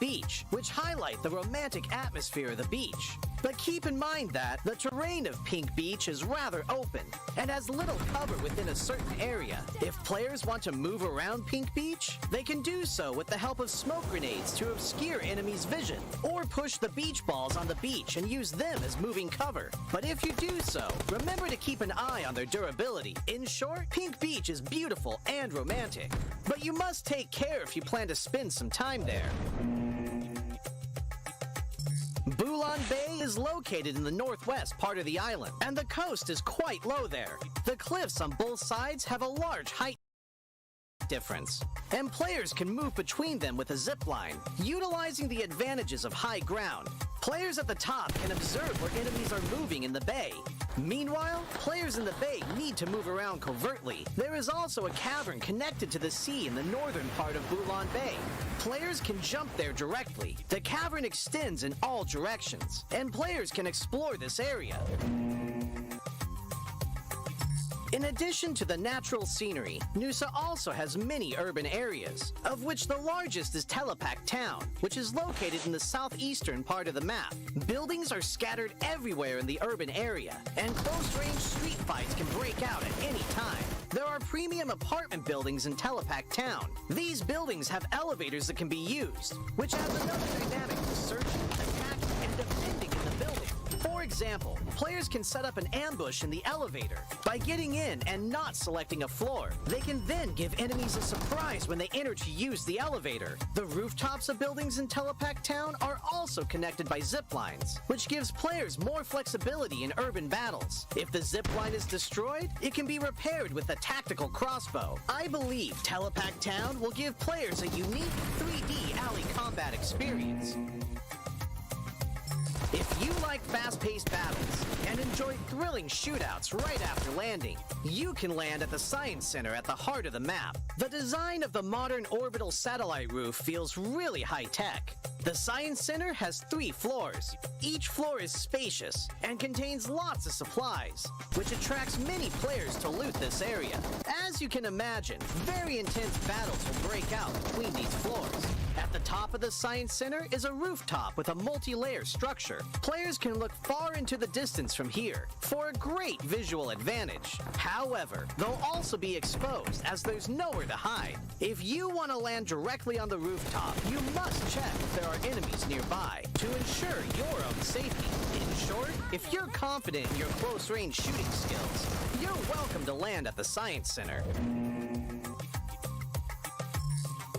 beach, which highlight the romantic atmosphere of the beach. But keep in mind that the terrain of Pink Beach is rather open and has little cover within a certain area. If players want to move around Pink Beach, they can do so with the help of smoke grenades to obscure enemies' vision, or push the beach balls on the beach and use them as moving cover. But if you do so, remember to keep an eye on their durability. In short, Pink Beach is beautiful and romantic, but you must take care if you plan to spend some time there. Bulan Bay is located in the northwest part of the island, and the coast is quite low there. The cliffs on both sides have a large height difference, and players can move between them with a zip line, utilizing the advantages of high ground. Players at the top can observe where enemies are moving in the bay. Meanwhile, players in the bay need to move around covertly. There is also a cavern connected to the sea in the northern part of Bulan Bay. Players can jump there directly. The cavern extends in all directions, and players can explore this area. In addition to the natural scenery, Nusa also has many urban areas, of which the largest is Telepak Town, which is located in the southeastern part of the map. Buildings are scattered everywhere in the urban area, and close-range street fights can break out at any time. There are premium apartment buildings in Telepak Town. These buildings have elevators that can be used, which adds another dynamic to searching, attacking, and defending in the building. For example, players can set up an ambush in the elevator. By getting in and not selecting a floor, they can then give enemies a surprise when they enter to use the elevator. The rooftops of buildings in Telepak Town are also connected by zip lines, which gives players more flexibility in urban battles. If the zip line is destroyed, it can be repaired with a tactical crossbow. I believe Telepak Town will give players a unique 3D alley combat experience. If you like fast-paced battles and enjoy thrilling shootouts right after landing, you can land at the Science Center at the heart of the map. The design of the modern orbital satellite roof feels really high-tech. The Science Center has 3 floors. Each floor is spacious and contains lots of supplies, which attracts many players to loot this area. As you can imagine, very intense battles will break out between these floors. At the top of the Science Center is a rooftop with a multi-layer structure. Players can look far into the distance from here for a great visual advantage. However, they'll also be exposed as there's nowhere to hide. If you want to land directly on the rooftop, you must check if there are enemies nearby to ensure your own safety. In short, if you're confident in your close-range shooting skills, you're welcome to land at the Science Center.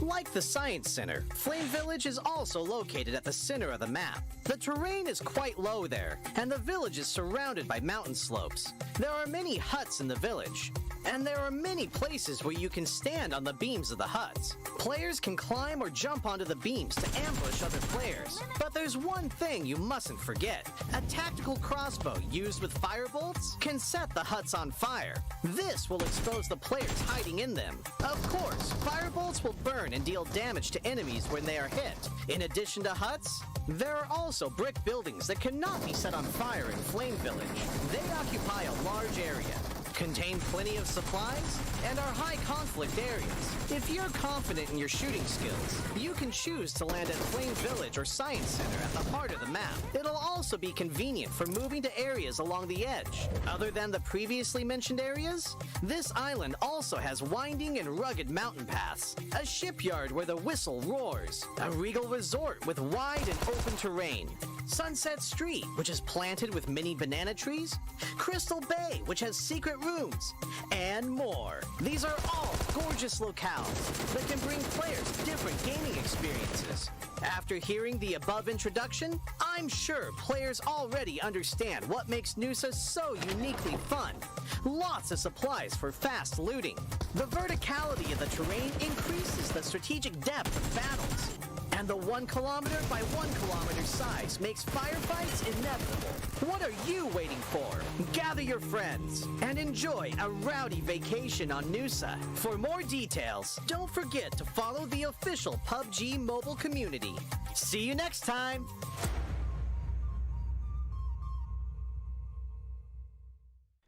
Like the Science Center, Flame Village is also located at the center of the map. The terrain is quite low there, and the village is surrounded by mountain slopes. There are many huts in the village, and there are many places where you can stand on the beams of the huts. Players can climb or jump onto the beams to ambush other players. But there's one thing you mustn't forget. A tactical crossbow used with firebolts can set the huts on fire. This will expose the players hiding in them. Of course, firebolts will burn and deal damage to enemies when they are hit. In addition to huts, there are also brick buildings that cannot be set on fire in Flame Village. They occupy a large area, contain plenty of supplies, and are high conflict areas. If you're confident in your shooting skills, you can choose to land at Flame Village or Science Center at the heart of the map. It'll also be convenient for moving to areas along the edge. Other than the previously mentioned areas, this island also has winding and rugged mountain paths, a shipyard where the whistle roars, a regal resort with wide and open terrain, Sunset Street, which is planted with many banana trees, Crystal Bay, which has secret rooms, and more. These are all gorgeous locales that can bring players different gaming experiences. After hearing the above introduction, I'm sure players already understand what makes Nusa so uniquely fun. Lots of supplies for fast looting. The verticality of the terrain increases the strategic depth of battles. And the 1 kilometer by 1 kilometer size makes firefights inevitable. What are you waiting for? Gather your friends and enjoy a rowdy vacation on Nusa. For more details, don't forget to follow the official PUBG mobile community. See you next time!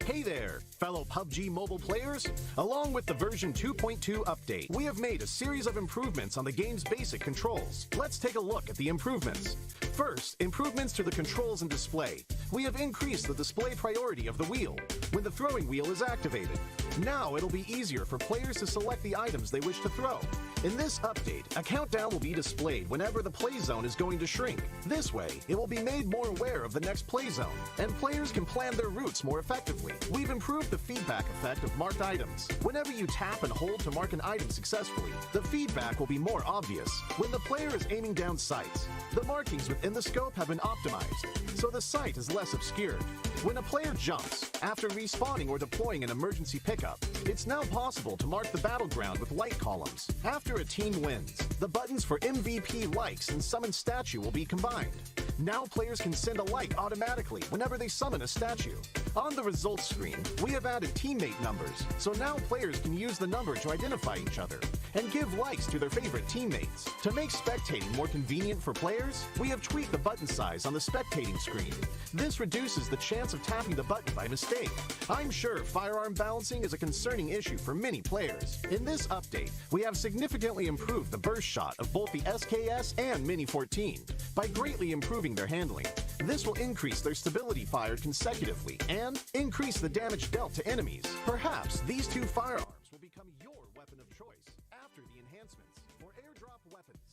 Hey there! Fellow PUBG mobile players, along with the version 2.2 update, we have made a series of improvements on the game's basic controls. Let's take a look at the improvements. First, improvements to the controls and display. We have increased the display priority of the wheel when the throwing wheel is activated. Now it'll be easier for players to select the items they wish to throw. In this update, a countdown will be displayed whenever the play zone is going to shrink. This way, it will be made more aware of the next play zone, and players can plan their routes more effectively. We've improved the feedback effect of marked items. Whenever you tap and hold to mark an item successfully, the feedback will be more obvious when the player is aiming down sights. The markings within the scope have been optimized, so the sight is less obscured. When a player jumps, after respawning or deploying an emergency pickup, it's now possible to mark the battleground with light columns. After a team wins, the buttons for MVP likes and summon statue will be combined. Now players can send a like automatically whenever they summon a statue. On the results screen, we have added teammate numbers, so now players can use the number to identify each other and give likes to their favorite teammates. To make spectating more convenient for players, we have tweaked the button size on the spectating screen. This reduces the chance of tapping the button by mistake. I'm sure firearm balancing is a concerning issue for many players. In this update, we have significantly improved the burst shot of both the SKS and Mini 14 by greatly improving their handling. This will increase their stability fired consecutively and increase the damage dealt to enemies. Perhaps these two firearms will become your weapon of choice after the enhancements. For airdrop weapons,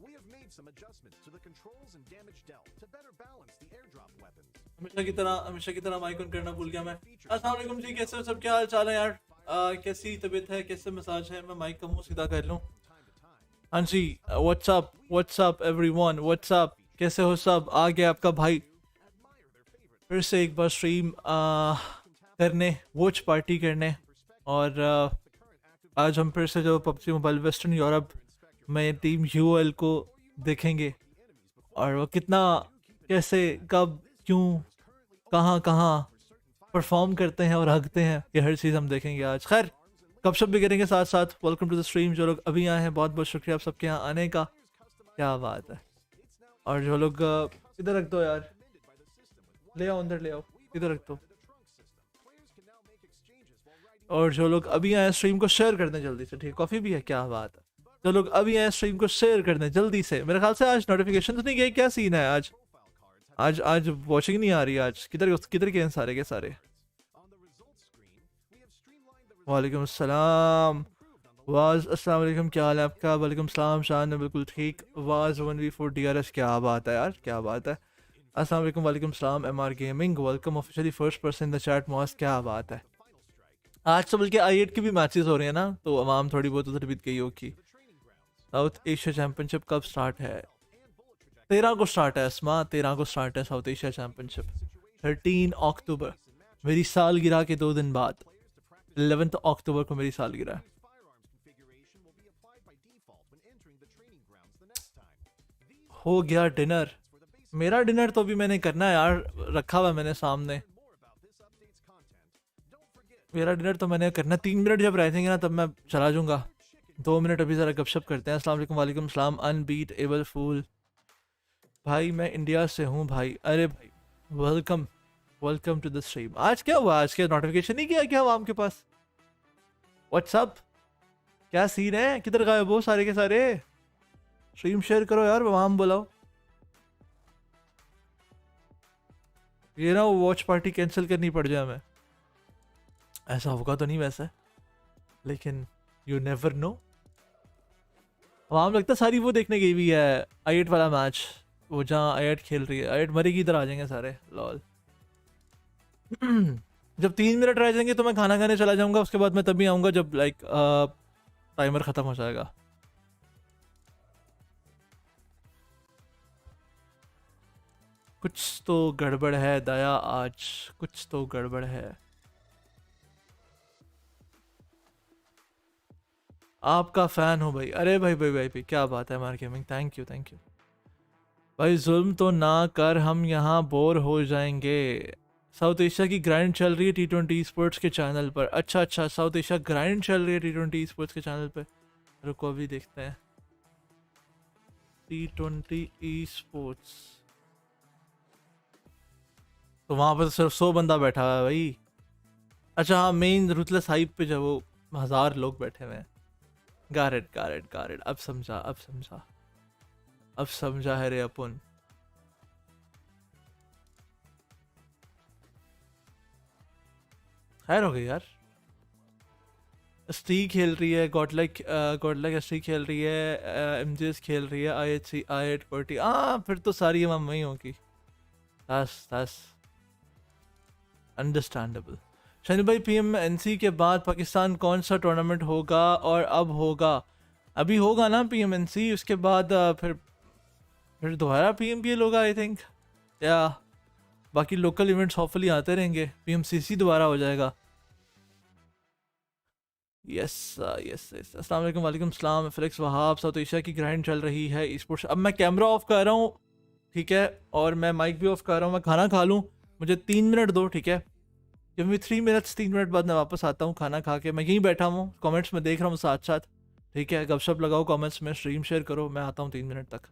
we have made some adjustments to the controls and damage dealt to better balance the airdrop weapons. हमेशा की तरह mic on करना भूल गया मैं। अस्सलाम वालेकुम जी, कैसे हो सब, क्या हाल चाल है यार? कैसी तबीयत है, कैसे मसाज है? मैं माइक का मुंह सीधा कर लूं। हाँ जी, व्हाट्सअप एवरीवन, व्हाट्सअप, कैसे हो सब? आ गया आपका भाई फिर से एक बार स्ट्रीम करने, वॉच पार्टी करने, और आज हम फिर से जो पबजी मोबाइल वेस्टर्न यूरोप में टीम यूएल को देखेंगे, और वो कितना, कैसे, कब, क्यों, कहाँ परफॉर्म करते हैं और हकते हैं, ये हर चीज़ हम देखेंगे आज। खैर, गपशप भी करेंगे साथ साथ। Welcome to the stream. जो लोग अभी आए हैं, बहुत बहुत शुक्रिया आप सबके यहाँ आने का, क्या बात है। और जो लोग इधर रख दो यार, ले आओ, अंदर ले आओ, इधर रख दो। और जो लोग अभी आए स्ट्रीम को शेयर कर दें जल्दी से, ठीक है? कॉफ़ी भी है, क्या बात है। जो लोग अभी आए स्ट्रीम को शेयर कर दें जल्दी से। मेरे ख्याल से आज नोटिफिकेशन तो नहीं गई, क्या सीन है आज? आज वॉचिंग नहीं आ रही आज। किधर गए सारे के सारे? वालेकुम अस्सलाम वाज, अस्सलाम वालेकुम, क्या हाल है आपका? वालेकुम सलाम शान, बिल्कुल ठीक। वाज 1v4 DRS, क्या बात है यार, क्या बात है। अस्सलाम वालेकुम, वालेकुम सलाम MR gaming, welcome officially first person in the chat Moss, क्या बात है। आज तो बल्कि I8 की भी मैचेस हो रहे हैं ना, तो आवाम थोड़ी बहुत उधर बीत गई होगी। साउथ एशिया चैंपियनशिप कब स्टार्ट है? 13 को स्टार्ट है अस्मा, 13 को स्टार्ट है साउथ एशिया चैंपियनशिप। 13 अक्टूबर, मेरी सालगिरह के 2 दिन बाद, 11 अक्टूबर को मेरी सालगिरह है। हो गया डिनर? मेरा डिनर तो अभी मैंने करना है यार, रखा हुआ मैंने सामने। मेरा डिनर तो मैंने करना, 3 मिनट जब रह जाएंगे ना तब मैं चला जाऊंगा। 2 मिनट अभी ज़रा गपशप करते हैं। अस्सलाम वालेकुम, वालेकुम सलाम, अनबीट एबल फूल भाई, मैं इंडिया से हूँ भाई। अरे भाई, वेलकम टू द स्ट्रीम। आज क्या हुआ? आज के नोटिफिकेशन नहीं किया क्या आवाम के पास? व्हाट्सअप, क्या सीन है? किधर गए वो सारे के सारे? स्ट्रीम शेयर करो यार, आवाम बुलाओ। ये ना वॉच पार्टी कैंसिल करनी पड़ जाए हमें। ऐसा होगा तो नहीं वैसे, लेकिन यू नेवर नो। आवाम लगता सारी वो देखने गई हुई है I8 वाला मैच, वो जहाँ I8 खेल रही है। I8 मरेगी, इधर आ जाएंगे सारे, लॉल। जब 3 मिनट रह जाएंगे तो मैं खाना खाने चला जाऊंगा, उसके बाद मैं तभी आऊँगा जब लाइक टाइमर ख़त्म हो जाएगा। कुछ तो गड़बड़ है दया, आज कुछ तो गड़बड़ है। आपका फ़ैन हो भाई। अरे भाई, क्या बात है हमारे गेमिंग, थैंक यू भाई। जुल्म तो ना कर, हम यहाँ बोर हो जाएंगे। साउथ एशिया की ग्राइंड चल रही है T20 स्पोर्ट्स के चैनल पर। अच्छा, साउथ एशिया ग्राइंड चल रही है T20 स्पोर्ट्स के चैनल पर। रुको अभी देखते हैं। T20 स्पोर्ट्स, तो वहाँ पर सिर्फ 100 बंदा बैठा हुआ है भाई। अच्छा हाँ, मेन रूथलेस हाइप पे जब वो 1000 लोग बैठे हुए हैं। गारेट गारेट गारेट, अब समझा अब समझा अब समझा है रे अपन। खैर हो गई यार। स्टी खेल रही है, गॉडलाइक स्टी खेल रही है, एमजीएस खेल रही है, IHC I8 पार्टी। फिर तो सारी मम्मी होगी। that's understandable. शनि भाई, PMNC के बाद पाकिस्तान कौन सा टूर्नामेंट होगा? और अब होगा, अभी होगा ना PMNC, उसके बाद फिर दोबारा PMPL होगा आई थिंक, या बाकी लोकल इवेंट्स हॉपफुली आते रहेंगे। PMCC दोबारा हो जाएगा। यस यस यस, अस्सलाम वालेकुम। वालेकुम सलाम। फ्लेक्स वहाब, साउथ एशिया की ग्राइंड चल रही है स्पोर्ट्स। अब मैं कैमरा ऑफ कर रहा हूँ, ठीक है, और मैं माइक भी ऑफ कर रहा हूँ। मैं खाना खा लूँ, मुझे 3 मिनट दो, ठीक है? जब मैं 3 मिनट्स 3 मिनट बाद मैं वापस आता हूँ खाना खा के। मैं यहीं बैठा हूँ, कमेंट्स में देख रहा हूँ साथ साथ, ठीक है? गपशप लगाओ कमेंट्स में, स्ट्रीम शेयर करो, मैं आता हूँ 3 मिनट तक।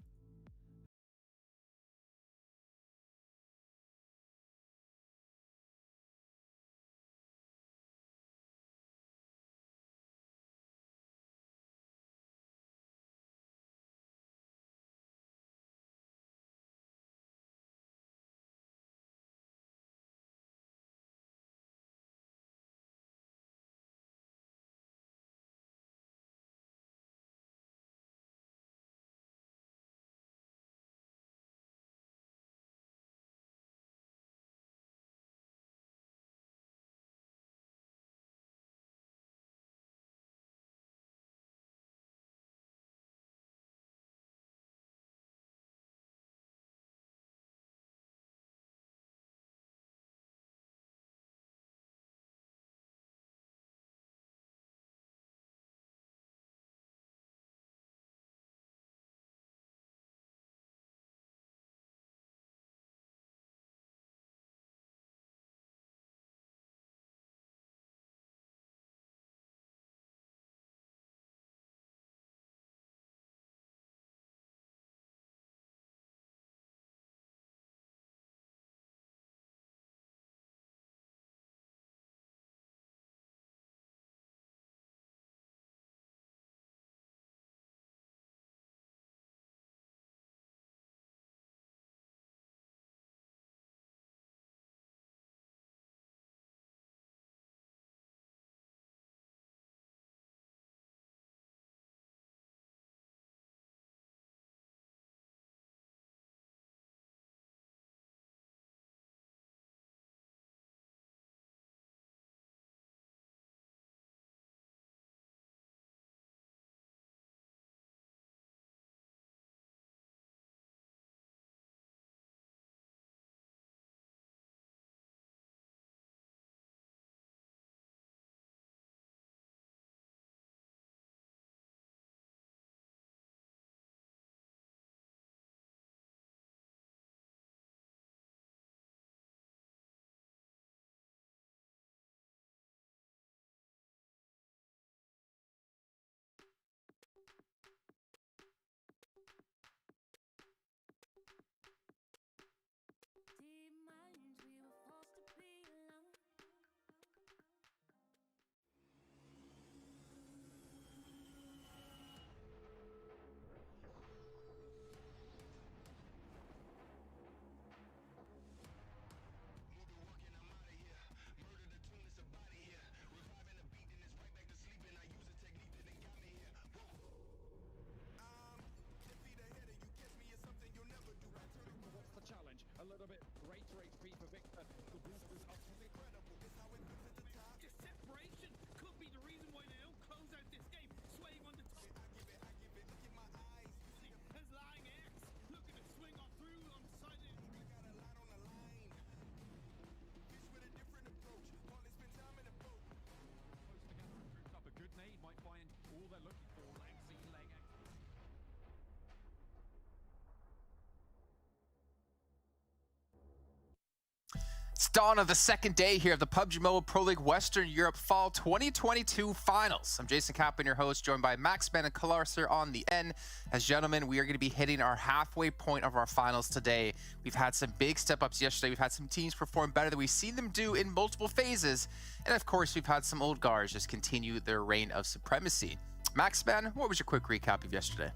It's dawn of the second day here of the PUBG Mobile Pro League Western Europe Fall 2022 Finals. I'm Jason Kaplan, your host, joined by Maxman and Kalarser on the end. As gentlemen, we are going to be hitting our halfway point of our finals today. We've had some big step-ups yesterday. We've had some teams perform better than we've seen them do in multiple phases. And of course, we've had some old guards just continue their reign of supremacy. Maxman, what was your quick recap of yesterday?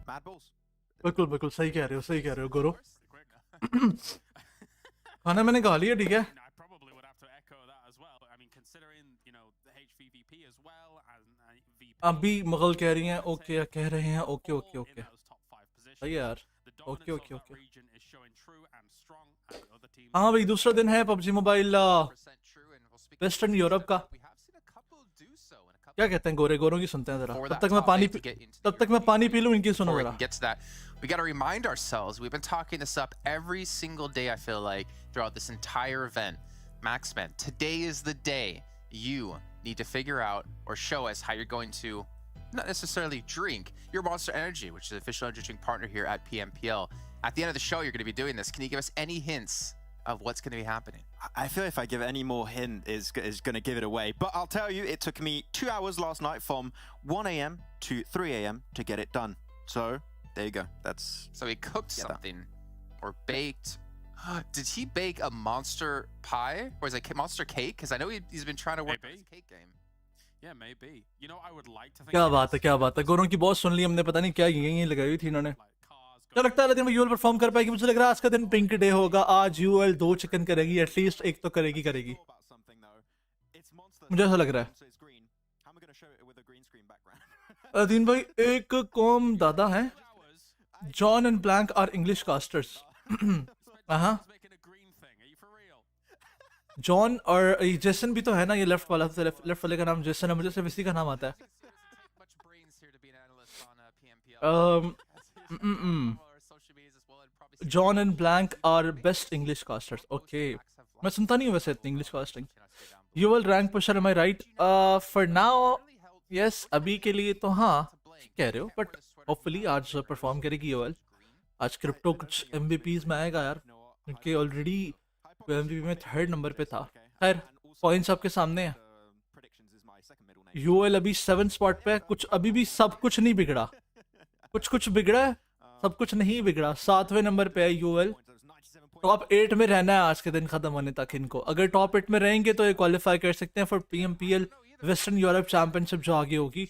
MADBULLS. बिल्कुल सही कह रहे हो गुरु। खाना मैंने खा लिया, ठीक है। अभी मुगल कह रही हैं ओके, कह रहे हैं ओके ओके ओके, सही है यार, ओके ओके ओके। हाँ भाई, दूसरा दिन है पबजी मोबाइल वेस्टर्न यूरोप का। क्या कहते हैं गोरों की सुनते हैं जरा, तब तक मैं पानी पी लूं, इनकी सुनो जरा। We got to remind ourselves, we've been talking this up every single day, I feel like, throughout this entire event. Maxman, today is the day you need to figure out or show us how you're going to not necessarily drink your Monster Energy, which is the official energy drink partner here at PMPL. At the end of the show, you're going to be doing this. Can you give us any hints of what's going to be happening? I feel if I give any more hint is going to give it away. But I'll tell you, it took me 2 hours last night from 1 a.m. to 3 a.m. to get it done. So there you go. That's so he cooked something or baked. Did he bake a monster pie or is it monster cake? Because I know he's been trying to work on his cake game. Yeah, maybe. You know, I would like to think. क्या बात है। गोरों की बहुत सुन ली हमने, पता नहीं क्या यही लगाई हुई थी इन्होंने। क्या लगता है दिन में यूएल परफॉर्म कर पाएगी? मुझे लग रहा है आज का दिन पिंक डे होगा। आज यूएल 2 चिकन करेगी, एटलीस्ट एक तो करेगी। मुझे ऐसा लग रहा है। अलादीन भाई, एक कौम दादा है, John and Blank are English casters. हाँ, जॉन और जेसन भी तो है ना, ये लेफ्ट वाले का नाम जेसन है, मुझे सिर्फ इसी का नाम आता है। John and Blank are best English casters. Okay, मैं सुनता नहीं हूँ वैसे इतनी English casting. UL rank pusher, am I right? For now yes, अभी के लिए तो हाँ कह रहे हो, बट होपफुली आज परफॉर्म करेगी यूएल। आज क्रिप्टो कुछ एमवीपीज में आएगा यार, क्योंकि ऑलरेडी एमवीपी में 3rd नंबर पे था। खैर, पॉइंट्स आपके सामने हैं। यूएल अभी 7th स्पॉट पे, कुछ अभी भी सब कुछ नहीं बिगड़ा, कुछ बिगड़ा है, सब कुछ नहीं बिगड़ा। 7वें नंबर पे है यूएल। टॉप 8 में रहना है आज के दिन खत्म होने तक इनको। अगर टॉप 8 में रहेंगे तो ये क्वालिफाई कर सकते हैं for PMPL western Europe championship जो आगे होगी।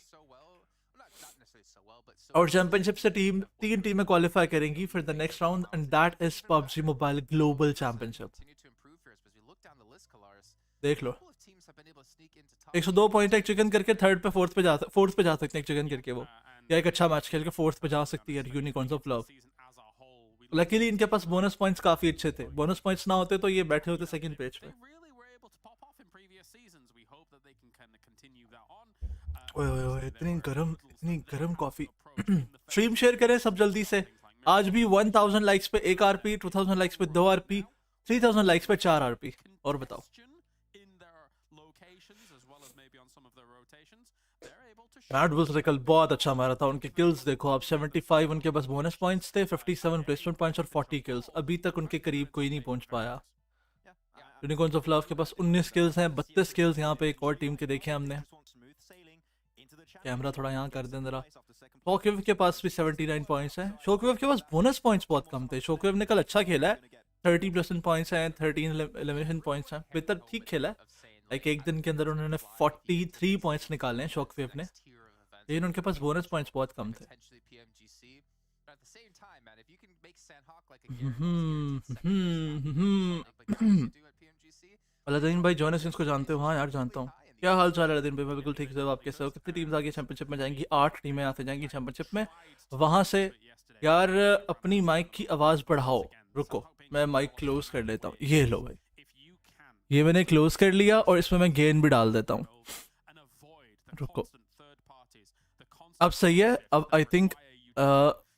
और चैंपियनशिप से 3 टीमें क्वालिफाई करेंगी for the next round, and that is PUBG mobile global championship. देख लो, 102 पॉइंट एक चिकन करके 3rd पे 4th पे जा सकते हैं एक चिकन करके वो, या एक अच्छा मैच खेल के 4th पे जा सकती है यूनिकॉर्न्स ऑफ लव। लकीली इनके पास बोनस पॉइंट्स काफी अच्छे थे, बोनस पॉइंट्स ना होते तो ये बैठे होते सेकंड पेज पे। ओए इतनी गरम कॉफी। स्ट्रीम शेयर करें सब जल्दी से। आज भी 1000 लाइक्स पे 1 आरपी, 2000 लाइक्स पे 2 आरपी, 3000 लाइक्स पे 4 आरपी। और बताओ, मैडबुल्स ने कल बहुत अच्छा मारा था। उनके किल्स देखो आप, 75 उनके पास बोनस पॉइंट्स थे, 57 प्लेसमेंट पॉइंट्स और 40 किल्स। अभी तक उनके करीब कोई नहीं पहुंच पाया। यूनिकॉर्न्स ऑफ लव के पास 19 किल्स हैं, 32 किल्स यहाँ पे एक और टीम के देखे हमने। कैमरा थोड़ा यहाँ कर दें जरा। शॉकवेव के पास भी 79 पॉइंट्स हैं। शॉकवेव के पास बोनस पॉइंट्स बहुत कम थे। शॉकवेव ने कल अच्छा खेला है, 30 प्लेसमेंट पॉइंट्स हैं, 13 एलिमिनेशन पॉइंट्स हैं, बेहतर ठीक खेला है। एक दिन के अंदर उन्होंने 43 पॉइंट्स निकाले हैं शॉकवेव ने, लेकिन उनके पास बोनस पॉइंट्स बहुत कम थे। अलादीन भाई जॉनस को जानते हो? हाँ यार जानता हूँ। क्या हाल चाल है अलादीन भाई? मैं बिल्कुल ठीक से। आप कैसे हो? कितनी टीम्स आगे चैंपियनशिप में जाएंगी? 8 टीमें यहाँ से जाएंगी चैंपियनशिप में। वहां से यार अपनी माइक की आवाज बढ़ाओ। रुको, मैं माइक क्लोज कर लेता हूँ। ये लो भाई, ये मैंने क्लोज कर लिया और इसमें मैं गेन भी डाल देता हूँ। रुको, अब सही है। अब आई थिंक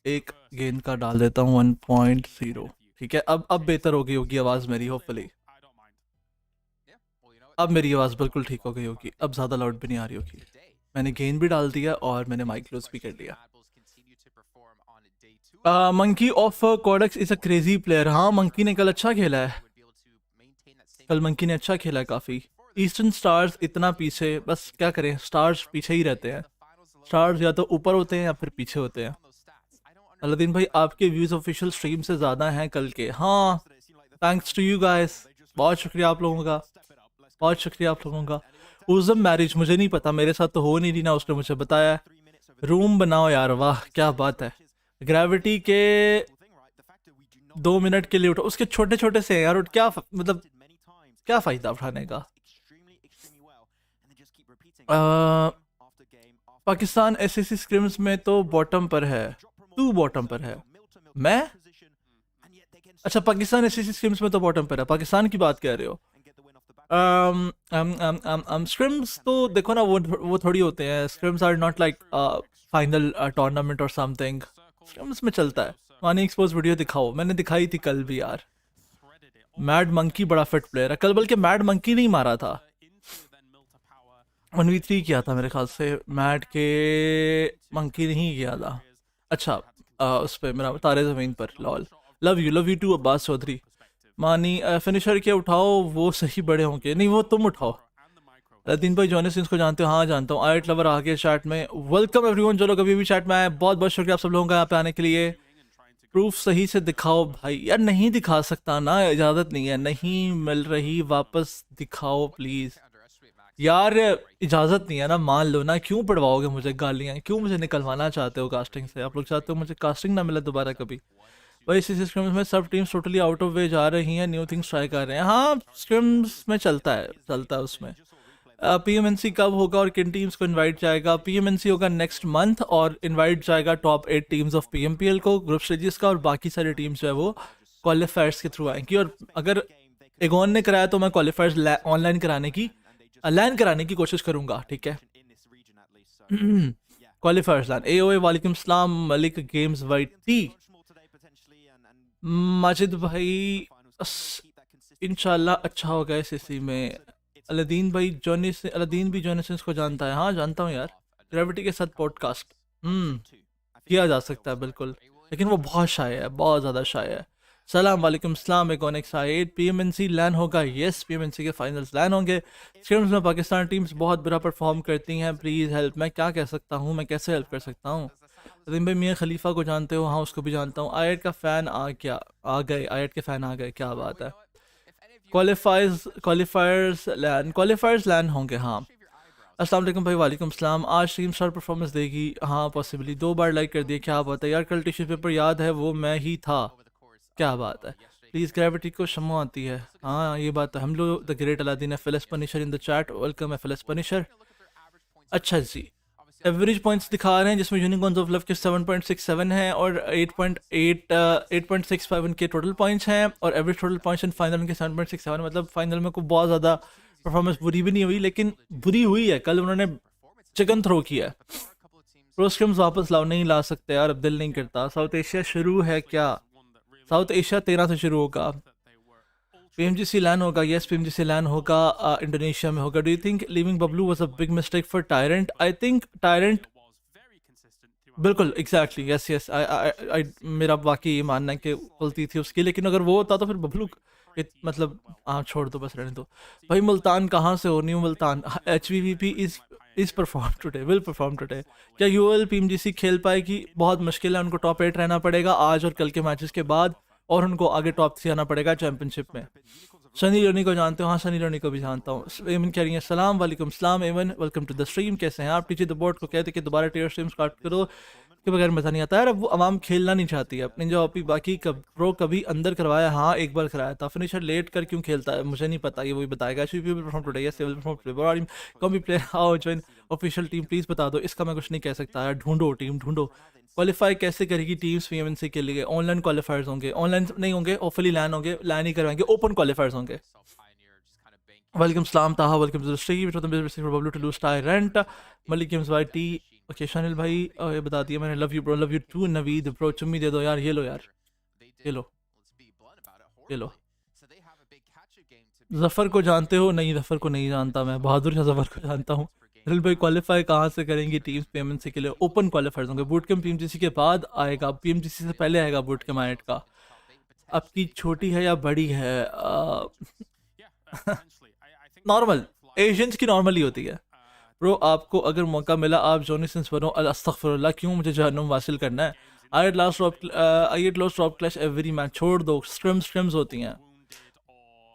एक गेन का डाल देता हूँ 1.0। ठीक है, अब बेहतर हो गई होगी आवाज मेरी, होपफुली। अब मेरी आवाज बिल्कुल ठीक हो गई होगी, अब ज्यादा लाउड भी नहीं आ रही होगी। मैंने गेन भी डाल दिया और मैंने माइक क्लोज भी कर लिया। Monkey of Codex is a crazy player. हाँ, मंकी ने कल अच्छा खेला है। कल मंकी ने अच्छा खेला काफ़ी। ईस्टर्न स्टार्स इतना पीछे, बस क्या करें, स्टार्स पीछे ही रहते हैं। स्टार्स या तो ऊपर होते हैं या फिर पीछे होते हैं। अलादीन भाई आपके व्यूज़ ऑफिशियल स्ट्रीम से ज़्यादा हैं कल के। हाँ, थैंक्स टू यू गाइस, बहुत शुक्रिया आप लोगों का, बहुत शुक्रिया आप लोगों का। उज़म मैरिज मुझे नहीं पता, मेरे साथ तो हो नहीं रही ना, उसने मुझे बताया। रूम बनाओ यार, वाह क्या बात है। ग्रेविटी के 2 मिनट के लिए उठो, उसके छोटे छोटे से यार, उठ क्या मतलब क्या फ़ायदा उठाने का। पाकिस्तान एसएससी स्क्रिम्स में तो बॉटम पर है, तू बॉटम पर है, मैं अच्छा पाकिस्तान एसएससी स्क्रिम्स में तो बॉटम पर है, पाकिस्तान की बात कर रहे हो। स्क्रिम्स तो देखो ना, वो थोड़ी होते हैं, scrims are not like final tournament और समथिंग, स्क्रिम्स में चलता है। मानी एक्सपोज वीडियो दिखाओ, मैंने दिखाई थी कल भी यार। मैड मंकी बड़ा फिट प्लेयर है, कल बल्कि मैड मंकी नहीं मारा था, 1v3 किया था मेरे ख्याल से, मैड के मंकी नहीं किया था। अच्छा उस पर मेरा Taare Zameen Par, lol, love you too Abbas Chaudhary. मानी फिनिशर के उठाओ, वो सही बड़े होंगे, नहीं वो तुम उठाओ। अलादीन भाई जॉनस को जानते हो? हाँ जानता हूँ। आर्ट लवर आ गए चैट में, वेलकम एवरीवन, जो लोग अभी भी चैट में आए, बहुत बहुत शुक्रिया आप सब लोगों का यहाँ पे आने के लिए। प्रूफ सही से दिखाओ भाई, यार नहीं दिखा सकता ना, इजाज़त नहीं है, नहीं मिल रही, वापस दिखाओ प्लीज़ यार, इजाज़त नहीं है ना, मान लो ना, क्यों पढ़वाओगे मुझे गालियाँ, क्यों मुझे निकलवाना चाहते हो कास्टिंग से, आप लोग चाहते हो मुझे कास्टिंग ना मिले दोबारा कभी। वही इसी स्क्रिम्स में सब टीम्स टोटली आउट ऑफ वे जा रही हैं, न्यू थिंग्स ट्राई कर रहे हैं। हाँ स्क्रिम्स में चलता है उसमें। पीएमएनसी कब होगा और किन टीम्स को इनवाइट जाएगा? पीएमएनसी होगा नेक्स्ट मंथ और इनवाइट जाएगा टॉप 8 टीम्स ऑफ पीएमपीएल को, ग्रुप स्टेजेस का, और बाकी सारी टीम्स जो है वो क्वालिफायर्स के थ्रू आएंगी। और अगर एगोन ने कराया तो मैं क्वालिफायर्स ऑनलाइन कराने की कोशिश करूंगा, ठीक है। क्वालिफायर्स लैन एओए, वालेकुम सलाम, Malik games white T, Majid भाई इंशाल्लाह अच्छा होगा इसी में। अलादीन भाई अलादीन भी जॉनसन को जानता है? हाँ जानता हूँ यार, ग्रेविटी के साथ पॉडकास्ट किया जा सकता है बिल्कुल, लेकिन वो बहुत शाय है, बहुत ज़्यादा शाय है। सलाम वालेकुम सलाम, एकोनेक्स आएट, पीएमएनसी लैन होगा? यस, पीएमएनसी के फाइनल्स लैन होंगे। स्क्रिम्स में पाकिस्तान टीम्स बहुत बुरा परफॉर्म करती हैं, प्लीज़ हेल्प। मैं क्या कह सकता हूँ, मैं कैसे हेल्प कर सकता हूँ? अजीम भाई मियाँ खलीफा को जानते हो? हाँ उसको भी जानता हूँ। आयट का फ़ैन आ गए, आयट के फ़ैन आ गए, क्या बात है। क्वालिफायर्स लैन होंगे, हाँ। अस्सलाम वालेकुम भाई, वालेकुम सलाम। आज टीम स्टार परफॉर्मेंस देगी? हाँ पॉसिबली, 2 बार लाइक कर दिए, क्या बात है यार। कल टिश्यू पेपर याद है, वो मैं ही था, क्या बात है। प्लीज़ ग्रेविटी को शम्मो आती है, हाँ ये बात है। हम लोग the great Aladdin, FLS punisher in the chat, welcome FLS punisher. अच्छा जी, एवरेज पॉइंट्स दिखा रहे हैं जिसमें यूनिकॉर्न्स ऑफ लव के 7.67 हैं और 8.65 के टोटल पॉइंट्स हैं, और average total points in final के 7.67, मतलब फाइनल में कोई बहुत ज़्यादा परफॉर्मेंस बुरी भी नहीं हुई, लेकिन बुरी हुई है, कल उन्होंने चिकन थ्रो किया है। प्रो स्क्रिम्स वापस लाओ, नहीं ला सकते यार, अब दिल नहीं करता। साउथ एशिया शुरू है क्या? साउथ एशिया 13 से शुरू होगा। पीएमजीसी लैन होगा? यस पीएमजीसी लैन होगा, इंडोनेशिया में होगा। Do you think leaving Bablu was a big mistake for tyrant? I think tyrant, बिल्कुल एग्जैक्टली, यस यस, आई मेरा वाकई ये मानना है कि गलती थी उसकी, लेकिन अगर वो होता तो फिर बबलू मतलब छोड़ दो, बस रहने दो भाई। मुल्तान कहाँ से हो? New Multan. HVVP is perform today, will perform today. क्या यूएल पीएमजीसी खेल पाएगी? बहुत मुश्किल है, उनको टॉप 8 रहना पड़ेगा आज और कल के मैचेस के बाद, और उनको आगे टॉप 3 आना पड़ेगा चैंपियनशिप में। सनी लियोनी को जानते हो? हाँ सनी लियोनी को भी जानता हूँ। एमन कह रही है सलाम वालेकुम सलाम, एमन वेलकम टू द स्ट्रीम, कैसे हैं आप? टीचे द बोर्ड को कहते कि दोबारा टीयर स्ट्रीम स्टार्ट करो के बगैर मज़ा नहीं आता यार, अब वो आवाम खेलना नहीं चाहती है अपने, जो अभी बाकी प्रो कभी अंदर करवाया, हाँ एक बार कराया था। फिनिशर लेट कर क्यों खेलता है मुझे नहीं पता, ये वही बताएगा। कौन भी प्लेयर आओ ज्वाइन ऑफिशियल टीम प्लीज़ बता दो, इसका मैं कुछ नहीं कह सकता यार, ढूंढो टीम ढूंढो। क्वालिफाई कैसे करेगी टीम्स पीएमएनसी के लिए? ऑनलाइन क्वालिफायर्स होंगे, ऑनलाइन नहीं होंगे, ऑफली लैन होंगे, लैन ही करवाएंगे, ओपन क्वालिफायर्स होंगे। वेलकम सलाम Taha, welcome to the stream, Bablu to lose tyrant, Malik games Y T, okay Shanil भाई ये बता दिया मैंने, love you bro, love you too Naveed bro, चुम्मी दे दो यार, ये लो यार, ये लो ये लो। जफ़र को जानते हो? नहीं जफ़र को नहीं जानता मैं, बहादुर शाह जफ़र को जानता हूँ। दिल भाई क्वालिफाई कहाँ से करेंगी टीम्स पीएमएनसी के लिए? ओपन क्वालिफायर्स होंगे, बूट कैंप पीएमजीसी के बाद आएगा, पीएमजीसी से पहले आएगा बूट कैंप आयट का। आपकी छोटी है या बड़ी है? नॉर्मल एशियंस की नॉर्मली होती है ब्रो। आपको अगर मौका मिला आप जोनिसंस बनो, अस्तगफिरुल्लाह, क्यों मुझे जहन्नुम हासिल करना है। I at lost drop clash every match, छोड़ दो, स्क्रिम्स होती हैं।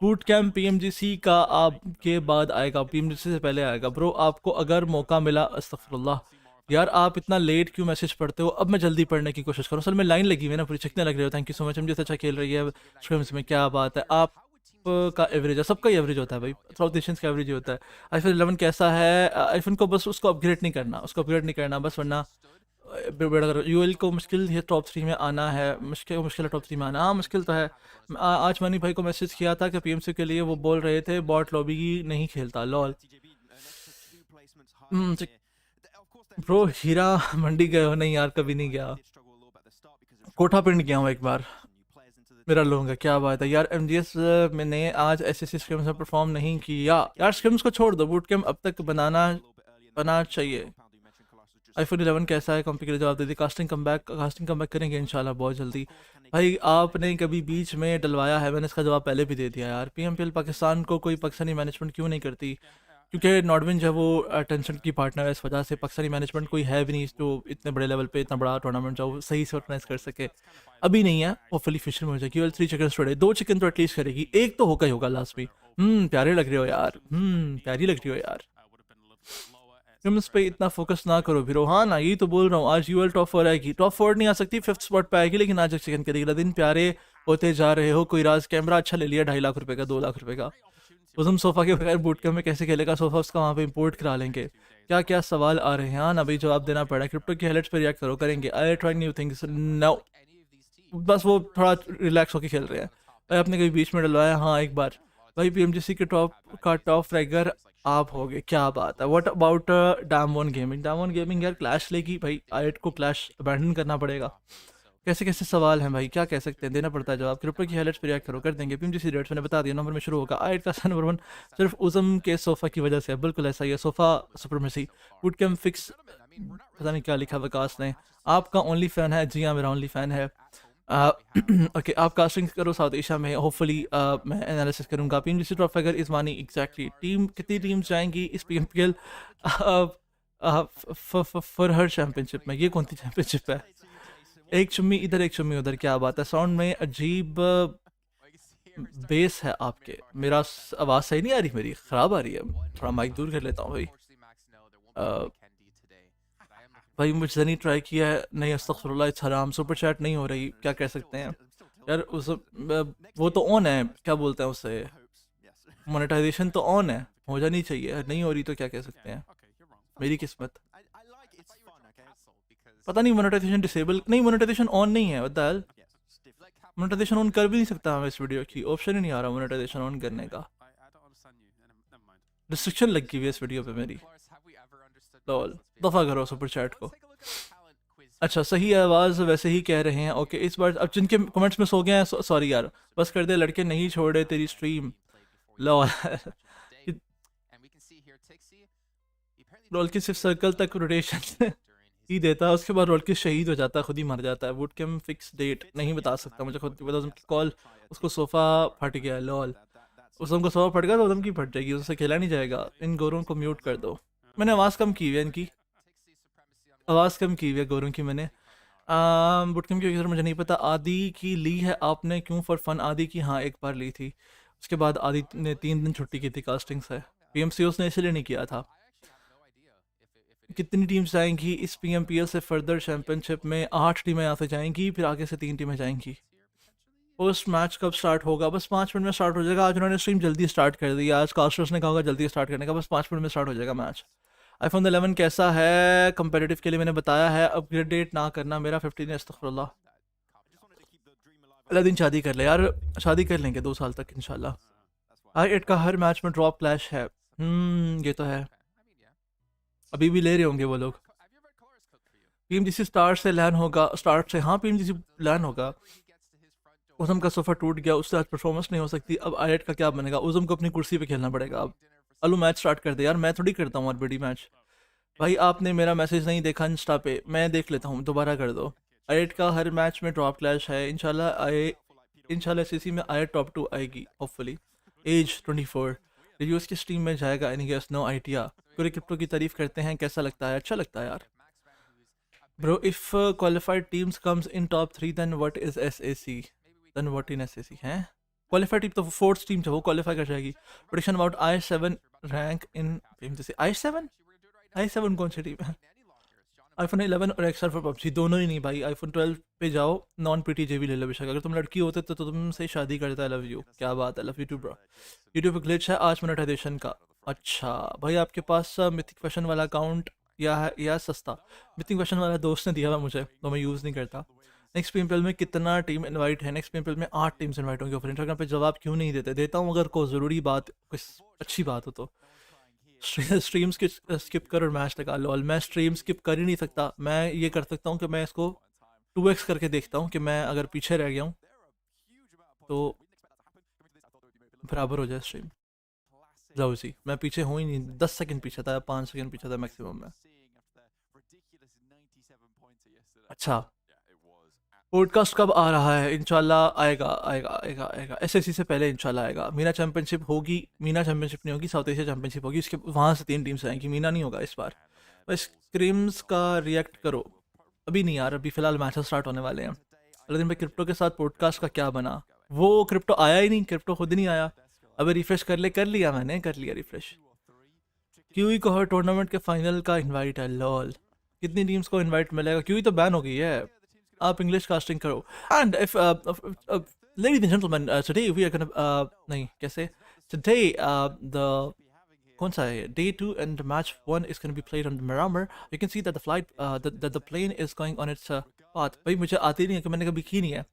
बूट कैम्प पीएमजीसी का आपके बाद आएगा, पीएमजीसी से पहले आएगा ब्रो। आपको अगर मौका मिला, अस्तगफिरुल्लाह यार आप इतना लेट क्यों मैसेज पढ़ते हो। अब मैं जल्दी पढ़ने की कोशिश करूँ, असल में लाइन लगी हुई है ना पूरी, चिकने लग रहे हो। थैंक यू सो मच, मुझे अच्छा खेल रही है स्क्रिम्स में, क्या बात है। आप का एवरेज है, सबका ही एवरेज होता है भाई, साउथ एशियंस का एवरेज ही होता है। आईफोन 11 कैसा है, आईफोन को बस उसको अपग्रेड नहीं करना, बस, वरना यूएल को मुश्किल है टॉप 3 में आना है, मुश्किल है टॉप 3 में आना। हाँ मुश्किल तो है। आज मनी भाई को मैसेज किया था कि पीएमसी के लिए, वो बोल रहे थे बॉट लॉबी नहीं खेलता, लॉल। ब्रो हीरा मंडी गए हो? नहीं यार कभी नहीं गया, कोठा पिंड गया हूँ एक बार, मेरा लूँगा, क्या बात है यार। एमजीएस मैंने आज एसएससी स्क्रिम्स में परफॉर्म नहीं किया यार, स्क्रिम्स को छोड़ दो, बूट कैम्प अब तक बना चाहिए। आईफोन 11 कैसा है, कॉम्पी के लिए जवाब दे दी। कास्टिंग कम बैक करेंगे इंशाल्लाह बहुत जल्दी। भाई आपने कभी बीच में डलवाया है, मैंने इसका जवाब पहले भी दे दिया यार। पीएमपीएल पाकिस्तान को कोई पाकिस्तानी मैनेजमेंट क्यों नहीं करती, क्योंकि नॉर्डविन जो है वो टेंशन की पार्टनर है, इस वजह से पाकिस्तानी मैनेजमेंट कोई है भी नहीं जो इतने बड़े लेवल पे इतना बड़ा टूर्नामेंट जो सही से ऑर्गेनाइज कर सके। अभी नहीं है, होपफुली फ्यूचर में हो जाएगी। 3 चिकन टुडे, 2 चिकन तो एटलीस्ट करेगी, एक तो होगा ही होगा लास्ट में। प्यारे लग रहे हो यार, प्यारी लग रही हो यार। स्क्रिम्स पे इतना फोकस ना करो फिर। हाँ ना, यही तो बोल रहा हूँ, आज यूएल टॉप 4 आएगी, टॉप 4 नहीं आ सकती, 5th स्पॉट पे आएगी, लेकिन आज चिकन करेगी। दिन प्यारे होते जा रहे हो, कोई राज कैमरा अच्छा ले लिया 2.5 लाख रुपए का, 2 लाख रुपए का। उस सोफा के बगैर बूट कैम्प में कैसे खेलेगा, सोफा उसका वहाँ पे इंपोर्ट करा लेंगे। क्या क्या सवाल आ रहे हैं, हाँ ना भाई जवाब देना पड़ा। क्रिप्टो की हाइलाइट्स पे रिएक्ट करो, करेंगे। I try new things, no, बस वो थोड़ा रिलैक्स होकर खेल रहे हैं। भाई आपने कभी बीच में डलवाया? हाँ एक बार। भाई पीएमजीसी के टॉप फ्रैगर आप हो गए, क्या बात है। What about dam one gaming यार क्लैश लेगी भाई, आई8 को क्लैश अबैंडन करना पड़ेगा। कैसे कैसे सवाल हैं भाई, क्या कह सकते हैं, देना पड़ता है जवाब। क्रिप्टो की हाइलाइट्स पे रिएक्ट करो, कर देंगे। पीएमजीसी रेट्स मैंने बता दिया, नंबर में शुरू होगा। आई8 का नंबर 1 सिर्फ उज़म के सोफ़ा की वजह से है, बिल्कुल ऐसा ही है, sofa supremacy. Boot camp fix, पता नहीं क्या लिखा विकास ने। आपका ओनली फ़ैन है? जी हाँ मेरा ओनली फ़ैन है। ओके आप कास्टिंग करो साउथ एशिया में, होपफुली मैं एनालिसिस करूँगा। पीएमजीसी टॉप फिगर इज़ मानी एग्जैक्टली। टीम कितनी टीम्स जाएंगी इस पीएमपीएल फॉर हर चैम्पियनशिप में? ये कौन सी चैम्पियनशिप है? एक चुम्मी इधर एक चुम्मी उधर, क्या बात है। साउंड में अजीब बेस है आपके, मेरा आवाज़ सही नहीं आ रही, मेरी ख़राब आ रही है, थोड़ा माइक दूर कर लेता हूँ भाई। भाई मुझसे नहीं ट्राई किया है, नहीं अस्तगफिरुल्लाह, इट्स हराम। सुपर चैट नहीं हो रही, क्या कह सकते हैं यार। उस वो तो ऑन है, क्या बोलते हैं उसे, मोनेटाइजेशन तो ऑन है, हो जानी चाहिए, नहीं हो रही तो क्या कह सकते हैं, मेरी किस्मत। पता नहीं मोनेटाइजेशन डिसेबल, नहीं मोनेटाइजेशन ऑन नहीं है, बताल मोनेटाइजेशन ऑन कर भी नहीं सकता हमें इस वीडियो की, ऑप्शन ही नहीं आ रहा मोनेटाइजेशन ऑन करने का, रिस्ट्रिक्शन लगी हुई है इस वीडियो पे मेरी। लॉल दफ़ा करो सुपर चैट को। अच्छा सही आवाज़ वैसे ही कह रहे हैं, ओके। इस बार अब जिनके कमेंट्स में सो गए हैं, सॉरी यार, बस कर दे, लड़के नहीं छोड़े तेरी स्ट्रीम। लॉल की सिर्फ सर्कल तक रोटेशन ही देता है, उसके बाद रोल की शहीद हो जाता है, खुद ही मर जाता है। बूट कैम्प फिक्स डेट नहीं बता सकता, मुझे खुद बता। कॉल उसको सोफ़ा फट गया, लॉल उसम को सोफ़ा फट गया तो उदम की फट जाएगी, उससे खेला नहीं जाएगा। इन गोरों को म्यूट कर दो। मैंने आवाज़ कम की हुई है, इनकी आवाज़ कम की हुई है गोरों की मैंने। बूट कैम्प की मुझे नहीं पता। आदि की ली है आपने क्यों फॉर फन? आदि की हाँ एक बार ली थी, उसके बाद आदि ने 3 दिन छुट्टी की थी कास्टिंग से। पीएमसी उसने इसलिए नहीं किया था। कितनी टीम्स जाएंगी इस पीएमपीएल से फर्दर चैम्पियनशिप में? 8 टीमें यहाँ से जाएंगी, फिर आगे से 3 टीमें जाएंगी। पोस्ट मैच कब स्टार्ट होगा? बस 5 मिनट में स्टार्ट हो जाएगा। आज उन्होंने स्ट्रीम जल्दी स्टार्ट कर दी, आज कास्टर्स ने कहा होगा जल्दी स्टार्ट करने का, बस 5 मिनट में स्टार्ट हो जाएगा मैच। आईफोन 11 कैसा है कंपेटिटिव के लिए? मैंने बताया है, अपग्रेडेट ना करना, मेरा 15 अस्तगफुरुल्लाह। अलादीन शादी कर ले यार, शादी कर लेंगे 2 साल तक इंशाल्लाह। आई8 का हर मैच में ड्रॉप क्लैश है, ये तो है, अभी भी ले रहे होंगे वो लोग। पीएमजीसी स्टार्ट से लैन होगा, स्टार्ट से, हाँ पीएमजीसी लैन होगा। उज़म का सोफ़ा टूट गया, उससे आज परफॉर्मेंस नहीं हो सकती। अब आई8 का क्या बनेगा? उज़म को अपनी कुर्सी पे खेलना पड़ेगा। अब अलू मैच स्टार्ट कर दे यार, मैं थोड़ी करता हूँ आरबीडी मैच। भाई आपने मेरा मैसेज नहीं देखा इंस्टा पे, मैं देख लेता हूँ, दोबारा कर दो। आई8 का हर मैच में ड्रॉप क्लैश है, इंशाल्लाह सीसी में आई8 टॉप 2 आएगी होपफुली। एज 24, यूएस की स्ट्रीम में जाएगा एनी गेस? No idea. पूरे क्रिप्टो की तारीफ करते हैं, कैसा लगता है? अच्छा लगता है यार। Bro if qualified teams comes in top 3 then what is SAC? Then what in SAC है? क्वालिफाइड टीम तो फोर्थ टीम है, वो क्वालिफाई कर जाएगी। Prediction about i7 rank in जैसे i7 कौन सी टीम है? आईफोन 11 और XR फॉर पबजी दोनों ही नहीं भाई। आईफोन 12 पे जाओ, नॉन पीटीजे भी ले लो बेशक। अगर तुम लड़की होते तो तुमसे शादी करता। Love you. क्या बात है, love you too bro. YouTube पे ग्लिच है आज मोनेटाइजेशन का। अच्छा भाई, आपके पास मिथिक फैशन वाला अकाउंट या सस्ता? मिथिक फैशन वाला दोस्त ने दिया हुआ मुझे, तो मैं यूज़ नहीं करता। नेक्स्ट PMPL में कितना टीम इनवाइट है? नेक्स्ट PMPL में 8 टीम्स इनवाइट होंगे। फिर इंस्टाग्राम पे जवाब क्यों नहीं देते? देता हूँ अगर कोई ज़रूरी बात, कुछ अच्छी बात हो तो। स्ट्रीम स्किप कर और मैच लगा लो। मैं स्ट्रीम स्किप कर ही नहीं सकता। मैं ये कर सकता हूँ कि मैं इसको 2x करके देखता हूँ कि मैं अगर पीछे रह गया हूँ तो बराबर हो जाए स्ट्रीम। जाओ जी, मैं पीछे हूँ ही नहीं। 10 सेकंड पीछे था, 5 सेकंड पीछे था मैक्सिमम में। अच्छा, पॉडकास्ट कब आ रहा है? इंशाल्लाह आएगा एसएससी से पहले इंशाल्लाह आएगा। मीना चैंपियनशिप होगी। मीना चैंपियनशिप नहीं होगी, साउथ एशिया चैंपियनशिप होगी। उसके वहाँ से 3 टीम्स आएंगी। मीना नहीं होगा इस बार। बस स्क्रीम्स का रिएक्ट करो। अभी नहीं यार, अभी फिलहाल मैचेस स्टार्ट होने वाले हैं। अलादीन भाई क्रिप्टो के साथ पॉडकास्ट का क्या बना? वो क्रिप्टो आया ही नहीं, क्रिप्टो खुद नहीं आया। अभी रिफ्रेश कर लिया मैंने, कर लिया रिफ्रेश। क्यूई को हर टूर्नामेंट के फाइनल का इन्वाइट है। लॉल, कितनी टीम्स को इन्वाइट मिलेगा? क्यूई तो बैन हो गई है। आप इंग्लिश कास्टिंग करो। And if ladies and gentlemen, today we are gonna नहीं कैसे today the कौन सा है? Day 2 and match 1 is going to be played on Miramar. You can see that the flight that the plane is going on its path. भाई मुझे आती नहीं है कि मैंने कभी की नहीं है।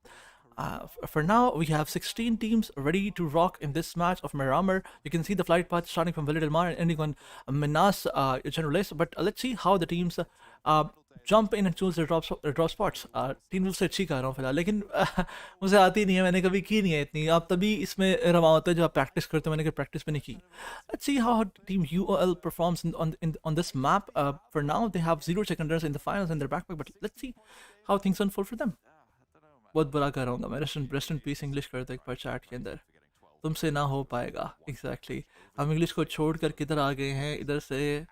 For now, we have 16 teams ready to rock in this match of Miramar. You can see the flight path starting from Villa Del Mar and ending on Minas Generalist. But let's see how the teams jump in and choose their drop spots. Team से अच्छी कर रहा हूँ फिलहाल, लेकिन मुझे आती नहीं है, मैंने कभी की नहीं है इतनी। आप तभी इसमें रवा होते हैं जब आप प्रैक्टिस करते हो। मैंने कभी प्रैक्टिस में नहीं की। Let's see how team UOL performs on this map. For now, they have 0 seconders in the finals in their backpack. But let's see how things unfold for them. बहुत बुरा कर रहा हूँ मैं। रेस्ट इन पीस इंग्लिश कर दो एक बार chat के अंदर। तुमसे ना हो पाएगा। एग्जैक्टली हम इंग्लिश को छोड़कर किधर आ गए हैं? इधर से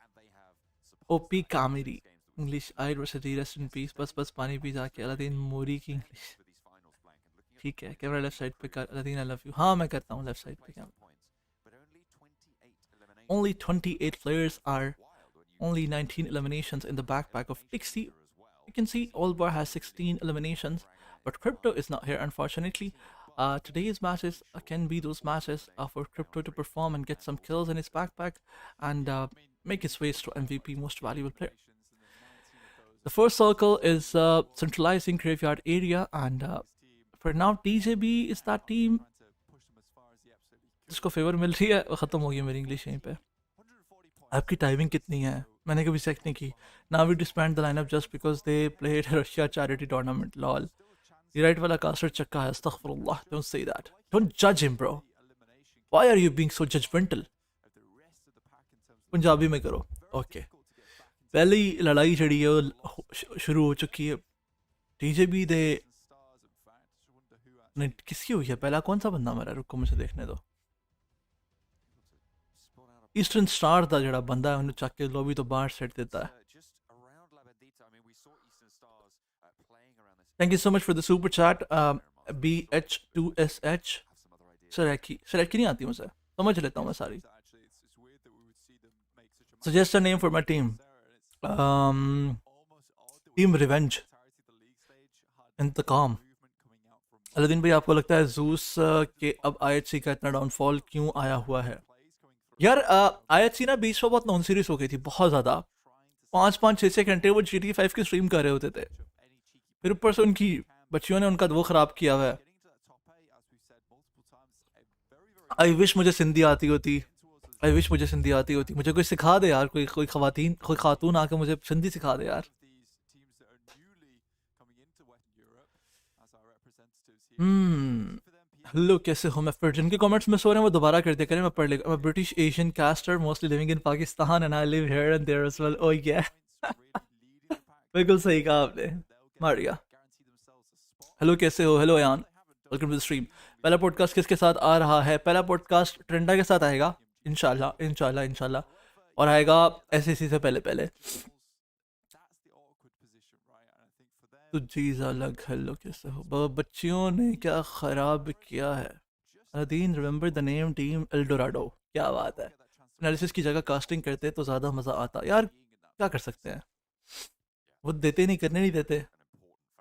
OP Kameri English university. Rest in peace. बस पानी पी जाके। अलादीन मोरी की इंग्लिश ठीक है। कैमरा लेफ्ट साइड पे कर। Aladdin I love you. हाँ मैं करता हूँ लेफ्ट साइड पे camera. Only 28 players are only 19 eliminations in the backpack of Dixie. You can see Allbar has 16 eliminations, but Crypto is not here unfortunately. Today's matches can be those matches for Crypto to perform and get some kills in his backpack and make his ways to MVP, most valuable player. The first circle is centralizing graveyard area, and for now TJB is that team जिसको favour मिल रही है। ख़त्म हो गई मेरी English यहीं पे। आपकी टाइमिंग कितनी है? मैंने कभी चेक नहीं की। Now we disband the lineup just because they played Russia charity tournament. Lol. ये राइट वाला कास्टर चक्का है। अस्तगफिरुल्लाह. Don't say that. Don't judge him, bro. Why are you being so judgmental? Punjabi में करो। Okay. पहली लड़ाई जड़ी है वो शुरू हो चुकी है। TJB दे नहीं किसकी हुई है? पहला कौन सा बंदा मरा? रुको मुझे देखने दो। ईस्टर्न स्टार था जड़ा बंदा है, उन्हें चक के लॉबी तो बाहर सेट देता है। Thank you so much for the super chat BH2SH। सरेकी नहीं आती मुझे, समझ लेता हूँ मैं सारी। Suggest a name for my team. Team revenge इंतकाम। अलादीन भाई आपको लगता है जूस के अब IHC का इतना डाउनफॉल क्यों आया हुआ है? यार IHC ना बीच में बहुत नॉन सीरियस हो गई थी, बहुत ज़्यादा। 5-6 घंटे वो GTA 5 की स्ट्रीम कर रहे होते थे। फिर ऊपर से उनकी बच्चियों ने उनका वो ख़राब किया हुआ है। आई विश मुझे सिंधी आती होती। मुझे कोई सिखा दे यार, कोई खातून आके मुझे सिंधी सिखा दे यार। हेलो कैसे हो? मैं फिर जिनके कमेंट्स में सो रहे हैं वो दोबारा कर दिया करें, मैं पढ़ लेगा। मैं British Asian caster mostly living in Pakistan and I live here and there as well. Oh yeah बिल्कुल सही कहा आपने। मारिया हेलो कैसे हो? हेलो यान वेलकम टू द स्ट्रीम। पहला पॉडकास्ट किसके साथ आ रहा है? पहला पॉडकास्ट ट्रेंडा के साथ आएगा इंशाल्लाह और आएगा एसएससी से पहले। तो चीज़ अलग, हेलो कैसे हो? बच्चियों ने क्या ख़राब किया है? Aladdin remember the name team Eldorado, क्या बात है। एनालिसिस की जगह कास्टिंग करते तो ज़्यादा मज़ा आता यार, क्या कर सकते हैं, वो देते नहीं, करने नहीं देते।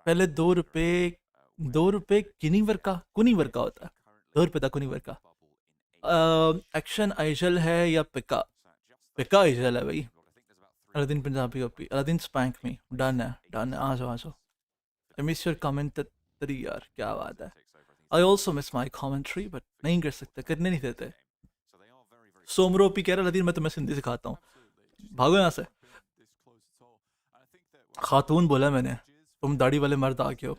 पहले 2 रुपये कुनीवर का होता है, 2 रुपये था कुनीवर का। एक्शन आइजल है या पिका आइजल है भाई। Aladdin Punjabi OP, Aladdin spank me, done है आ जाओ। I miss your commentary यार, क्या बात है। I also miss my commentary but नहीं कर सकते, करने नहीं देते। सोमरो ओपी कह रहा अलादीन मैं तुम्हें सिंधी सिखाता हूँ, भागो यहाँ से। खातून बोला मैंने, तुम दाढ़ी वाले मर्द आ गए हो।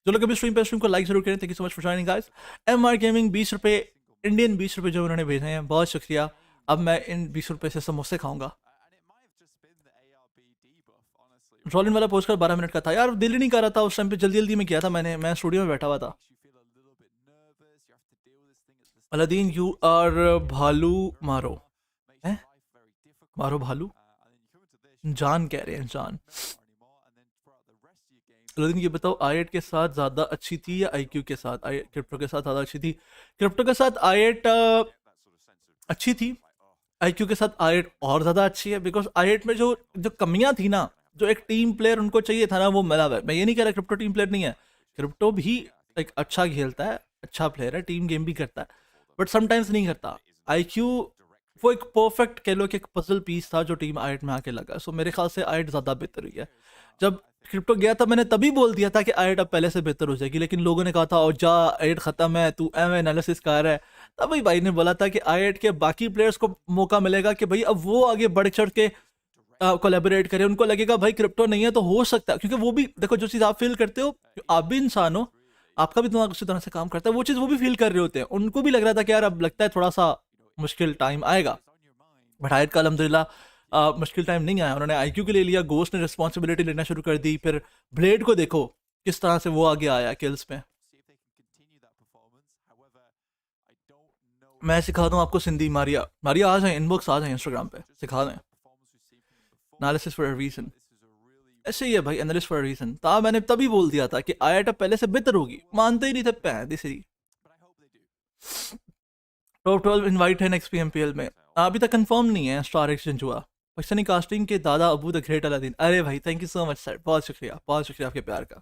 चलो कभी स्ट्रीम को लाइक जरूर करें। Thank you so much for joining guys. MR gaming 20 रुपये, इंडियन 20 रुपये जो उन्होंने भेजे हैं, बहुत शुक्रिया। अब मैं इन 20 रुपये से समोसे खाऊंगा। रोलिन वाला पोस्ट कर 12 मिनट का था यार, दिल ही नहीं कर रहा था उस टाइम पे, जल्दी में किया था मैं स्टूडियो में बैठा हुआ था। अलादीन यू आर भालू मारो हैं, मारो भालू, जान कह रहे हैं, जान। अलादीन ये बताओ i8 के साथ ज़्यादा अच्छी थी या IQ के साथ? क्रिप्टो के साथ ज़्यादा अच्छी थी। क्रिप्टो के साथ i8 अच्छी थी, IQ के साथ i8 और ज़्यादा अच्छी है। बिकॉज i8 में जो कमियाँ थी ना, जो एक टीम प्लेयर उनको चाहिए था ना, वो मिला हुआ है। मैं ये नहीं कह रहा क्रिप्टो टीम प्लेयर नहीं है, क्रिप्टो भी एक अच्छा खेलता है, अच्छा प्लेयर है, टीम गेम भी करता है, बट समटाइम्स नहीं करता। IQ वो एक परफेक्ट कह लो कि एक पजल पीस था जो टीम i8 में आके लगा। सो मेरे ख्याल से i8 ज़्यादा बेहतर हुई है। जब क्रिप्टो गया था मैंने तभी बोल दिया था कि i8 अब पहले से बेहतर हो जाएगी, लेकिन लोगों ने कहा था और जा i8 ख़त्म है, तू एनालिसिस कर रहा है। तभी भाई ने बोला था कि i8 के बाकी प्लेयर्स को मौका मिलेगा कि भाई अब वो आगे बढ़ चढ़ के कोलैबोरेट करें। उनको लगेगा भाई क्रिप्टो नहीं है तो हो सकता है, क्योंकि वो भी देखो जो चीज़ आप फील करते हो, आप भी इंसान हो, आपका भी दिमाग उसी तरह से काम करता है, वो चीज़ वो भी फील कर रहे होते हैं। उनको भी लग रहा था कि यार अब लगता है थोड़ा सा मुश्किल टाइम आएगा, बट i8 का अल्हम्दुलिल्लाह मुश्किल टाइम नहीं आया। उन्होंने IQ के ले लिया, गोस्ट ने रिस्पॉन्सिबिलिटी लेना शुरू कर दी, फिर ब्लेड को देखो किस तरह से वो आगे आया किल्स में। मैं सिखा दूँ आपको सिंधी, मारिया आ जाए, इनबॉक्स आ जाए इंस्टाग्राम पे, सिखा दें। एनालिसिस फॉर अ रीजन, ऐसे ही है भाई, एनालिसिस फॉर अ रीजन था। मैंने तभी बोल दिया था कि i8 पहले से बेहतर होगी, मानते ही नहीं थे पैंतीसरी। टॉप 12 इनवाइट है नेक्स्ट PMPL में, अभी तक कंफर्म नहीं है, स्टार एक्सचेंज हुआ। पाकिस्तानी कास्टिंग के दादा अबू द ग्रेट अलादीन, अरे भाई thank you so much sir, बहुत शुक्रिया आपके प्यार का।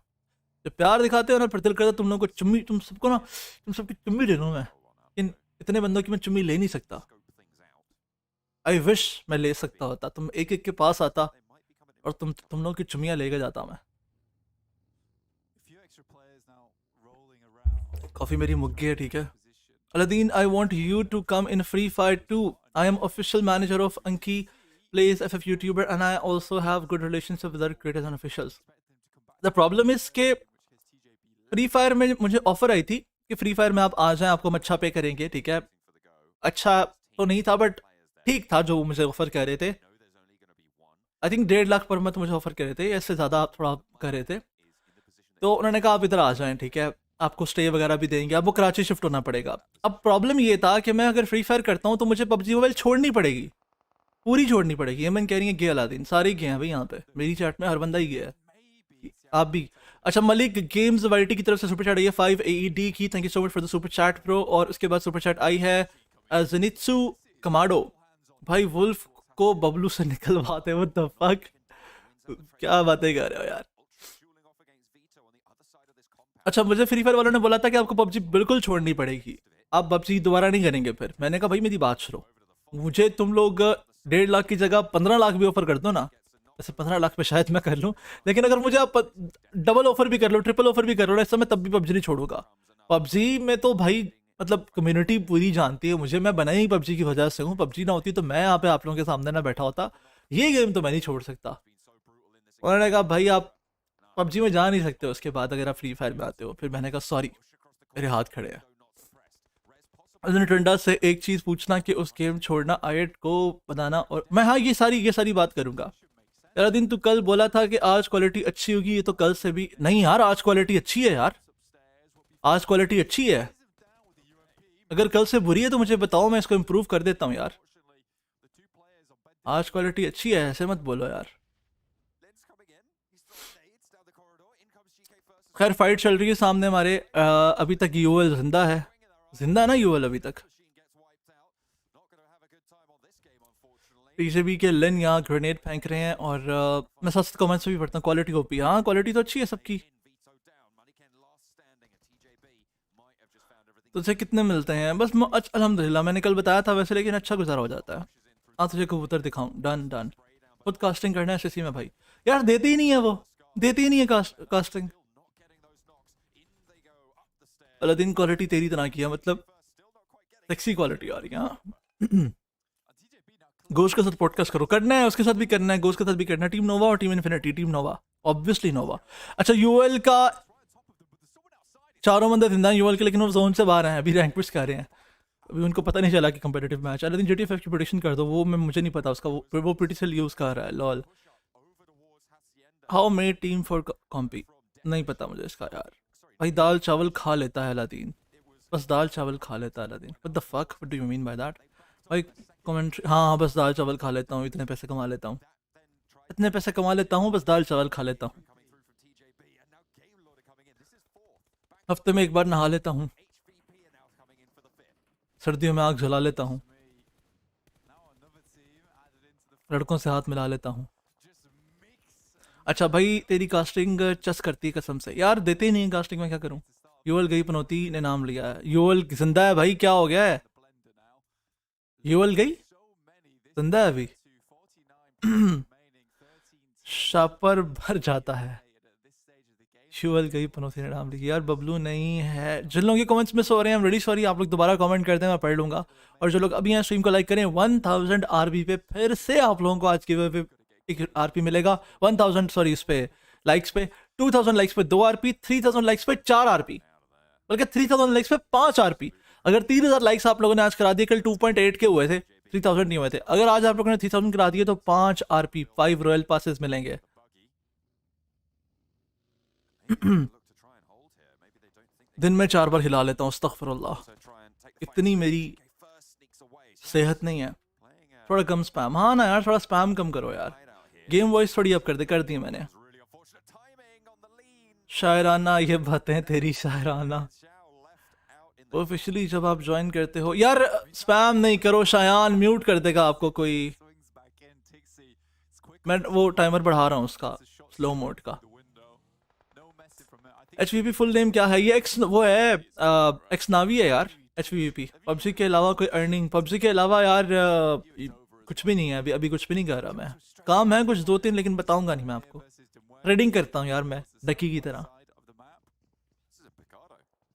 जब प्यार दिखाते हो ना, फिर दिल करता तुम लोगों को चुम्मी, तुम सबकी चुम्मी ले लूँ मैं, इतने बंदों की मैं चुम्मी ले नहीं सकता। आई विश मैं ले सकता होता, तुम एक के पास आता और तुम लोगों की चुम्मियाँ लेके जाता मैं। कॉफी मेरी मुग्गी है, ठीक है। Aladdin I want you to come in free fire too, I am official manager of Anki plays FF YouTuber and I also have good relationship with other creators and officials. The problem is के free fire में मुझे offer आई थी कि free fire में आप आ जाएं, आपको हम अच्छा पे करेंगे, ठीक है। अच्छा तो नहीं था बट ठीक था जो मुझे ऑफर कर रहे थे। I think 1.5 lakh per month मुझे ऑफर कर रहे थे, इससे ज़्यादा थोड़ा कर रहे थे। तो उन्होंने कहा आप इधर आ जाएं, ठीक है, आपको स्टे वगैरह भी देंगे, आपको कराची शिफ्ट होना पड़ेगा। अब प्रॉब्लम ये था कि मैं अगर फ्री फायर करता हूँ तो मुझे PUBG मोबाइल छोड़नी पड़ेगी, पूरी छोड़नी पड़ेगी। ये मैंने कह रही है, गे अलादीन सारे गए हैं भाई, यहाँ पे मेरी चैट में हर बंदा ही गया है, आप भी। अच्छा मलिक गेम्स वैरायटी की तरफ से सुपर चैट आई है 5 AED की, thank you so much for the super chat bro. और उसके बाद सुपर चैट आई है जनित्सु कमाडो, भाई वुल्फ को बबलू से निकलवाते, व्हाट द फक, क्या बातें कर रहे हो यार। अच्छा मुझे फ्री फायर वालों ने बोला था कि आपको PUBG बिल्कुल छोड़नी पड़ेगी, आप PUBG दोबारा नहीं करेंगे। फिर मैंने कहा भाई मेरी बात सुनो, मुझे तुम लोग 1.5 लाख की जगह 15 लाख भी ऑफर कर दो ना, वैसे 15 लाख पे शायद मैं कर लूँ, लेकिन अगर मुझे आप डबल ऑफर भी कर लो, ट्रिपल ऑफर भी कर लो, ऐसा मैं तब भी PUBG नहीं छोड़ूंगा। PUBG में तो भाई मतलब कम्युनिटी पूरी जानती है मुझे, मैं बना ही PUBG की वजह से हूँ। PUBG ना होती तो मैं यहाँ पे आप लोगों के सामने ना बैठा होता, ये गेम तो मैं नहीं छोड़ सकता। उन्होंने कहा भाई आप PUBG में जा नहीं सकते उसके बाद अगर आप फ्री फायर में आते हो। फिर मैंने कहा सॉरी, मेरे हाथ खड़े हैं। टंडा से एक चीज़ पूछना कि उस गेम छोड़ना, i8 को बताना, और मैं हाँ ये सारी बात करूँगा। दिन तू कल बोला था कि आज क्वालिटी अच्छी होगी, ये तो कल से भी नहीं यार, आज क्वालिटी अच्छी है यार, आज क्वालिटी अच्छी है, अगर कल से बुरी है तो मुझे बताओ, मैं इसको इम्प्रूव कर देता हूँ यार। आज क्वालिटी अच्छी है, ऐसे मत बोलो यार। खैर फाइट चल रही है सामने हमारे, अभी तक यूएल जिंदा है, जिंदा ना यूएल अभी तक। पीसीबी के लिन यहाँ ग्रेनेड फेंक रहे हैं और मैं सच कमेंट्स भी पढ़ता हूँ, क्वालिटी ओपी, हाँ क्वालिटी तो अच्छी है सबकी। तुझे कितने मिलते हैं? बस अल्हम्दुलिल्लाह, मैंने कल बताया था वैसे, लेकिन अच्छा गुजारा हो जाता है। हाँ तुझे कबूतर दिखाऊं, डन डन। खुद कास्टिंग करना है एसएससी में भाई, यार देते ही नहीं है वो, देते ही नहीं है कास्टिंग। अलादीन क्वालिटी तेरी तरह की है, मतलब सेक्सी क्वालिटी आ रही है। हाँ गोश्त के साथ पॉडकास्ट करो, करना है उसके साथ भी करना है, गोश्त के साथ भी करना है। टीम नोवा और टीम इन्फिनिटी, टीम नोवा ऑब्वियसली नोवा। अच्छा यूएल का चारों बंदे जिंदा यूएल के, लेकिन वो जोन से बाहर हैं, अभी रैंक पुश कर रहे हैं, अभी उनको पता नहीं चला कि कंपेटिटिव मैच। अलादीन जीटीएफ की प्रेडिक्शन कर दो, वो मैं मुझे नहीं पता उसका, वो प्रीटिसल यूज कर रहा है lol. How made team for compi, नहीं पता मुझे इसका यार। भाई दाल चावल खा लेता है अलादीन, बस दाल चावल खा लेता है Aladdin. What the fuck, what do you mean by that भाई? कमेंट्री, हाँ बस दाल चावल खा लेता हूँ, इतने पैसे कमा लेता हूँ, इतने पैसे कमा लेता हूँ, बस दाल चावल खा लेता हूँ। हफ्ते में एक बार नहा लेता हूँ, सर्दियों में आग जला लेता हूँ, लड़कों से हाथ मिला लेता हूँ। अच्छा भाई तेरी कास्टिंग चस करती है कसम से यार, देते ही नहीं है कास्टिंग में, क्या करूँ? यूएल गई पनौती ने नाम लिया है, यूएल जिंदा है भाई, क्या हो गया है? यूएल गई जिंदा है अभी। शापर भर जाता है, यूएल गई पनौती ने नाम लिया। यार बबलू नहीं है, जिन लोगों के कमेंट्स मिस हो रहे हैं आई एम रियली सॉरी, आप लोग दोबारा कमेंट करते हैं मैं पढ़ लूंगा। और जो लोग अभी यहाँ स्ट्रीम को लाइक करें, 1000 आरबी पे फिर से आप लोगों को आज की पे एक आरपी मिलेगा। 1000 सॉरी इस पे लाइक्स पे 2000 लाइक्स पे 2 आरपी, 3000 लाइक्स पे 4 आरपी, बल्कि 3000 लाइक्स पे 5 आरपी। अगर 3000 लाइक्स आप लोगों ने आज करा दिए, कल 2.8 के हुए थे, 3000 नहीं हुए थे, अगर आज आप लोगों ने 3000 करा दिए तो 5 आरपी 5 रॉयल पासेस मिलेंगे। दिन में 4 बार हिला लेता हूँ, अस्तगफिरुल्लाह, इतनी मेरी सेहत नहीं है। थोड़ा कम स्पैम, हाँ ना यार थोड़ा स्पैम कम करो यार। गेम वॉइस थोड़ी अप कर दी मैंने। शायराना ये बातें तेरी शायराना। ऑफिशियली जब आप ज्वाइन करते हो यार स्पैम नहीं करो, शायान म्यूट कर देगा आपको कोई। मैं वो टाइमर बढ़ा रहा हूँ उसका स्लो मोड का। HVP फुल नेम क्या है? ये एक्स वो है एक्स नावी है यार। HVP पबजी के अलावा कोई अर्निंग, पबजी के अलावा यार कुछ भी नहीं है अभी कुछ भी नहीं कर रहा मैं। काम है कुछ 2-3 लेकिन बताऊंगा नहीं मैं आपको। ट्रेडिंग करता हूँ यार मैं डकी की तरह।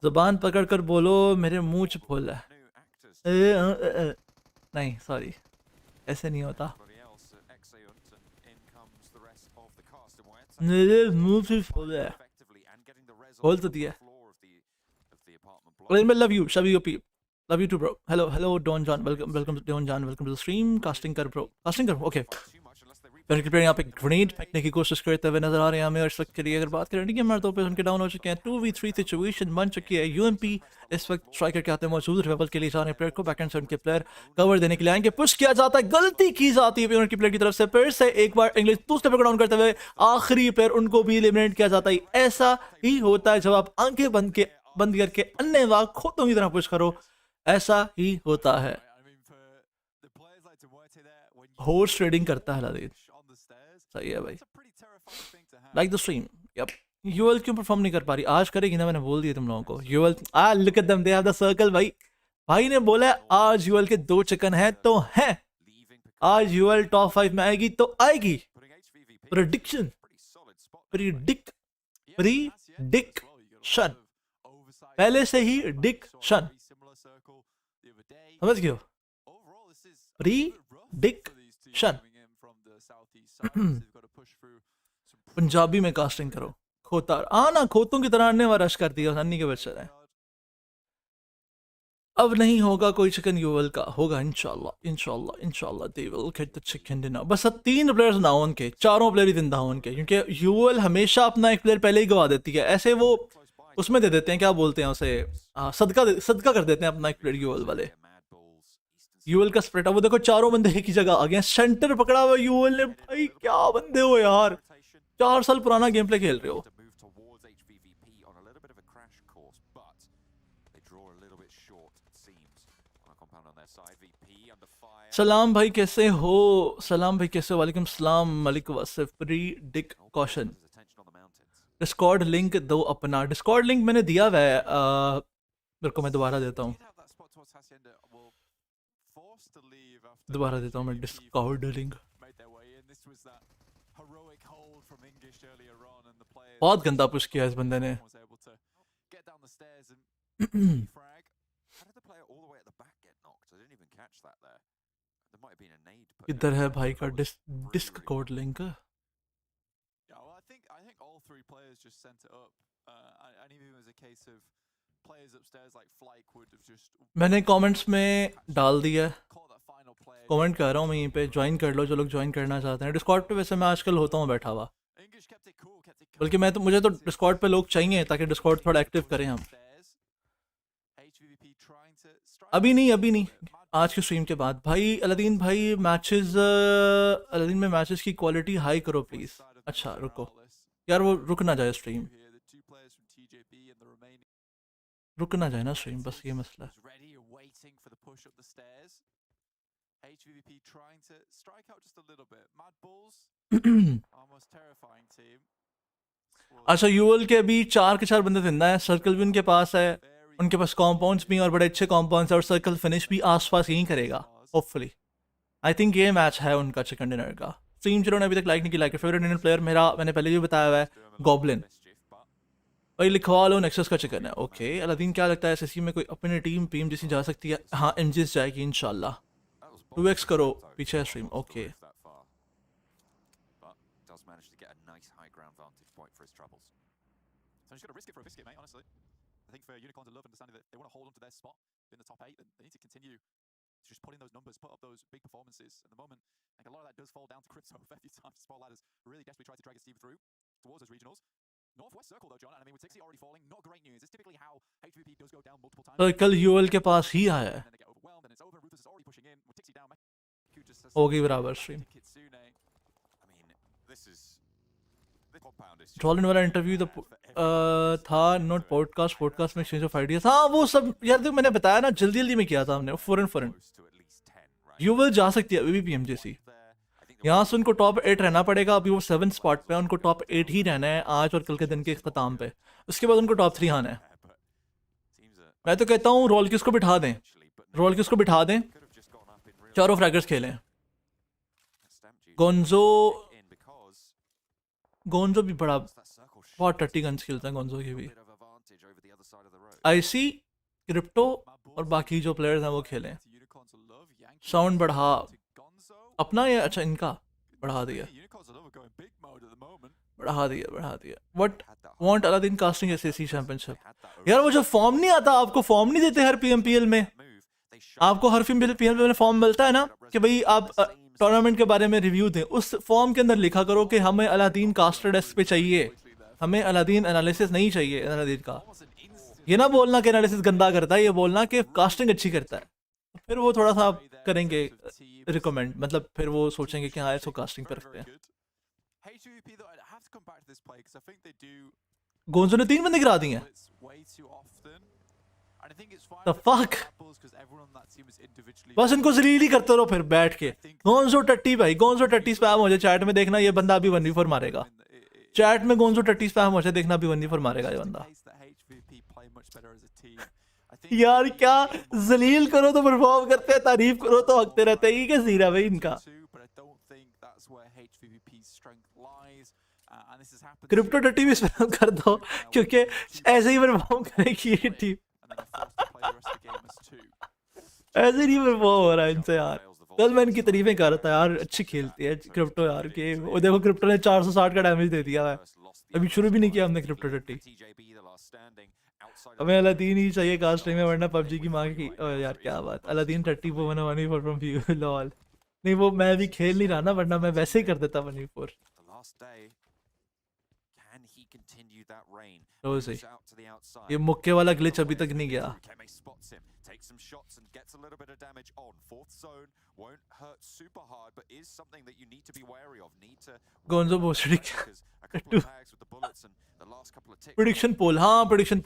ज़बान पकड़ कर बोलो मेरे मुंह च फूल है। नहीं सॉरी ऐसे नहीं होता, मेरे मुंह से फूल है। खोल तो दिया। Love you Shabi OP, love you too bro. Hello Don John, welcome Don John, welcome to the stream. Casting कर ब्रो, कास्टिंग कर ओके। प्लेयर यहाँ पे ग्रेनेड फेंकने की कोशिश करते हुए नजर आ रहे हैं हमें। और इस वक्त के लिए अगर बात करें कि हमारे 2 पे उनके डाउन हो चुके हैं। 2v3 सिचुएशन बन चुकी है। यूएमपी इस वक्त स्ट्राइकर के हाथ में मौजूद, रिवाइवल के लिए जा रहे हैं प्लेयर को। बैकएंड से उनके प्लेयर कवर देने के लिए आएंगे। पुश किया जाता है, गलती की जाती है उनकी प्लेयर की तरफ से। फिर से एक बार इंग्लिश दूसरे पे डाउन करते हुए आखिरी प्लेयर उनको भी एलिमिनेट किया जाता है। ऐसा ही होता है जब आप आंखें बंद करके अन्य वाक खोतों की तरह पुश करो, ऐसा ही होता है। होर्स ट्रेडिंग करता है अलादीन, सही है भाई। Like the stream. Yup UL क्यों परफॉर्म नहीं कर पा रही? आज करेगी ना, मैंने बोल दिया तुम लोगों को। UL look at them, they have the circle. भाई ने बोला आज यूएल के 2 चिकन हैं तो हैं। आज यूएल टॉप 5 में आएगी तो आएगी। प्रेडिक्शन प्रीडिक्शन पहले से ही डिक्शन, समझ गए? प्रीडिक्शन। पंजाबी में कास्टिंग करो। खोता आना खोतों की तरह अन्य रश कर दिया अन्नी के बच्चे ने। अब नहीं होगा कोई चिकन यूएल का, होगा इंशाल्लाह they will get the chicken dinner. बस 3 प्लेयर्स ना हो उनके, 4 प्लेयर ही जिंदा हो उनके, क्योंकि यूएल हमेशा अपना एक प्लेयर पहले ही गवा देती है। ऐसे वो उसमें दे देते हैं, क्या बोलते हैं उसे, सदका कर देते हैं अपना एक प्लेयर यूएल वाले। यूएल का स्प्रेड, अब वो देखो चारों बंदे एक ही जगह आ गए, सेंटर पकड़ा हुआ यूएल ने। भाई क्या बंदे हो यार, 4 साल पुराना गेम प्ले खेल रहे हो। सलाम भाई कैसे हो, सलाम भाई कैसे हो, वालेकुम सलाम Malik Wasif pre dick caution. Discord link दो अपना, डिस्कॉर्ड लिंक मैंने दिया हुआ है, मेरे को मैं दोबारा देता हूँ, मैं डिस्कॉर्ड लिंक। बहुत गंदा पुश किया इस बंदे ने। किधर है भाई का डिस्क कोड लिंक? मैंने कमेंट्स में डाल दिया, कमेंट कर रहा हूँ मैं यहीं पे, ज्वाइन कर लो जो लोग ज्वाइन करना चाहते हैं। डिस्कॉर्ड पे वैसे मैं आजकल होता हूँ बैठा हुआ, बल्कि मुझे तो डिस्कॉर्ड पे लोग चाहिए ताकि डिस्कॉर्ड थोड़ा एक्टिव करें हम। अभी नहीं, आज की स्ट्रीम के बाद। भाई अलादीन भाई अलादीन में मैचेस की क्वालिटी हाई करो प्लीज। अच्छा रुको यार, वो रुक ना जाए स्ट्रीम, रुक ना जाए ना स्ट्रीम, बस ये मसला है। अच्छा यूएल के अभी 4 के 4 बंदे जिंदा है, सर्कल भी उनके पास है, उनके पास कॉम्पाउंड्स भी और बड़े अच्छे कॉम्पाउंड्स है, और सर्कल फिनिश भी आसपास यहीं करेगा होपफुली। आई थिंक ये मैच है उनका चिकन डिनर का। स्ट्रीम जिन्होंने अभी तक लाइक नहीं किया, फेवरेट इंडियन प्लेयर मेरा मैंने पहले भी बताया हुआ है, गॉब्लिन। भाई लिखवा लो नेक्सस का चिकन है। ओके अलादीन क्या लगता है एसएससी में कोई अपनी टीम पीएम जैसी जा सकती है? हाँ एमजीएस जाएगी इंशाल्लाह। 2x करो पीछे stream. Okay just put in those numbers, put up those big performances at the moment. Like a lot of that does fall down to Crypto a few times. Spot Ladders really desperately tried to drag his team through towards those regionals. Northwest Circle though, John, and I mean with 60 already falling, not great news. It's typically how HVP does go down multiple times. कल UL के पास ही आया है, And they get overwhelmed and it's over. Ruthless is already pushing in. With Tixi down, हो गई बराबर stream. I mean, this is जॉलिन वाला interview तो था नॉट पॉडकास्ट में एक्सचेंज ऑफ आइडियाज। हाँ वो सब यार देखो मैंने बताया ना, जल्दी में किया था हमने, फॉरन यूएल जा सकती है अभी भी पीएमजेसी। यहाँ से उनको टॉप 8 रहना पड़ेगा, अभी वो 7 स्पॉट पे है, उनको टॉप 8 ही रहना है आज और कल के दिन के इख्तिताम पे, उसके बाद उनको टॉप 3 आना है। मैं तो कहता हूँ रोल किस को बिठा दें, चारों फ्रैगर्स खेलें। गोंजो भी बहुत टट्टी गन्स खेलता है गोंजो की भी। आईसी क्रिप्टो और बाकी जो प्लेयर्स हैं वो खेलें। साउंड बढ़ा अपना या अच्छा इनका बढ़ा दिया। What want Aladdin casting SSC championship. यार वो जो फॉर्म नहीं आता, आपको फॉर्म नहीं देते हर पीएमपीएल में, आपको हर पीएमपीएल में फॉर्म मिलता है ना कि भाई आप टूर्नामेंट के बारे में रिव्यू दें, उस फॉर्म के अंदर लिखा करो कि हमें अलादीन कास्टर डेस्क पे चाहिए, हमें अलादीन एनालिसिस नहीं चाहिए अलादीन का। ये ना बोलना कि एनालिसिस गंदा करता है, ये बोलना कि कास्टिंग अच्छी करता है, फिर वो थोड़ा सा करेंगे रिकमेंड, मतलब फिर वो सोचेंगे कि हाँ इसको कास्टिंग पे रखते हैं। गोंजो ने 3 बंदे गिरा दिए हैं। The fuck? बस इनको जलील ही करते रहो फिर बैठ के। गोंजो टट्टी स्पैम हो जाए चैट में, देखना ये बंदा अभी 1v4 मारेगा। चैट में गोंजो टट्टी स्पैम हो जाए, देखना अभी 1v4 मारेगा ये बंदा। यार क्या जलील करो तो परफॉर्म करते हैं, तारीफ करो तो हकते रहते हैं। ये क्या सीरा भाई इनका। क्रिप्टो टट्टी भी स्पैम कर दो क्योंकि ऐसे ही परफॉर्म करेगी ये टीम। ऐसे नहीं परफॉर्म हो रहा है इनसे यार। कल मैं इनकी तारीफें कर रहा था यार, अच्छी खेलती है क्रिप्टो यार के। वो देखो क्रिप्टो ने 460 का डैमेज दे दिया है, अभी शुरू भी नहीं किया हमने क्रिप्टो टट्टी। हमें अलादीन ही चाहिए कास्टिंग में, वरना पबजी की मांग की। यार क्या बात, अलादीन टट्टी वो 1v4 फ्रॉम व्यू लॉल। नहीं वो मैं भी खेल नहीं रहा ना, वरना मैं वैसे ही कर देता 1v4। continue that reign. लो सही, Moves out to the outside. ये मुक्के वाला ग्लिच अभी तक नहीं गया. Keme spots him, takes some shots and gets a little bit of damage on. Fourth zone won't hurt super hard, but is something that you need to be wary of. Need to गोंजो भोसड़ी because a couple of tags with the bullets and the last couple of ticks. Prediction poll, हाँ prediction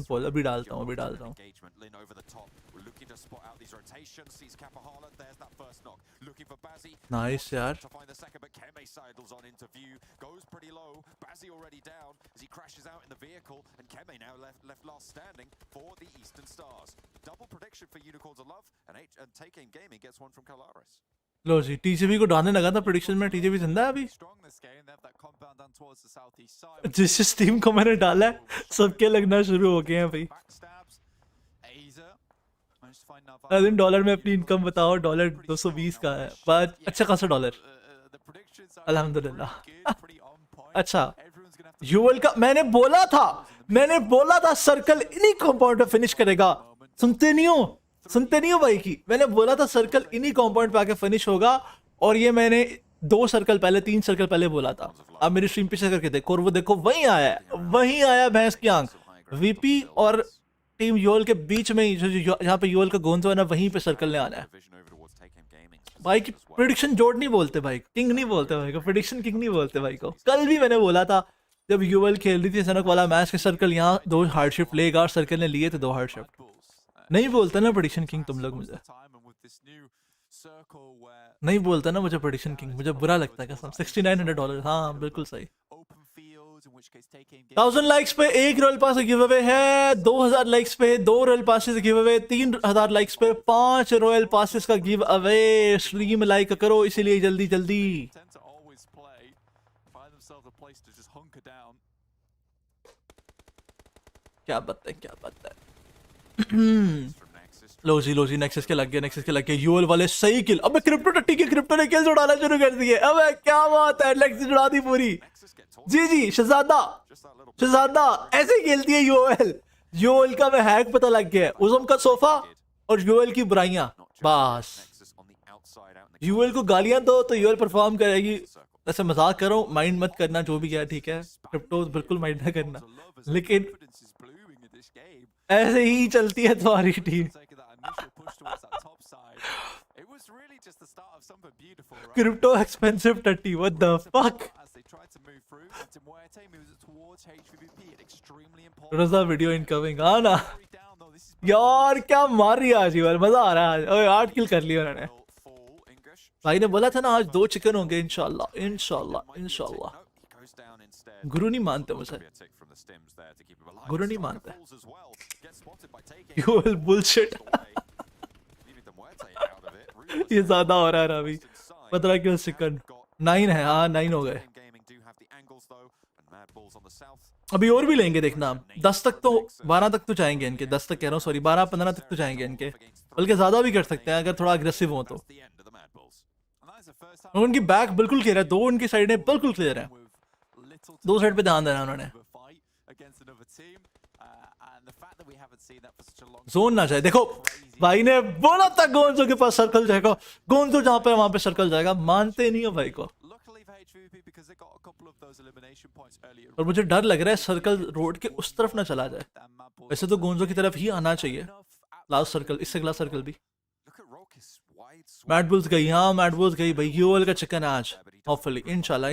पोल अभी डालता हूँ. Engagement, Lin over the top. We're looking to spot out these rotations. Sees Kapahala. There's that first knock. Looking for Bazzi. Nice यार. To find the second, but Keme sidles on into view. Goes pretty low. Bazzi already down as he crashes out in the vehicle, and Keme now left last standing for the Eastern Stars. Double prediction for Unicorns of Love, and Take Aim Gaming gets one from Calaris. लो जी, TGV को डालने लगा था prediction में. TGV जिंदा है अभी. Strong this game. They have that compound down towards the southeast side. जिस टीम को मैंने डाला है सबके लगना शुरू हो गए हैं भाई. Backstabs. Aza managed to find Navarro. Aladdin dollar में अपनी इनकम बताओ. डॉलर 220 का है, बट अच्छा खासा डॉलर. The predictions are अल्हम्दुलिल्लाह. pretty good, pretty on point. अच्छा, Everyone's gonna have to UL का मैंने बोला था सर्कल इन्हीं कंपाउंड पे फिनिश करेगा. सुनते नहीं हो भाई की. मैंने बोला था सर्कल इन्हीं कंपाउंड पे आके फिनिश होगा, और ये मैंने 3 सर्कल पहले बोला था. अब मेरी स्ट्रीम पीछे करके देखो, और वो देखो वहीं आया भैंस की आंख. वीपी और टीम यूएल के बीच में जहाँ पे यूएल का गोंजो है ना, वहीं पे सर्कल ने आना है division over towards Take Aim Gaming. भाई की. प्रेडिक्शन जोड़ नहीं बोलते भाई, किंग नहीं बोलते भाई को, प्रेडिक्शन किंग नहीं बोलते भाई को. कल भी मैंने बोला था जब यूएल खेल रही थी सनक वाला मैच के, सर्कल यहाँ 2 हार्डशिप लेगा, और सर्कल ने लिए थे 2 हार्डशिप. नहीं बोलता ना प्रेडिक्शन किंग तुम लोग. मुझे नहीं बोलता ना मुझे प्रेडिक्शन किंग, मुझे बुरा लगता है कसम. $6900. हाँ बिल्कुल सही. 1000 लाइक्स पे 1 रॉयल पास गिव अवे है. 2000 लाइक्स पे 2 royal passes give away. 3000 likes पे 5 रॉयल पासेस का गिव अवे. स्ट्रीम लाइक करो इसीलिए जल्दी. क्या बात है. लो जी नेक्सस के लग गए. यूएल वाले सही किल. अबे क्रिप्टो ने किल उड़ाना शुरू कर दिए. अबे क्या बात है, नेक्सस उड़ा दी पूरी. जी शहजादा ऐसे खेलती है यूएल का. मैं हैक पता लग गया है. उज़म का सोफा और यूएल की बुराइयां. बस यूएल को गालियां दो तो यूएल परफॉर्म करेगी. ऐसे मजाक करो, माइंड मत करना जो भी है, ठीक है. क्रिप्टो बिल्कुल माइंड ना करना, लेकिन ऐसे ही चलती है तुम्हारी टीम. क्रिप्टो एक्सपेंसिव टट्टी, what the fuck. Raza video incoming. आना यार, क्या मार रही है आज यार, मजा आ रहा है. ओए 8 किल कर लिया उन्होंने. भाई ने बोला था ना आज 2 चिकन होंगे इंशाल्लाह. गुरु नहीं मानते मुझे, गुरु नहीं मानते. UL bullshit. ये ज्यादा हो रहा है अभी. 15 किल चिकन. 9 है. हाँ 9 हो गए. अभी और भी लेंगे देखना. 10 तक तो 12 तक तो जाएंगे इनके. 10 तक कह रहा हूँ, सॉरी 12-15 तक तो जाएंगे इनके, बल्कि ज्यादा भी कर सकते हैं अगर थोड़ा अग्रेसिव हो तो. उनकी बैक बिल्कुल क्लियर है. 2 उनकी साइड बिल्कुल क्लियर है. 2 साइड पे ध्यान देना उन्होंने. जोन ना जाए. देखो भाई ने बोला था गोंजो के पास सर्कल जाएगा. गोंजो जहाँ पे वहां पे सर्कल जाएगा. मानते नहीं हो भाई को. और मुझे डर लग रहा है सर्कल रोड के उस तरफ ना चला जाए. वैसे तो गोंजो की तरफ ही आना चाहिए. लास्ट सर्कल, इससे अगला सर्कल भी. मैडबुल्स गई. हाँ मैडबुल्स गई भाई. यूएल का चिकन आज होपफुली इंशाल्लाह.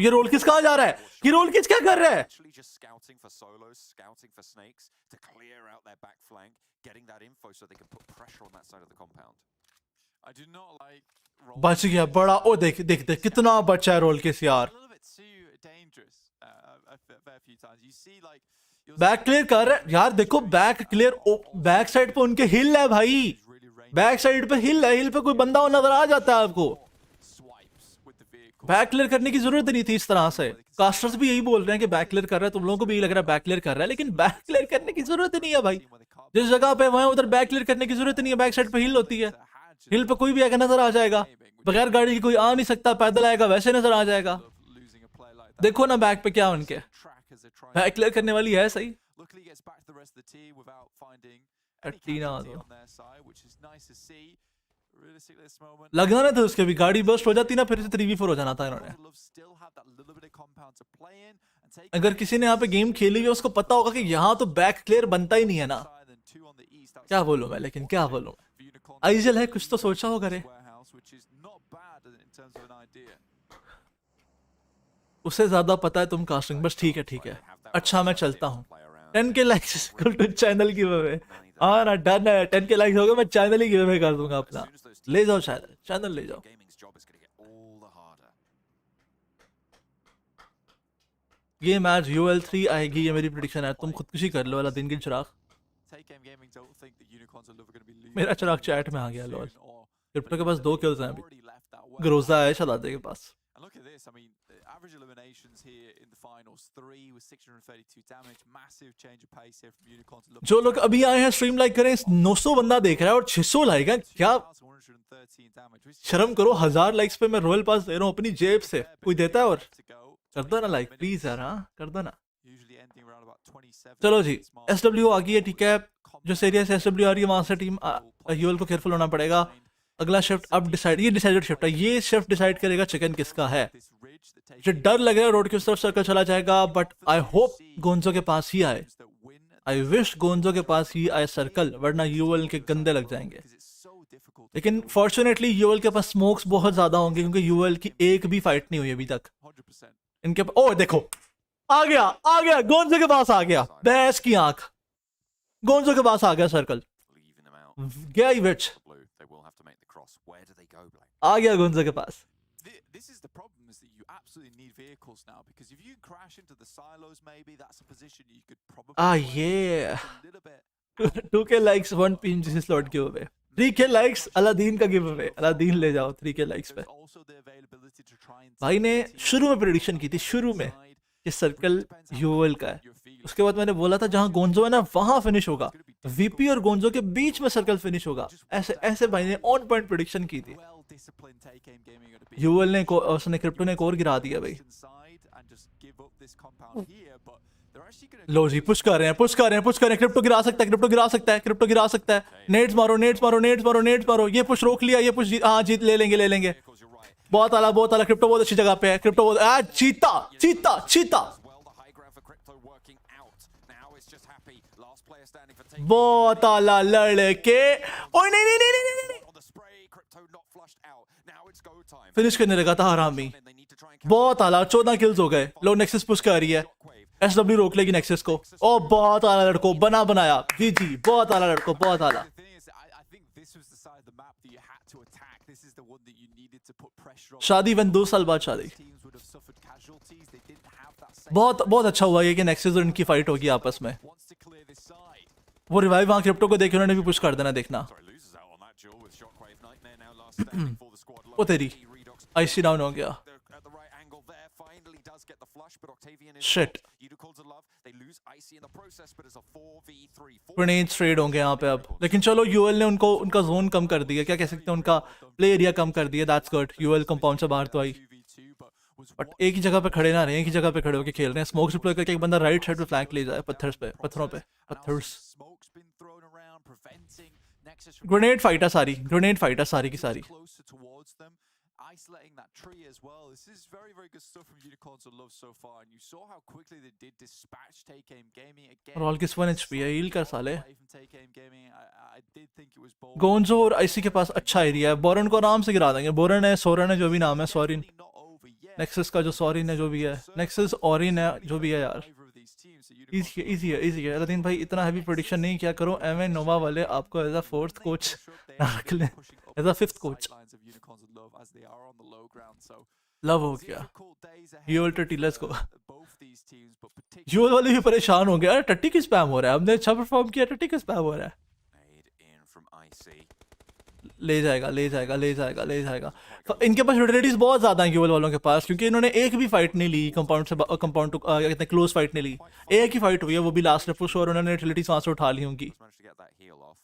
ये रोल किस कहाँ जा रहा है? ये रोल किस क्या कर रहा है? बच गया बड़ा. ओ देख कितना बचा है रोल किस यार. बैक क्लियर कर रहा है यार. देखो बैक क्लियर. बैक साइड पे उनके हिल है भाई. बैक साइड पे हिल है. हिल पे कोई बंदा नजर आ जाता है आपको. बैक क्लियर करने की जरूरत नहीं थी इस तरह से. कास्टर्स भी यही बोल रहे हैं कि बैक क्लियर कर रहा है. तुम लोगों को भी यही लग रहा है बैक क्लियर कर रहा है, लेकिन बैक क्लियर करने की जरूरत नहीं है भाई. जिस जगह पे वहां उधर बैक क्लियर करने की जरूरत नहीं है. बैक साइड पे हिल होती है. हिल पे कोई भी आगे नजर आ जाएगा. बगैर गाड़ी की कोई आ नहीं सकता. पैदल आएगा वैसे नजर आ जाएगा. देखो ना बैक पे क्या उनके. बैक क्लियर करने वाली है सही. realistically at this moment, लगना नहीं था उसके भी, गाड़ी बर्स्ट हो जाती ना फिर से 3v4 हो जाना था इन्होंने। Love still have that little bit of compound to play in and take अगर किसी ने यहाँ पे गेम खेली हुई है उसको पता होगा कि यहाँ तो बैक क्लियर बनता ही नहीं है ना। side and 2 on the east. That's क्या बोलूं मैं, लेकिन क्या बोलूं, Unicorn आइजल है, कुछ तो सोचा होगा रे। warehouse, which is not bad in terms of an idea. उससे ज्यादा पता है तुम कास्टिंग, बस ठीक है ठीक है, अच्छा मैं चलता हूँ। 10k likes equal to channel giveaway. हाँ ना, डन है, 10k लाइक्स हो गए, मैं चैनल ही गिवअवे कर दूंगा अपना। ले जाओ चैनल, चैनल ले जाओ। Gaming's job is going to get all the harder. ये मैच UL3 आएगी, ये मेरी प्रेडिक्शन है। तुम खुदकुशी कर लो अलादीन की चिराग। Take Game Gaming don't think that Unicorns are going to be losing. मेरा चिराग चैट में आ गया लॉल। or क्रिप्टो के पास 2 kills हैं अभी, already left that way. Groza है शहजादे के पास। And look at this, I mean, the average eliminations here in the finals, 3 with 632 damage, massive change of pace here from Unicorns. Look, जो लोग अभी आए हैं स्ट्रीम लाइक करें, 900 बंदा देख रहा है और 600 लाइक है, क्या 113 damage, which is शर्म करो। 1000 लाइक्स पे मैं रॉयल पास दे रहा हूँ अपनी जेब से, कोई देता है? और to go. कर दो ना लाइक प्लीज यार, हाँ कर दो ना। Usually ending around about 27. चलो जी, minutes mark. SW आ गई है, ठीक है। जो सीरियस SW आ रही है वहां से टीम यूएल को केयरफुल होना पड़ेगा। अगला शिफ्ट अब डिसाइड, ये डिसाइडेड शिफ्ट है, ये शिफ्ट डिसाइड करेगा चिकन किसका है। This ridge that takes मुझे डर लग रहा है रोड की उस तरफ सर्कल चला जाएगा, बट आई होप गोंजो के पास ही आए। that win आई विश गोंजो के पास ही आए सर्कल, वरना यूएल के गंदे लग जाएंगे। because it's so difficult. लेकिन फॉर्चुनेटली यूएल के पास स्मोक्स बहुत ज्यादा होंगे, क्योंकि यूएल की एक भी फाइट नहीं हुई अभी तक 100%. इनके ओ देखो, आ गया गोंजो के पास आ गया, भैंस की आंख, गोंजो के पास आ गया सर्कल, Leaving them out. गया ही विच, Blue, they will have to make the cross. Where do they go, Blake? आ गया गोंजो के पास। This is the problem, is that you absolutely need vehicles now, because if you crash into the silos, maybe that's a position you could probably Ah, play yeah. a little bit. 2k likes 1 PMGC slot give away, 3k likes Aladdin का give away, Aladdin ले जाओ 3k likes पे। There's also the availability to try and भाई ने take teams शुरू में prediction की थी, शुरू में, inside. कि सर्कल यूएल का है। You're feeling उसके बाद मैंने बोला था जहां गोंजो है ना वहां फिनिश होगा, वीपी और गोंजो के बीच में सर्कल फिनिश होगा। ऐसे ऐसे भाई ने ऑन पॉइंट प्रेडिक्शन की थी। well disciplined take aim gaming are to be UL ने उसने क्रिप्टो ने एक और गिरा दिया भाई। inside and just give up this compound here, but they're actually going to लो जी, पुश कर रहे हैं, पुश कर रहे हैं, पुश कर रहे हैं। क्रिप्टो गिरा सकता है, क्रिप्टो गिरा सकता है, क्रिप्टो गिरा सकता है। नेट्स मारो, नेट्स मारो, नेट्स मारो, नेट्स मारो। ये पुश रोक लिया, ये पुश हाँ जीत ले लेंगे, ले लेंगे। Vehicles, you're right. बहुत आला, बहुत आला। क्रिप्टो बहुत अच्छी जगह पे है, क्रिप्टो बहुत चीता चीता चीता। Well, the high ground for crypto working out. Now it's just happy. Last player standing for taking. बहुत आला लड़के। ओए नहीं नहीं नहीं नहीं नहीं, On the spray, crypto not flushed out. Now it's go time. Finish करने लगा था हरामी। They need to try and बहुत आला, 14 किल्स हो गए। लो नेक्सस पुश कर रही है, Shockwave. SW रोक लेगी नेक्सस को। ओ बहुत आला लड़को, बना बनाया जी जी, बहुत आला लड़को, बहुत आला। The thing is, I think this was the side of the map that you had to attack. This is the one that you needed to put pressure on. शादी वन 2 साल बाद शादी। Teams would have suffered casualties. They didn't have that same. बहुत बहुत अच्छा हुआ ये कि नेक्सस और इनकी फाइट होगी आपस में। Wants to clear this side. वो रिवाइव वहां क्रिप्टो को देखे उन्होंने भी पुश कर देना, देखना। Sorry, loses out on that duel with Shockwave. Nightmare now last standing for the squad. वो तेरी Redox आईसी डाउन हो गया। at the right angle there. Finally does get the flush, but Octavian is Shit. caught. Unicorns are love. They lose Icy in the process, but it's a 4v3. Grenades trade होंगे यहाँ पे अब, लेकिन चलो UL ने उनको उनका zone कम कर दिया, क्या कह सकते हैं, उनका प्ले एरिया कम कर दिया। That's good. यूएल कंपाउंड से बाहर तो आई, 2v2, but was बट एक ही जगह पे खड़े ना रहे, एक ही जगह पे खड़े होकर खेल रहे हैं। स्मोक डिप्लॉय करके एक बंदा राइट साइड पे फ्लैंक ले जाए, पत्थर पे, पत्थरों पे, पत्थर्स। smoke's been thrown around, preventing Nexus from grenade fight है सारी, ग्रेनेड फाइट है सारी की सारी। closer towards them, isolating that tree as well. This is very, very good stuff from Unicorns of Love so far, and you saw how quickly they did dispatch Take Aim Gaming again. और all किस 1 HP है, heal कर साले। Away from Take Aim Gaming, I did think it was bold. गोंजो और IC के पास अच्छा area है, boron को आराम से गिरा देंगे। बोरन है, सोरन है, जो भी नाम है, सॉरिन, Not over yet. नेक्सस का जो सॉरिन है, जो भी है, नेक्सस ऑरिन है, जो भी है यार। Favor of these teams, so easy है, इजी है, इजी है। अलादीन भाई इतना हैवी प्रेडिक्शन नहीं किया करो, एमएन नोवा वाले आपको एज अ 4th कोच रख लें, as a 5th coach. sidelines of Unicorns of Love as they are on the low ground. So love हो गया। difficult days ahead UL for टट्टी, let's go. both these teams, but particularly UL वाले भी परेशान हो गए यार, टट्टी की स्पैम हो रहा है, हमने अच्छा परफॉर्म किया, टट्टी का स्पैम हो रहा है। Made in from Icy. ले जाएगा, ले जाएगा, ले जाएगा, ले जाएगा। तो इनके पास यूटिलिटीज बहुत ज्यादा हैं यूएल वालों के पास, क्योंकि इन्होंने एक भी फाइट नहीं ली कंपाउंड से, कंपाउंड टू क्या कहते हैं, क्लोज फाइट नहीं ली। एक ही फाइट हुई है, वो भी लास्ट में पुश, और उन्होंने यूटिलिटीज वहां से उठा ली होंगी। Managed to get that heal off.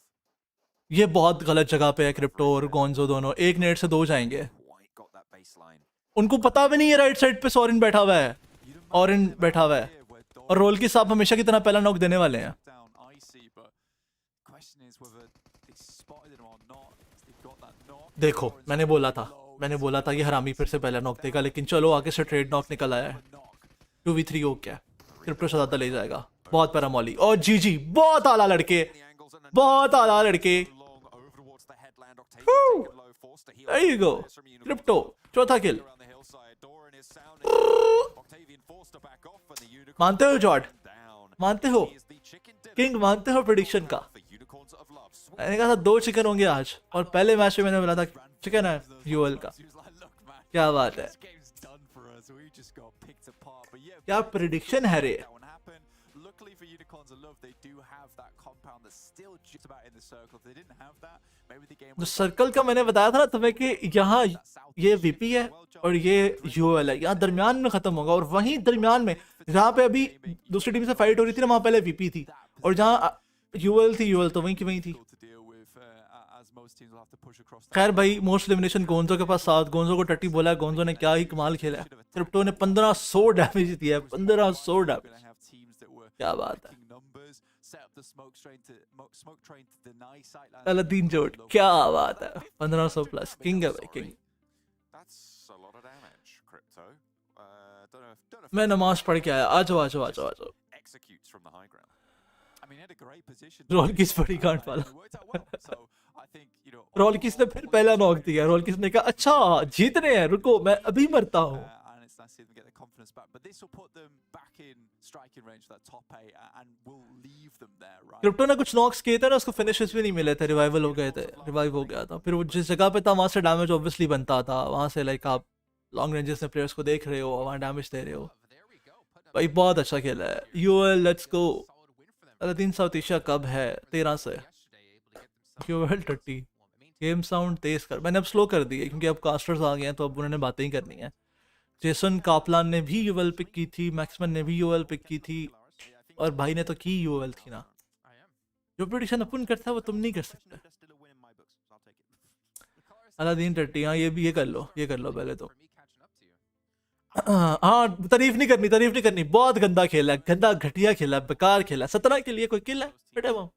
ये बहुत गलत जगह पे है क्रिप्टो और गोंजो दोनों, एक नेट से 2 जाएंगे। Quite got that baseline. उनको पता भी नहीं है राइट साइड पे सॉरिन बैठा हुआ है, ऑरिन बैठा हुआ है, और रोल की साहब हमेशा की तरह पहला नॉक देने वाले हैं। down Icy, but question is whether देखो मैंने बोला था ये हरामी फिर से पहला नॉक देगा, लेकिन चलो आगे से ट्रेड नॉक निकल आया है। 2v3 हो गया, क्रिप्टो से ज्यादा ले जाएगा। बहुत पैरा मॉली और जी बहुत आला लड़के, बहुत आला लड़के। There you go, क्रिप्टो चौथा किल। मानते हो जॉर्ड, मानते हो किंग, मानते हो प्रेडिक्शन का? मैंने कहा था 2 चिकन होंगे आज, और पहले मैच में मैंने बोला था चिकन है यूएल का। क्या बात है, क्या प्रेडिक्शन है रे। जो सर्कल का मैंने बताया था ना तुम्हें कि यहाँ ये वीपी है और ये यूएल है, यहाँ दरमियान में खत्म होगा, और वहीं दरमियान में जहाँ पे अभी दूसरी टीम से फाइट हो रही थी ना, वहाँ पहले वीपी थी, और जहाँ यूएल थी, यूएल तो वहीं की वहीं थी। खैर भाई, मोस्ट एलिमिनेशन गोंजो के पास 7, गोंजो को टट्टी बोला है। गोंजो ने क्या ही कमाल खेला है, क्रिप्टो ने 1500 डैमेज दिया है, 1500 डैमेज। क्या बात है, अलादीन जोट, क्या बात है, 1500 प्लस, किंग है भाई, किंग। मैं नमाज पढ़ के आया, आ जाओ आ जाओ आ जाओ आ जाओ। रोलकिस बड़ी गांठ वाला। रोलकिस ने फिर पहला नॉक दिया। रोलकिस ने कहा अच्छा जीतने हैं, रुको मैं अभी मरता हूँ। क्रिप्टो ने कुछ नॉक्स किए थे ना, उसको फिनिशेस भी नहीं मिले थे, रिवाइवल हो गए थे, रिवाइव हो गया था। फिर वो जिस जगह पे था वहां से डैमेज ऑब्वियसली बनता था, वहां से लाइक आप लॉन्ग रेंजेस में प्लेयर्स को देख रहे हो, वहां डैमेज दे रहे हो। भाई बहुत अच्छा खेला है UL, let's go. Aladdin South Asia कब है? 13 से। यूएल 30 गेम साउंड तेज कर, मैंने अब स्लो कर दी है क्योंकि अब कास्टर्स आ गए हैं तो अब उन्होंने बातें ही करनी है। जेसन कापलान ने भी यूएल पिक की थी, मैक्समन ने भी यूएल पिक की थी, और भाई ने तो की यूएल थी ना। जो प्रेडिक्शन अपन करता है वो तुम नहीं कर सकते। अलादीन 30, हाँ ये कर लो पहले तो। हाँ तारीफ नहीं करनी, बहुत गंदा खेला, गंदा घटिया खेला, बेकार खेला। 17 के लिए कोई किल है बेटे, वो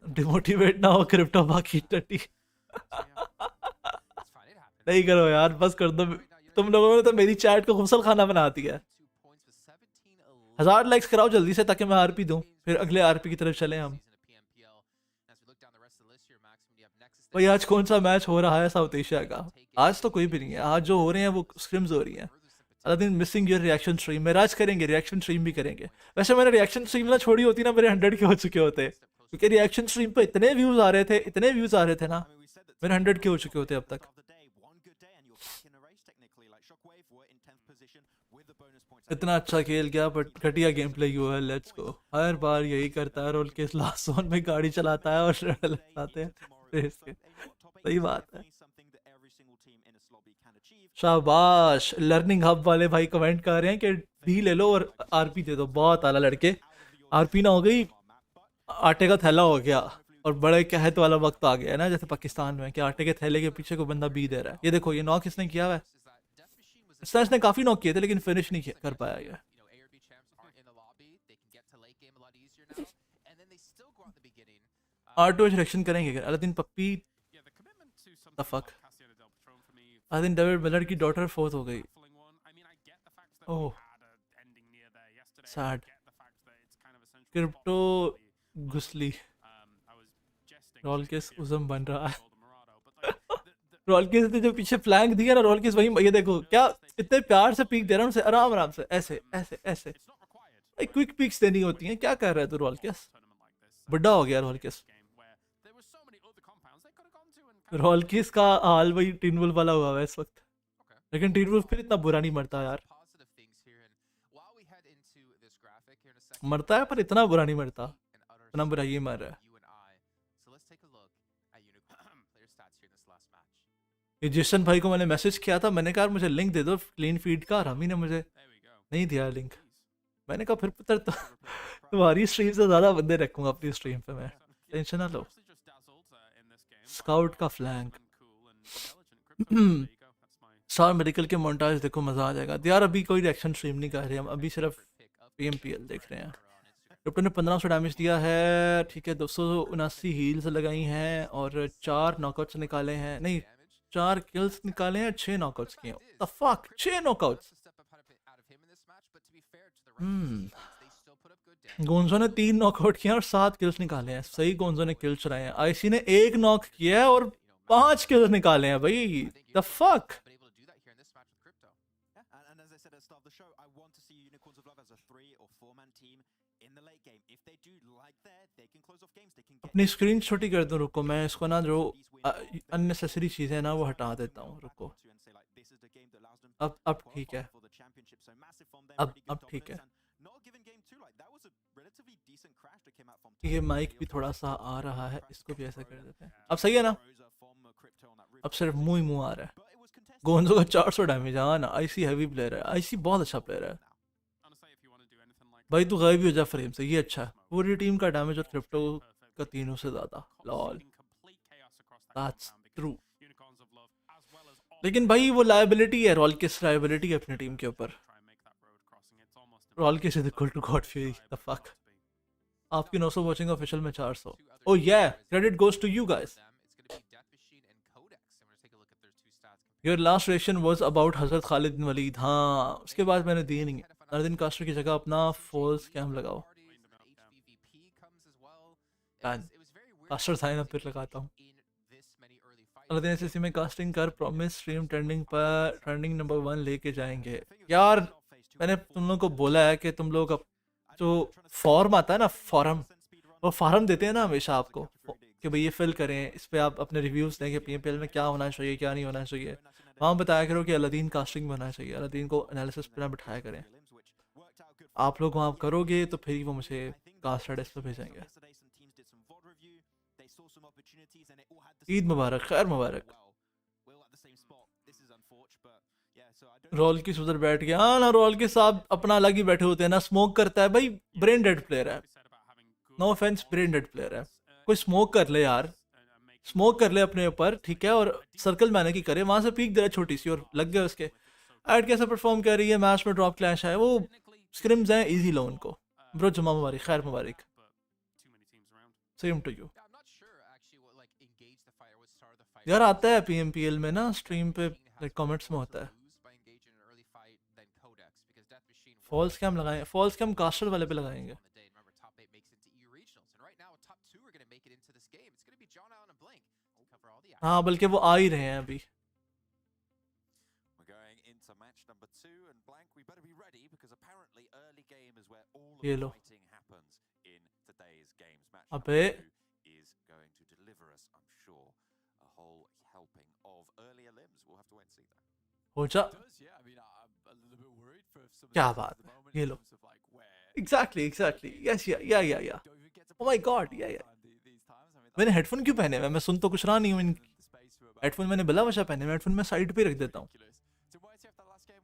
डिमोटिवेट ना हो क्रिप्टो बाकी 30। नहीं करो यार, बस कर दो। तुम लोगों ने तो मेरी चैट को गुसल खाना बना दिया है। 1000 लाइक्स कराओ जल्दी से ताकि मैं आरपी दूं, फिर अगले आरपी की तरफ चले हम। भाई आज कौन सा मैच हो रहा है साउथ एशिया का? आज तो कोई भी नहीं है, आज जो हो रहे हैं वो स्क्रिम्स हो रही हैं। Aladdin missing your reaction stream, मेरा आज करेंगे, रिएक्शन स्ट्रीम भी करेंगे। वैसे मैंने रिएक्शन स्ट्रीम ना छोड़ी होती ना, मेरे 100 के हो चुके होते, क्योंकि रिएक्शन स्ट्रीम पे इतने व्यूज आ रहे थे ना, मेरे 100 के हो चुके होते अब तक। इतना अच्छा खेल गया बट घटिया गेम प्ले हुआ है। Let's go. हर बार यही करता है, रोल के लास्ट जोन में गाड़ी चलाता है और लगाते हैं। सही बात है, शाबाश। लर्निंग हब वाले भाई कमेंट कर रहे हैं कि डी ले लो और आरपी दे दो। बहुत आला लड़के, आरपी ना हो गई आटे का थैला हो गया, और बड़े कहत वाला वक्त आ गया है ना, जैसे पाकिस्तान में कि आटे के थैले के पीछे को बंदा बी दे रहा है। ये देखो ये नॉक इसने किया हुआ है, इसने काफी नॉक किए थे लेकिन फिनिश नहीं कर पाया ये। R2 रिएक्शन करेंगे अलादीन पप्पी the fuck. Aladdin David Miller की डॉटर 4th हो गई। ओह सैड। क्रिप्टो घुसली, रोलकिस उज़म बन रहा है। रोलकिस ने जो पीछे फ्लैंक दिया ना, रोलकिस वही, ये देखो क्या इतने प्यार से पीक दे रहा हूँ उसे, आराम से ऐसे ऐसे ऐसे। क्विक पीक्स देनी होती हैं, क्या कर रहा है तू रोलकिस? बुढ़ा हो गया रोलकिस। रोलकिस का हाल वही टीन वुल्फ वाला हुआ है इस वक्त, लेकिन टीन वुल्फ फिर इतना बुरा नहीं मरता यार, मरता है पर इतना बुरा नहीं मरता, इतना बुरा ये मर रहा है। ये जिशन भाई को मैंने मैसेज किया था, मैंने कहा मुझे लिंक दे दो क्लीन फीड का, रामी ने मुझे नहीं दिया लिंक। मैंने कहा फिर पुत्र तो तुम्हारी स्ट्रीम से ज्यादा बंदे रखूंगा अपनी स्ट्रीम पे मैं, टेंशन ना लो। स्काउट का फ्लैंक। स्टार मेडिकल के मोन्टाज देखो, मजा आ जाएगा यार। अभी कोई रिएक्शन स्ट्रीम नहीं कर रहे हम, अभी सिर्फ PMPL देख रहे हैं। क्रिप्टो ने 1500 डैमेज दिया है, ठीक है। 279 हील्स लगाई हैं और 4 नॉकआउट्स निकाले हैं, नहीं 4 किल्स निकाले हैं, 6 नॉकआउट्स किए हैं। The fuck, 6 knockouts. गोंजो ने 3 नॉकआउट किया और 7 किल्स निकाले हैं। सही, गोंजो ने किल चुराए हैं। आईसी ने 1 नॉक किया है और 5 किल्स निकाले हैं भाई। The fuck. And as I said at the start of the show, I want to see Unicorns of Love as a 3 or 4-man team in the late game. If they do like that, they can close off games. They can get अपनी screen छोटी कर दूं, रुको मैं इसको ना जो unnecessary चीज़ें ना वो हटा देता हूँ, रुको। अब ठीक है, अब ठीक है। ये माइक भी थोड़ा सा आ रहा है, इसको भी ऐसा कर देते हैं। अब सही है ना? अब सिर्फ मुंह ही मुंह आ रहा है। गोंजो का 400 डैमेज। हाँ ना, आईसी हैवी प्लेयर है, आईसी बहुत अच्छा प्लेयर है भाई। तू गायब भी हो जा फ्रेम से, ये अच्छा है। पूरी टीम का डैमेज और क्रिप्टो का तीनों से ज्यादा। Lol, that's true. लेकिन भाई वो लायबिलिटी है, रॉल किस लायबिलिटी है अपनी टीम के ऊपर। Roll kiss is equal to God Fury, the fuck. आपकी 900 वाचिंग, ऑफिशियल में 400। Oh yeah, credit goes to you guys. Your last reaction was about हजरत खालिद बिन वलीद। हाँ, उसके बाद मैंने दी नहीं है। अलादीन कास्टर की जगह अपना फॉल्स कैम लगाओ। कास्टर साइन अप फिर लगाता हूँ। अलादीन एसएससी में कास्टिंग कर, प्रॉमिस स्ट्रीम ट्रेंडिंग पर ट्रेंडिंग नंबर 1 लेके जाएंगे। यार मैंने तुम लोग को बोला है कि तुम लोग जो फॉर्म आता है ना, फॉर्म, वो फॉर्म देते हैं ना हमेशा आपको कि भाई ये फिल करें, इस पे आप अपने रिव्यूज़ दें कि पीएमपीएल में क्या होना चाहिए क्या नहीं होना चाहिए। वहाँ बताया करो कि अलादीन कास्टिंग में होना चाहिए, अलादीन को एनालिसिस पे ना बिठाया करें। आप लोग वहाँ करोगे तो फिर वो मुझे कास्ट एड्स पे भेजेंगे। ईद मुबारक, खैर मुबारक। रोल की उधर बैठ गया। हाँ ना, रोल के साथ अपना अलग ही बैठे होते हैं ना, स्मोक करता है भाई। ब्रेन डेड प्लेयर है, no offence, brain dead player है। कोई स्मोक कर ले यार, स्मोक कर ले अपने ऊपर, ठीक है, और सर्कल मैंने की करे, वहां से पीक दे रहा छोटी सी और लग गया उसके। एड कैसे परफॉर्म कर रही है, मैच में ड्रॉप क्लैश है, वो स्क्रिम्स हैं, इजी लो उनको। ब्रो जुम्मा मुबारक, खैर मुबारक, सेम टू यू। यार आता है पीएमपीएल में ना स्ट्रीम पे, लाइक कमेंट्स में होता है। फॉल्स कैम लगाएं, फॉल्स कैम कास्टर वाले पे लगाएंगे। हाँ, बल्कि वो आ ही रहे हैं अभी। ये लो, अबे हो जा, क्या बात है, ये लो। एग्जैक्टली एग्जैक्टली, यस या ओह माय गॉड, या मैंने हेडफोन क्यों पहने हुए? मैं सुन तो कुछ रहा नहीं हूँ। हेडफोन मैंने बिला वजह पहने, हेडफोन मैं साइड पे रख देता हूँ।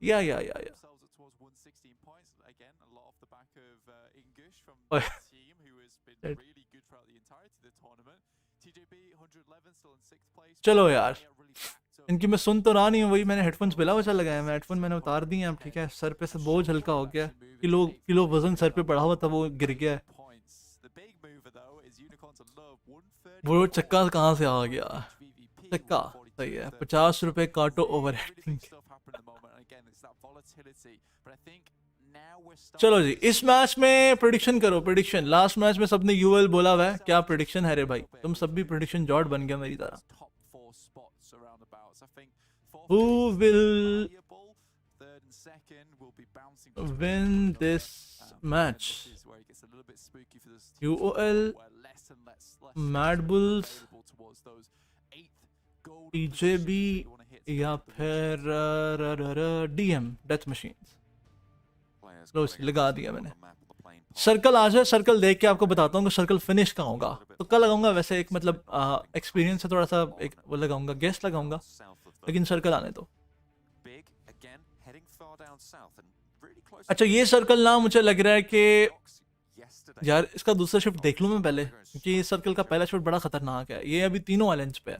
या चलो यार, इनकी मैं सुन तो रहा नहीं हूँ, वही मैंने हेडफोन्स बिला वजह लगाया। मैं हेडफोन मैंने उतार दिए हैं, ठीक है। सर पे से बोझ हल्का हो गया, किलो वजन सर पे पड़ा हुआ था, वो गिर गया है। वो चक्का कहाँ से आ गया? चक्का सही है। 50 रुपए काटो ओवर एक्टिंग। चलो जी, इस मैच में प्रेडिक्शन करो, प्रेडिक्शन। लास्ट मैच में सबने यूएल बोला हुआ है, क्या प्रेडिक्शन है रे भाई? तुम सब भी प्रेडिक्शन जॉर्ड बन गया मेरी तरह। Who will win this match? UOL, MADBULLS, EJB या फिर DM डेथ मशीन्स? लो लगा दिया मैंने। सर्कल आ जाए, सर्कल देख के आपको बताता हूँ कि सर्कल फिनिश कहाँ होगा। तो कल लगाऊंगा वैसे, एक मतलब एक्सपीरियंस से थोड़ा सा एक वो लगाऊंगा, गेस्ट लगाऊंगा, लेकिन सर्कल आने दो। अच्छा, ये सर्कल ना मुझे लग रहा है कि यार इसका दूसरा शिफ्ट देख लूँ मैं पहले, क्योंकि इस सर्कल का पहला शिफ्ट बड़ा खतरनाक है। ये अभी तीनों आइलैंड्स पे है।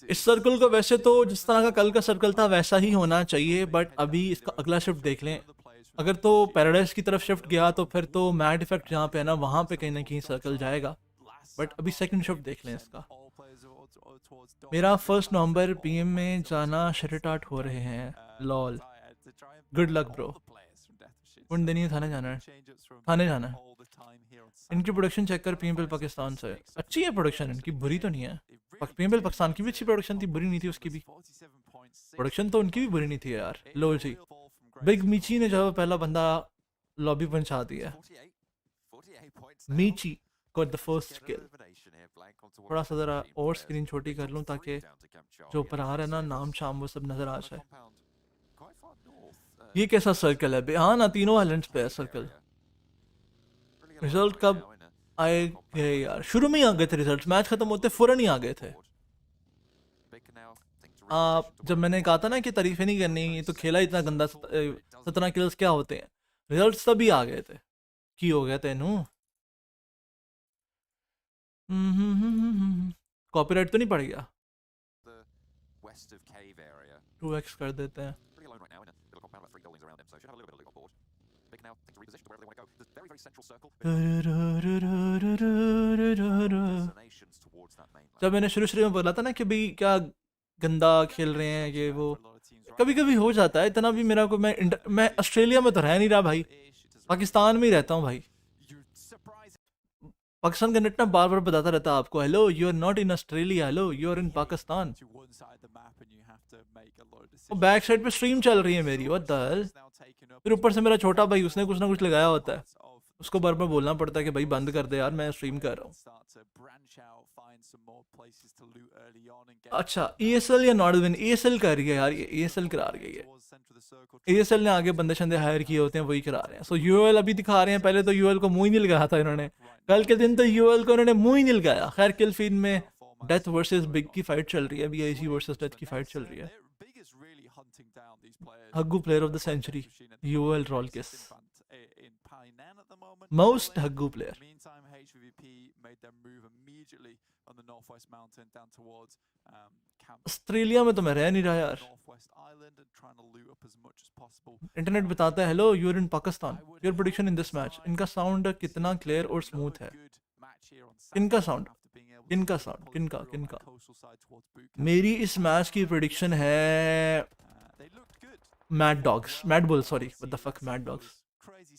इस सर्कल को वैसे तो जिस तरह का कल का सर्कल था वैसा ही होना चाहिए, बट अभी इसका अगला शिफ्ट देख लें, अगर तो पैराडाइज की तरफ शिफ्ट गया तो फिर तो मैड इफेक्ट जहाँ पे है ना वहाँ पे कहीं ना कहीं सर्कल जाएगा, बट अभी सेकंड शिफ्ट देख लें इसका। मेरा 1 नवंबर पीएम में जाना शटटाट हो रहे हैं, लॉल। Good luck bro. कौन देनी है, थाने जाना है, थाने जाना है। इनकी प्रोडक्शन चेक कर पीएमपीएल पाकिस्तान से, अच्छी है प्रोडक्शन इनकी, बुरी तो नहीं है। पीएमपीएल पाकिस्तान की भी अच्छी प्रोडक्शन थी, बुरी नहीं थी उसकी भी। प्रोडक्शन तो उनकी भी बुरी नहीं थी यार। लो जी, बिग मीची ने जो पहला बंदा लॉबी पहुंचा दिया। मीची गॉट द फर्स्ट किल। थोड़ा सा ज़रा और स्क्रीन छोटी कर लूँ ताकि जो ऊपर आ रहा है ना नाम शाम वो सब नज़र आ जाए। ये कैसा सर्कल है बे? हाँ ना, तीनों आइलैंड्स पे है सर्कल। रिजल्ट कब आए गए यार? शुरू में ही आ गए थे रिजल्ट, मैच खत्म होते फौरन ही आ गए थे। जब मैंने कहा था ना कि तारीफें नहीं करनी, ये तो खेला इतना गंदा, 17 किल्स क्या होते हैं, रिजल्ट तभी आ गए थे। की हो गया तेनू? कॉपीराइट तो नहीं पड़ गया? 2x कर देते हैं। जब मैंने शुरू में बोला था ना कि भाई क्या गंदा खेल रहे हैं ये वो, कभी कभी हो जाता है इतना भी। मेरा को मैं ऑस्ट्रेलिया में तो रह नहीं रहा भाई, पाकिस्तान में ही रहता हूँ भाई। पाकिस्तान का नेट ना बार बार बताता रहता है आपको, hello you are not in Australia, hello you are in Pakistan. Back side पे स्ट्रीम चल रही है मेरी, व्हाट द हेल। फिर ऊपर से मेरा छोटा भाई, उसने कुछ ना कुछ लगाया होता है, उसको बार बार बोलना पड़ता है कि भाई बंद कर दे यार, मैं स्ट्रीम कर रहा हूँ। अच्छा ESL या नॉर्डविन? ESL कर रही है यार, ये ESL करा रही है। ESL ने आगे बंदे शंदे हायर किए होते हैं, वही करा रहे हैं। सो UL अभी दिखा रहे हैं, पहले तो UL को मुंह ही नहीं लगाया था इन्होंने, कल के दिन तो UL को इन्होंने मुंह ही नहीं लगाया। खैर किल फीड में डेथ वर्सेस बिग की फाइट चल रही है, अभी AG वर्सेस डेथ की फाइट चल रही है। हग्गू player of the century, UL roll kiss, most हग्गू प्लेयर। ऑस्ट्रेलिया में तो मैं रह नहीं रहा यार। इंटरनेट बताता है hello you are in Pakistan, your prediction in this match. इनका साउंड कितना क्लियर और स्मूथ है। किनका साउंड, किनका साउंड, किनका किनका? मेरी इस मैच की प्रेडिक्शन है mad dogs, mad bulls, sorry what the fuck, mad dogs,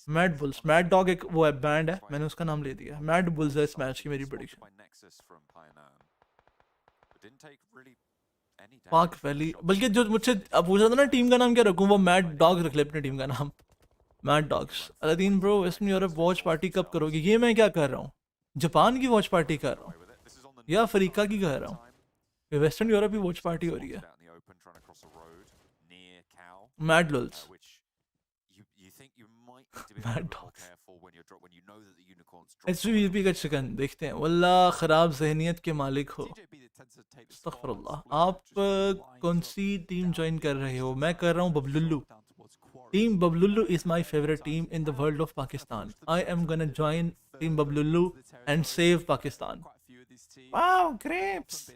mad bulls. Mad dog एक वो है बैंड है, मैंने उसका नाम ले दिया। मैड बुल्स है इस मैच की मेरी प्रेडिक्शन। पाक वैली, बल्कि जो मुझसे अब पूछा था ना टीम का नाम क्या रखूं, वो मैड डॉग रख ले अपने टीम का नाम, mad dogs. Aladdin bro western Europe watch party कब करोगे? ये मैं क्या कर रहा हूँ, जापान की वॉच पार्टी कर रहा हूँ या अफ्रीका की कर रहा हूँ? वेस्टर्न यूरोप की वॉच पार्टी हो रही है। मैड लुल्स, मैड डॉग्स, HVP का चिकन देखते हैं। वल्लाह खराब जहनियत के मालिक हो, अस्तगफिरुल्लाह। आप कौन सी टीम ज्वाइन कर रहे हो? मैं कर रहा हूँ बबलुल्लू। टीम बबलुल्लू is my favourite team in the world of Pakistan. I am gonna join team बबलुल्लू and save Pakistan. Wow grapes.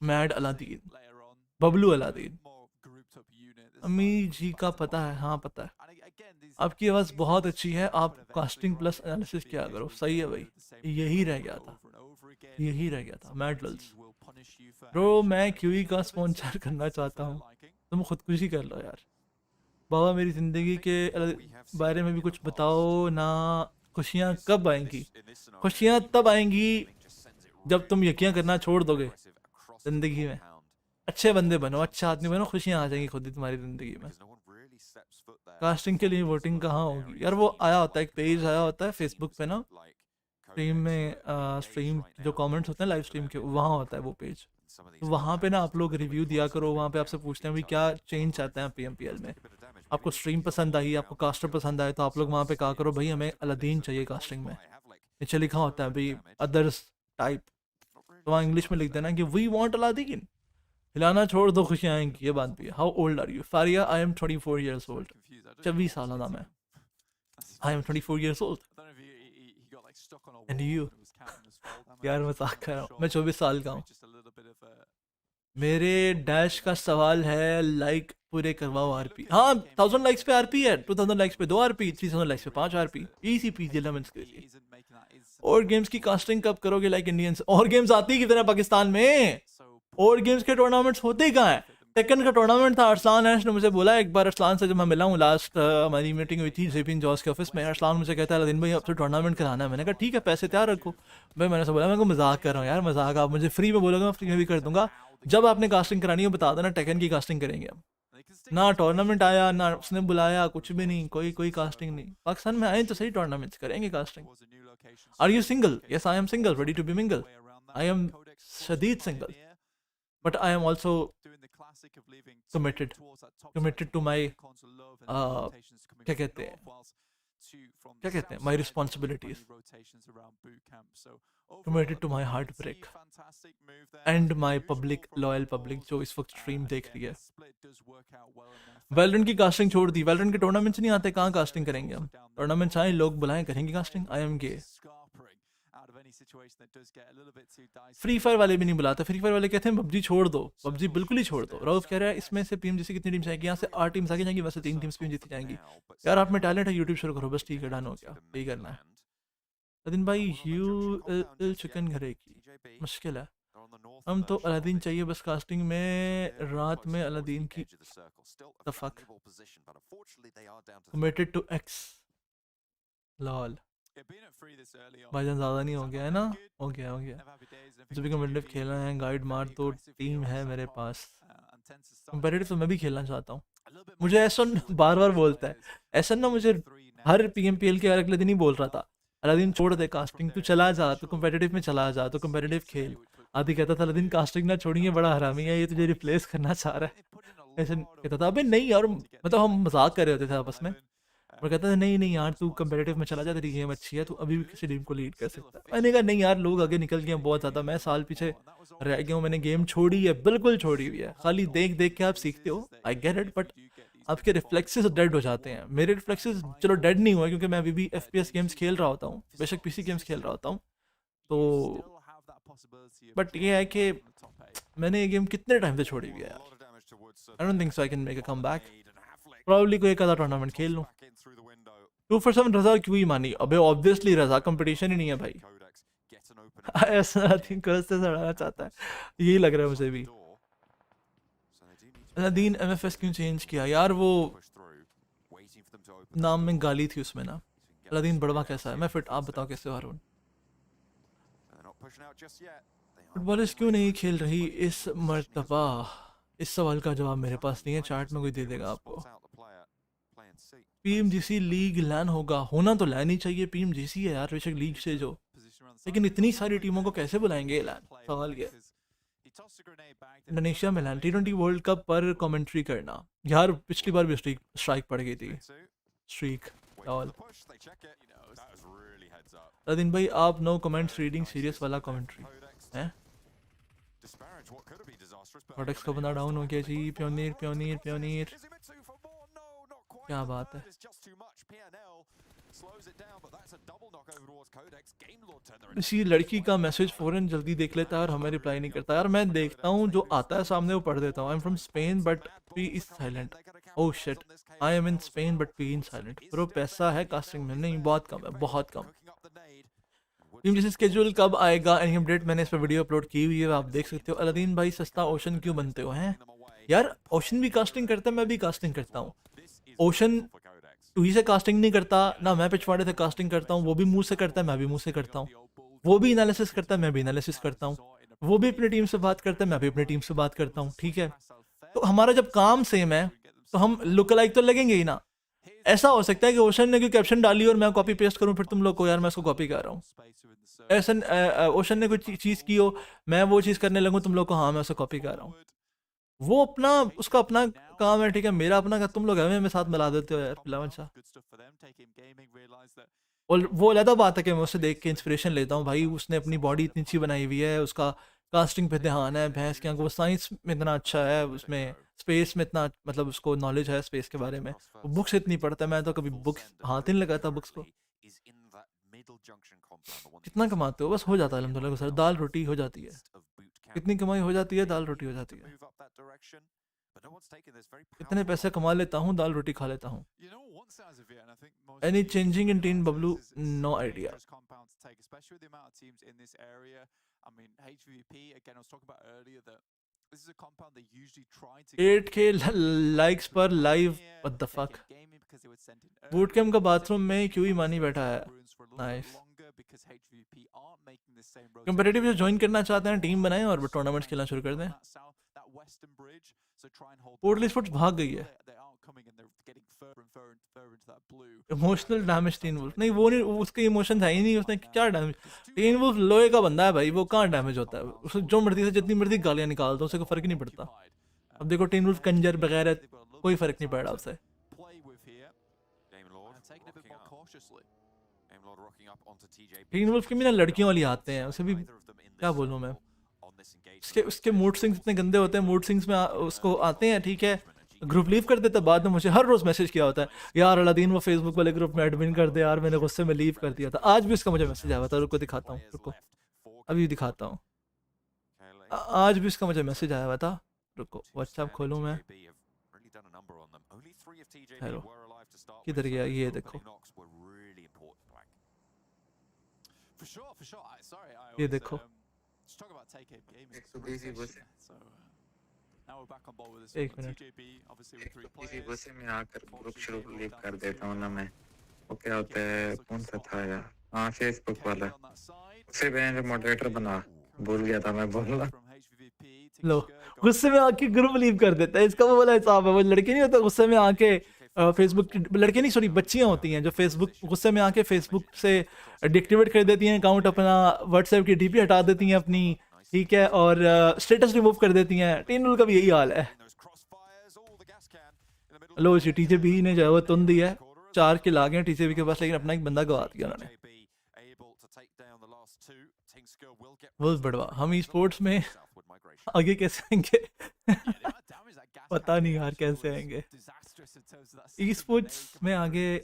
Mad Aladdin, Bablu Aladdin. अम्मी जी का पता है? हाँ पता है। आपकी आवाज़ बहुत अच्छी है, आप कास्टिंग प्लस एनालिसिस क्या करो। सही है भाई, यही रह गया था, यही रह गया था। मैड लल्स ब्रो, मैं QE का स्पॉन्सर करना चाहता हूँ, तुम खुदकुशी कर लो यार। बाबा मेरी ज़िंदगी के बारे में भी कुछ बताओ ना। खुशियाँ कब आएंगी? खुशियाँ तब आएंगी जब तुम यकीन करना छोड़ दोगे ज़िंदगी में। अच्छे बंदे बनो, अच्छा आदमी बनो, खुशियाँ आ जाएंगी खुद ही तुम्हारी ज़िंदगी में। कास्टिंग के लिए वोटिंग कहाँ होगी यार? वो आया होता है, एक पेज आया होता है फेसबुक पे ना, स्ट्रीम में स्ट्रीम जो कमेंट्स होते हैं लाइव स्ट्रीम के, वहाँ होता है वो पेज। तो वहाँ पे ना आप लोग रिव्यू दिया करो, वहाँ पे आपसे पूछते हैं भाई क्या चेंज चाहते हैं PMPL में। आपको स्ट्रीम पसंद आई, आपको कास्टर पसंद आए, तो आप लोग वहाँ पे कहा करो भाई हमें अलादीन चाहिए कास्टिंग में। नीचे लिखा होता है भाई अदर्स टाइप, तो वहाँ इंग्लिश में लिख देना कि वी वांट अलादीन। हिलाना छोड़ दो, खुशियाँ आएंगी। ये बात भी है। How old are you? Faria, I am 24 years old। 24 साल नाम है। I am 24 years old and you? यार मजाक कर रहा हूँ, मैं 24 साल का हूँ। मेरे डैश का सवाल है लाइक पूरे करवाओ आरपी। हाँ 1000 लाइक्स पे आरपी है, 2000 लाइक्स पे 2 आरपी, 3000 लाइक्स पे 5 आरपी, इजी पीजी लेमन्स के लिए। और गेम्स की कास्टिंग कब करोगे लाइक इंडियंस? और गेम्स आती है किधर पाकिस्तान में? और गेम्स के टूर्नामेंट्स होते ही कहाँ है? टेकन का टूर्नामेंट था, अरसलान ऐश ने मुझे बोला एक बार, अरसलान से जब मैं मिला हूँ लास्ट, हमारी मीटिंग हुई थी जेपिन जॉस के ऑफिस में, अरसलान मुझे कहता है दिन भाई अब तो टूर्नामेंट कराना है। मैंने कहा ठीक है पैसे तैयार रखो भाई। मैंने से बोला मैं को मजाक कर रहा हूँ यार, मजाक, आप मुझे फ्री में बोलोगे मैं फ्री में भी कर दूंगा। जब आपने कास्टिंग करानी है बता देना, टेकन की कास्टिंग करेंगे हम। ना टूर्नामेंट आया ना उसने बुलाया, कुछ भी नहीं, कोई कास्टिंग नहीं। पाकिस्तान में आए तो सही टूर्नामेंट्स करेंगे casting. Are you single? Yes I am single, ready to be mingle. I am शदीद single but I am also committed to my क्या कहते हैं my responsibilities, committed to my heartbreak and my public loyal public जो इस वक्त stream देख रही है। वैलोरेंट की कास्टिंग छोड़ दी, वैलोरेंट के टूर्नामेंट्स नहीं आते, कहाँ कास्टिंग करेंगे हम? टूर्नामेंट्स आए, लोग बुलाएं, करेंगे casting. I am gay. Free fire वाले भी नहीं बुलाते, फ्री फायर वाले कहते हैं पबजी छोड़ दो, पबजी बिल्कुल ही छोड़ दो। रऊफ कह रहा है इसमें से पीएमजीसी कितनी टीम्स आएंगी? यहाँ से 8 टीम्स आगे जाएंगी, वैसे 3 टीम्स पीएम जीती जाएंगी। यार आप में टैलेंट है, यूट्यूब शुरू करो बस, ठीक है डन हो गया, यही करना है। अलादीन भाई यू चिकन घरे की मुश्किल है, हम तो अलादीन चाहिए बस कास्टिंग में, रात में अलादीन की the fuck committed to ex lol. भाईजान ज़्यादा नहीं हो गया है ना? हो गया जब भी कम्पिटिटिव खेलना है गाइड मार तो टीम है मेरे पास। कम्पिटिटिव तो मैं भी खेलना चाहता हूँ। मुझे एसन बार बार बोलता है, एसन ना मुझे हर पीएमपीएल के अगले दिन ही बोल रहा था अलादीन छोड़ दे कास्टिंग, तू चला जा, तू कम्पिटिटिव में चला जा, तू कम्पिटिटिव खेल। आदि कहता था अलादीन कास्टिंग ना छोड़िए, बड़ा हरामी है ये, तुझे रिप्लेस करना चाह रहा है। ऐसा कहता था अबे नहीं, और मतलब हम मजाक कर रहे होते थे आपस में, और कहता था नहीं यार तू कम्पिटिटिव में चला जा, तेरी गेम अच्छी है, तू अभी भी किसी टीम को लीड कर सकता है। मैंने कहा नहीं यार लोग आगे निकल गए हैं बहुत ज़्यादा, मैं साल पीछे रह गया हूँ, मैंने गेम छोड़ी है, बिल्कुल छोड़ी हुई है। खाली देख देख के आप सीखते हो, आई गेट इट, बट आपके रिफ्लेक्सेस डेड हो जाते हैं। मेरे रिफ्लेक्सेस चलो डेड नहीं हुए क्योंकि मैं अभी भी FPS गेम्स खेल रहा होता हूँ, बेशक PC गेम्स खेल रहा होता हूँ, तो बट ये है कि मैंने ये गेम कितने टाइम से छोड़ी हुई है यार। I don't think so I can make a comeback. Probably कोई एक आधा टूर्नामेंट खेल लूँ। 247 रजा क्यों ही मानी? अबे ऑब्वियसली रजा कंपटीशन ही नहीं है भाई। ऐसा थिंक से सड़ाना चाहता है, यही लग रहा है मुझे भी। अलादीन MFS क्यों चेंज किया यार? वो नाम में गाली थी उसमें ना। अलादीन बड़वा कैसा है? मैं फिट, आप बताओ कैसे हो हारून? फुटबॉलर्स क्यों नहीं खेल रही इस मर्तबा? इस सवाल का जवाब मेरे पास नहीं है, चार्ट में कोई दे देगा आपको। PMGC लीग लैन होगा, होना तो लैन ही चाहिए, PMGC है यार बेशक लीग से जो, लेकिन इतनी सारी टीमों को कैसे बुलाएंगे ये लैन? सवाल ये। इंडोनेशिया में लैन T20 वर्ल्ड कप पर कमेंट्री करना यार, पिछली बार भी स्ट्राइक पड़ गई थी, स्ट्रीक ऑल। अलादीन भाई आप नो कमेंट्स रीडिंग सीरियस वाला कमेंट्री हैं? कोडेक्स का बंदा डाउन हो गया जी। प्योनीर क्या बात है। इसी लड़की का मैसेज फौरन जल्दी देख लेता है और हमें रिप्लाई नहीं करता यार। मैं देखता हूँ जो आता है सामने वो पढ़ देता हूँ। I am from Spain but P is silent. Oh shit, I am in Spain but P in silent. Bro पैसा है कास्टिंग में? नहीं बहुत कम है, बहुत कम। टीम जैसे स्केड्यूल कब आएगा? Any update? मैंने इस पर वीडियो अपलोड की हुई है, आप देख सकते हो। अलादीन भाई सस्ता ओशन क्यों बनते हो हैं? यार ओशन भी कास्टिंग करता है, मैं भी कास्टिंग करता हूँ। ओशन तू ही से कास्टिंग नहीं करता ना, मैं पिछवाड़े से कास्टिंग करता हूँ, वो भी मुंह से करता है, मैं भी मुंह से करता हूँ। वो भी एनालिसिस करता है, मैं भी एनालिसिस करता हूँ। वो भी अपनी टीम से बात करता है, मैं भी अपनी टीम से बात करता हूँ, ठीक है। तो हमारा जब काम सेम है तो हम लुक लाइक तो लगेंगे ही ना। ऐसा हो सकता है कि ओशन ने कोई कैप्शन डाली और मैं कॉपी पेस्ट करूँ, फिर तुम लोग को यार मैं उसको कॉपी कर रहा हूँ। ऐसा ओशन ने कोई चीज़ की हो, मैं वो चीज़ करने लगूँ, तुम लोग को हाँ मैं उसको कॉपी कर रहा हूँ। वो अपना उसका अपना काम है, ठीक है, मेरा अपना, तुम लोग हमें साथ मिला देते हो यार। पिलावन शाह, और वो अलग बात है कि मैं उसे देख के इंस्पिरेशन लेता हूँ। भाई उसने अपनी बॉडी इतनी अच्छी बनाई हुई है, उसका कास्टिंग पे ध्यान है, भैंस के वो साइंस में इतना अच्छा है, उसमें स्पेस में इतना मतलब उसको नॉलेज है स्पेस के बारे में। वो बुक्स इतनी पढ़ता है, मैं तो कभी बुक्स हाथ ही नहीं लगाता बुक्स को। कितना कमाते हो? बस हो जाता है अल्हम्दुलिल्लाह सर, दाल रोटी हो जाती है। कितनी कमाई हो जाती है, दाल रोटी हो जाती है। move up that direction, but no one's taken this very इतने पैसे कमा लेता हूँ, दाल रोटी खा लेता हूँ। You know, one size of it, and I think most Any teams changing in Team realise Bablu? this is No a idea. dangerous compound to take, especially with the amount of teams in this area. I mean, HVP, again, I was talking about earlier that this is a compound they usually try to 8K likes per live, what the fuck? Boot camp का bathroom में क्यों ही मानी बैठा है। Nice. Competitive जो join करना चाहते हैं टीम बनाएं और टूर्नामेंट्स खेलना शुरू कर दें। पोर्टल स्पोर्ट्स भाग गई है। इमोशनल डैमेज टीन वुल्फ, नहीं वो नहीं, उसके इमोशन है ही नहीं, उसने क्या डैमेज। टीन वुल्फ लोहे का बंदा है भाई, वो कहाँ डैमेज होता है, उसे जो मर्जी से जितनी मर्जी गालियाँ निकाल दो, उसे कोई फर्क नहीं पड़ता। अब देखो टीन वुल्फ कंजर बगैर कोई फर्क नहीं पड़ रहा उसे। टीन वुल्फ के भी ना लड़कियों वाली आते हैं, उसे भी क्या बोलूँ मैं। उसके मूड स्विंग्स इतने गंदे होते हैं, मूड स्विंग्स में उसको आते हैं, ठीक है, ग्रुप लीव कर देता, बाद में मुझे हर रोज मैसेज किया होता है, यार अलादीन वो फेसबुक वाले ग्रुप में एडमिन कर दे यार, मैंने गुस्से में लीव कर दिया था। आज भी उसका मुझे मैसेज आया था, रुको दिखाता हूँ, रुको अभी दिखाता हूँ। आज भी उसका मुझे मैसेज आया हुआ था, रुको व्हाट्सएप खोलूँ मैं। हेलो किधर गया, ये देखो, ये देखो, एक मिनट, इसी गुस्से में आकर ग्रुप शुरू लीव कर देता हूँ ना मैं। वो क्या होता है, कौन सा था यार, हाँ फेसबुक वाला, उसे मैं मॉडरेटर बना, भूल गया था मैं बोलना। लो गुस्से में आके ग्रुप लीव कर देता है, इसका वो वाला हिसाब है। वो लड़के नहीं होता गुस्से में आके फेसबुक, लड़के नहीं सॉरी बच्चियां होती हैं जो फेसबुक गुस्से में आके फेसबुक से डिएक्टिवेट कर देती हैं अकाउंट अपना, व्हाट्सएप की डीपी हटा देती हैं अपनी, ठीक है, और स्टेटस रिमूव कर देती हैं। टीन रूल का भी यही हाल है। लो इसी टीजेबी ने जो है वो तुन दिया है, 4 किल आ गए टीजेबी के पास, लेकिन अपना एक बंदा गवा दिया उन्होंने। वो बड़वा हम ई स्पोर्ट्स में आगे कैसे आएंगे पता नहीं यार कैसे आएंगे ई स्पोर्ट्स में आगे,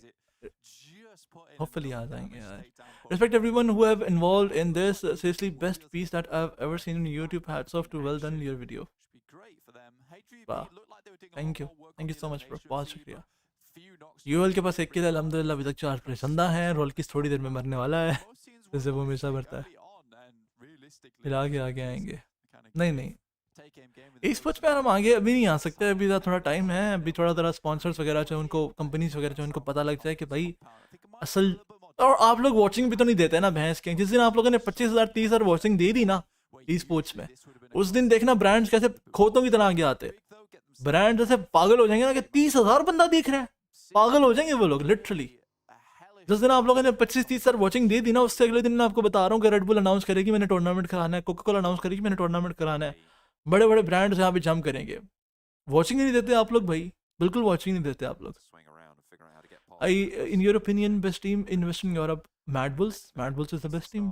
hopefully आ जाएंगे यार। Respect everyone who have involved in this. Seriously, best piece that I've ever seen on YouTube. Hats off to well done your video. Wow. Thank you so much bro, बहुत शुक्रिया। UL के पास 1 किल अल्हम्दुलिल्लाह, अभी तक 4 player जिंदा हैं। Role किस थोड़ी देर में मरने वाला है, जैसे वो हमेशा मरता है। फिर आगे आएंगे, नहीं इस स्पोर्ट्स पे हम आगे अभी नहीं आ सकते, अभी थोड़ा टाइम है, अभी थोड़ा स्पॉन्सर्स वगैरह जो उनको, कंपनीज वगैरह जो उनको पता लग जाए कि भाई असल, और आप लोग वॉचिंग भी तो नहीं देते ना भैंस के। जिस दिन आप लोगों ने 25,000 30,000 वॉचिंग दे दी ना ई स्पोर्ट्स में, उस दिन देखना ब्रांड्स कैसे खोतों की तरह आगे आते। ब्रांड जैसे पागल हो जाएंगे ना कि 30,000 बंदा देख रहा है, पागल हो जाएंगे वो लोग लिटरली। जिस दिन आप लोगों ने 25-30,000 वॉचिंग दे दी ना, उससे अगले दिन मैं आपको बता रहा हूँ कि रेड बुल अनाउंस करेगी मैंने टूर्नामेंट कराना है, कोका कोला अनाउंस करेगी मैंने टूर्नामेंट कराना है, बड़े बड़े ब्रांड्स यहाँ पे जंप करेंगे। वॉचिंग ही नहीं देते आप लोग भाई, बिल्कुल वॉचिंग नहीं देते आप लोग। In your opinion best team in western Europe? Madbulls is the best team,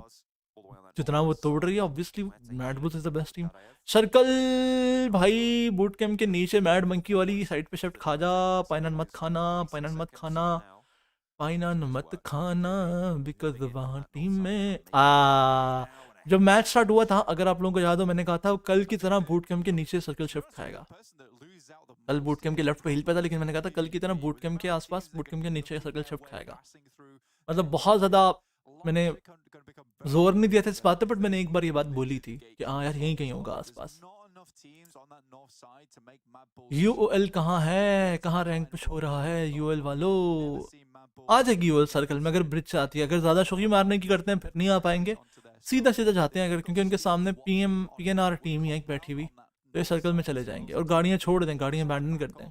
जितना वो तोड़ रही है obviously Madbulls is the best team. Circle भाई बूट कैम्प के नीचे मैड मंकी वाली साइड पे शिफ्ट खा जा, पाइनन मत खाना बिकॉज वहाँ टीम में जब मैच स्टार्ट हुआ था, अगर आप लोगों को याद हो, मैंने कहा था कल की तरह बूट कैम्प के नीचे सर्कल शिफ्ट खाएगा। कल बूट कैम्प के लेफ्ट पे हिल पे था, लेकिन मैंने कहा था कल की तरह बूट कैम्प के आसपास, बूट कैम्प के नीचे सर्कल शिफ्ट खाएगा। मतलब बहुत ज़्यादा मैंने जोर नहीं दिया था इस बात पे, बट मैंने एक बार ये बात बोली थी कि हाँ यार यहीं कहीं होगा आसपास। यूएल कहाँ है, कहाँ रैंक पुश हो रहा है यूएल वालों? आ जाएगी यूएल सर्कल में, अगर ब्रिज से आती है। अगर ज़्यादा शौकी मारने की करते हैं फिर नहीं आ पाएंगे, सीधा जाते हैं अगर, क्योंकि उनके सामने PNR टीम ही है एक बैठी हुई, तो इस सर्कल में चले जाएंगे और गाड़ियाँ छोड़ दें, गाड़ियाँ अबैंडन कर दें।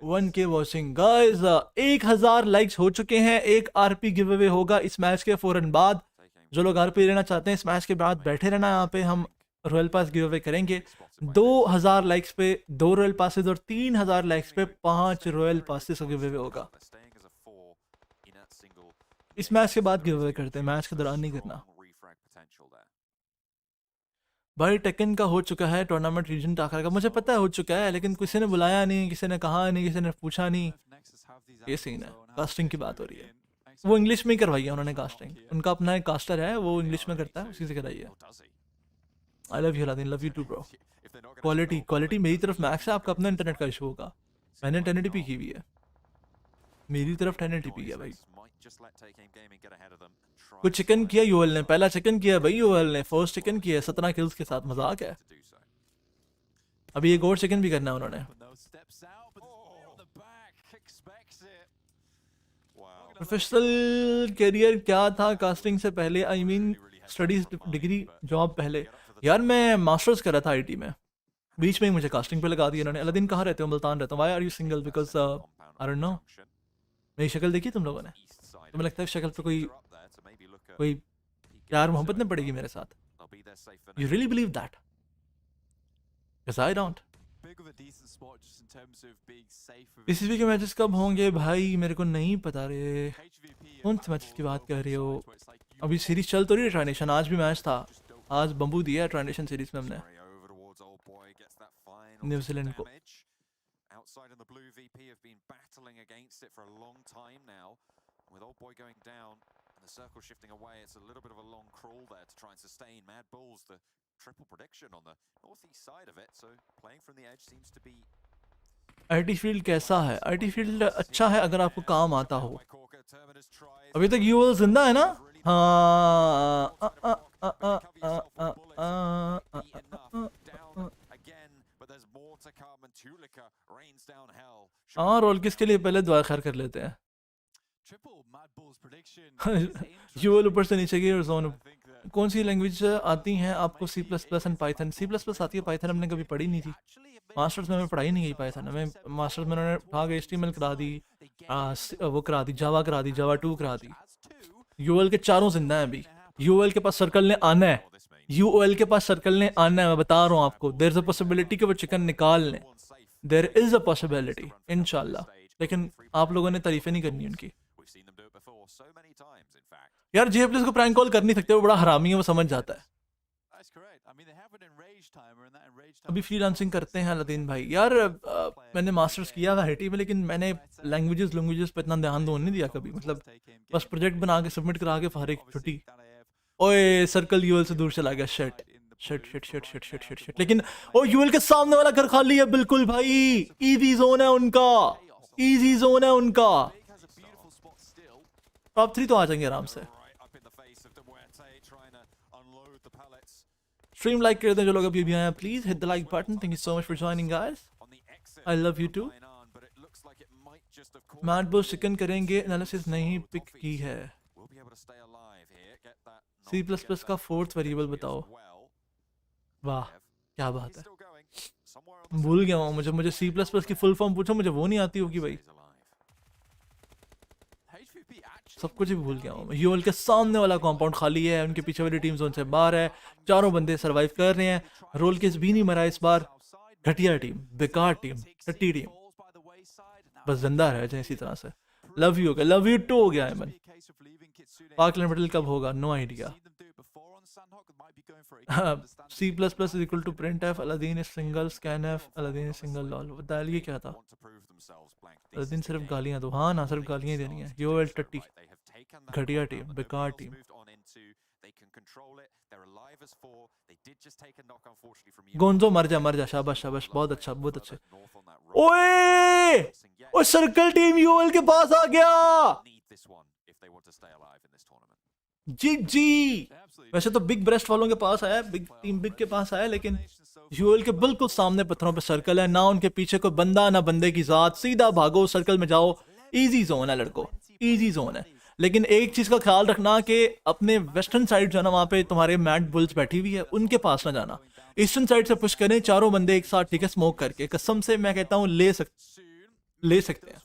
1K वॉचिंग गाइस, 1000 लाइक्स हो चुके हैं। एक RP गिव अवे होगा इस मैच के फौरन बाद। जो लोग RP लेना चाहते हैं इस मैच के बाद बैठे रहना यहाँ पे, हम रॉयल पास गिव अवे करेंगे। 2000 लाइक्स पे 2 रॉयल पासेस और 3000 लाइक्स पे 5 रॉयल पासेस का गिव अवे होगा। इस मैच के बाद गिव अवे करते हैं, मैच के दौरान नहीं करना। भाई टेकन का हो चुका है टूर्नामेंट रीजन टाकर का, मुझे पता है हो चुका है, लेकिन किसी ने बुलाया नहीं, किसी ने कहा नहीं, किसी ने पूछा नहीं, ये सीन है। कास्टिंग की बात हो रही है। वो इंग्लिश में ही करवाई है उन्होंने कास्टिंग, उनका अपना एक कास्टर है, वो इंग्लिश में करता है, उसी से कराई है। I love you Aladdin, love you too bro. Quality मेरी तरफ मैक्स है, आपका अपना इंटरनेट का इशू होगा। मैंने 1080p की हुई है, मेरी तरफ 1080p है भाई। कुछ चिकन किया यूएल ने, पहला चिकन किया भाई यूएल ने, फर्स्ट चिकन किया 17 किल्स के साथ, मजाक है। अभी एक और चिकन भी करना है उन्होंने। प्रोफेशनल करियर क्या था कास्टिंग से पहले? I mean studies, degree, job पहले। यार मैं मास्टर्स कर रहा था आईटी में, बीच में ही मुझे कास्टिंग पे लगा दिया इन्होंने। अलादीन कहाँ रहते हो? मुल्तान रहता हूँ। Why are you single? Because I don't know. मेरी शक्ल देखी तुम लोगों ने? तुम्हें लगता है शक्ल पे कोई प्यार मोहब्बत नहीं पड़ेगी मेरे साथ? You really believe that? Because I don't. PCB के मैचेस कब होंगे भाई? मेरे को नहीं पता रे, कौन से मैचेस की बात कर रहे हो? अभी सीरीज चल तो रही है ट्रांजिशन, आज भी मैच था, आज बम्बू दिया है ट्रांजिशन सीरीज में हमने न्यूजीलैंड को। The circle shifting away, it's a little bit of a long crawl there to try and sustain. MADBULLS, the triple prediction on the northeast side of it, so playing from the edge seems to be... IT field कैसा है? IT field अच्छा है अगर आपको काम आता हो। अभी तक यूएल जिंदा है ना? हाँ, रोल किसके लिए पहले दुआ खैर कर लेते हैं। यूएल ऊपर से नीचे की और जोन। कौन सी लैंग्वेज आती हैं आपको? C plus plus and Python. C plus plus आती है, पाइथन हमने कभी पढ़ी नहीं थी। मास्टर्स में हमें पढ़ाई नहीं गई पाइथन, हमें मास्टर्स में उन्होंने उठा के HTML करा दी, वो करा दी, जावा करा दी, जावा 2 करा दी। यूएल के चारों जिंदा हैं अभी। यूएल के पास सर्कल ने आना है, यूएल के पास सर्कल ने आना है, मैं बता रहा हूँ आपको। देयर इज अ पॉसिबिलिटी कि वो चिकन निकाल लें, देयर इज अ पॉसिबिलिटी इंशाल्लाह। लेकिन आप लोगों ने तारीफें नहीं करनी उनकी। यार जेप्लिस को प्रैंक कॉल कर नहीं सकते, वो बड़ा हरामी है, वो समझ जाता है। अभी फ्रीलांसिंग करते हैं अलादीन भाई। यार मैंने मास्टर्स किया था आईटी में, लेकिन मैंने लैंग्वेजेस पे इतना ध्यान नहीं दिया कभी। मतलब बस प्रोजेक्ट बना के सबमिट करा के फारिग, छुट्टी। ओए सर्कल यूएल से दूर चला गया। Shit shit shit shit shit shit shit shit. लेकिन ओ यूएल के सामने वाला घर खाली है बिल्कुल भाई, इजी जोन है उनका, इजी जोन है उनका। टॉप 3 तो आ जाएंगे आराम से। स्ट्रीम लाइक कर दें जो लोग अभी भी आए हैं, please hit the like button. Thank you so much for joining guys, I love you too. Madbulls chicken करेंगे, एनालिसिस नहीं पिक की है। सी प्लस प्लस का 4th वेरिएबल बताओ। वाह क्या बात है, भूल गया हूँ। मुझे सी प्लस प्लस की फुल फॉर्म पूछो, मुझे वो नहीं आती होगी भाई, सब कुछ ही भूल गया हूँ। यूएल के सामने वाला कंपाउंड खाली है, उनके पीछे वाली टीम जोन से बाहर है, चारों बंदे सरवाइव कर रहे हैं। रोल केस भी नहीं मरा इस बार। घटिया टीम, बेकार टीम, टट्टी टीम, बस जिंदा रह जाए इसी तरह से। लव यू हो गया, लव यू टू हो गया है मन। पार्कलैंड मेडल कब होगा? No idea. C plus plus is equal to print F, Aladdin is single, scan F, Aladdin is single. Lol बताया ये क्या था? अलादीन सिर्फ गालियां दो। हाँ ना, सिर्फ गालियां देनी है। यूएल टट्टी, घटिया टीम, बेकार टीम। गोंजो मर जा, शाबाश शाबाश, बहुत अच्छा बहुत अच्छे। ओए ओ सर्कल टीम यूएल के पास आ गया। जी जी, वैसे तो बिग ब्रेस्ट वालों के पास आया, बिग टीम बिग के पास आया, लेकिन यूएल के बिल्कुल सामने पत्थरों पे सर्कल है, ना उनके पीछे कोई बंदा ना बंदे की जात। सीधा भागो, सर्कल में जाओ, इजी जोन है लड़को, इजी जोन है। लेकिन एक चीज का ख्याल रखना कि अपने वेस्टर्न साइड जो है ना, वहां पे तुम्हारे मैड बुल्स बैठी हुई है, उनके पास ना जाना। ईस्टर्न साइड से पुश करें चारों बंदे एक साथ, ठीक है, स्मोक करके। कसम से मैं कहता हूँ ले सकते हैं।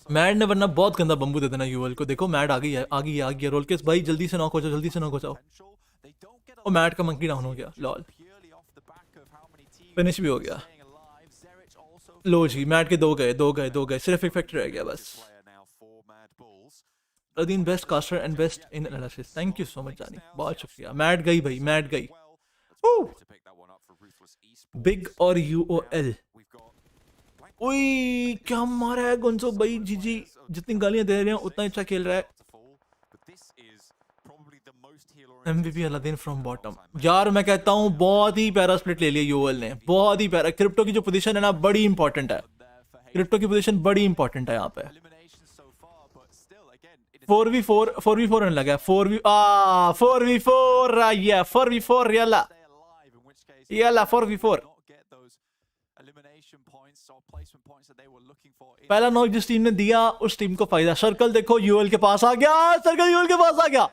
मैड ने वरना बहुत गंदा बम्बू दे देना यूएल को। देखो मैड आ गई है, आ गई है। रोल केस भाई जल्दी से नॉक हो जाओ, जल्दी से नॉक हो जाओ। और मैड का मंकी डाउन हो गया, लॉल फिनिश भी हो गया। लो जी, मैड के दो गए, सिर्फ इफेक्ट रह गया बस। Aladdin best caster and best in analysis. Thank you so much जानी, बहुत शुक्रिया। मैड गई भाई, मैड गई। बिग और यूओएल। ओए क्या मारा है गोंसो भाई, जीजी। जितनी गालियां दे रहे हैं उतना अच्छा खेल रहा है। MVP Aladdin from bottom. यार मैं कहता हूँ बहुत ही प्यारा स्प्लिट ले लिया यूएल ने, बहुत ही प्यारा। क्रिप्टो की जो पोजीशन है ना बड़ी इंपॉर्टेंट है, क्रिप्टो की पोजीशन बड़ी इंपॉर्टेंट है यहाँ पे। 4v4 रन लगा है। 4v4 या 4v4 yalla 4v4। पहला नॉक जिस टीम ने दिया उस टीम को फायदा। सर्कल देखो यूएल के पास आ गया, सर्कल यूएल के पास आ गया,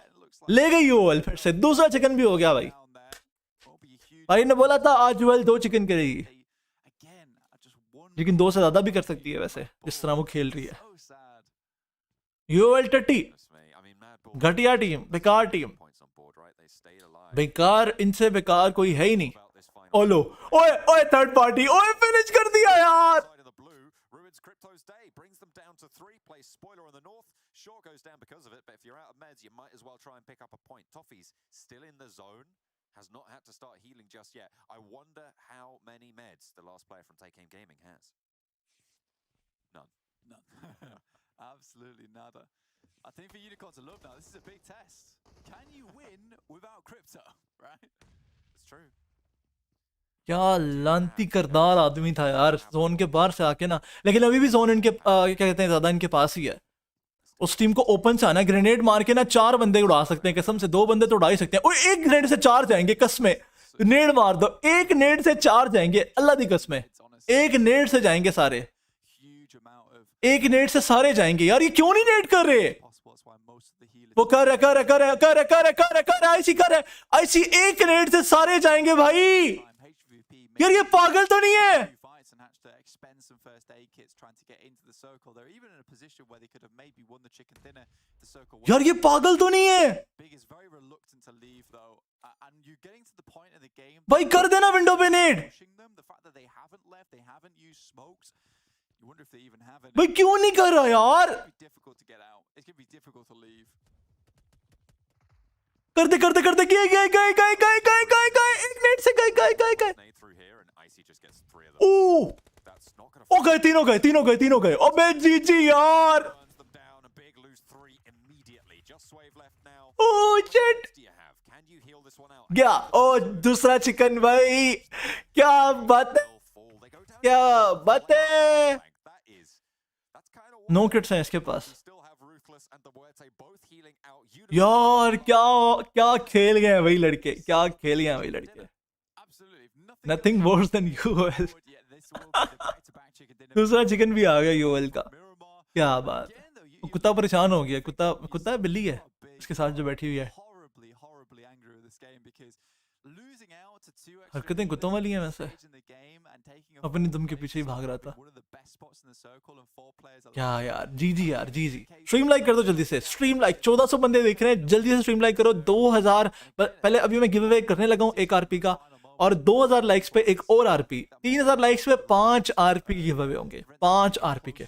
ले गई यूएल। फिर से दूसरा चिकन भी हो गया भाई। भाई ने बोला था आज यूएल 2 चिकन करेगी, लेकिन 2 से ज्यादा भी कर सकती है वैसे जिस तरह वो खेल रही है। यूएल टट्टी, घटिया टीम, बेकार टीम, बेकार। इनसे बेकार कोई है ही नहीं। ओलो, ओए ओए थर्ड पार्टी, ओए फिनिश कर दिया यार। Crypto's day brings them down to 3. Place spoiler on the north. Sure goes down because of it, but if you're out of meds, you might as well try and pick up a point. Toffee's still in the zone, has not had to start healing just yet. I wonder how many meds the last player from Take Aim Gaming has. None. Absolutely nada. I think for Unicorn to love now, this is a big test. Can you win without Crypto, right? It's true. क्या लांती करदार आदमी था यार zone के बाहर से आके ना, लेकिन अभी भी जोन इनके क्या कहते हैं ज्यादा इनके पास ही है। उस टीम को ओपन से आना, ग्रेनेड मार के ना 4 बंदे उड़ा सकते हैं, कसम से 2 बंदे तो उड़ा ही सकते हैं। और एक ग्रेनेड से 4 जाएंगे, कसमें नेड मार दो, एक नेड से 4 जाएंगे, अल्लाह दी कसमें। एक नेड से जाएंगे सारे, एक नेड से सारे जाएंगे यार। ये क्यों नहीं नेड कर रहे? वो कर आईसी एक नेड से सारे जाएंगे भाई। यार ये पागल तो नहीं है? यार ये पागल तो नहीं है भाई? कर देना विंडो पे नेड भाई, क्यों नहीं कर रहा यार? करते गए एक नेट से गए। ओ गए, तीनों गए। अबे जीजी यार, ओ शिट गया। ओ दूसरा चिकन भाई, क्या बात है। 9 किट्स हैं इसके पास यार। क्या खेल गए हैं भाई लड़के, क्या खेल गए हैं भाई लड़के। Nothing worse than UL. दूसरा चिकन भी आ गया यूएल का, क्या बात है। कुत्ता परेशान हो गया, कुत्ता बिल्ली है इसके साथ जो बैठी हुई है। हरकतें कुत्तों वाली हैं वैसे। अपनी दम के पीछे ही भाग रहा था। क्या यार, जी यार, जी स्ट्रीम लाइक कर दो जल्दी से। स्ट्रीम लाइक 1400 बंदे देख रहे हैं, जल्दी से स्ट्रीम लाइक करो। 2000 पहले अभी मैं गिव अवे करने लगा हूँ 1 आरपी का, और 2000 लाइक्स पे एक और आरपी, 3000 लाइक्स पे 5 आरपी गिव अवे होंगे, 5 आरपी के।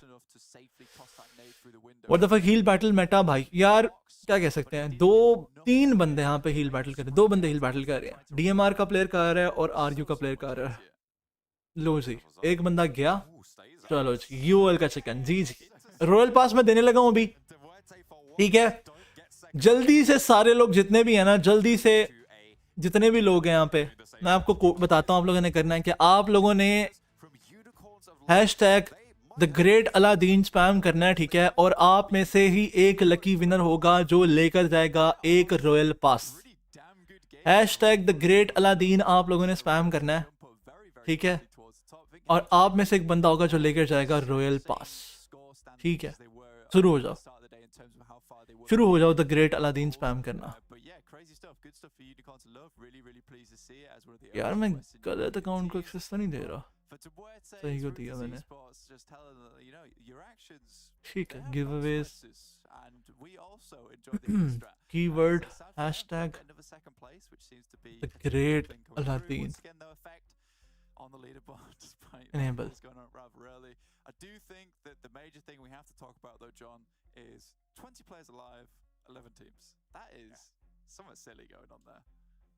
What the fuck heal battle meta भाई। यार क्या कह सकते हैं, 2-3 बंदे यहाँ पे हील बैटल कर रहे हैं, 2 बंदे हील बैटल कर रहे हैं। डीएमआर का प्लेयर कर रहा है और आरयू का प्लेयर कर रहा है। लो जी, एक बंदा गया। चलो जी, यूएल का चिकन। जी रॉयल पास में देने लगा हूं अभी, ठीक है। जल्दी से सारे लोग जितने भी हैं ना, जल्दी से जितने भी लोग हैं यहाँ पे, मैं आपको बताता हूँ आप लोगों ने करना है कि आप लोगों ने hashtag the great Aladdin spam करना है, ठीक है। और आप में से ही एक लकी विनर होगा जो लेकर जाएगा एक royal pass. Hashtag the great Aladdin आप लोगों ने स्पैम करना है, ठीक है। और आप में से एक बंदा होगा जो लेकर जाएगा रॉयल पास, ठीक है। शुरू हो जाओ द ग्रेट अलादीन स्पैम करना। यार मैं गलत अकाउंट को एक्सेस तो नहीं दे रहा, सही को दिया मैंने, ठीक है। Giveaways, keyword hashtag the great Aladdin enable. I do think that the major thing we have to talk about though, John, is 20 players alive, 11 teams. That is somewhat silly going on there.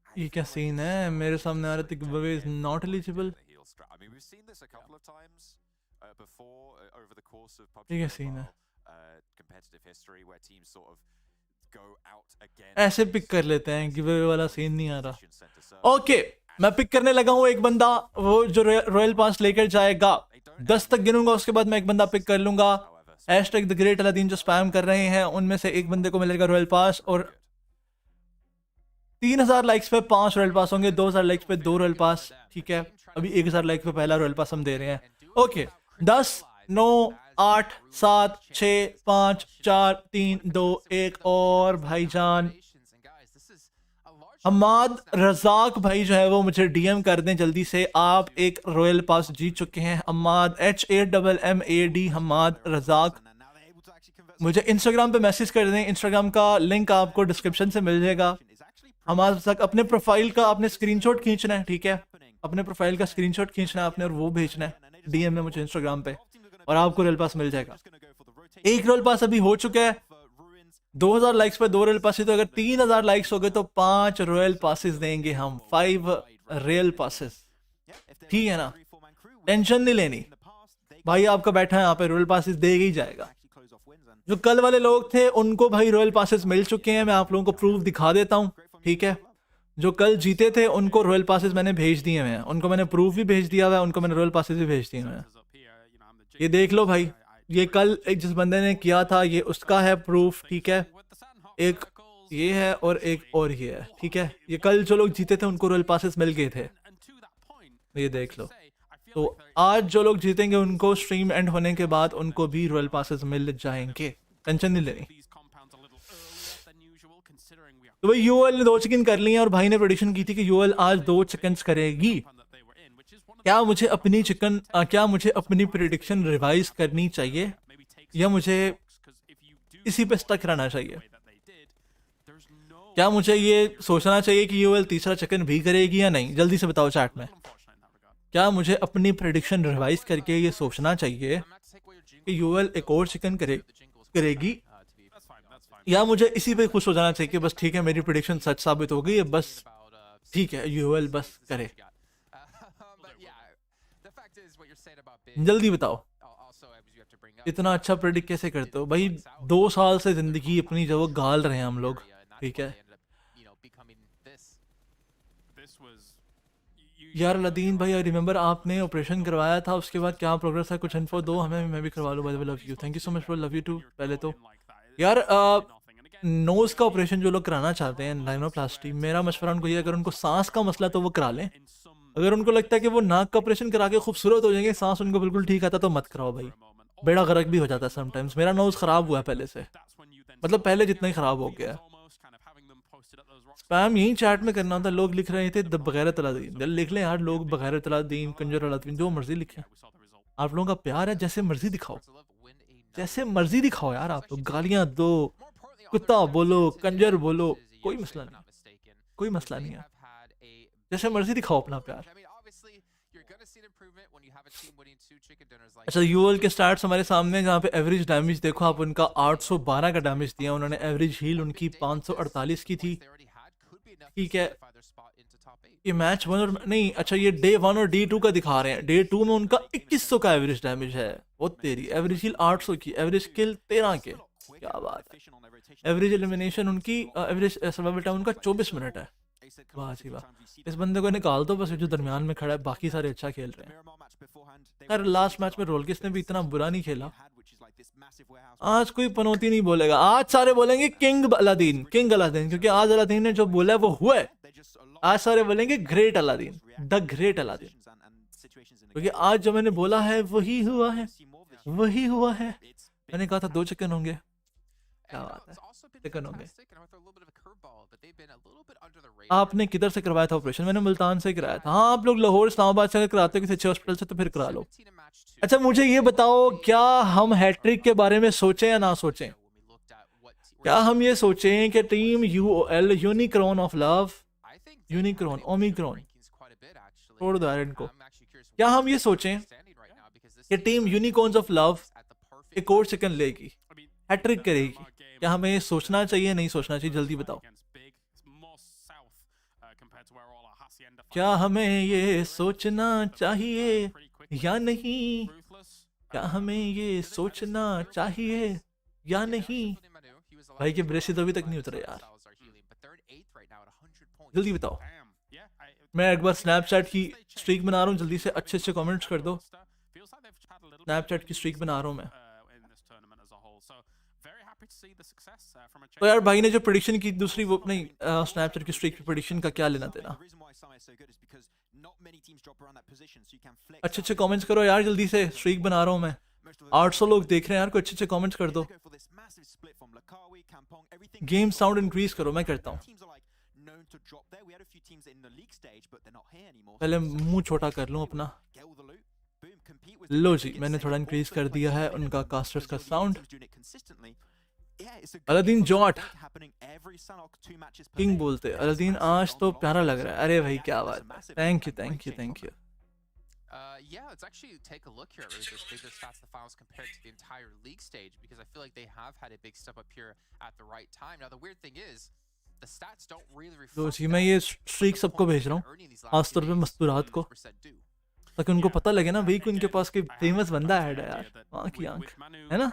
ये क्या scene है? मेरे सामने आ रहा था giveaway is not eligible. I mean, we've seen this a couple of times over the course of ठीक है PUBG scene है, Mobile competitive history where teams sort of go out again. ऐसे पिक कर लेते हैं, गिव अवे वाला scene नहीं आ रहा। ओके मैं पिक करने लगा हूँ एक बंदा, वो जो रॉयल पास लेकर जाएगा 10 तक गिनूंगा, उसके बाद मैं एक बंदा पिक कर लूंगा। हैशटैग द ग्रेट अलादीन जो स्पैम कर रहे हैं उनमें से एक बंदे को मिलेगा रॉयल पास, और 3000 लाइक्स पे 5 रॉयल पास होंगे, 2000 लाइक्स पे 2 रॉयल पास। ठीक है, अभी 1000 लाइक्स पे पहला रॉयल पास हम दे रहे हैं। ओके 10 9 8 7 6 5 4 3 2 1 और भाईजान हमाद रजाक भाई जो है वो मुझे डीएम कर दें जल्दी से, आप एक रॉयल पास जीत चुके हैं। हमाद HAMMAD हमाद रजाक मुझे इंस्टाग्राम पे मैसेज कर दें, इंस्टाग्राम का लिंक आपको डिस्क्रिप्शन से मिल जाएगा। हमाद रजाक अपने प्रोफाइल का आपने स्क्रीनशॉट खींचना है, ठीक है, अपने प्रोफाइल का स्क्रीनशॉट खींचना है आपने और वो भेजना है डीएम में मुझे इंस्टाग्राम पे, और आपको रॉयल पास मिल जाएगा। एक रॉयल पास अभी हो चुका है, 2000 लाइक्स पे 2 रॉयल पासेस, तो अगर 3000 लाइक्स हो गए तो 5 रॉयल पासेस देंगे हम, 5 रॉयल पासेस, ठीक है ना, टेंशन नहीं लेनी भाई, आपका बैठा है यहाँ पे रॉयल पासेस दे ही जाएगा। जो कल वाले लोग थे उनको भाई रॉयल पासेस मिल चुके हैं, मैं आप लोगों को प्रूफ दिखा देता हूँ, ठीक है। जो कल जीते थे उनको रॉयल पासेस मैंने भेज दिए हैं, उनको मैंने प्रूफ भी भेज दिया हुआ है, उनको मैंने रॉयल पासेस भी भेज दिए हैं। ये देख लो भाई, ये कल एक जिस बंदे ने किया था ये उसका है प्रूफ, ठीक है, एक ये है और एक और ये है, ठीक है। ये कल जो लोग जीते थे उनको रॉयल पासेस मिल गए थे, ये देख लो। तो आज जो लोग जीतेंगे उनको स्ट्रीम एंड होने के बाद उनको भी रॉयल पासेस मिल जाएंगे, टेंशन नहीं लेनी। तो भाई यूएल ने 2 चिकन कर लिए और भाई ने प्रेडिक्शन की थी कि यूएल आज 2 चिकन्स करेगी। क्या मुझे अपनी प्रेडिक्शन रिवाइज करनी चाहिए या मुझे इसी पे स्टक रहना चाहिए? क्या मुझे ये सोचना चाहिए कि यूएल तीसरा चिकन भी करेगी या नहीं? जल्दी से बताओ चैट में। क्या मुझे अपनी प्रेडिक्शन रिवाइज करके ये सोचना चाहिए कि यूएल एक और चिकन करेगी, या मुझे इसी पे खुश हो जाना चाहिए कि बस ठीक है मेरी प्रेडिक्शन सच साबित हो गई है, बस ठीक है यूएल बस करे? जल्दी बताओ, इतना अच्छा प्रेडिक्ट कैसे करते हो भाई? 2 साल से जिंदगी अपनी जब गाल रहे हैं हम लोग, ठीक है यार। अलादीन भाई आई रिमेंबर आपने ऑपरेशन करवाया था, उसके बाद क्या प्रोग्रेस है, कुछ इन्फो दो हमें, मैं भी करवा लूँ। By the way love you, thank you so much for love you too. पहले तो यार नोज का ऑपरेशन जो लोग कराना चाहते हैं लाइनोप्लास्टी, मेरा मशवरा उनको ये, अगर उनको सांस का मसला तो वो करा लें। अगर उनको लगता है कि वो नाक का ऑपरेशन करा के खूबसूरत हो जाएंगे, सांस उनको बिल्कुल ठीक आता, तो मत कराओ भाई, बेड़ा गर्क भी हो जाता है समटाइम्स। मेरा नोज खराब हुआ है पहले से, मतलब पहले जितना ही खराब हो गया। स्पैम यही चैट में करना होता, लोग लिख रहे थे बगैरत अलादीन, लिख लें यार लोग बगैरत अलादीन, कंजर अलादीन, जो मर्जी लिखें, आप लोगों का प्यार है, जैसे मर्जी दिखाओ, जैसे मर्जी दिखाओ यार। आप लोग गालियां दो, कुत्ता बोलो, कंजर बोलो, कोई मसला नहीं, कोई मसला नहीं है, जैसे मर्जी दिखाओ अपना प्यार। अच्छा यूएल के स्टार्ट्स हमारे सामने, जहाँ पे एवरेज डैमेज देखो आप, उनका 812 का डैमेज दिया उन्होंने, एवरेज हील उनकी 548 की थी, ठीक है। ये मैच 1 और नहीं, अच्छा ये डे 1 और डे 2 का दिखा रहे हैं। डे 2 में उनका 2100 का एवरेज डैमेज है, वो तेरी एवरेज हील 800 की, एवरेज किल 13 के, क्या बात है। एवरेज एलिमिनेशन उनकी, एवरेज सर्वाइवल टाइम उनका 24 मिनट है, वाह जी वाह। इस बंदे को निकाल दो बस, जो दरमियान में खड़ा है, बाकी सारे अच्छा खेल रहे हैं यार। लास्ट मैच में रोलकिस ने भी इतना बुरा नहीं खेला। आज कोई पनौती नहीं बोलेगा, आज सारे बोलेंगे किंग अलादीन, किंग अलादीन, क्योंकि आज अलादीन ने जो बोला है वो हुआ है। आज सारे बोलेंगे great Aladdin, the great Aladdin, क्योंकि आज जो मैंने बोला है वही हुआ है, वही हुआ है। मैंने कहा था 2 चिकन होंगे, क्या बात है, चिकन होंगे। आपने किधर से करवाया था ऑपरेशन? मैंने मुल्तान से कराया था। हाँ आप लोग लाहौर इस्लामाबाद से कराते हो किसी अच्छे हॉस्पिटल से तो फिर करा लो। अच्छा मुझे ये बताओ, क्या हम हैट्रिक के बारे में सोचें या ना सोचें? क्या हम ये सोचें कि team UOL unicorn of love, unicorn omicron, छोड़ दो यार इनको, क्या हम ये सोचें कि टीम यूनिकॉर्न्स ऑफ लव एक और चिकन लेगी, हैट्रिक करेगी? क्या हमें ये सोचना चाहिए, नहीं सोचना चाहिए? जल्दी बताओ, क्या हमें ये सोचना चाहिए या नहीं? क्या हमें ये सोचना चाहिए या नहीं? भाई के ब्रेसिस अभी तक नहीं उतरे यार, जल्दी बताओ। मैं एक बार स्नैपचैट की स्ट्रीक बना रहा हूँ, जल्दी से अच्छे अच्छे कमेंट्स कर दो। स्नैपचैट की स्ट्रीक बना रहा हूँ मैं। तो यार भाई ने जो प्रेडिक्शन की दूसरी वो नहीं, स्नैपचैट की स्ट्रीक की प्रेडिक्शन का क्या लेना देना? अच्छे अच्छे कमेंट्स करो यार जल्दी से, स्ट्रीक बना रहा हूँ मैं। 800 लोग देख रहे हैं यार, कोई अच्छे अच्छे कमेंट्स कर दो। गेम साउंड इंक्रीज करो, मैं करता हूँ। पहले मुंह छोटा कर लूँ अपना। लो जी, मैंने थोड़ा इंक्रीज कर दिया है उनका कास्टर्स का साउंड। अलादीन जॉट किंग बोलते अलादीन, आज तो प्यारा लग रहा है। अरे भाई क्या बात, thank you thank you thank you. Yeah, let's actually take a look here. Really just big stats the finals compared to the entire league stage, because I feel like they have had a big step up here at the right time. Now the weird thing is the stats don't really reflect। तो जी मैं ये streak सबको भेज रहा हूँ, खासतौर पे मस्तूरात को, ताकि उनको पता लगे ना भाई कि उनके पास कोई फेमस बंदा ऐड है यार, वहाँ की आंख है ना।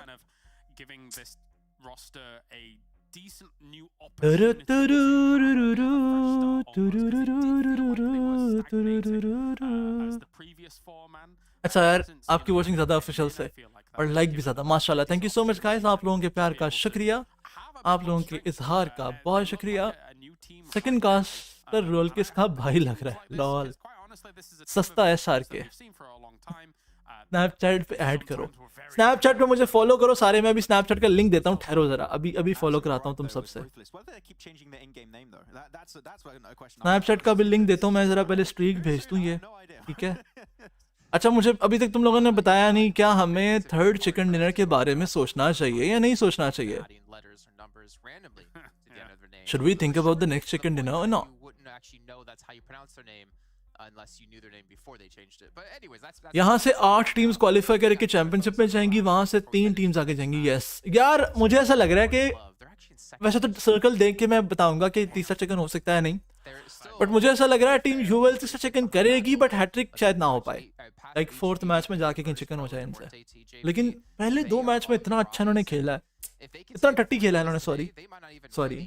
अच्छा यार, आपकी वॉचिंग ज्यादा ऑफिशियल से और लाइक भी ज्यादा, माशाल्लाह। Thank you so much guys, आप लोगों के प्यार का शुक्रिया, आप लोगों के इजहार का बहुत शुक्रिया। सेकंड कास्टर रोल किसका भाई लग रहा है, लॉल सस्ता है सार के। स्नैपचैट पे ऐड करो, स्नैपचैट पे मुझे फॉलो करो सारे। मैं अभी स्नैपचैट का लिंक देता हूँ, ठहरो जरा, अभी अभी फॉलो कराता हूँ तुम सबसे। स्नैपचैट का भी लिंक देता हूँ मैं, जरा पहले स्ट्रीक भेज दूँ ये, ठीक है। अच्छा, मुझे अभी तक तुम लोगों ने बताया नहीं, क्या हमें थर्ड चिकन डिनर के बारे में सोचना चाहिए या नहीं सोचना चाहिए? Should we think about the next chicken dinner or not? यहाँ से 8 टीम्स क्वालिफाई करके चैंपियनशिप में जाएंगी, वहां से 3 टीम्स आगे जाएंगी। यस यार, मुझे ऐसा लग रहा है कि वैसे तो सर्कल देख के मैं बताऊंगा कि तीसरा चिकन हो सकता है नहीं, बट मुझे ऐसा लग रहा है टीम यूएल तीसरा चिकन करेगी, बट हैट्रिक शायद ना हो पाए। लाइक 4th मैच में जाके कहीं चिकन हो जाए इनसे। लेकिन पहले 2 मैच में इतना अच्छा इन्होंने खेला है, इतना टट्टी खेला है इन्होंने, सॉरी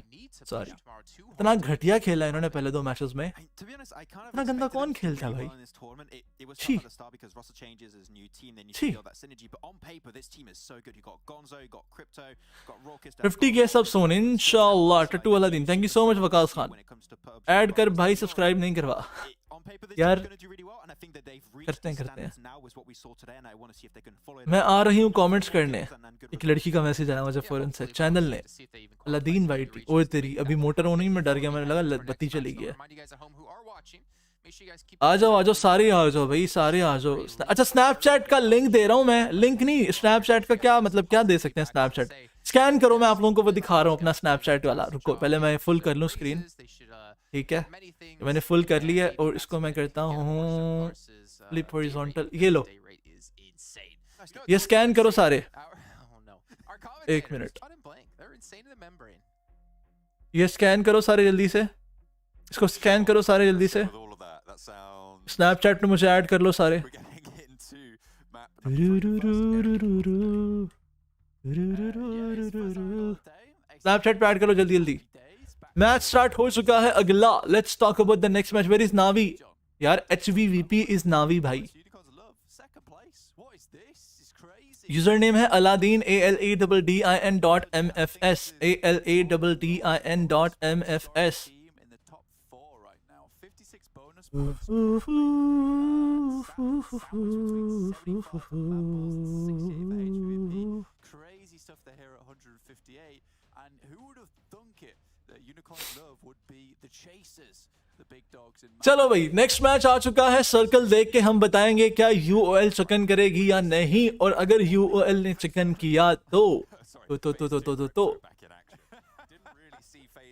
इतना घटिया खेला है इन्होंने पहले 2 मैचेस में। इतना गंदा कौन खेलता है भाई? छी छी। 50K सब सोन इंशाल्लाह। टट्टू वाला दिन, thank you so much Waqas Khan. Add कर भाई, सब्सक्राइब नहीं करवा यार, करते हैं। मैं आ रही हूँ कमेंट्स करने। एक लड़की का मैसेज आया मुझे फौरन से चैनल ने, अलादीन भाई ओए तेरी, अभी मोटर होनी में डर गया, मैंने लगा बत्ती चली गई है। आ जाओ सारे आ जाओ भाई, सारे आ जाओ। अच्छा, स्नैपचैट का लिंक दे रहा हूँ मैं, लिंक नहीं, स्नैपचैट का क्या मतलब, क्या दे सकते हैं स्नैपचैट? स्कैन करो, मैं आप लोगों को वो दिखा रहा हूँ अपना स्नैपचैट वाला। रुको पहले मैं फुल कर लूँ स्क्रीन, ठीक है। मैंने फुल कर लिया है और इसको मैं करता हूँ फ्लिप हॉरिजॉन्टल। ये लो, ये स्कैन करो सारे, 1 मिनट, ये स्कैन करो सारे जल्दी से, इसको स्कैन करो सारे जल्दी से। स्नैपचैट में मुझे ऐड कर लो सारे। स्नैपचैट पे ऐड करो जल्दी जल्दी। मैच स्टार्ट हो चुका है अगला। Let's talk about the next match. Where is Navi? यार HVVP इज नावी भाई। यूजर नेम है Aladdin ALADDIN.MFS ALADDIN.MFS। Crazy stuff there here at 158, and who would have thunk it that Unicorn's Love would be the chasers, the big dogs in। चलो भाई, next match आ चुका है। Circle देख के हम बताएंगे क्या UOL चिकन करेगी या नहीं, और अगर UOL ने चिकन किया तो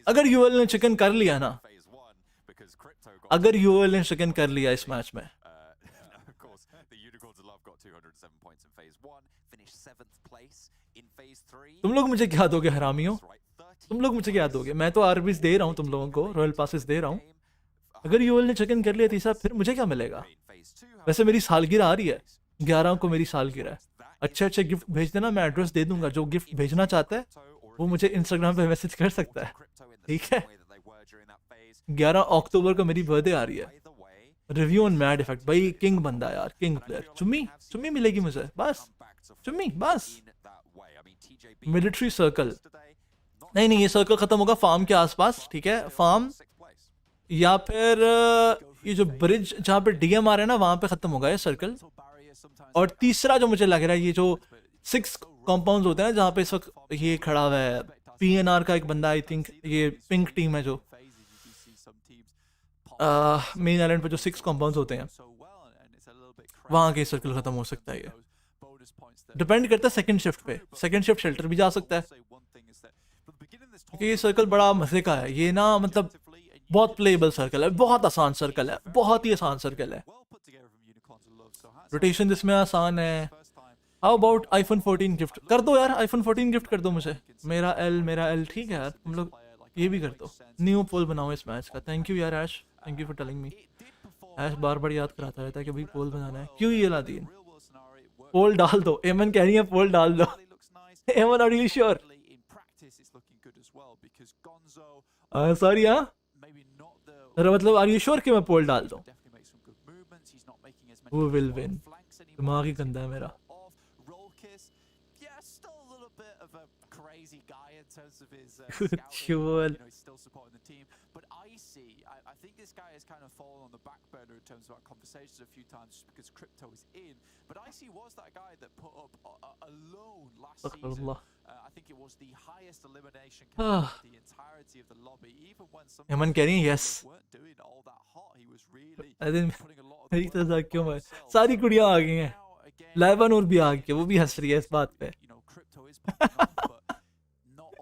अगर UOL ने चिकन कर लिया ना, अगर UOL ने चिकन कर लिया इस मैच में, तुम लोग मुझे क्या दोगे हरामियों? तुम लोग मुझे क्या दोगे? मैं तो RBs दे रहा हूँ तुम लोगों को, रॉयल पासेस दे रहा हूँ। अगर UOL ने चिकन कर लिया तीसरा, फिर मुझे क्या मिलेगा? वैसे मेरी सालगिरह आ रही है, 11 को मेरी सालगिरह है। अच्छे अच्छे गिफ्ट भेज देना, मैं एड्रेस दे दूंगा। जो गिफ्ट भेजना चाहता है वो मुझे इंस्टाग्राम पे मैसेज कर सकता है, ठीक है। 11 अक्टूबर को मेरी बर्थडे आ रही है। रिव्यू ऑन मैड इफेक्ट, भाई किंग बंदा यार, किंग प्लेयर। चुम्मी मिलेगी मुझे बस, चुम्मी बस। मिलिट्री सर्कल, नहीं ये सर्कल खत्म होगा फार्म के आसपास, ठीक है। फार्म या फिर ये जो ब्रिज जहाँ पे डीएम आ रहा है ना, वहां पे खत्म होगा ये सर्कल। और तीसरा जो मुझे लग रहा है, ये जो 6 कॉम्पाउंड होते हैं ना, जहाँ पे इस वक्त ये खड़ा हुआ है पीएनआर का एक बंदा, आई थिंक ये पिंक टीम है जो मेन आइलैंड पे जो 6 कॉम्पाउंड होते हैं, वहां के सर्कल खत्म हो सकता है। ये डिपेंड करता है सेकंड शिफ्ट पे, सेकंड शिफ्ट शेल्टर भी जा सकता है, क्योंकि ये सर्कल बड़ा मजे का है। ये ना मतलब बहुत प्लेएबल सर्कल है, बहुत आसान सर्कल है, बहुत ही आसान सर्कल है। रोटेशन इसमें आसान है। हाउ अबाउट आईफोन 14 गिफ्ट कर दो यार, आईफोन 14 गिफ्ट कर दो मुझे। मेरा एल ठीक है यार, तुम लोग ये भी कर दो। न्यू पोल बनाओ इस मैच का। थैंक यू यार Ash, thank you for telling me. Ash बार बार याद कराता रहता है कि भाई पोल बनाना है। क्यों ये अलादीन, पोल डाल दो। एमन कह रही है पोल डाल दो। एमन आर यू श्योर? सॉरी हाँ, मतलब आर यू श्योर कि मैं पोल डाल दूं? Who will win? दिमाग ही गंदा है मेरा। Sure. But Icy, I think this guy has kind of fallen on the back burner in terms of our conversations a few times just because crypto is in. But Icy was that guy that put up alone last season. I think it was the highest elimination count of the entirety of the lobby. Even when some yes. weren't doing all that hot, he was really putting a lot of मेरी तरह क्यों है? सारी कुड़ियां आ गई हैं, लाइबा नूर भी आ गई है, वो भी हंस रही है इस बात पे।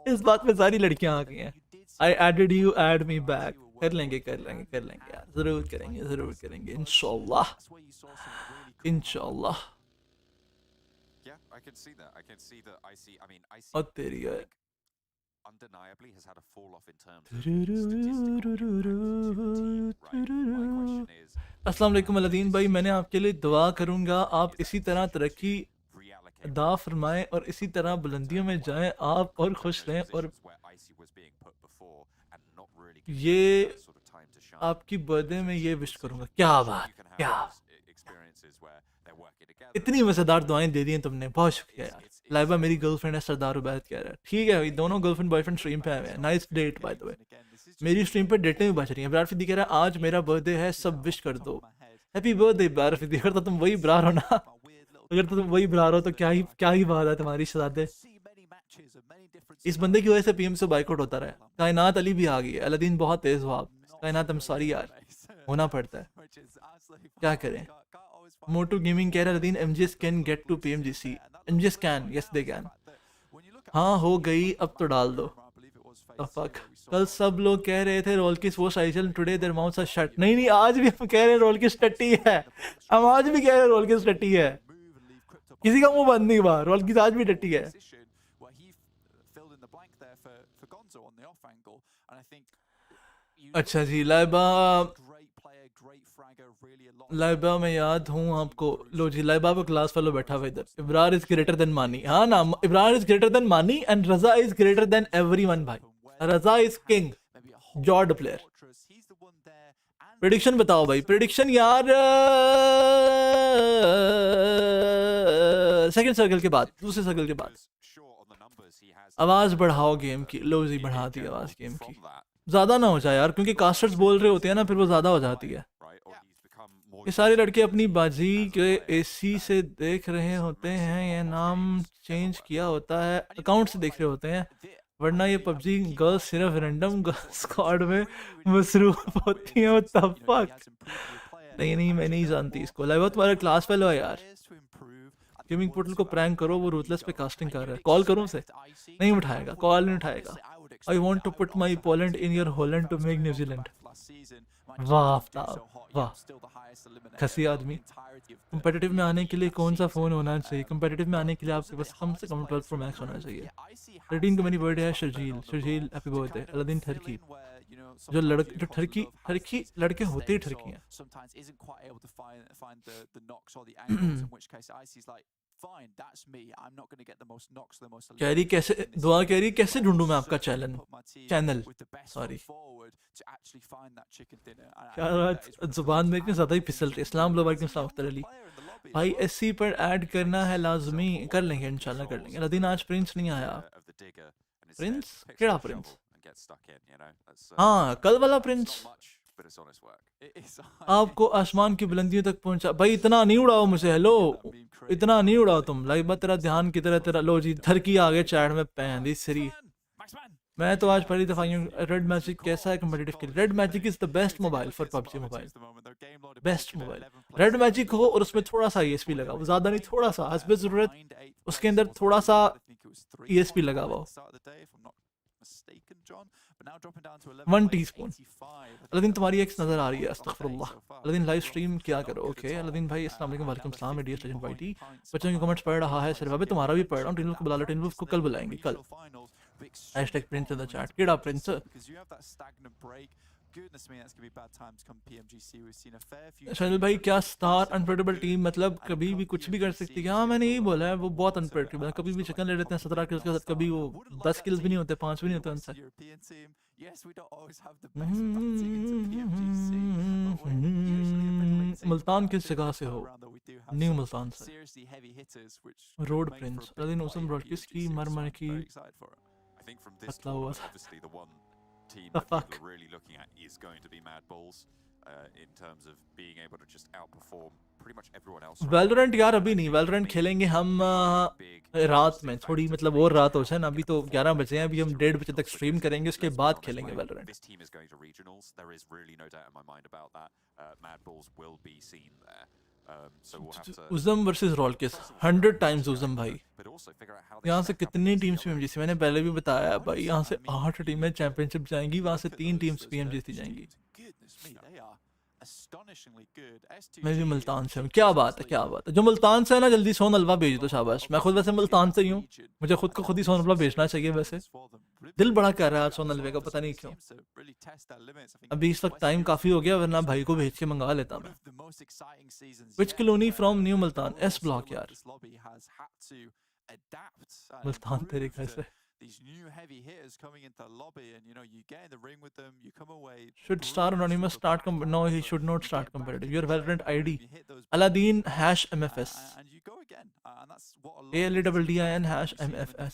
इस बात पे सारी लड़कियां आ गई हैं। I added you, add me back. कर लेंगे यार, जरूर करेंगे इंशाल्लाह। Yeah, I can see that. I can see that. I mean, I see. और तेरी है। Undeniably has had a fall off in terms of statistical My question is, अस्सलाम वालेकुम अलादीन भाई, मैंने आपके लिए दुआ करूंगा आप इसी तरह तरक्की अदा फरमाएं और इसी तरह बुलंदियों में जाएं आप, और खुश रहें। और ये आपकी बर्थडे में ये विश करूंगा। क्या बात, क्या इतनी मजेदार दुआएं दे दी हैं तुमने, बहुत शुक्रिया यार। लाइबा मेरी गर्लफ्रेंड है, सरदार उबैद कह रहा है। ठीक है भाई, दोनों गर्लफ्रेंड बॉयफ्रेंड स्ट्रीम पे आए हुए हैं। Nice date by the way. मेरी स्ट्रीम पे डेटें भी बच रही हैं। विराट फिदी कह रहा है आज मेरा बर्थडे है, सब विश कर दो। हैप्पी बर्थडे विराट फिदी। अगर तो तुम वही ब्रार हो ना, अगर तो तुम वही ब्रार हो तो क्या ही बात है तुम्हारी शहजादे। इस बंदे की वजह से पीएम से बाइकआउट होता रहा। कायनात अली भी आ गई है। अलादीन बहुत तेज हो आप। कायनात हम सॉरी यार, होना पड़ता है, क्या करें। मोटू गेमिंग कह रहा है Aladdin MGS can get to PMGC. MGS can, yes they can. हाँ हो गई, अब तो डाल दो। फक, कल सब लोग कह रहे थे रोल किस वो cycle, today their mouths are shut. नहीं आज भी हम कह रहे हैं रोल किस टट्टी है। हम आज भी कह रहे हैं रोल किस टट्टी है, किसी का मुंह बंद नहीं हुआ। रोल किस आज भी टट्टी है। अच्छा जी, लाइबा में याद हूँ आपको। लो जी, लाइबा पे क्लास फेलो बैठा हुआ इधर। इब्रार इज ग्रेटर देन मानी। हाँ ना, इब्रार इज ग्रेटर देन मानी and Raza is greater then everyone भाई। रजा इज किंग, जॉर्ड प्लेयर। प्रेडिक्शन बताओ भाई, प्रेडिक्शन यार सेकंड सर्कल के बाद, दूसरे सर्कल के बाद। आवाज बढ़ाओ गेम की। लो जी, बढ़ा दी आवाज गेम की। ज्यादा ना हो जाए यार, क्योंकि कास्टर्स बोल रहे होते हैं ना, फिर वो ज्यादा हो जाती है। ये सारे लड़के अपनी बाजी के एसी से देख रहे होते हैं, ये नाम चेंज किया होता है, अकाउंट से देख रहे होते हैं, वरना ये पबजी गर्ल्स सिर्फ रैंडम स्क्वाड में मसरूफ होती हैं। What the fuck. नहीं मैं नहीं जानती इसको। लाइव तुम्हारा क्लास फेलो है यार। गेमिंग पोर्टल को प्रैंक करो, वो रूथलेस पे कास्टिंग कर रहा है। कॉल करूं उसे, नहीं उठाएगा, कॉल नहीं उठाएगा। I want to put my Poland in your Holland to make New Zealand. वाह वाह, खसी आदमी। कंपेटिटिव में आने के लिए कौन सा फोन होना चाहिए? कंपेटिटिव में आने के लिए आपके पास कम से कम 12 Pro Max होना चाहिए। 13 को मेरी बर्थडे है। Sharjeel happy birthday. अलादीन ठरकी, जो ठरकी लड़के होते ही ठरकी हैं। fine, that's me. I'm not going to get the most knocks, the most. कह रही कैसे दुआ कह रही कैसे ढूंढूं मैं आपका चैनल सॉरी यार जुबान में इतनी ज़्यादा ही फिसलती है। अस्सलाम वालेकुम अख्तर अली भाई एससी पर ऐड करना है लाजमी, कर लेंगे इंशाल्लाह कर लेंगे। लदीन आज प्रिंस नहीं आया। प्रिंस केड़ा प्रिंस? हाँ कल वाला प्रिंस आपको आसमान की बुलंदियों तक पहुंचा। भाई इतना नहीं उड़ाओ मुझे, हेलो इतना नहीं उड़ाओ तुम। लाइक बात तेरा ध्यान की तरह तेरा लो जी धर की आगे चैट में पहन सरी। मैं तो आज पहली दफा रेड मैजिक कैसा है कम्पिटिटिव के लिए? Red magic is the best mobile for PUBG mobile, best mobile. Red magic हो और उसमें थोड़ा सा ESP लगा, वो ज्यादा नहीं थोड़ा सा, हस्बे जरूरत उसके अंदर थोड़ा सा ESP लगा हुआ, 1 टीस्पून। अलादीन तुम्हारी एक्स नजर आ रही है, अस्तगफुरुल्लाह। अलादीन लाइव स्ट्रीम क्या करो? ओके अलादीन भाई अस्सलाम वालेकुम। वालेकुम सलाम एडीएस लेजेंड वाईटी। बच्चों के कमेंट्स पढ़ रहा है सिर्फ, अबे तुम्हारा भी पढ़ रहा हूं। टिनवुल्फ को बुला लो, टिनवुल्फ को कल बुलाएंगे कल। Hashtag Prince in the chat. केड़ा प्रिंस? शैल भाई क्या स्टार अनप्रेडिक्टेबल टीम मतलब कभी भी कुछ भी कर सकती है? हाँ मैंने यही बोला है, वो बहुत अनप्रेडिक्टेबल है। कभी भी चिकन ले लेते हैं 17 किल्स के साथ, कभी वो 10 किल्स भी नहीं होते, 5 भी नहीं होते उनसे। मुल्तान किस जगह से हो? न्यू मुल्तान से। रोड प्रिंस अलादीन उस्म रोड किसकी मरमर की पतला हुआ था। team that people are really looking at is going to be MADBULLS in terms of being able to just outperform pretty much everyone else. Valorant यार अभी नहीं, Valorant खेलेंगे हम रात में थोड़ी, मतलब और रात हो जाए ना, अभी तो 11 बजे हैं, अभी हम 1:30 बजे तक स्ट्रीम करेंगे, उसके बाद खेलेंगे Valorant. This team is going to regionals. There is really no doubt in my mind about that. MADBULLS will be seen there. So we'll have to Uzam versus roll kiss 100 times Uzam भाई। यहाँ से कितनी टीम्स PMGC मैंने पहले भी बताया भाई, यहाँ से 8 टीमें चैंपियनशिप जाएंगी, वहाँ से 3 टीम्स PMGC जाएंगी। मैं भी मुल्तान से हूँ। क्या बात है, क्या बात है। जो मुल्तान से है ना जल्दी सोन हलवा भेज दो, शाबाश। मैं खुद वैसे मुल्तान से ही हूँ, मुझे खुद को खुद ही सोन हलवा भेजना चाहिए। वैसे दिल बड़ा कर रहा है आज सोन हलवे का, पता नहीं क्यों। अभी इस वक्त टाइम काफी हो गया, वरना भाई को भेज के मंगा लेता मैं। Which colony from new Multan? S block यार। मुल्तान तेरे घर से। These new heavy hitters coming into the lobby, and you know you get in the ring with them, you come away. Should Star Anonymous start no, he should not start competitive. Your Valorant ID Aladdin #MFS and you go again, and that's what a ALADDIN #MFS।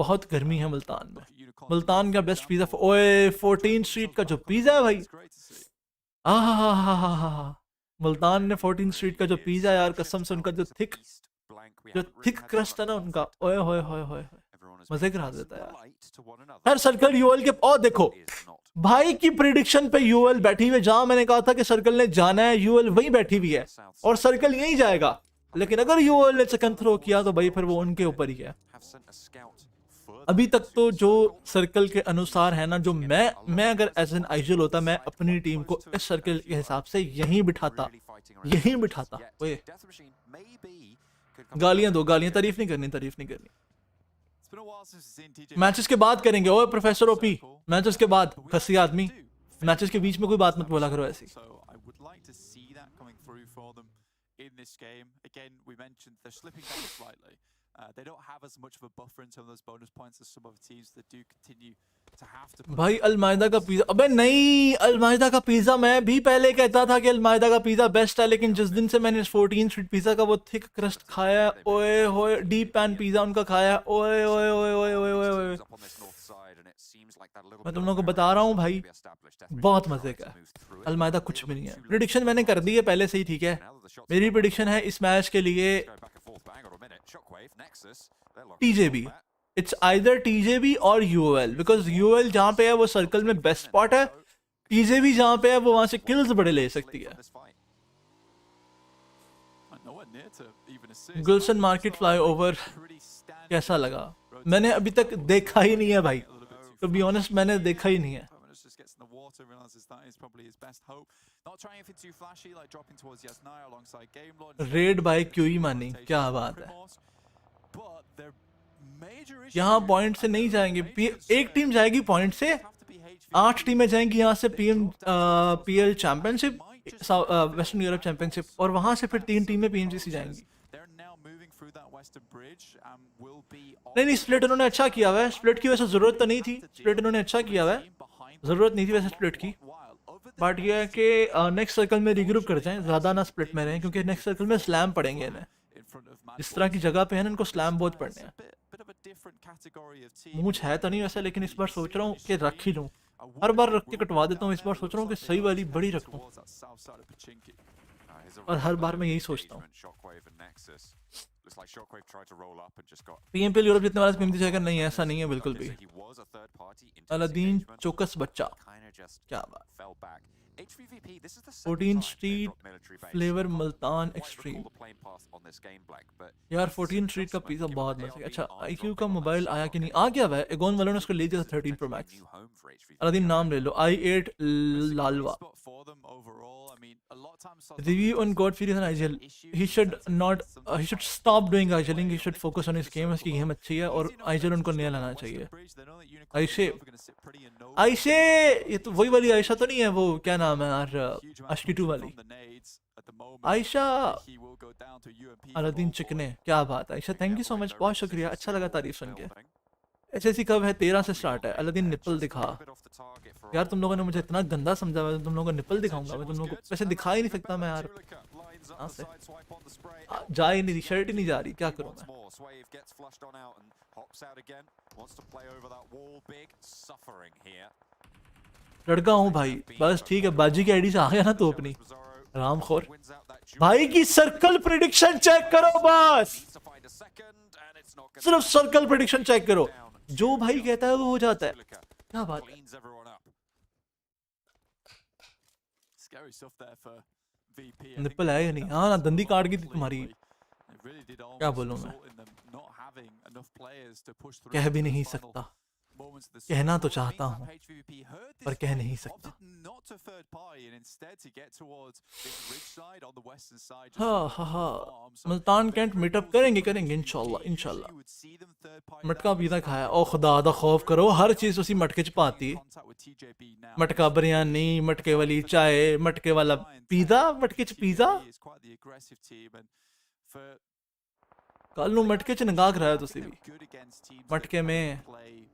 बहुत गर्मी है मुल्तान में। मुल्तान का best pizza ओए 14 street का जो pizza है भाई, आहा मुल्तान ने 14 स्ट्रीट का जो पिज़्ज़ा यार, कसम से उनका जो थिक क्रस्ट है ना उनका, ओए होए होए होए मजे करा देता है यार। हर सर्कल यूएल के और देखो भाई की प्रिडिक्शन पे यूएल बैठी हुई है। जहां मैंने कहा था कि सर्कल ने जाना है, यूएल वहीं बैठी हुई है और सर्कल यहीं जाएगा। लेकिन अगर यूएल ने सेकंड थ्रो किया तो भाई फिर वो उनके ऊपर ही है। अभी तक तो जो सर्कल के अनुसार है ना, जो मैं अगर एज एन आइजल होता, मैं अपनी टीम को इस सर्कल के हिसाब से यहीं बिठाता। ओए गालियां दो, गालियां, तारीफ नहीं करनी। मैचेस के बाद करेंगे। ओए प्रोफेसर ओपी, मैचेस के बाद खस्सी आदमी, मैचेस के बीच में कोई बात मत बोला करो ऐसी। They don't have as much of a buffer in some of those bonus points as some other teams that do continue to have to. भाई अलमायदा का पिज़्ज़ा, अबे नहीं, अलमायदा का पिज़्ज़ा मैं भी पहले कहता था कि अलमायदा का पिज़्ज़ा बेस्ट है, लेकिन जिस दिन से मैंने 14 स्ट्रीट पिज़्ज़ा का वो थिक क्रस्ट खाया, ओए होए डीप पैन पिज़्ज़ा उनका खाया, ओए ओए ओए ओए ओए ओए मैं तुम लोगों को बता रहा हूँ भाई, बहुत मजे का। अलमायदा कुछ भी नहीं है। प्रेडिक्शन मैंने कर दी है पहले से ही, ठीक है। मेरी प्रेडिक्शन है इस मैच के लिए TJB। इट्स आइदर TJB और UOL, बिकॉज UOL जहाँ पे है वो सर्कल में बेस्ट स्पॉट है। TJB जहाँ पे है वो वहां से किल्स बड़े ले सकती है। गुलशन मार्केट फ्लाईओवर कैसा लगा? मैंने अभी तक देखा ही नहीं है भाई, टू बी ऑनेस्ट मैंने देखा ही नहीं है। रेड बाय क्यूई मानी, क्या बात है। यहाँ पॉइंट से नहीं जाएंगे, एक टीम जाएगी पॉइंट से, 8 टीमें जाएंगी यहाँ से PMPL championship, western Europe championship, और वहां से फिर 3 टीमें PMGC जाएंगी। नहीं स्प्लिट उन्होंने अच्छा किया हुआ है, स्प्लिट की वैसे ज़रूरत तो नहीं थी, स्प्लिट उन्होंने अच्छा किया हुआ है, ज़रूरत नहीं थी वैसे स्प्लिट की, बट ये है कि नेक्स्ट सर्कल में रिग्रुप कर जाएं, ज़्यादा ना स्प्लिट में रहें, क्योंकि नेक्स्ट सर्कल में स्लैम पड़ेंगे इन्हें, इस तरह की जगह पे है ना इनको स्लैम बहुत पड़ने हैं। मूछ है तो नहीं वैसे, लेकिन इस बार सोच रहा हूँ कि रख ही लूँ, हर बार रख के कटवा देता हूँ, इस बार सोच रहा हूँ कि सही वाली बड़ी रख लूँ, और हर बार मैं यही सोचता हूँ। PMPL यूरोप जीतने वाला PMPL जाएगा, नहीं ऐसा नहीं है बिल्कुल भी। अलादीन चौकस बच्चा, क्या बात। 14 स्ट्रीट फ्लेवर मुल्तान एक्सट्रीम, यार 14 स्ट्रीट का पिज़्ज़ा बहुत मजा। अच्छा IQ का मोबाइल आया कि नहीं? आ गया है, एगोन वालों ने उसको ले दिया था 13 Pro Max। अलादीन नाम ले लो, I8 लालवा। Review on Godfrey and IGL. He should stop doing IGLing. He should focus on his game. उसकी गेम अच्छी है और IGL उनको नया लाना चाहिए। आयशे, ये तो वही वाली आयशा तो नहीं है, वो क्या नाम है यार, ASHKI2 वाली आयशा। अलादीन चिकने, क्या बात है Ayesha, thank you so much, बहुत शुक्रिया, अच्छा लगा तारीफ सुन के। HSC कब है? 13 से स्टार्ट है। अलादीन निपल दिखा, यार तुम लोगों ने मुझे इतना गंदा समझा, मैं तुम लोगों को निपल दिखाऊंगा, मैं तुम लोगों को वैसे दिखा ही नहीं सकता मैं यार, से जा ही नहीं, शर्ट ही नहीं जा रही, क्या करूं मैं। लड़का हूँ भाई, बस ठीक है, बाजी की आईडी से आ गया ना तो अपनी रामखोर भाई की सर्कल प्रेडिक्शन चेक करो, बस सिर्फ सर्कल प्रेडिक्शन चेक करो, जो भाई कहता है वो हो जाता है, क्या बात है। निप्पल है या नहीं? हाँ ना, दंदी काट गई थी तुम्हारी, क्या बोलूं मैं, कह भी नहीं सकता, कहना तो चाहता हूँ पर कह नहीं सकता। हाँ हाँ हाँ, मुल्तान कैंट मीटअप करेंगे इंशाल्लाह इंशाल्लाह। मटका पिज़्ज़ा खाया, ओ खुदा दा खौफ करो, हर चीज़ उसी मटके च पाती, मटका बिरयानी, मटके वाली चाय, मटके वाला पिज़्ज़ा, मटके च पिज़्ज़ा, कल नू मटके च नंगा कराया तुसी भी, मटके में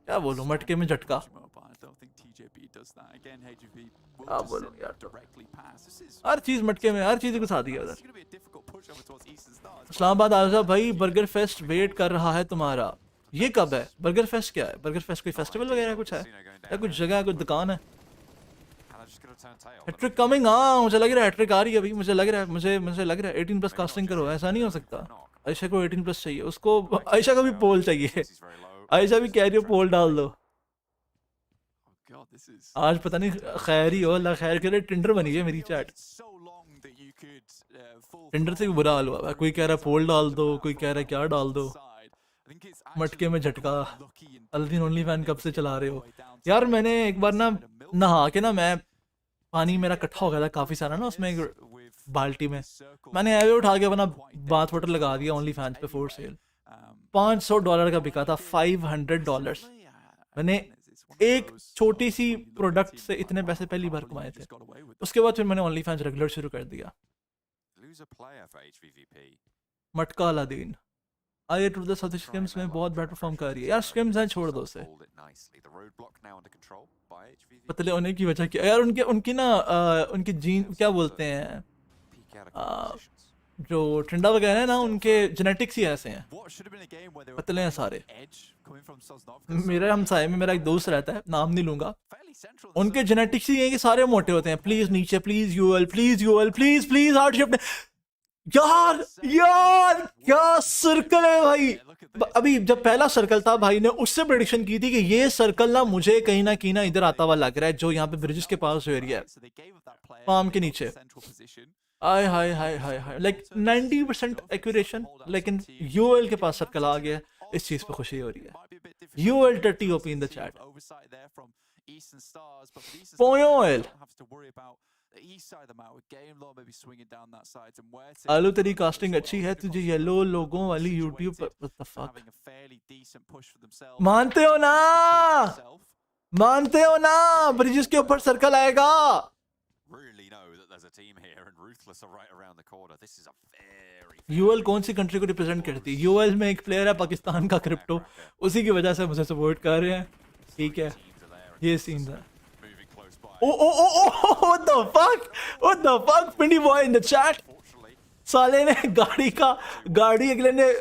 क्या बोलूं, मटके में झटका, क्या बोलूं यार, तो हर चीज मटके में, हर चीज घुसा दिया उधर। इस्लामाबाद आजा भाई, बर्गर फेस्ट वेट कर रहा है तुम्हारा। ये कब है बर्गर फेस्ट? क्या है बर्गर फेस्ट? कोई फेस्टिवल वगैरह कुछ है या कुछ जगह, कुछ दुकान है? हैट्रिक कमिंग, हाँ मुझे लग रहा है हैट्रिक आ रही है अभी, मुझे लग रहा है, मुझे लग रहा है 18+ कास्टिंग करो, ऐसा नहीं हो सकता। आयशा को 18+ चाहिए, उसको आयशा का भी पोल चाहिए, आयशा भी कह रही हो पोल डाल दो। आज पता नहीं खैर ही हो, अल्लाह खैर करे, टिंडर बनी है मेरी चैट, टिंडर से भी बुरा हाल हुआ है, कोई कह रहा है पोल डाल दो, कोई कह रहा है क्या डाल दो, मटके में झटका। अलादीन ओनली फैन कब से चला रहे हो? यार मैंने एक बार ना नहा के ना, मैं पानी मेरा इकट्ठा हो गया था काफी सारा ना उसमें बाल्टी में, मैंने ऐवे उठा के अपना बाथ वाटर लगा दिया ओनली फैंस पे, फॉर सेल $500 का बिका था, $500। मैंने एक छोटी सी प्रोडक्ट से इतने पैसे पहली बार कमाए थे, उसके बाद फिर मैंने ओनली फैंस रेगुलर शुरू कर दिया। मटका Aladdin I to the south skims में बहुत बेटर परफॉर्म कर रही है, यार स्किम्स हैं छोड़ दो उसे, पतले होने की वजह क्या यार, उनकी ना उनकी जीन क्या बोलते हैं, जो ठंडा वगैरह है ना, उनके जेनेटिक्स ही ऐसे हैं, पतले हैं सारे। मेरे हमसाये में मेरा एक दोस्त रहता है, नाम नहीं लूंगा, उनके जेनेटिक्स ही हैं कि सारे मोटे होते हैं। प्लीज नीचे, please UL, please please hardship. यार क्या सर्कल है भाई। अभी जब पहला सर्कल था भाई ने उससे प्रेडिक्शन की थी कि ये सर्कल ना मुझे कहीं ना इधर आता हुआ लग रहा है, जो यहाँ पे ब्रिजेस के पास एरिया है, पाम के नीचे। हाय हाय हाय हाय हाय, लाइक 90% एक्यूरेशन, लेकिन यूएल के पास सर्कल आ गया, इस चीज पे खुशी हो रही है। यूएल टट्टी ओपी इन द चैट। पोयोएल आलू तेरी कास्टिंग अच्छी है, तुझे येलो लोगों वाली यूट्यूब पर मानते हो ना, ब्रिजेस के ऊपर सर्कल आएगा। really know that there's a team here and Ruthless are right around the corner. This is a very UL कौन सी कंट्री को रिप्रेजेंट करती है? यूएल में एक प्लेयर है पाकिस्तान का क्रिप्टो, उसी की वजह से मुझे सपोर्ट कर रहे हैं, ठीक है, ये सीन है। moving close by. Oh, what the fuck, Pindy boy in the chat, साले ने गाड़ी अगले ने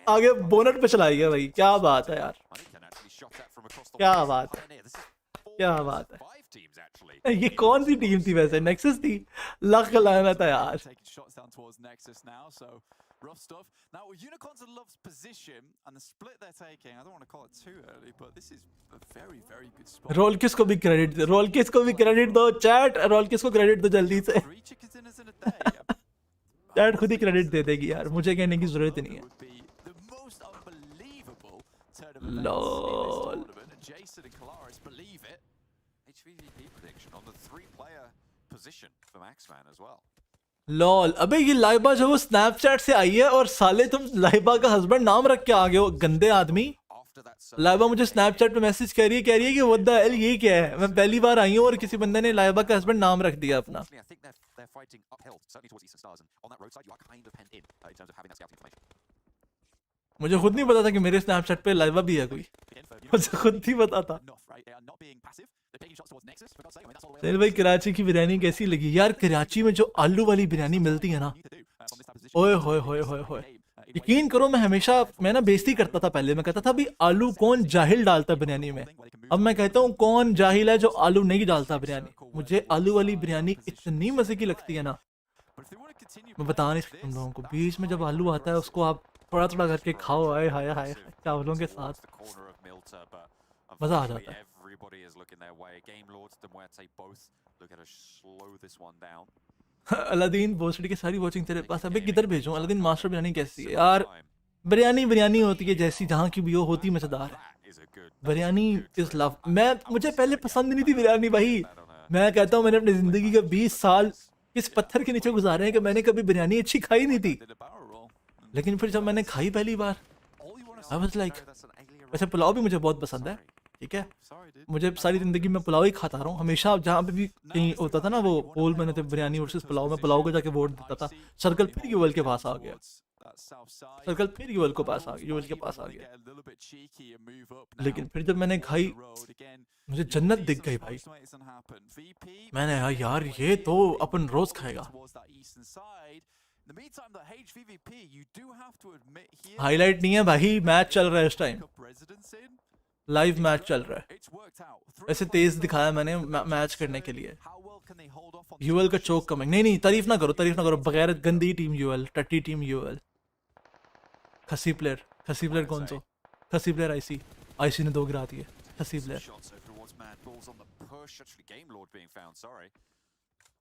आगे बोनट पे चलाई है भाई, क्या बात है यार, MUERTE actually shot at from across the क्या wall. बात है, Pioneer, this is क्या बात है। 5 teams actually. ये कौन सी टीम थी वैसे? नेक्सस थी, लक लाना था यार। Taking shots down towards Nexus now, so rough stuff. Now Unicorns loves position and the split they're taking. I don't want to call it too early, but this is a very, very good spot. Role किस को भी credit दो, role किस को भी credit दो, chat role किस को क्रेडिट दो जल्दी से, 3 chicken dinners in a day. Chat खुद ही क्रेडिट दे देगी यार, मुझे कहने की जरूरत नहीं है। Would be the most unbelievable turn of events Lol. in this tournament, and Jason and Kalaris believe it. HVVP prediction on the 3-player position for Maxman as well. Lol, अबे ये लाइबा जो वो स्नैपचैट से आई है और साले तुम लाइबा का हस्बैंड नाम रख के आ गए हो, गंदे आदमी। After that लाइबा मुझे स्नैपचैट पे मैसेज कह रही है कि व्हाट द हेल, ये क्या है? मैं पहली बार आई हूँ और किसी बंदे ने लाइबा का हस्बैंड नाम रख दिया अपना। I think they're fighting uphill, certainly towards Eastern Stars, and on that roadside you are kind of penned in terms of having that scouting information. मुझे खुद नहीं पता था कि मेरे स्नैपचैट पे लाइबा भी है कोई, मुझे खुद नहीं पता था। Enough, right? They are not being passive. They're taking shots towards Nexus. For God's sake, I mean, that's all the way सेल भाई कराची की बिरयानी कैसी लगी यार? कराची में जो आलू वाली बिरयानी मिलती है ना, you need to do from this type of position. ओए होए होए होए होए, यकीन करो मैं हमेशा मैं ना बेइज्जती करता था पहले, मैं कहता था भाई आलू कौन जाहिल डालता बिरयानी में, अब मैं कहता हूँ कौन जाहिल है जो आलू नहीं डालता बिरयानी। मुझे आलू वाली बिरयानी इतनी मजे की लगती है ना, But if they want to continue मैं बता नहीं सकता तुम लोगों को। बीच में जब आलू आता है उसको आप थोड़ा थोड़ा करके खाओ, आए हाय हाय चावलों के साथ, The corner of MUERTE, but मजा आ unfortunately जाता है। everybody is looking their way. Game Lords and MUERTE both look at to slow this one down. Aladdin बोस्टी की सारी वॉचिंग तेरे पास, अबे किधर भेजूं? अलादीन मास्टर बिरयानी कैसी है यार? बिरयानी होती है जैसी जहाँ की भी हो, होती मजेदार। That is a good. Biryani is love. मुझे पहले पसंद नहीं थी बिरयानी भाई, मैं कहता हूँ मैंने अपनी जिंदगी के 20 साल इस पत्थर के नीचे गुजारे हैं कि मैंने कभी बिरयानी अच्छी खाई नहीं थी, did a barrel roll. लेकिन फिर जब मैंने खाई पहली बार, All you want to I was like, That's an alien वैसे पुलाव भी मुझे बहुत पसंद है, ठीक है, sorry, dude. मुझे सारी जिंदगी में पुलाव ही खाता रहा हूँ हमेशा। जहाँ पे भी कहीं होता था ना वो पोल मैंने तो बिरयानी वर्सेस पुलाव, में पुलाव को जाके वोट देता था। सर्कल फिर यूएल के पास आ गया, That south side. सर्कल फिर यूएल के पास आ गया, यूएल के पास आ गया। Get a little bit cheeky and move up now. लेकिन फिर जब मैंने खाई The road again. मुझे जन्नत दिख गई भाई, Postmates happen. VP मैंने कहा यार ये तो अपन रोज खाएगा। towards that eastern side. In the meantime, the HVVP, you do have to admit here. Highlight नहीं है भाई, मैच चल रहा है इस time, Cup residents in. Live match चल रहा है। It's worked out. ऐसे तेज दिखाया मैंने मैच करने के लिए। How well can they hold off on UL का चोक कमिंग, नहीं तारीफ ना करो, बगैर गंदी टीम यूएल, टट्टी टीम यूएल। खसी प्लेयर कौन सा? खसी प्लेयर आईसी ने 2 गिरा दिए, खसी player. shots over towards MADBULLS on the push. Actually, Game Lord being found. Sorry.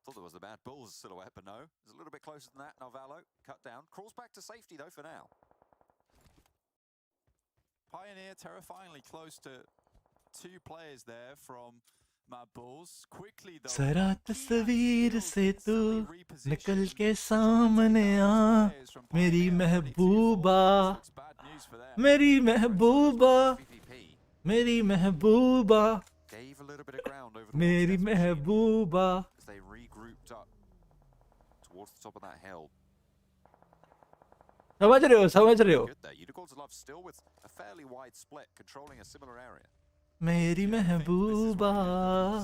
Thought there was the MADBULLS silhouette, but no. It's a little bit closer than that. Narvalo cut down. Crawls back to safety though for now. Pioneer terrifyingly close to 2 players there from MADBULLS. Quickly though. जरा तस्वीर से तू reposition. निकल के सामने आ, Players from मेरी Pioneer. Mehbooba, It's bad news for them. मेरी महबूबा, PvP मेरी महबूबा, gave a little bit of ground over मेरी towards Mehbooba. as they regrouped up towards the top of that hill. समझ रहे हो? Good there. Unicorns Love still with a fairly wide split, controlling a similar area. मेरी महबूबा।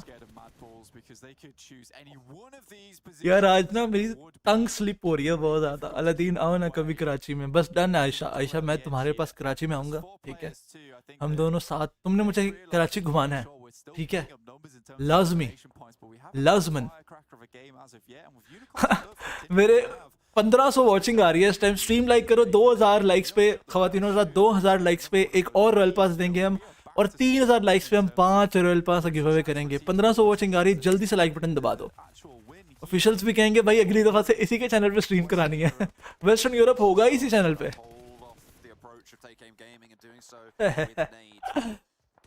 Scared of MADBULLS because they could choose any one of these यार आज positions. ना मेरी tongue slip हो रही है बहुत ज्यादा। अलादीन आओ ना कभी कराची में, बस डन है। आयशा मैं तुम्हारे पास कराची में आऊंगा, ठीक है, हम दोनों साथ, तुमने मुझे कराची घुमाना है, ठीक है, लाजमी, लाजमन। मेरे 1500 वॉचिंग आ रही है इस टाइम, स्ट्रीम लाइक करो 2000 लाइक्स पे खवातीनों, 2000 लाइक्स पे एक और रॉयल पास देंगे हम, और 3000 लाइक्स पे हम 5 रॉयल पास गिव अवे करेंगे। 1500 वॉचिंग आ रही है, जल्दी से लाइक बटन दबा दो। ऑफिशियल्स भी कहेंगे भाई अगली दफा से इसी के चैनल पे स्ट्रीम करानी है। वेस्टर्न यूरोप होगा इसी चैनल पे। Hold off the approach of Take Aim Gaming and doing so with nade.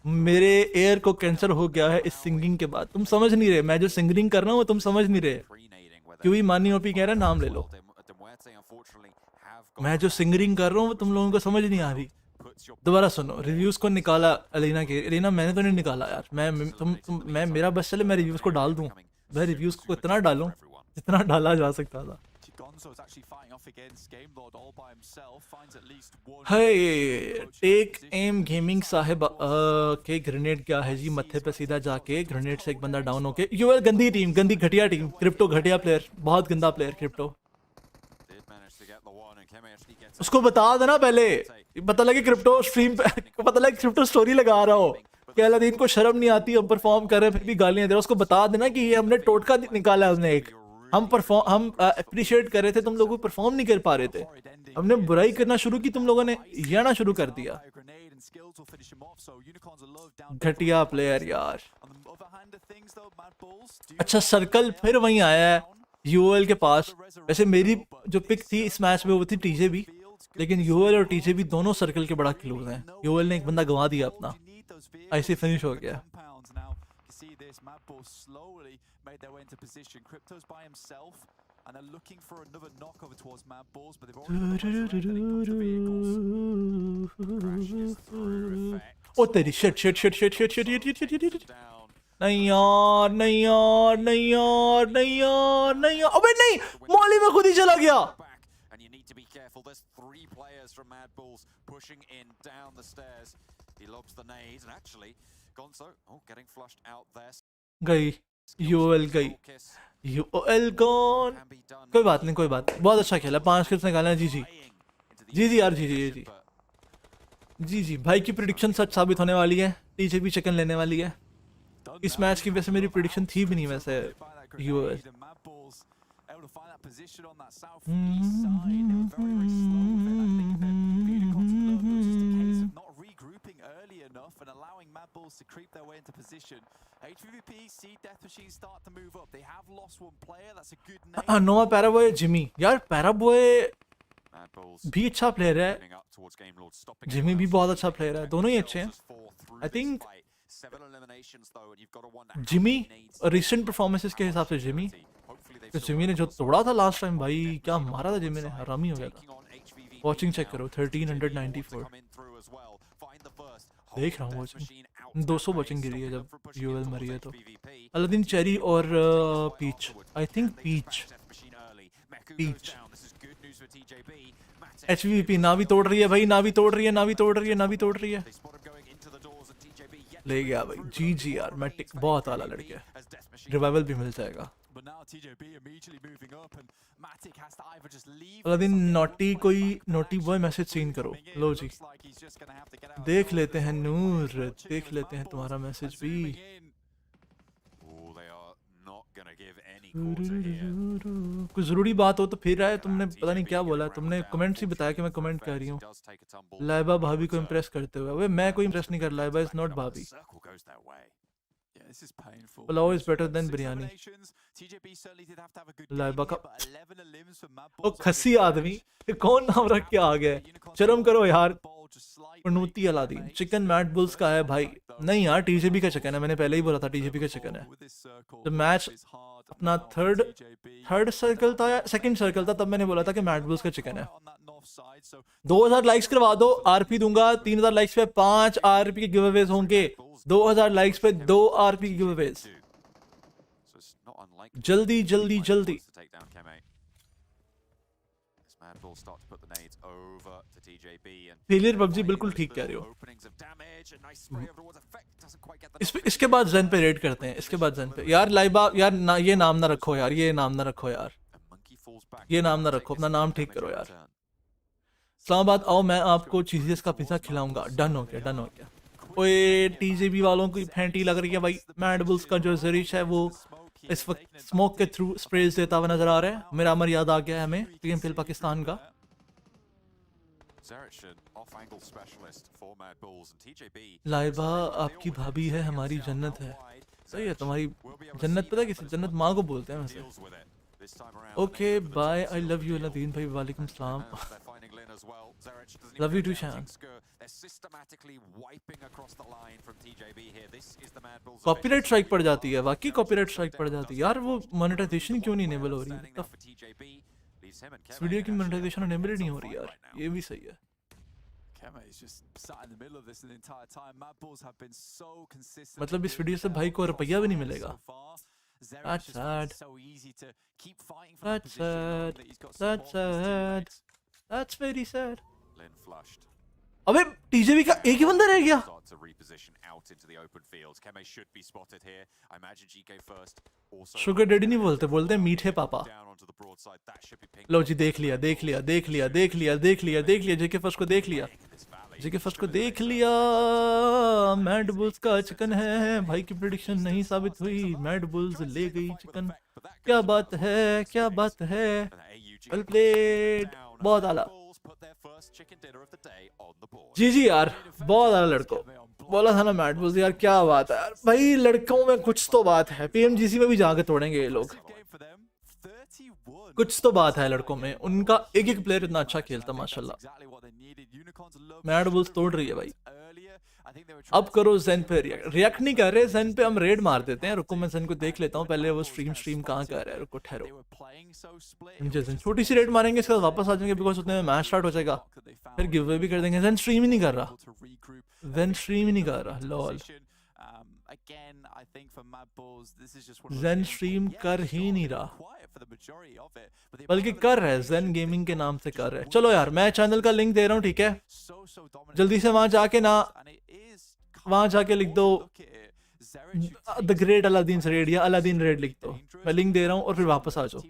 मेरे एयर को कैंसर हो गया है इस सिंगिंग के बाद। तुम समझ नहीं रहे, मैं जो सिंगिंग कर रहा हूँ तुम समझ नहीं रहे। Pre-nading where क्यों ही मानी ओपी कह रहा है नाम ले लो। MUERTE unfortunately have got मैं जो सिंगिंग कर रहा हूँ वो तुम लोगों को समझ नहीं आ रही। puts your दोबारा सुनो, रिव्यूज को निकाला अलीना के। अलीना मैंने तो नहीं निकाला यार, मैं मेरा बस चले मैं रिव्यूज को डाल दूं, मैं रिव्यूज को इतना डालूं जितना डाला जा सकता था। हे टेक एम गेमिंग साहिब के ग्रेनेड क्या है जी, मत्थे पे सीधा जाके ग्रेनेड से एक बंदा डाउन होके। यूएल गंदी टीम, गंदी घटिया टीम, क्रिप्टो घटिया प्लेयर, बहुत गंदा प्लेयर क्रिप्टो। उसको बता देना पहले, पता लगे क्रिप्टो स्ट्रीम पे पता लगे क्रिप्टो स्टोरी लगा रहा हो कि अलादीन को शर्म नहीं आती, हम परफॉर्म कर रहे हैं फिर भी गालियां दे रहे हो। उसको बता देना कि ये हमने टोटका निकाला है, हमने एक हम अप्रिशिएट कर रहे थे, तुम लोग परफॉर्म नहीं कर पा रहे थे, हमने बुराई करना शुरू की, तुम लोगों ने ये आना शुरू कर दिया। घटिया प्लेयर यार। अच्छा सर्कल फिर वहीं आया है यूएल के पास। वैसे मेरी जो पिक थी इस मैच में वो थी टीजे भी, लेकिन यूएल और टीजे भी दोनों सर्कल के बड़ा क्लोज हैं। यूएल ने एक बंदा गंवा दिया अपना, ऐसे फिनिश हो गया। ओ तेरी shit shit shit shit shit shit shit shit shit. नहीं यार नहीं यार नहीं यार नहीं यार नहीं यार, अबे नहीं, मॉली में खुद ही चला गया। And you need to be careful. There's 3 players from MADBULLS pushing in down the stairs. He lobs the nades and actually Gonzo, getting flushed out there. गई यूएल गई, यूएल गॉन। कोई बात नहीं कोई बात नहीं, बहुत अच्छा खेला, 5 किल्स निकाले। जी जी जी जी यार जी जी जी जी जी भाई की प्रेडिक्शन सच साबित होने वाली है, टीजे भी चिकन लेने वाली है। इस मैच की वैसे मेरी प्रेडिक्शन थी भी नहीं वैसे यूएल। नोवा पैराबॉय जिमी, यार पैराबॉय भी अच्छा प्लेयर है, जिमी भी बहुत अच्छा प्लेयर है, दोनों ही अच्छे हैं। I think Jimmy recent performances के हिसाब से जिमी ने जो तोड़ा था लास्ट टाइम, भाई क्या मारा था जिमी ने, हरामी हो गया था। वॉचिंग चेक करो 1394 देख रहा हूँ वॉचिंग, 200 वॉचिंग गिरी है जब यूएल मरी है। तो अलादीन चेरी और peach, I think peach HVP ना भी तोड़ रही है भाई, ना भी तोड़ रही है, ना भी तोड़ रही है, ना भी तोड़ रही है। ले गया भाई, जी जी यार मैटिक बहुत आला लड़के, रिवाइवल भी मिल जाएगा। अलादीन नोटी कोई नोटी बॉय मैसेज सीन करो, लो जी देख लेते हैं नूर, देख लेते हैं तुम्हारा मैसेज भी। कुछ जरूरी बात हो तो फिर आए, तुमने पता नहीं क्या बोला, तुमने कमेंट ही बताया कि मैं कमेंट कर रही हूँ। लाइबा भाभी को इम्प्रेस करते हुए, वे मैं कोई इम्प्रेस नहीं कर, लाइबा इज नॉट भाभी। Pulao is better than biryani. Laiba का ओ खसी आदमी कौन नाम रख के आ गया, शर्म करो यार। पनूती अलादीन चिकन मैडबुल्स का है भाई, नहीं यार टीजेबी का चिकन है, मैंने पहले ही बोला था टीजेबी का चिकन है। जब मैच अपना थर्ड सर्कल था या सेकंड सर्कल था तब मैंने बोला था कि मैडबुल्स का चिकन है। 2000 लाइक्स करवा दो, आरपी दूंगा। 3000 लाइक्स पे 5 आरपी के गिवअवेज होंगे, 2000 लाइक्स पे 2 आरपी के गिवअवेज, जल्दी जल्दी जल्दी। फेलियर पबजी बिल्कुल ठीक कह रहे हो। इसके बाद जन पे रेड करते हैं, इसके बाद जन पे। यार लाइबा यार ना, ये नाम ना रखो यार, ये नाम ना रखो यार, ये नाम ना रखो, अपना नाम ठीक करो यार। इस्लामाबाद आओ, मैं आपको चीजेस का पिज्जा खिलाऊंगा। डन हो गया, डन हो गया। ओए टीजेबी वालों की फैंटी लग रही है भाई। मैडबुल्स का जो जरिश है वो इस वक्त स्मोक के थ्रू स्प्रेज देता हुआ नजर आ रहा है। मिरामर याद आ गया है हमें, PMPL पाकिस्तान का। लाइबा आपकी भाभी है, हमारी जन्नत है। सही है, तुम्हारी जन्नत पता है किसी, जन्नत माँ को बोलते हैं वैसे। Okay bye, I love you Aladdin भाई। वालेकुम सलाम, love you too Shan. Copyright strike पड़ जाती है, वाकई कॉपीराइट स्ट्राइक पड़ जाती है यार। वो मोनेटाइजेशन क्यों नहीं इनेबल हो रही है? इस वीडियो की मोनेटाइजेशन इनेबल नहीं हो रही यार, ये भी सही है। मतलब इस वीडियो से भाई को रुपया भी नहीं मिलेगा। That's just finds sad. it so easy to keep fighting for that That's position, knowing sad. that he's got That's support from his sad. teammates. That's very sad. Lynn flushed. अबे टीजेबी का एक ही बंदा रह गया. Start to reposition out into the open fields. Keme should be spotted here. I imagine GK first. Also sugar daddy नहीं बोलते, बोलते हैं मीठे पापा. down onto the broadside. That should be pinged. लो जी देख लिया देख लिया देख लिया देख लिया देख लिया देख लिया जेके फर्स्ट को देख लिया. जेके फर्स्ट को देख लिया. मैड बुल्स का चिकन है भाई की प्रेडिक्शन नहीं साबित हुई. मैड बुल्स ले गई चिकन. क्या बात है क्या बात है. Well played. बहुत आला. जी यार बहुत आला लड़कों. बोला था ना मैड बुल्स यार क्या बात है यार भाई. लड़कों में कुछ तो बात है. पीएमजीसी में भी जाके तोड़ेंगे ये लोग. कुछ तो बात है लड़कों में. उनका एक एक प्लेयर इतना अच्छा खेलता माशाल्लाह. मैड बुल्स तोड़ रही है भाई. अब करो जेन पे रिएक्ट नहीं कर रहे. जेन पे हम रेड मार देते हैं. रुको मैं जेन को देख लेता हूँ पहले. वो स्ट्रीम कहाँ कर रहा है. रुको ठहरो. जेन छोटी सी रेड मारेंगे इसके बाद वापस आ जाएंगे बिकॉज उतने में मैच स्टार्ट हो जाएगा. फिर गिव अवे भी कर देंगे. जेन स्ट्रीम ही नहीं कर रहा. जेन स्ट्रीम ही नहीं कर रहा. लॉल. जेन स्ट्रीम कर ही नहीं रहा बल्कि कर रहा है. जेन गेमिंग के नाम से कर रहा है. चलो यार मैं चैनल का लिंक दे रहा हूँ ठीक है. जल्दी से वहां जाके ना वहां जाके लिख दो द ग्रेट अलादीन रेड या अलादीन रेड लिख दो. मैं लिंक दे रहा हूँ और फिर वापस आ जाओ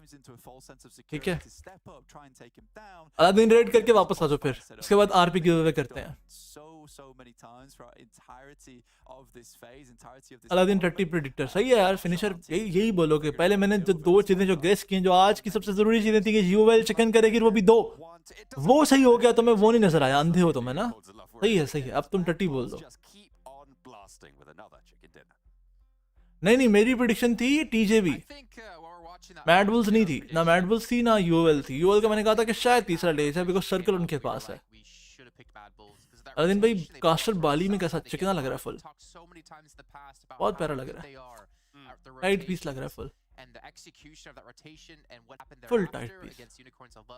ठीक है. अलादीन रेड करके वापस आ जाओ. फिर उसके बाद आरपी गिव अवे करते हैं. अलादीन 30 प्रेडिक्टर सही है यार. फिनिशर यही बोलोगे. पहले मैंने जो दो चीजें जो गेस की जो आज की सबसे जरूरी चीजें थी कि यूएल चिकन करेगी वो भी 2 वो सही हो गया. तो मैं वो नहीं नजर आया. अंधे हो तो मैं ना. सही है. अब तुम 30 बोल दो. नहीं मेरी प्रेडिक्शन थी टीजेबी. मैडबुल्स नहीं थी ना. मैडबुल्स थी ना यूएल थी. यूएल का मैंने कहा था कि शायद तीसरा ले जाए बिकॉज सर्कल उनके पास है. अलादीन भाई कास्टर बाली में कैसा चिकना लग रहा है. फुल बहुत प्यारा लग रहा है. टाइट पीस लग रहा है. Full tight piece.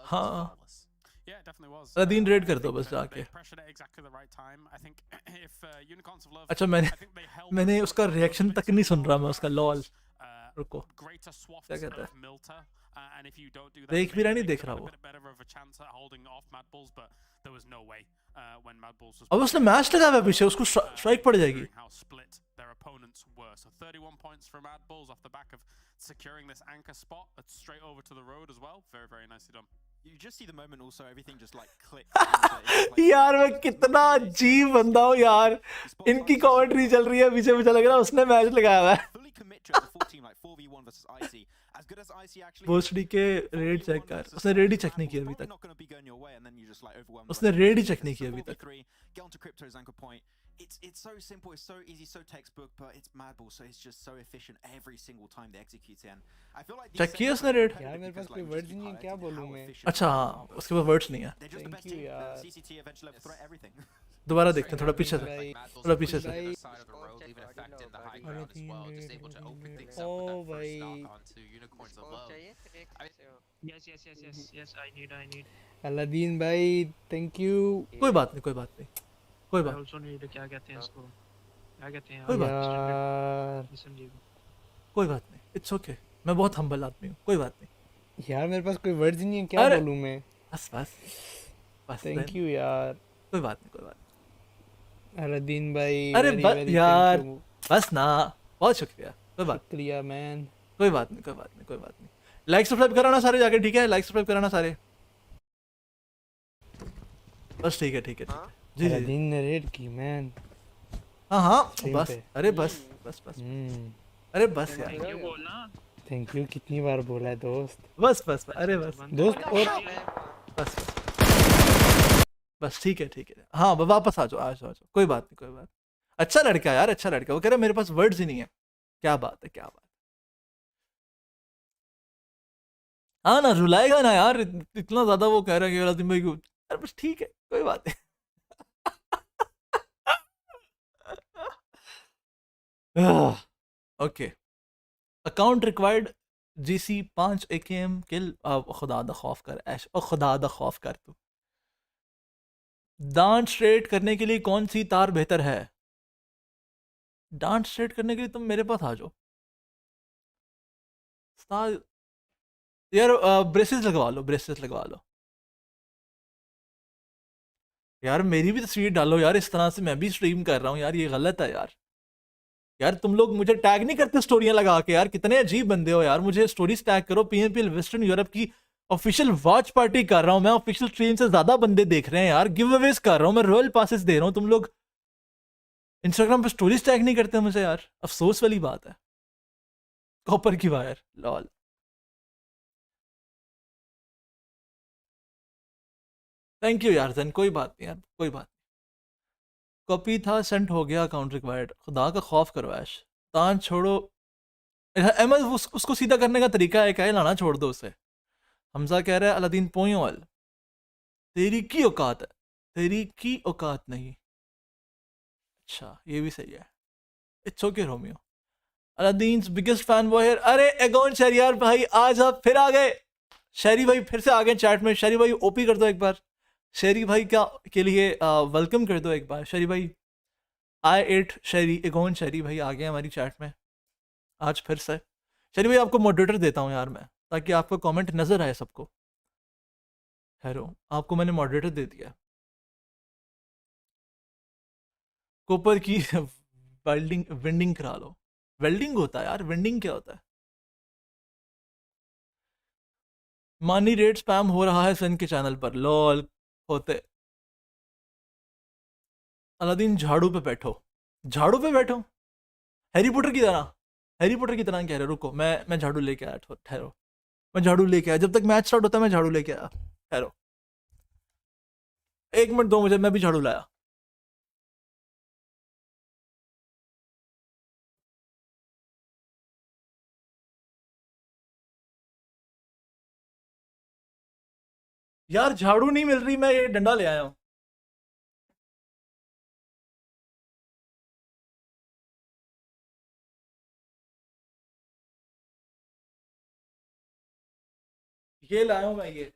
हाँ अलादीन रेड कर दो बस जाके. अच्छा मैंने उसका रिएक्शन तक नहीं सुन रहा मैं उसका. लॉल. रुको क्या कहता है. देख भी रहा नहीं देख रहा वो. अब उसने मैच लगा हुआ है पीछे. उसको स्ट्राइक पड़ जाएगी. securing this anchor spot straight over to the road as well. Very nicely done. You just see the moment also everything just like clicks. यार मैं कितना अजीब बंदा हूँ यार. इनकी कमेंट्री चल रही है पीछे. मुझे लग रहा है उसने मैच लगाया हुआ है. बोस्टी के रेड चेक कर. उसने रेड ही चेक नहीं किया अभी तक. उसने रेड ही चेक नहीं किया अभी तक. It's so simple, it's so easy, so textbook, but it's MADBULLS, so it's just so efficient every single time they execute it. And I feel like check किया उसने रेड. यार मेरे पास कोई वर्ड्स नहीं है क्या बोलूं मैं. अच्छा उसके पास वर्ड्स नहीं है. थैंक यू यार. CCT eventually level threat everything. दोबारा देखते हैं. थोड़ा पीछे से. थोड़ा पीछे से. ओ भाई Yes, I need. अलादीन भाई थैंक यू. कोई बात नहीं. कोई बात. Also need क्या कहते हैं इसको. क्या कहते हैं कोई बात यार. कोई बात नहीं. It's okay. मैं बहुत हम्बल आदमी हूँ. कोई बात नहीं यार मेरे पास कोई वर्ड्स नहीं है क्या बोलूं मैं. बस थैंक यू यार. कोई बात नहीं. अलादीन भाई. अरे बस यार बस ना. बहुत शुक्रिया. कोई बात. शुक्रिया मैन. कोई बात नहीं. लाइक सब्सक्राइब कराना सारे जाके ठीक है. लाइक सब्सक्राइब कराना सारे. बस ठीक है. जी अलादीन ने रेड की मैन. हाँ बस. अरे बस. अरे बस यार. क्यों बोलना. थैंक यू कितनी बार बोला है दोस्त. बस. अरे बस दोस्त. और बस ठीक है. हाँ वापस आ जाओ. कोई बात नहीं. अच्छा लड़का यार. अच्छा लड़का. वो कह रहा मेरे पास वर्ड्स ही नहीं है. क्या बात है. हाँ ना रुलाएगा ना यार. इतना ज्यादा वो कह रहा है कि अलादीन भाई को. अरे बस ठीक है. कोई बात नहीं. Okay. Account required GC 5 AKM किल. खुदा दा खौफ कर ऐश. खुदा दा खौफ कर तू. डांट स्ट्रेट करने के लिए कौन सी तार बेहतर है. डांट स्ट्रेट करने के लिए तुम मेरे पास आ जाओ. उस्ताद यार ब्रेसेस लगवा लो, ब्रेसेस लगवा लो यार। मेरी भी तस्वीर डालो यार, इस तरह से मैं भी स्ट्रीम कर रहा हूँ यार, ये गलत है यार। यार तुम लोग मुझे टैग नहीं करते स्टोरियां लगा के यार, कितने अजीब बंदे हो यार। मुझे स्टोरीज टैग करो। पीएमपीएल वेस्टर्न यूरोप की ऑफिशियल वॉच पार्टी कर रहा हूँ मैं, ऑफिशियल स्ट्रीम से ज्यादा बंदे देख रहे हैं यार। गिव अवेज कर रहा हूँ मैं, रॉयल पासेस दे रहा हूँ, तुम लोग इंस्टाग्राम पे स्टोरीज टैग नहीं करते मुझे यार, अफसोस वाली बात है। कॉपर की वायर लॉल। थैंक यू यार जन, कोई बात नहीं यार, कोई बात। कॉपी था, सेंट हो गया, अकाउंट रिक्वायर्ड। खुदा का खौफ करो ऐश, तान छोड़ो। अहमद उसको सीधा करने का तरीका है क्या, लाना छोड़ दो उसे। हमजा कह रहा है अलादीन पोयोल, तेरी की औकात है, तेरी की औकात नहीं। अच्छा ये भी सही है। It's okay Romeo. Aladdin's biggest fan वो है। अरे एगोन शहरियार भाई आज आप फिर आ गए। शहरी भाई फिर से आ गए चैट में। शहरी भाई ओपी कर दो एक बार। शहरी भाई क्या के लिए वेलकम कर दो एक बार। शहरी भाई I8 शहरी एगोन शहरी भाई आ गए हमारी चैट में आज फिर से। शहरी भाई आपको मॉडरेटर देता हूँ यार मैं, ताकि आपका कमेंट नजर आए सबको। हेलो आपको मैंने मॉडरेटर दे दिया। कॉपर की वेल्डिंग वेंडिंग करा लो। वेल्डिंग होता है यार, वेंडिंग क्या होता है? मानी रेट स्पैम हो रहा है सन के चैनल पर, लॉल होते। अलादीन झाड़ू पे बैठो, झाड़ू पे बैठो हैरी पॉटर की तरह। हैरी पॉटर की तरह कह रहे हो? रुको मैं झाड़ू लेके आया, ठहरो। मैं झाड़ू लेके आया, जब तक मैच स्टार्ट होता है मैं झाड़ू लेके आया। ठहरो 1 मिनट दो मुझे, मैं भी झाड़ू लाया। यार झाड़ू नहीं मिल रही, मैं ये डंडा ले आया हूँ। ये लाया हूँ मैं, ये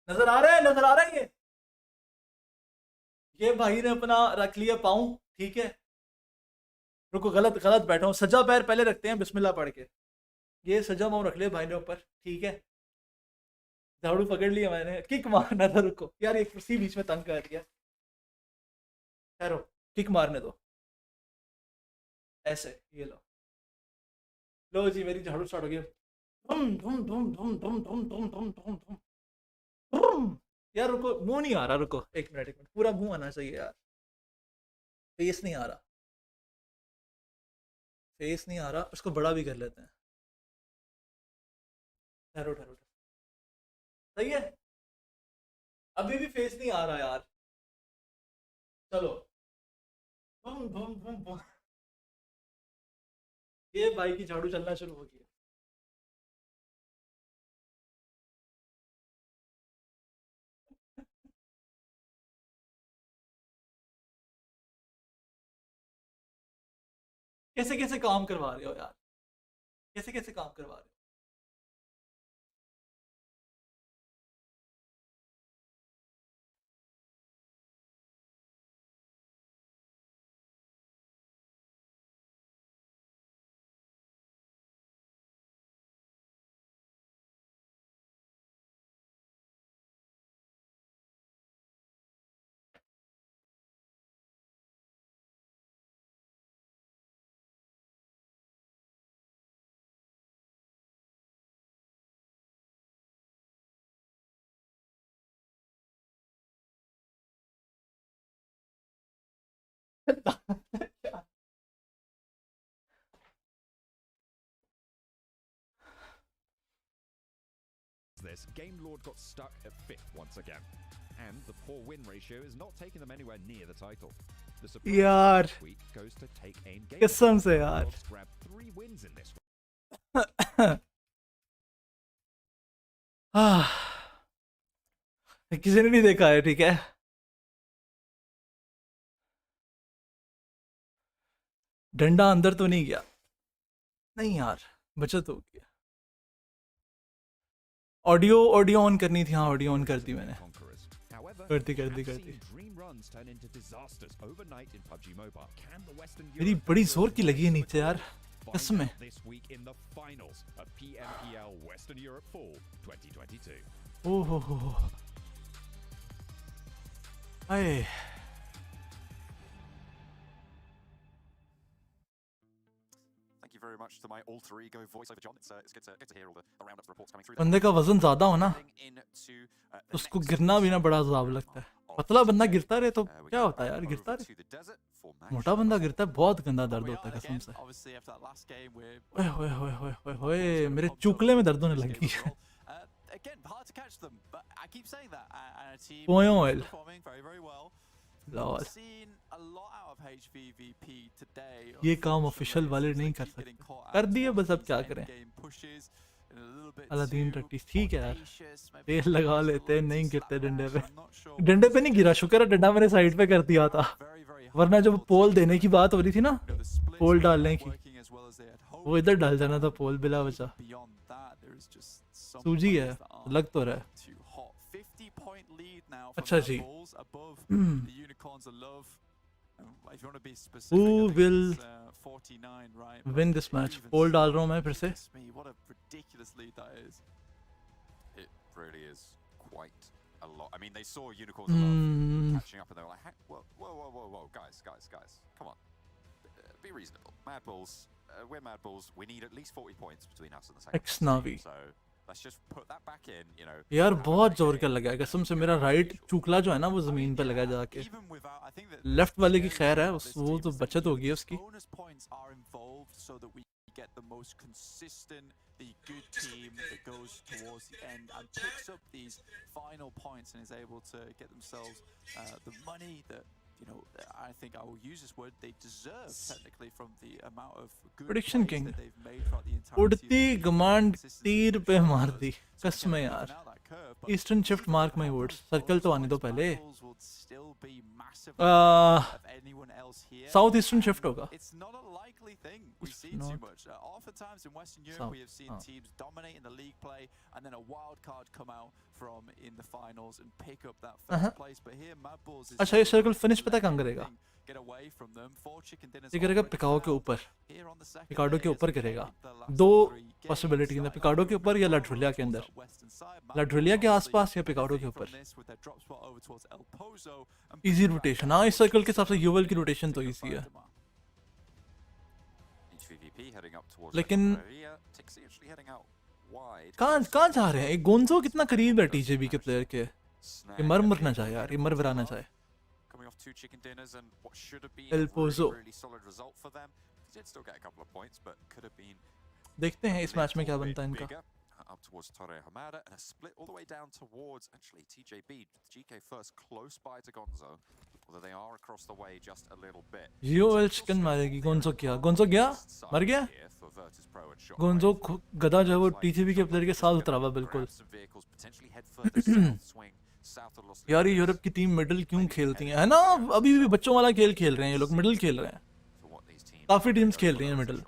नजर आ रहा है, नजर आ रहा है ये भाई ने अपना रख लिया पाऊं, ठीक है। रुको गलत गलत बैठा हूँ, सजा पैर पहले रखते हैं बिस्मिल्लाह पढ़ के। ये सजा पाँव रख लिया भाई ने ऊपर, ठीक है। झाड़ू पकड़ लिया मैंने, किक मारना था। रुको यार ये कुर्सी बीच में तंग कर दिया। ठहरो किक मारने दो, ऐसे ये लो। लो जी मेरी झाड़ू स्टार्ट हो गई। धुम धुम धुम धुम धुम धुम धुम धुम धुम धुम धुम। यार रुको मुंह नहीं आ रहा, रुको 1 मिनट 1 मिनट, पूरा मुंह आना चाहिए यार। फेस नहीं आ रहा, फेस नहीं आ रहा, उसको बड़ा भी कर लेते हैं। ठहरो ठहरो ठहरो, सही है। अभी भी फेस नहीं आ रहा यार। चलो धुम धुम धुम धुम। ये भाई की झाड़ू चलना शुरू हो गई। कैसे कैसे काम करवा रहे हो यार, कैसे कैसे काम करवा रहे हो? This Game Lord got stuck at 5th once again, and the poor win ratio is not taking them anywhere near the title. The surprise यार this week goes to Take Aim Game. कसम से यार Grabbed 3 wins in this किसी ने नहीं देखा है, ठीक है। डंडा अंदर तो नहीं गया, नहीं यार बचत हो गया। ऑडियो ऑडियो ऑन करनी थी, हाँ ऑडियो ऑन कर दी मैंने, कर दी। मेरी बड़ी जोर की लगी है नीचे यार। कसमें this week in the finals of PMPL Western Europe Fall 2022. ओहो हो आए Thank you very much to my alter ego voiceover, John. It's good to hear all the roundup reports coming through. बंदे का वजन ज्यादा हो ना तो उसको गिरना भी ना बड़ा अजाब लगता है पतला बंदा गिरता रहे तो क्या होता है यार गिरता रहे मोटा बंदा गिरता है बहुत गंदा दर्द होता है कसम से ओए ओए ओए ओए ओए ओए मेरे चुकले में दर्द होने लगी है Again, hard to catch them, but I keep saying that. And a team PIONER performing very, very well. Lord. We've seen a lot out of HVVP today. ये काम ऑफिशियल वाले नहीं कर सकते कर दिए बस अब क्या करें अलादीन टट्टी ठीक है यार तेल लगा लेते नहीं गिरते डंडे पे नहीं गिरा शुक्र है डंडा मैंने साइड पे कर दिया था वरना जब पोल देने की बात हो रही थी ना पोल डालने की वो इधर डाल जाना था पोल बिला वजह सूजी है लग तो रहा है अच्छा जी Who will win this match? पोल डाल रहा हूँ मैं फिर से It really is quite a lot. I mean, they saw unicorns catching up and they were like, whoa, guys, come on, be reasonable. MADBULLS, we're MADBULLS. We need at least 40 points between us and the second. Ex-Navi. So let's just put that back in, you know. यार बहुत जोर का लगा है कसम से मेरा right चूकला जो है ना वो जमीन पे लगा जाके लेफ्ट वाले की खैर है वो तो बचत होगी उसकी get the most consistent, the good team that goes towards the end and picks up these final points and is able to get themselves the money that, you know, I think I will use this word, they deserve technically from the amount of good Prediction plays King that they've made throughout the entire उड़ती command तीर पे मार दी कसम यार eastern shift mark my words circle तो आने दो पहले साउथ ईस्टर्न शिफ्ट होगा It's not a likely thing we see too much. Oftentimes in Western Europe we have seen teams dominate in the league play and then a wild card come out from in the finals and pick up that first place. But here MADBULLS is अच्छा ये circle finish पता कहाँ करेगा get away from them. 4 chicken dinners. ये करेगा पिकाओ के ऊपर पिकाडो के ऊपर करेगा दो पॉसिबिलिटी है पिकाडो के ऊपर या लाड्रिलिया के अंदर लाड्रिलिया के आसपास या पिकाडो के ऊपर इजी रोटेशन हाँ इस सर्कल के हिसाब से यूवल की रोटेशन तो इजी है लेकिन कहाँ जा रहे हैं एक गोंजो कितना करीब है टीजेबी के प्लेयर के ये मर ना चाहे यार ये मर ना चाहे El Pozo देखते हैं इस मैच में क्या बनता है इनका up towards Torre Hamada and a split all the way down towards actually TJB. GK first close by to Gonzo, although they are across the way just a little bit. UOL chicken मारेगी गोंजो गया मर गया गोंजो गधा जो है वो TGB के player के साथ उतरा हुआ बिल्कुल यार ये यूरोप की टीम मिडिल क्यों खेलती है ना अभी भी बच्चों वाला खेल खेल रहे हैं ये लोग मिडिल खेल रहे हैं काफी टीम्स खेल रही हैं मिडिल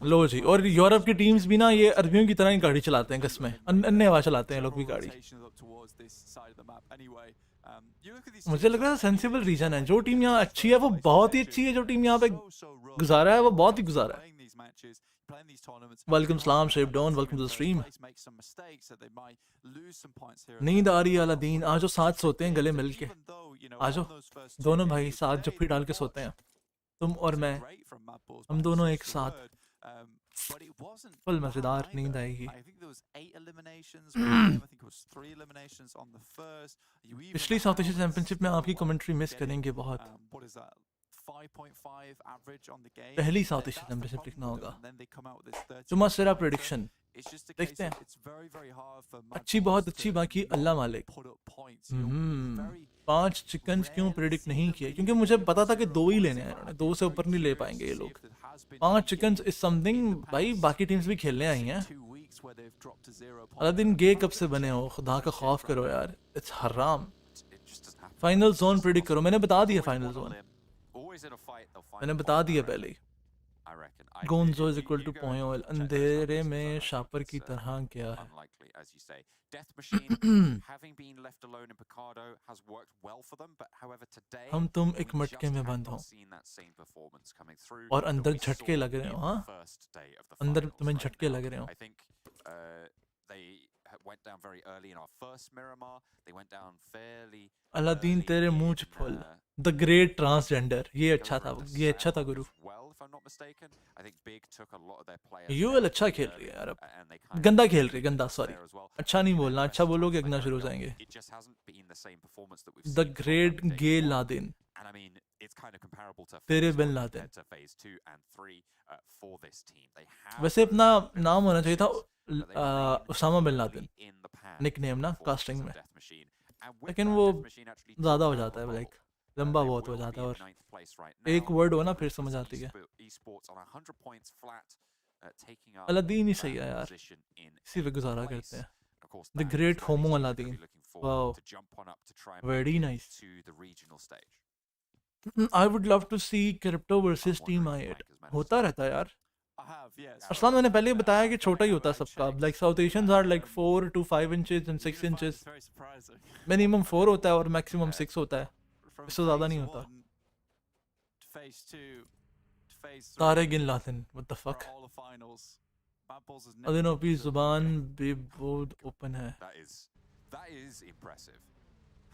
लो जी और यूरोप की टीम्स भी ना ये अरबियों की तरह ही गाड़ी चलाते हैं कसमें अन्य हवा चलाते हैं लोग भी गाड़ी मुझे लग रहा है सेंसिबल रीजन है जो टीम यहाँ अच्छी है वो बहुत ही अच्छी है जो टीम यहाँ पे गुजारा है वो बहुत ही गुजारा है वेलकम सलाम shape down welcome to the stream नींद आ रही है अलादीन आज साथ सोते हैं गले मिल के आज दोनों भाई साथ जफ्फी डाल के सोते हैं तुम और मैं हम दोनों एक साथ फुल मजेदार नींद आएगी पिछली साउथ एशिया चैंपियनशिप में आपकी कमेंट्री मिस करेंगे बहुत पहली साउथ एशिया चैंपियनशिप लिखना होगा तुम्हारा सिरा प्रेडिक्शन देखते हैं अच्छी बहुत अच्छी बाकी अल्लाह मालिक 5 चिकन क्यों प्रेडिक्ट नहीं किए क्योंकि मुझे पता था कि 2 ही लेने हैं इन्होंने 2 से ऊपर नहीं ले पाएंगे ये लोग 5 चिकन इज समथिंग भाई बाकी टीम्स भी खेलने आई हैं अलादीन गे कब से बने हो खुदा का खौफ करो यार इट्स हराम फाइनल जोन प्रेडिक्ट करो मैंने बता दिया फाइनल जोन मैंने बता दिया पहले ही गोंजो इज इक्वल टू पॉइंट अंधेरे में शापर की तरह क्या है Death Machine, having been left alone in Picardo, has worked well for them, but however today, हम तुम we एक मटके just में have बंद हो not seen that same performance coming through और that अंदर we झटके saw लग रहे हो, in हाँ? the first day of the अंदर finals तुम्हें right झटके now. लग रहे हो. I think they went down very early in our first Miramar. They went down fairly Aladdin early तेरे मुंह in, full the great transgender ये अच्छा था over into ये अच्छा था Sanhok Guru as well, if I'm not mistaken. I think Big took a lot of their players UL there अच्छा pretty खेल रही early, है यार अब and they kind of गंदा खेल रही है beat गंदा us sorry there as well. अच्छा नहीं Maybe बोलना their अच्छा best बोलोगे chance इतना for शुरू हो Erangel. जाएंगे It just hasn't been the same performance that we've the seen from great them day गेल one. Laden And I mean, it's kind of comparable to तेरे phase bin 1 Laden compared to phase 2 and 3 for this team. They have वैसे अपना those bit of नाम होना चाहिए था flashes, but they remain Osama bin Laden firmly in the pan nickname ना for casting some में Death Machine. And with लेकिन that, वो Death Machine actually ज़्यादा took हो out जाता the है लाइक poll. लंबा They बहुत हो will जाता be है in और 9th place right एक now. वर्ड हो ना फिर NEXUS समझ आती है Esports on 100 points flat, taking up Aladdin ही सही है that यार position in इसी पे 8th गुजारा place. करते हैं Of course, the that is great the होमो team we're gonna Aladdin be looking for wow to jump on up to try and very make it nice to the regional stage. I would love to see crypto versus I'm team wondering if I Mike has managed होता to रहता है यार I have, yes. Arsalan मैंने पहले ही बताया कि छोटा ही होता है सबका like South Asians are like 4 to 5 inches and 6 inches It's very surprising. Minimum 4 होता है और मैक्सिमम 6 होता है From इससे ज़्यादा नहीं phase होता 1 to phase 2 to phase 3 तारे गिन Latin what the for fuck all the finals. MADBULLS has never अदिन dropped OP a 0 जुबान game. भी बहुत ओपन है That is impressive.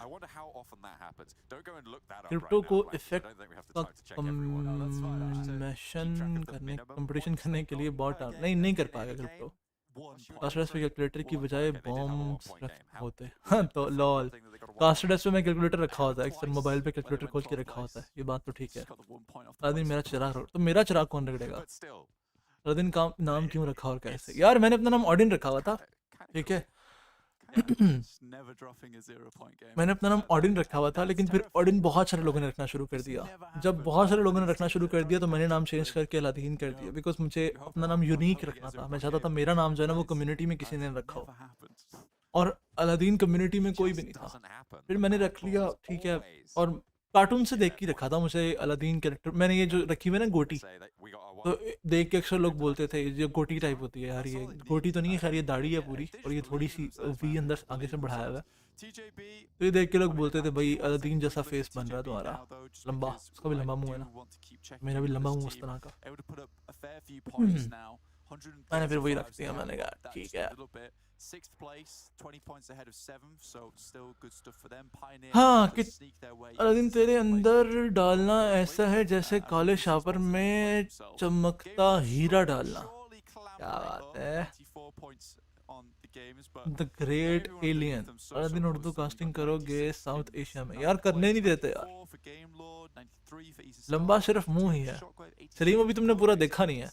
I wonder how often that happens. Don't go and look that up crypto right को now. Blank. I effect don't think we have the का time to check everyone. No, that's fine. I just combination keep track of the करने minimum competition points करने they के लिए got बहुत per time game नहीं कर in पाएगा a crypto 1 point. Casters पे कैलकुलेटर की बजाय Okay, they did have a 1 bombs point game. How होते is हाँ it तो the lol thing that they got a 1 casters पे मैं कैलकुलेटर रखा I होता है have अक्सर twice मोबाइल पे when they कैलकुलेटर went खोल के 12th रखा होता है place. ये बात तो ठीक है Just got the 1 point off the Aladdin place. मेरा चिराग तो मेरा चिराग कौन रगड़ेगा But still, अलादीन का नाम क्यों रखा और कैसे यार मैंने अपना नाम ऑडिन रखा हुआ था kind of ठीक है Just never dropping a 0 point game. मैंने अपना नाम ऑडिन रखा हुआ था लेकिन फिर ऑडिन बहुत सारे लोगों ने रखना शुरू कर दिया जब बहुत सारे लोगों ने रखना शुरू कर दिया तो मैंने नाम चेंज करके अलादीन कर दिया बिकॉज मुझे अपना नाम यूनिक रखना था मैं चाहता था मेरा नाम जो है ना वो कम्युनिटी में किसी ने रखा हो Never happened. और अलादीन कम्युनिटी में कोई भी नहीं था doesn't happen. फिर मैंने रख लिया MADBULLS ठीक है always और कार्टून से देख के रखा था मुझे अलादीन कैरेक्टर मैंने ये जो रखी हुई है ना गोटी say that we got a तो 1. देख के अक्सर लोग बोलते थे ये गोटी टाइप होती है यार ये गोटी तो नहीं है खैर ये दाढ़ी है पूरी और ये थोड़ी सी वी अंदर आगे से बढ़ाया हुआ है TJB, तो ये देख के लोग बोलते थे भाई अलादीन जैसा फेस बन रहा है तुम्हारा now though, just लंबा because उसका भी I लंबा मुंह है do ना want to keep checking मेरा भी in with लंबा this मुंह उस team. तरह का Able to put up a fair few points now. मैंने फिर वही 135 रख दिया down. मैंने कहा That ठीक just a है little bit. 6th place, 20 points ahead of 7th, so still good stuff for them. Pioneer हाँ able to कि sneak their way Aladdin into तेरे 7th place. अंदर डालना ऐसा है जैसे काले शापर में चमकता हीरा डालना Surely क्या clambering बात up, है 94 points on the games, but the great alien Aladdin Urdu casting करोगे साउथ एशिया में यार करने नहीं देते यार लंबा सिर्फ मुंह ही है सलीम अभी तुमने पूरा देखा नहीं है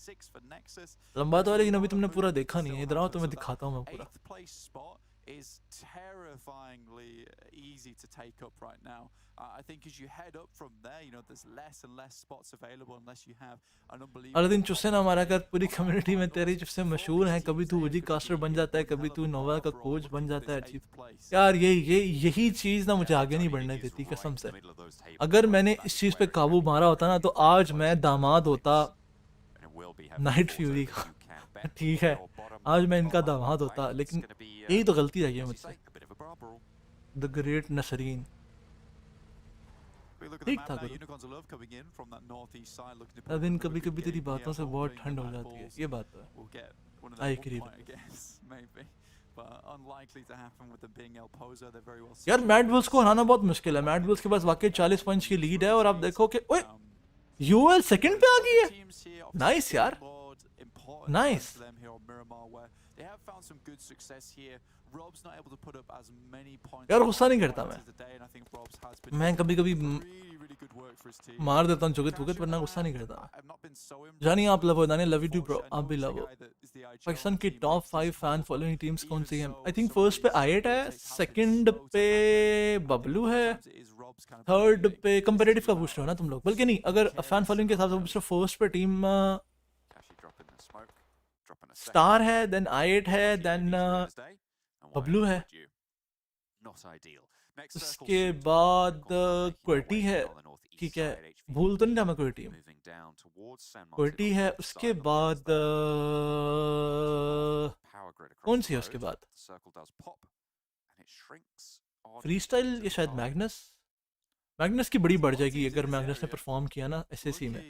लंबा तो है लेकिन अभी तुमने पूरा देखा नहीं है इधर आओ तुम्हें दिखाता हूँ मैं पूरा Eighth place spot is terrifyingly easy to take up right now. I think as you head up from there, you know, there's less and less spots available unless you have an unbelievable. Aladdin चुस्से ना मारा कर पूरी community में तेरी चुस्से मशहूर हैं कभी तू वजी कास्टर बन जाता है कभी तू नोवा का कोच बन जाता है अजीब यार यही चीज़ ना मुझे आगे नहीं बढ़ने देती कसम से अगर मैंने इस चीज़ पे काबू मारा होता ना तो आज मैं दामाद होता नाइट फ्यूरी का ठीक है आज मैं इनका दामाद होता लेकिन यही तो गलती रही है मुझसे द ग्रेट नसरीन ठीक था अलादीन कभी कभी तेरी बातों से बहुत ठंड हो जाती है ये बात तो है आई एग्री यार मैडबुल्स को हराना बहुत मुश्किल है मैडबुल्स के पास वाकई 40 पॉइंट्स की लीड है और आप देखो कि ओए यूएल सेकंड पे आ गई है नाइस यार nice They have found some good success here. Rob's not able to put up as many points. यार गुस्सा नहीं करता मैं today, and I think Rob's has been मैं कभी कभी really good work for his team. मार देता हूँ चुगत वुगत वरना गुस्सा नहीं करता I've not been so impressed. जानी आप लव हो दानी लव यू टू ब्रो आप भी लव हो Guy that is the IGL Pakistan की team top lead 5 for fan following teams कौन सी हैं आई थिंक So फर्स्ट पे some आयट है really talented सेकंड slow पे talented बबलू है sometimes it is Rob's kind of third playmaking. पे comparative का पूछ रहे हो ना तुम लोग बल्कि नहीं अगर फैन फॉलोइंग के हिसाब से पूछ रहे हो फर्स्ट पे team Actually dropping the smoke, dropping a second. Star है देन आयट है देन बबलू है Not ideal. Next उसके बाद क्वर्टी है ठीक है भूल तो नहीं रहा मैं कोई team. moving down towards San कोई है उसके बाद power grid across कौन the सी है उसके road. बाद? The circle does pop and it shrinks on free style into या शायद the मैग्नस। मैग्नस की बड़ी बढ़ जाएगी अगर मैग्नस ने परफॉर्म किया ना एसएससी में।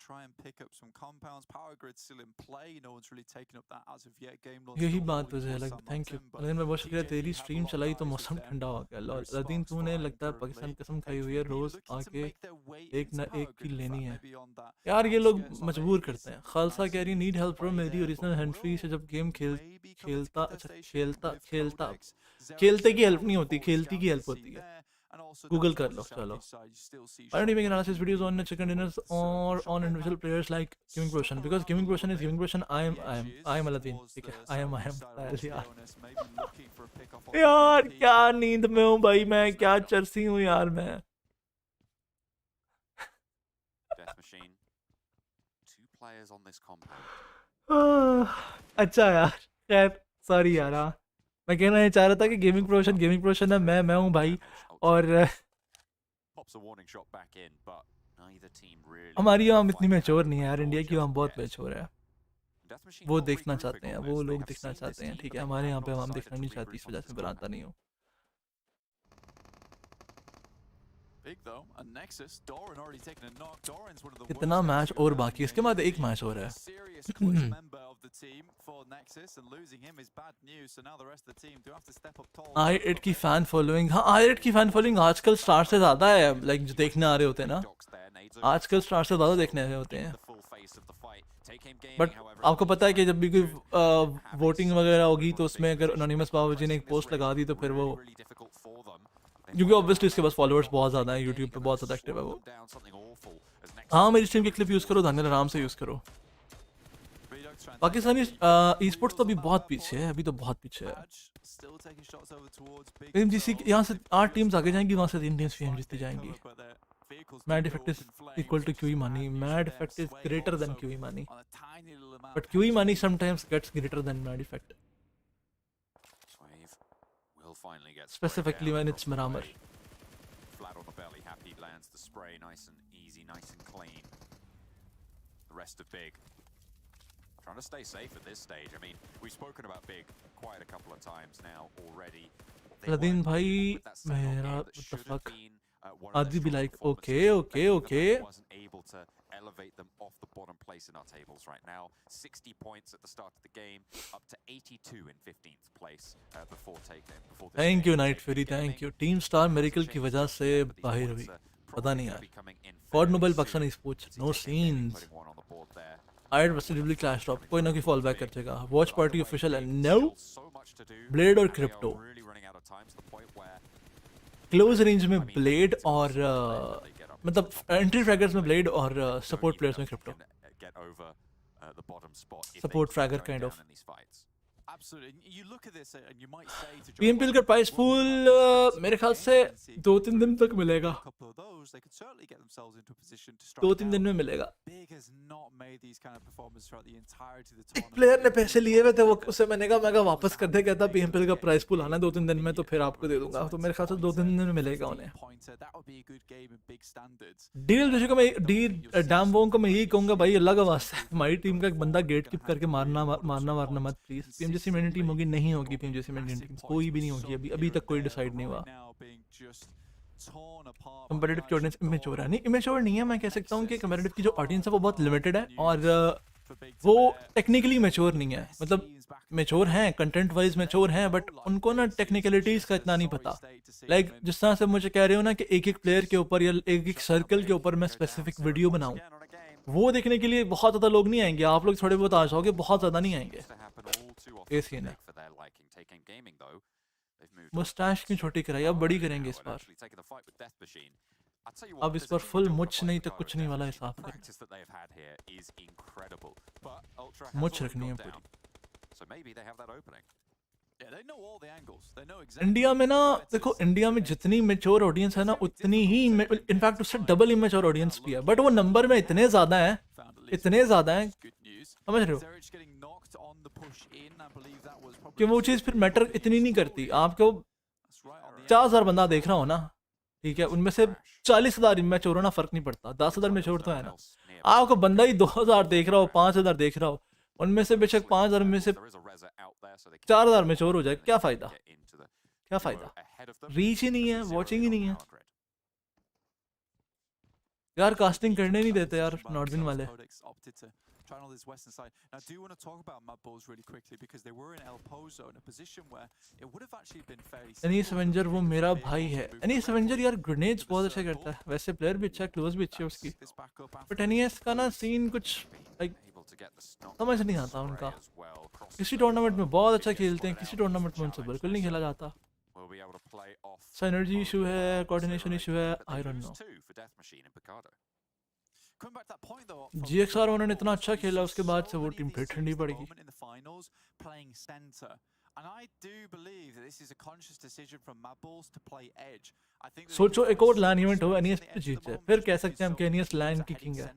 try and pick up some compounds. Power grid still in play. No one's really taken up that as of yet. Game launch यही still बात holding मुझे towards लग San thank you. Martin, but लेकिन मैं बहुत शुक्रिया TJ, तेरी you have stream a lot चलाई of तो eyes मौसम with them. ठंडा हो गया। There is अलादीन sparks तूने flying लगता है पाकिस्तान currently. कसम खाई हुई है XTEAM रोज looking to आके make their way एक into ना power एक की grid. In लेनी fact, है। maybe on that यार ये लोग outskirts of it मजबूर is करते हैं। खालसा कह रही नीड हेल्प फ्रॉम मेरी there, original but hand free से will जब गेम maybe come into खेलता अच्छा contestation with खेलता QODEX. Zero खेलते की set हेल्प out नहीं with होती, forward खेलती की scouts हेल्प to होती see है। there. And also Google down कर towards लो the चलो। southeast side, you still see Why don't you make SHOCKWAVE analysis videos on moving chicken dinners towards the or circle. on SHOCKWAVE individual have players like Gaming stuck Quotient? Because around a Gaming little Quotient is bit Gaming Quotient. I am edges Aladdin. towards ठीक है, the I am southeast side of पहले यार। PIONER, maybe looking for a pick off on यार PMP. क्या नींद में हूँ भाई मैं, क्या चरसी हूँ यार मैं। Death Machine. 2 players on this compound. अच्छा यार खैर सॉरी यार। हाँ मैं कहना ये चाह रहा था कि गेमिंग प्रोशन है, मैं हूँ भाई। और Pops a warning shot back in, but neither team really हमारी आवाम इतनी find मैच्योर out नहीं है यार, before इंडिया की आवाम just बहुत yet. मैच्योर है। Death Machine वो not देखना regrouping चाहते हैं, on वो this. They लोग have देखना seen this चाहते हैं। team, ठीक but है they हमारे have यहाँ पे not आवाम decided देखना to नहीं चाहती, regroup इस on वजह this से मैं बनाता compound. नहीं हूँ। Big though, and NEXUS, Doran already taken a knock. Doran's one of the कितना worst मैच out और around बाकी है, here. इसके बाद He's एक मैच और है। a serious clutch member of the team for NEXUS, and losing him is bad news. So now the rest of the team do have to step up tall. i8 की fan following, हाँ i8 की fan following आजकल star से ज़्यादा है। Like जो देखने आ रहे होते हैं ना, आजकल स्टार से ज़्यादा देखने आ रहे होते हैं। बट आपको पता है कि जब भी कोई वोटिंग वगैरह होगी तो उसमें अगर एनोनिमस बाबूजी ने एक पोस्ट लगा दी तो फिर वो, क्योंकि ऑब्वियसली इसके पास फॉलोअर्स बहुत ज़्यादा हैं, यूट्यूब पे बहुत ज़्यादा एक्टिव है वो। हाँ मेरी स्ट्रीम की क्लिप यूज़ करो दानियल, आराम से यूज़ करो। पाकिस्तानी ई स्पोर्ट्स तो अभी बहुत पीछे है, अभी तो बहुत पीछे है। PMGC यहाँ से 8 टीम्स आगे जाएंगी, वहाँ से 3 टीम्स PMGC जाएंगी। Mad effect is equal to QE money, mad effect is greater than QE money, but QE money sometimes gets greater than mad effect, specifically when it's Miramar. Flat on the belly, Happy lands the spray, nice and easy, nice and clean. The rest of Big trying to stay safe at this stage. I mean, we've spoken about Big quite a couple of times now already. Aladdin bhai, mera what the fuck? Adi be like, okay. Wasn't able to elevate them off the bottom place in our tables right now. 60 points at the start of the game, up to 82 in 15th place before taking. Thank you Night Fury, thank you. Team Star Miracle की वजह से बाहर हुई, पता नहीं यार। Ford Mobile Pakistan Esports, no scenes. I possibly clash drop, कोई ना कोई fall back कर जाएगा। Watch Party official है, no. Blade और Crypto, क्लोज रेंज में ब्लेड और मतलब एंट्री फ्रैगर्स में ब्लेड और सपोर्ट प्लेयर्स में crypto, support fragger kind of. PMPL का प्राइस पूल मेरे ख्याल से 2-3 दिन तक मिलेगा, 2-3 दिन में मिलेगा। एक प्लेयर ने पैसे लिए हुए थे, वो उसे मैंने कहा वापस कर दे, कहता PMPL का प्राइस पूल आना 2-3 दिन में तो फिर आपको दे दूंगा, तो मेरे ख्याल से 2-3 दिन में मिलेगा उन्हें। डील डैमवों को मैं यही कहूंगा भाई, अल्लाह का वास्ता हमारी टीम का एक बंदा गेट कीप करके मारना मत प्लीज। PMGC मेन टीम होगी, नहीं होगी PMGC मेन टीम, कोई भी नहीं होगी, अभी तक कोई डिसाइड नहीं हुआ। कंपेटिटिव की ऑडियंस इमेच्योर है, नहीं इमेच्योर नहीं है, मैं कह सकता हूँ कि कंपेटिटिव की जो ऑडियंस है वो बहुत लिमिटेड है और वो टेक्निकली मैच्योर नहीं है। मतलब मैच्योर हैं, कंटेंट वाइज मैच्योर हैं, बट उनको ना टेक्निकलिटीज का इतना नहीं पता। लाइक जिस तरह से मुझे कह रहे हो ना कि एक प्लेयर के ऊपर या एक सर्कल के ऊपर मैं स्पेसिफिक वीडियो बनाऊं, वो देखने के लिए बहुत ज़्यादा लोग नहीं आएंगे। आप लोग थोड़े बहुत आ जाओगे, बहुत ज़्यादा नहीं आएंगे। ये सीन है। मुस्टैश की छोटी कराई, अब बड़ी करेंगे इस बार। अब इस बार फुल मुछ नहीं तो कुछ नहीं वाला हिसाब है, मुछ रखनी है पूरी। इंडिया में ना देखो, इंडिया में जितनी मेच्योर ऑडियंस है ना उतनी ही इनफैक्ट उससे डबल इमेच्योर ऑडियंस भी है, बट वो नंबर में इतने ज्यादा हैं, समझ रहे हो कि वो चीज़ फिर मैटर इतनी नहीं करती। आपको 50,000 बंदा देख रहा हो ना, ठीक है, उनमें से 40,000 मैच्योर होना फर्क नहीं पड़ता, 10,000 मैच्योर तो है ना। आपको बंदा ही 2,000 देख रहा हो, 5,000 देख रहा हो, उनमें से बेशक 5,000 में से 4,000 मैच्योर हो जाए, क्या फायदा, क्या फायदा? रीच ही नहीं है, वॉचिंग ही नहीं है यार, कास्टिंग करने नहीं देते यार नॉर्दर्न वाले। trying on this western side. Now, I do want to talk about MADBULLS really quickly because they were in El Pozo in a position where it would have actually been fairly simple. Annie's Avenger वो मेरा भाई है। Annie's Avenger यार grenades बहुत अच्छा करता है, वैसे प्लेयर भी अच्छा है, क्लोज भी अच्छी है उसकी, बट एनीएस का ना सीन कुछ लाइक समझ नहीं आता उनका। किसी टूर्नामेंट में बहुत अच्छा खेलते हैं, किसी टूर्नामेंट में उनसे बिल्कुल नहीं खेला जाता। सिनर्जी इशू है, कोऑर्डिनेशन इशू है, आई डोंट नो। GXR उन्होंने इतना अच्छा खेला, उसके बाद से वो टीम फिर ठंडी पड़ेगी। सोचो एक और लैन इवेंट हो, एनीएस जीत जाए, फिर कह सकते हैं हम कि एनीएस लैन की किंग है,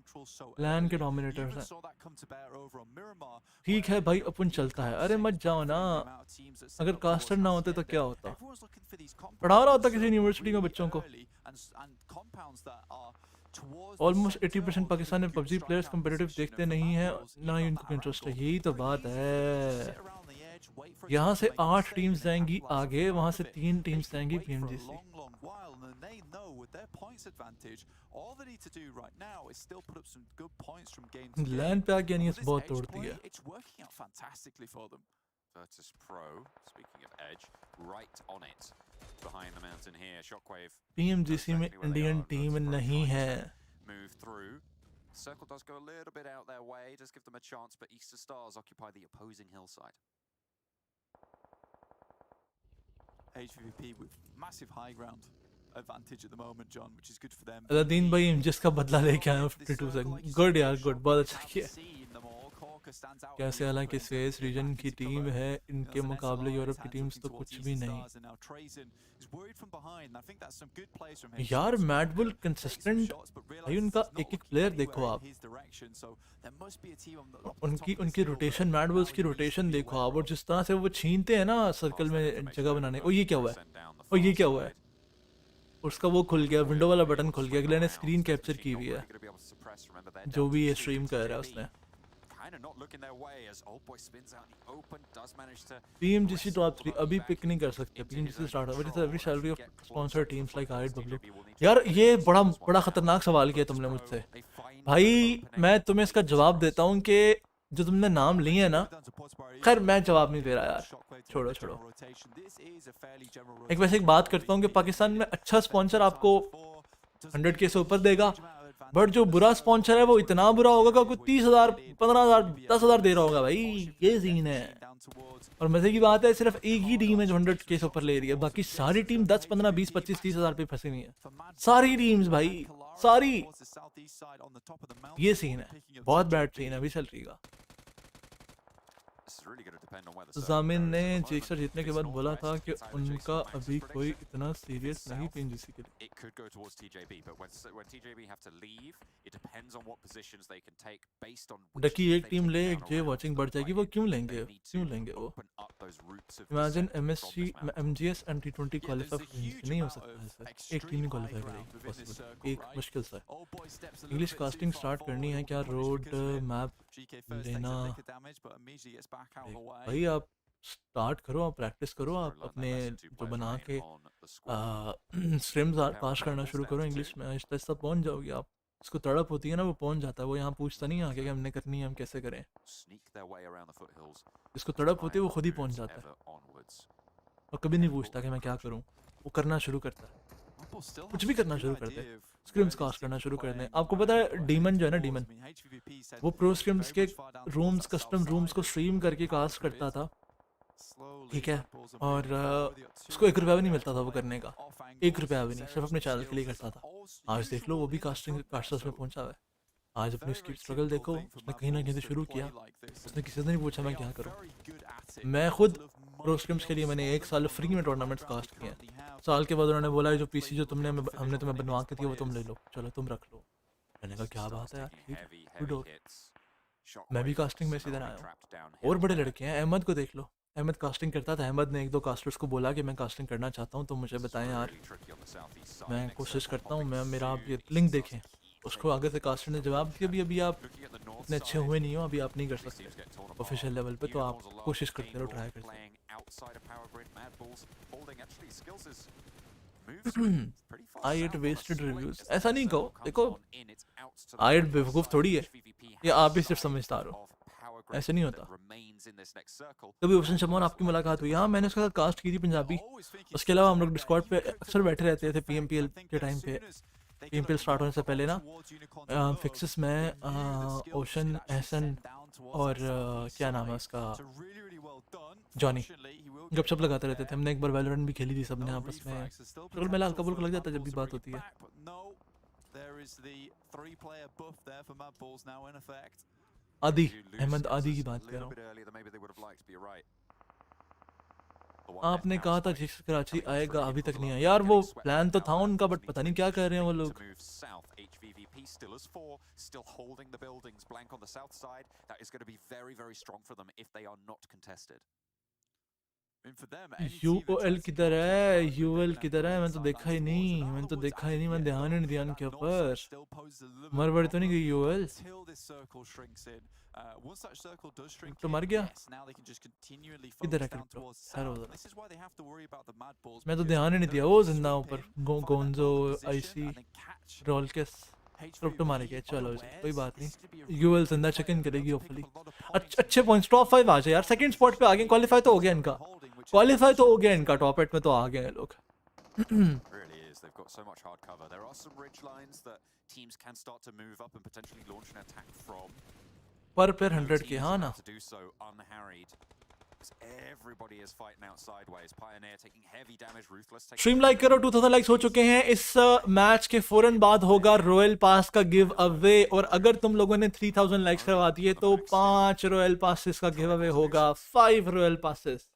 लैन के डोमिनेटर्स हैं। ठीक है भाई, अपन चलता है। अरे मत जाओ ना, अगर कास्टर ना होते तो क्या होता, पढ़ा रहा होता किसी यूनिवर्सिटी में बच्चों को। ऑलमोस्ट 80% पाकिस्तान में PUBG प्लेयर्स कम्पिटिटिव देखते नहीं हैं, ना ही उनको इंटरेस्ट है, यही तो बात है। यहाँ से 8 टीम्स जाएंगी आगे, वहाँ से 3 टीम्स जाएंगी PMGC। लैंड पे आके नहीं बहुत तोड़ती है। VIRTUS.PRO, speaking of edge, right on it. Behind the mountain here, SHOCKWAVE. PMGC में इंडियन टीम नहीं है। Move through. Circle does go a little bit out their way, does give them a chance, but Easter Stars occupy the opposing hillside. HVP with massive high ground advantage at the moment, John, which is good for them. Aladdin भाई जिसका बदला लेके आए 52 से, good यार, good, बहुत अच्छा किया। कैसे, हालांकि स्वेस रीजन की टीम है, इनके मुकाबले यूरोप की टीम्स तो कुछ भी नहीं। यार मैडबुल कंसिस्टेंट भाई, उनका एक एक प्लेयर देखो आप, उनकी रोटेशन, मैडबुल्स की रोटेशन देखो आप, और जिस तरह से वो छीनते हैं ना सर्कल में जगह बनाने। ओ ये क्या हुआ है, ओ ये क्या हुआ है, उसका वो खुल गया, विंडो वाला बटन खुल गया, अगले ने स्क्रीन कैप्चर की हुई है, जो भी ये स्ट्रीम कर रहा है उसने। PMGC टॉप 3 अभी पिक नहीं कर सकते, PMGC स्टार्ट हो, but every salary of sponsor teams like RW। यार ये बड़ा खतरनाक सवाल किया तुमने मुझसे भाई, मैं तुम्हें इसका जवाब देता हूँ कि जो तुमने नाम लिए है ना, खैर मैं जवाब नहीं दे रहा यार, छोड़ो छोड़ो। एक वैसे एक बात करता हूँ कि पाकिस्तान में अच्छा स्पॉन्सर आपको 100K से ऊपर देगा, बट जो बुरा स्पॉन्सर है वो इतना बुरा होगा कि कोई 30,000, 15,000, 10,000 दे रहा होगा भाई, ये सीन है। और मजे की बात है, सिर्फ एक ही टीम है जो 100K से ऊपर ले रही है, बाकी सारी टीम 10, 15, 20, 25, 30,000 पे फंसी हुई है, सारी टीम्स भाई, सारी। ये सीन है, बहुत बैड सीन है अभी चल रही का। जामिन ने GXR जीतने के बाद बोला था कि उनका अभी कोई इतना सीरियस नहीं PMGC के लिए। डकी एक टीम ले, एक जे वॉचिंग बढ़ जाएगी, वो क्यों लेंगे, क्यों लेंगे वो? Imagine MSG MGS and T20 qualify नहीं हो सकता है सर, एक टीम ही क्वालिफाई करेगी पॉसिबल, एक मुश्किल सा। इंग्लिश कास्टिंग स्टार्ट करनी है क्या, रोड मैप लेना भाई, आप स्टार्ट करो, आप प्रैक्टिस करो, आप अपने जो बना के स्ट्रीम्स कास्ट करना शुरू करो इंग्लिश में, आहिस्ता आहिस्ता पहुंच जाओगे आप। इसको तड़प होती है ना, वो पहुंच जाता है, वो यहाँ पूछता नहीं आके कि हमने करनी है, हम कैसे करें। इसको तड़प होती है, वो खुद ही पहुंच जाता है और कभी नहीं पूछता कि मैं क्या करूँ, वो करना शुरू करता है, कुछ भी करना शुरू करते हैं, स्क्रिम्स कास्ट करना शुरू कर दें। आपको पता है डीमन जो है ना, डीमन वो प्रो स्क्रिम्स के रूम्स, कस्टम रूम्स को स्ट्रीम करके कास्ट करता था, ठीक है, और उसको 1 रुपया भी नहीं मिलता था वो करने का, 1 रुपया भी नहीं, सिर्फ अपने चैनल के लिए करता था। आज देख लो वो भी कास्टर्स में पहुंचा हुआ है, आज अपनी उसकी स्ट्रगल देखो, उसने कहीं ना कहीं से शुरू किया, उसने किसी से नहीं पूछा मैं क्या करूँ। मैं खुद प्रो स्क्रिम्स के लिए मैंने 1 साल फ्री में टूर्नामेंट्स कास्ट किए हैं, साल के बाद उन्होंने बोला जो PC जो हमने तुम्हें बनवा के दिया वो तुम ले लो, चलो तुम रख लो। मैंने कहा क्या बात है यार, मैं भी कास्टिंग में इसी तरह आया हूँ, और बड़े लड़के हैं, अहमद को देख लो, अहमद कास्टिंग करता था। अहमद ने 1-2 कास्टर्स को बोला कि मैं कास्टिंग करना चाहता हूँ, तो मुझे बताएं यार, मैं कोशिश करता हूँ। मेरा आप ये लिंक देखें। उसको आगे से कास्टर ने जवाब दिया, अभी आप इतने अच्छे हुए नहीं हो, अभी आप नहीं कर सकते ऑफिशियल लेवल पे, तो आप कोशिश करते रहो, ट्राई करते रहो। आई एट वेस्टेड रिव्यूज, ऐसा नहीं कहो। देखो आई एट बेवकूफ़ थोड़ी है, ये आप ही सिर्फ समझदार हो, ऐसे नहीं होता। कभी ओशन शमौन आपकी मुलाकात हुई? हाँ, मैंने उसके साथ कास्ट की थी पंजाबी। उसके अलावा हम लोग डिस्कॉर्ड पे अक्सर बैठे रहते थे PMPL के टाइम पे, PMPL स्टार्ट होने से पहले ना। फिक्सेस में ओशन, एहसन और क्या नाम है उसका, जॉनी, गपशप लगाते रहते थे। हमने एक बार वैलोरेंट भी खेली थी सबने आपस में। तो मेरा हल्का फुल्का लग जाता है जब भी बात होती है। आदि, अहमद आदि की बात कर रहा हूँ। आपने कहा था जिस कराची आएगा, अभी तक नहीं आया यार। वो प्लान तो था उनका, बट पता नहीं क्या कर रहे हैं वो लोग। UOL किधर है? UOL किधर है? मैं तो देखा ही नहीं, मैंने ध्यान ही नहीं दिया उनके ऊपर। मर तो नहीं गई UOL? तो मर गया? किधर है क्रिप्टो? मैं तो ध्यान ही नहीं दिया। वो जिंदा ऊपर गोंजो, आईसी, रोलकेस, क्रिप्टो मारे गया। चलो जी, कोई बात नहीं। UOL जिंदा चिकन करेगी होपफुली। अच्छे पॉइंट्स, टॉप 5 आ जाए यार। सेकंड स्पॉट पे आ गए, क्वालीफाई तो हो गया इनका, टॉप 8 में तो आ गए हैं लोग। पर पेयर 100 के, हाँ ना। स्ट्रीम लाइक करो, 2000 लाइक्स हो चुके हैं। इस मैच के फौरन बाद होगा रॉयल पास का गिव अवे, और अगर तुम लोगों ने 3000 लाइक्स करवा दिए तो 5 रॉयल पासेस का गिव अवे होगा। 5 रॉयल पासेस।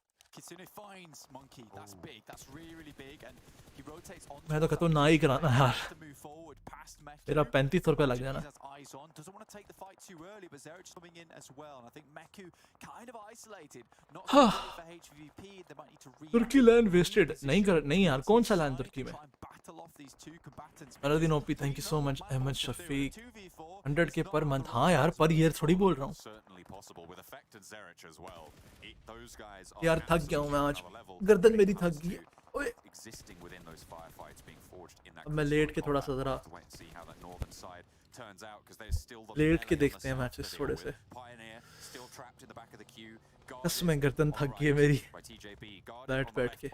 मैं तो कहता हूँ ना ही कराना यार, मेरा 3500 रुपया लग जाना। तुर्की लैंड वेस्टेड नहीं यार, कौन सा लैंड तुर्की में? Aladdin OP, thank you so much. Ahmed Shafiq 100 के पर मंथ। हाँ यार, पर ईयर थोड़ी बोल रहा हूँ यार। थक गया हूँ मैं आज, गर्दन मेरी थक गई। अब मैं लेट के थोड़ा सा जरा लेट के देखते हैं मैचेस थोड़े से। कसम गर्दन थक गई है मेरी बैठ के।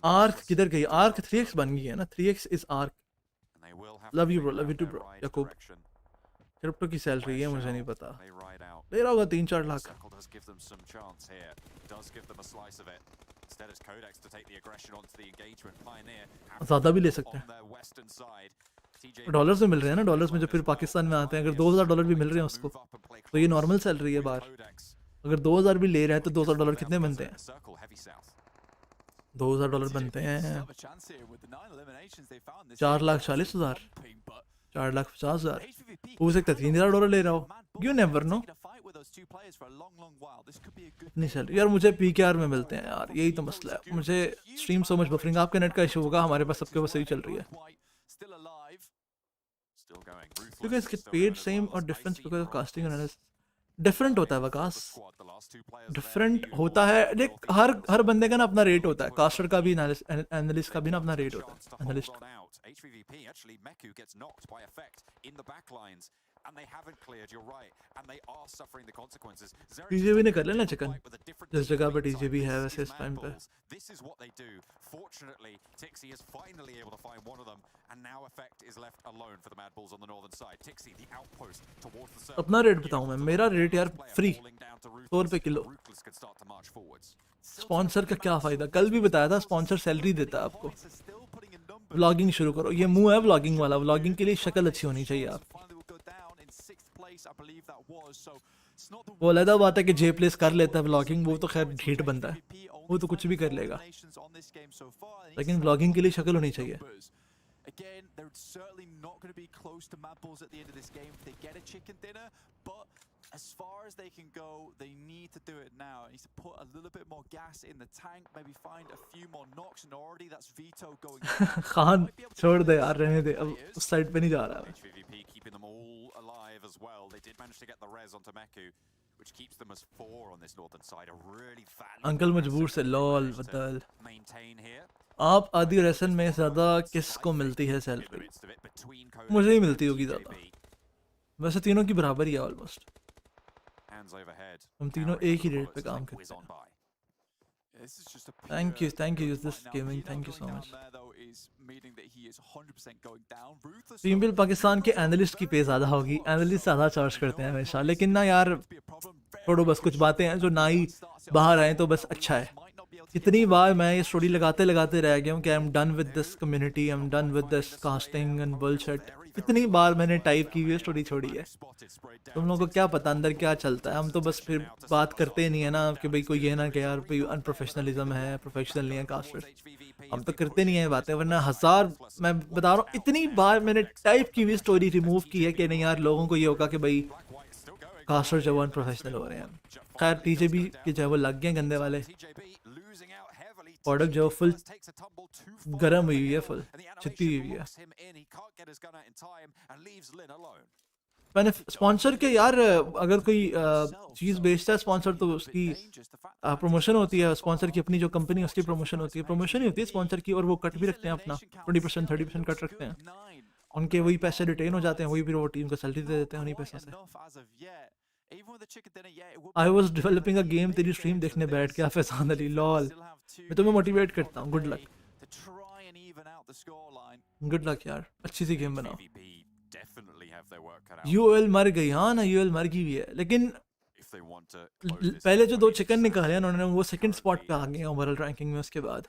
आर्क किधर गई? आर्क 3x बन गई है ना। 3x is arc. Love you bro, love you too bro. Yakub, crypto की सैलरी है मुझे नहीं पता, ले रहा होगा 3-4 लाख। ज्यादा भी ले सकते हैं, डॉलर्स में मिल रहे हैं ना। डॉलर्स में जो फिर पाकिस्तान में आते हैं, अगर $2000 भी मिल रहे हैं उसको, तो ये नॉर्मल सैलरी है बाहर। अगर 2000 भी ले रहा है तो $2000 कितने बनते हैं? $2000 बनते हैं 4,40,000, 4,50,000। हो सकता है $3,000 ले रहा हो। You never know. नहीं सर यार, मुझे PKR में मिलते हैं यार, यही तो मसला है। मुझे स्ट्रीम सो मच बफरिंग, आपके नेट का इशू होगा, हमारे पास सबके पास सही चल रही है। You guys get paid same or difference because of casting analysis? Different होता है वकास, डिफरेंट होता है। देख हर बंदे का ना अपना रेट होता है। कास्टर का भी, एनालिस्ट का भी ना अपना रेट होता है। एनालिस्ट TJB ने कर लेना चिकन, जिस जगह पे TJB है वैसे इस टाइम पे। अपना रेट बताऊं मैं, मेरा रेट यार फ्री 100 रुपए किलो। स्पॉन्सर का क्या फायदा? कल भी बताया था, स्पॉन्सर सैलरी देता है आपको। व्लॉगिंग शुरू करो, ये मुंह है व्लॉगिंग वाला। व्लॉगिंग के लिए शक्ल अच्छी होनी चाहिए आप। वो अलग बात है कि जे प्लेस कर लेता है व्लॉगिंग, वो तो खैर ढीठ बनता है, वो तो कुछ भी कर लेगा, लेकिन व्लॉगिंग के लिए शक्ल होनी चाहिए। Again, they're certainly not going to be close to MADBULLS at the end of this game if they get a chicken dinner, but as far as they can go, they need to do it now. It needs to put a little bit more gas in the tank, maybe find a few more knocks, and already that's Vito going Khan छोड़ दे यार, रहने दे, अब उस side पे नहीं जा रहा है. HVVP keeping them all alive as well. They did manage to get the res onto Meku, which keeps them as 4 on this northern side. A really valuable uncle मजबूर से लॉल बदल. maintain here. आप आदि ration में ज़्यादा किसको मिलती है सैलरी? मुझे ही मिलती होगी ज़्यादा. वैसे तीनों की बराबर ही है ऑलमोस्ट. हम तीनों एक ही रेट पे काम करते हैं. Thank you, this gaming, thank you so much. PMPL Pakistan के एनालिस्ट की पे ज़्यादा होगी. एनालिस्ट ज़्यादा चार्ज करते हैं हमेशा, लेकिन ना यार छोड़ो, बस कुछ बातें हैं जो ना ही बाहर आए तो बस अच्छा है. इतनी बार मैं ये स्टोरी लगाते रह गया हूँ कि I am done with this community, I am done with this casting and bullshit. इतनी बार मैंने टाइप की हुई स्टोरी छोड़ी है. तुम लोगों को क्या पता अंदर क्या चलता है. हम तो बस फिर बात करते नहीं है ना कि भाई कोई ये ना कि यार कोई अनप्रोफेशनलिज्म है, प्रोफेशनल नहीं है कास्टर्स. हम तो करते नहीं है बातें, वरना हजार, मैं बता रहा हूँ इतनी बार मैंने टाइप की हुई स्टोरी रिमूव की है कि नहीं यार लोगों को ये होगा कि भाई कास्टर जो अनप्रोफेशनल हो रहे हैं. खैर टीजेबी के जो है वो लग गए गंदे वाले. प्रोडक्ट जो फुल गर्म हुई है, फुल चित्ती हुई है. मैंने स्पॉन्सर के यार, अगर कोई चीज़ बेचता है स्पॉन्सर तो उसकी प्रमोशन होती है. स्पॉन्सर की अपनी जो कंपनी है उसकी प्रमोशन होती है, प्रमोशन ही होती है स्पॉन्सर की. और वो कट भी रखते हैं अपना 20% 30% कट रखते हैं. उनके वही पैसे रिटेन हो जाते हैं, वही फिर वो टीम को सैलरी दे देते हैं उन्हीं पैसों से. I was developing a game, तेरी स्ट्रीम देखने बैठ के फैजान अली लॉल. मैं तुम्हें मोटिवेट करता हूँ. गुड लक, गुड लक यार, अच्छी सी गेम बनाओ. यूएल मर गई. हाँ ना, यूएल मर गई भी है, लेकिन पहले जो 2 चिकन निकाले उन्होंने वो सेकंड स्पॉट पे आ गए ओवरऑल रैंकिंग में. उसके बाद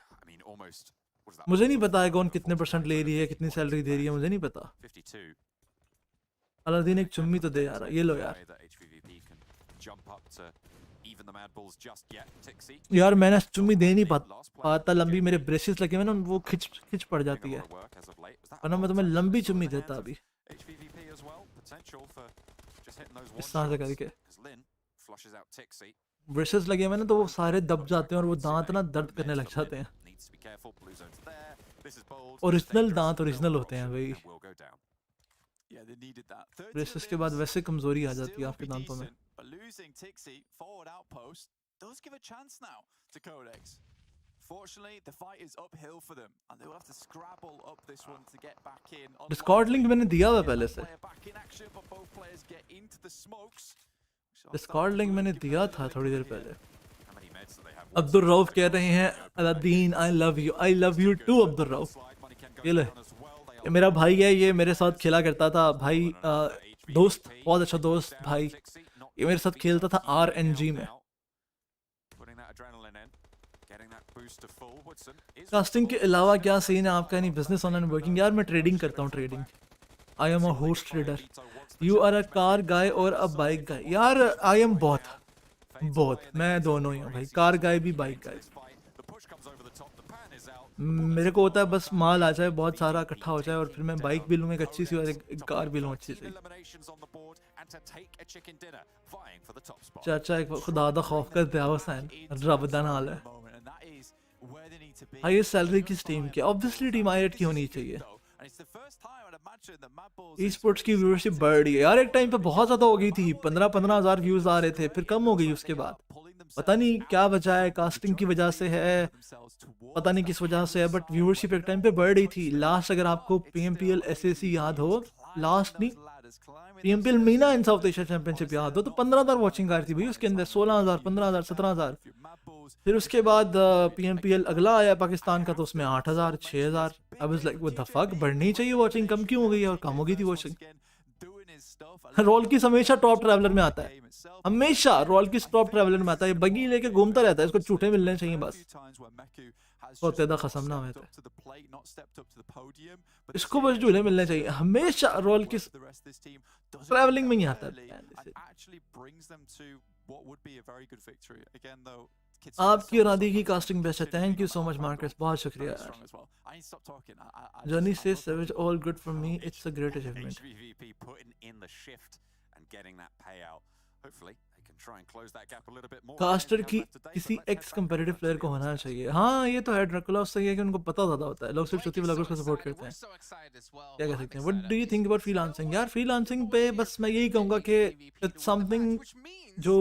मुझे नहीं पता है कौन कितने % ले रही है, कितनी सैलरी दे रही है, मुझे नहीं पता. अलादीन एक चुम्मी तो दे यार. ये लो यार. यार मैंने चुम्मी दे नहीं पाता, लंबी मेरे ब्रेसेस लगे हुए ना, वो खिंच पड़ जाती है, वरना मैं तुम्हें लंबी चुम्मी देता अभी इस तरह से करके. ब्रेसेस लगे हुए ना तो वो सारे दब जाते हैं और वो दांत ना दर्द करने लग जाते हैं. ओरिजिनल दांत ओरिजिनल होते हैं भाई. ब्रेसेस के बाद वैसे कमजोरी आ जाती है आपके दांतों में. Losing Tixi forward outpost does give a chance now to QODEX. Fortunately, the fight is uphill for them, and they will have to scrabble up this one to get back in. Discord link मैंने दिया हुआ पहले से. Discord link मैंने दिया था थोड़ी देर पहले. अब्दुल रऊफ कह रहे हैं Aladdin I love you too Abdul Rauf. ये ले, ये मेरा भाई है, ये मेरे साथ खेला करता था भाई, दोस्त, बहुत अच्छा दोस्त भाई. ये मेरे साथ खेलता था RNG में. कास्टिंग के अलावा क्या सीन है आपका? नहीं बिजनेस ऑनलाइन वर्किंग? यार मैं ट्रेडिंग करता हूँ, trading. I am a host trader. You are a car guy और अ बाइक गाय? यार आई एम बोथ, मैं दोनों ही हूँ भाई, कार गाय भी बाइक गाय. मेरे को होता है बस माल आ जाए बहुत सारा इकट्ठा हो जाए और फिर मैं बाइक भी लूँ एक अच्छी सी और एक कार भी लूँ अच्छी सी. चाचा एक खुदा दा खौफ कर दिया हुसैन रब दा नाल है. हाईएस्ट सैलरी किस टीम की? ऑब्वियसली टीम आईएट की होनी चाहिए. ई स्पोर्ट्स की व्यूअरशिप बढ़ रही है यार. एक टाइम पे बहुत ज़्यादा हो गई थी, 15,000 व्यूज़ आ रहे थे, फिर कम हो गई उसके बाद. पता नहीं क्या वजह है, कास्टिंग की वजह से है, पता नहीं किस वजह से है, बट व्यूअरशिप एक टाइम पे बढ़ रही थी. लास्ट अगर आपको PMPL SAC याद हो, लास्ट नहीं PMPL मीना इन साउथ एशिया चैंपियनशिप याद हो, तो 15,000 वॉचिंग आ रही थी भाई उसके अंदर. 16,000 15,000 17,000. फिर उसके बाद PMPL अगला आया पाकिस्तान का, तो उसमें 8,000 6,000. I was like what the fuck, बढ़नी चाहिए वॉचिंग, कम क्यों हो गई है? और कम हो गई थी वॉचिंग. रोल की हमेशा टॉप ट्रैवलर में आता है, हमेशा रोल की टॉप ट्रैवलर में आता है. बगी लेके घूमता रहता है, इसको झूठे मिलने चाहिए बस. होते दा खसम ना होते, इसको बस झूले मिलने चाहिए. हमेशा रोल की ट्रैवलिंग में ही आता है. आपकी और आदि की कास्टिंग बेस्ट है. Thank you so much Marcus, बहुत शुक्रिया यार. जर्नी से Suez all good for me, it's a great achievement. Hopefully, they can try and close that gap a little bit more. Caster की किसी एक्स कंपेटिटिव प्लेयर को होना चाहिए। हाँ ये तो है, ड्रैकुला सही है कि उनको पता ज़्यादा होता है, लोग सिर्फ श्रुति व्लॉगर्स को सपोर्ट करते हैं। क्या कह सकते हैं? What do you think about freelancing? यार फ्रीलांसिंग पे बस मैं यही कहूँगा कि इट्स समथिंग जो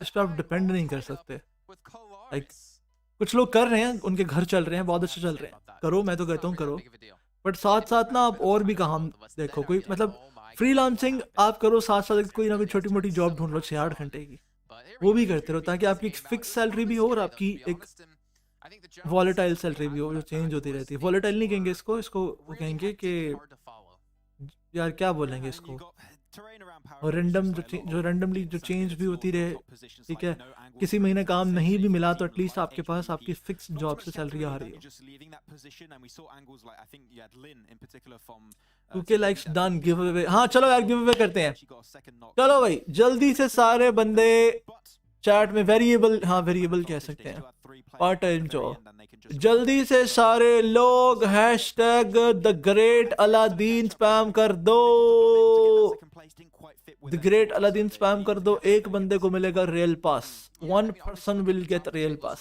इस पर आप डिपेंड नहीं कर सकते। लाइक कुछ लोग कर रहे हैं, उनके घर चल रहे हैं, बहुत अच्छे चल रहे हैं, करो, मैं तो कहता हूँ करो, बट साथ साथ ना आप और भी काम देखो। कोई मतलब फ्रीलांसिंग आप करो, साथ साथ कोई ना कोई छोटी मोटी जॉब ढूंढ लो 6-8 घंटे की, वो भी करते रहो, ताकि आपकी एक फिक्स सैलरी भी हो और आपकी एक वॉलेटाइल सैलरी भी हो जो चेंज होती रहती है। वॉलेटाइल नहीं कहेंगे इसको, इसको वो कहेंगे कि यार क्या बोलेंगे इसको, और रैंडम जो रैंडमली जो चेंज भी होती रहे, ठीक है। किसी महीने काम नहीं भी मिला तो एटलीस्ट आपके पास आपकी फिक्स जॉब से सैलरी आ रही हो। 2K likes done, give away. हाँ चलो यार गिव अवे करते हैं, चलो भाई जल्दी से सारे बंदे चैट में वेरिएबल, हाँ वेरिएबल कह सकते हैं, पार्ट टाइम जॉब, जल्दी से सारे लोग hashtag the great Aladdin spam कर दो, द ग्रेट अलादीन स्पैम कर दो। एक बंदे को मिलेगा real pass, 1 person will get real pass,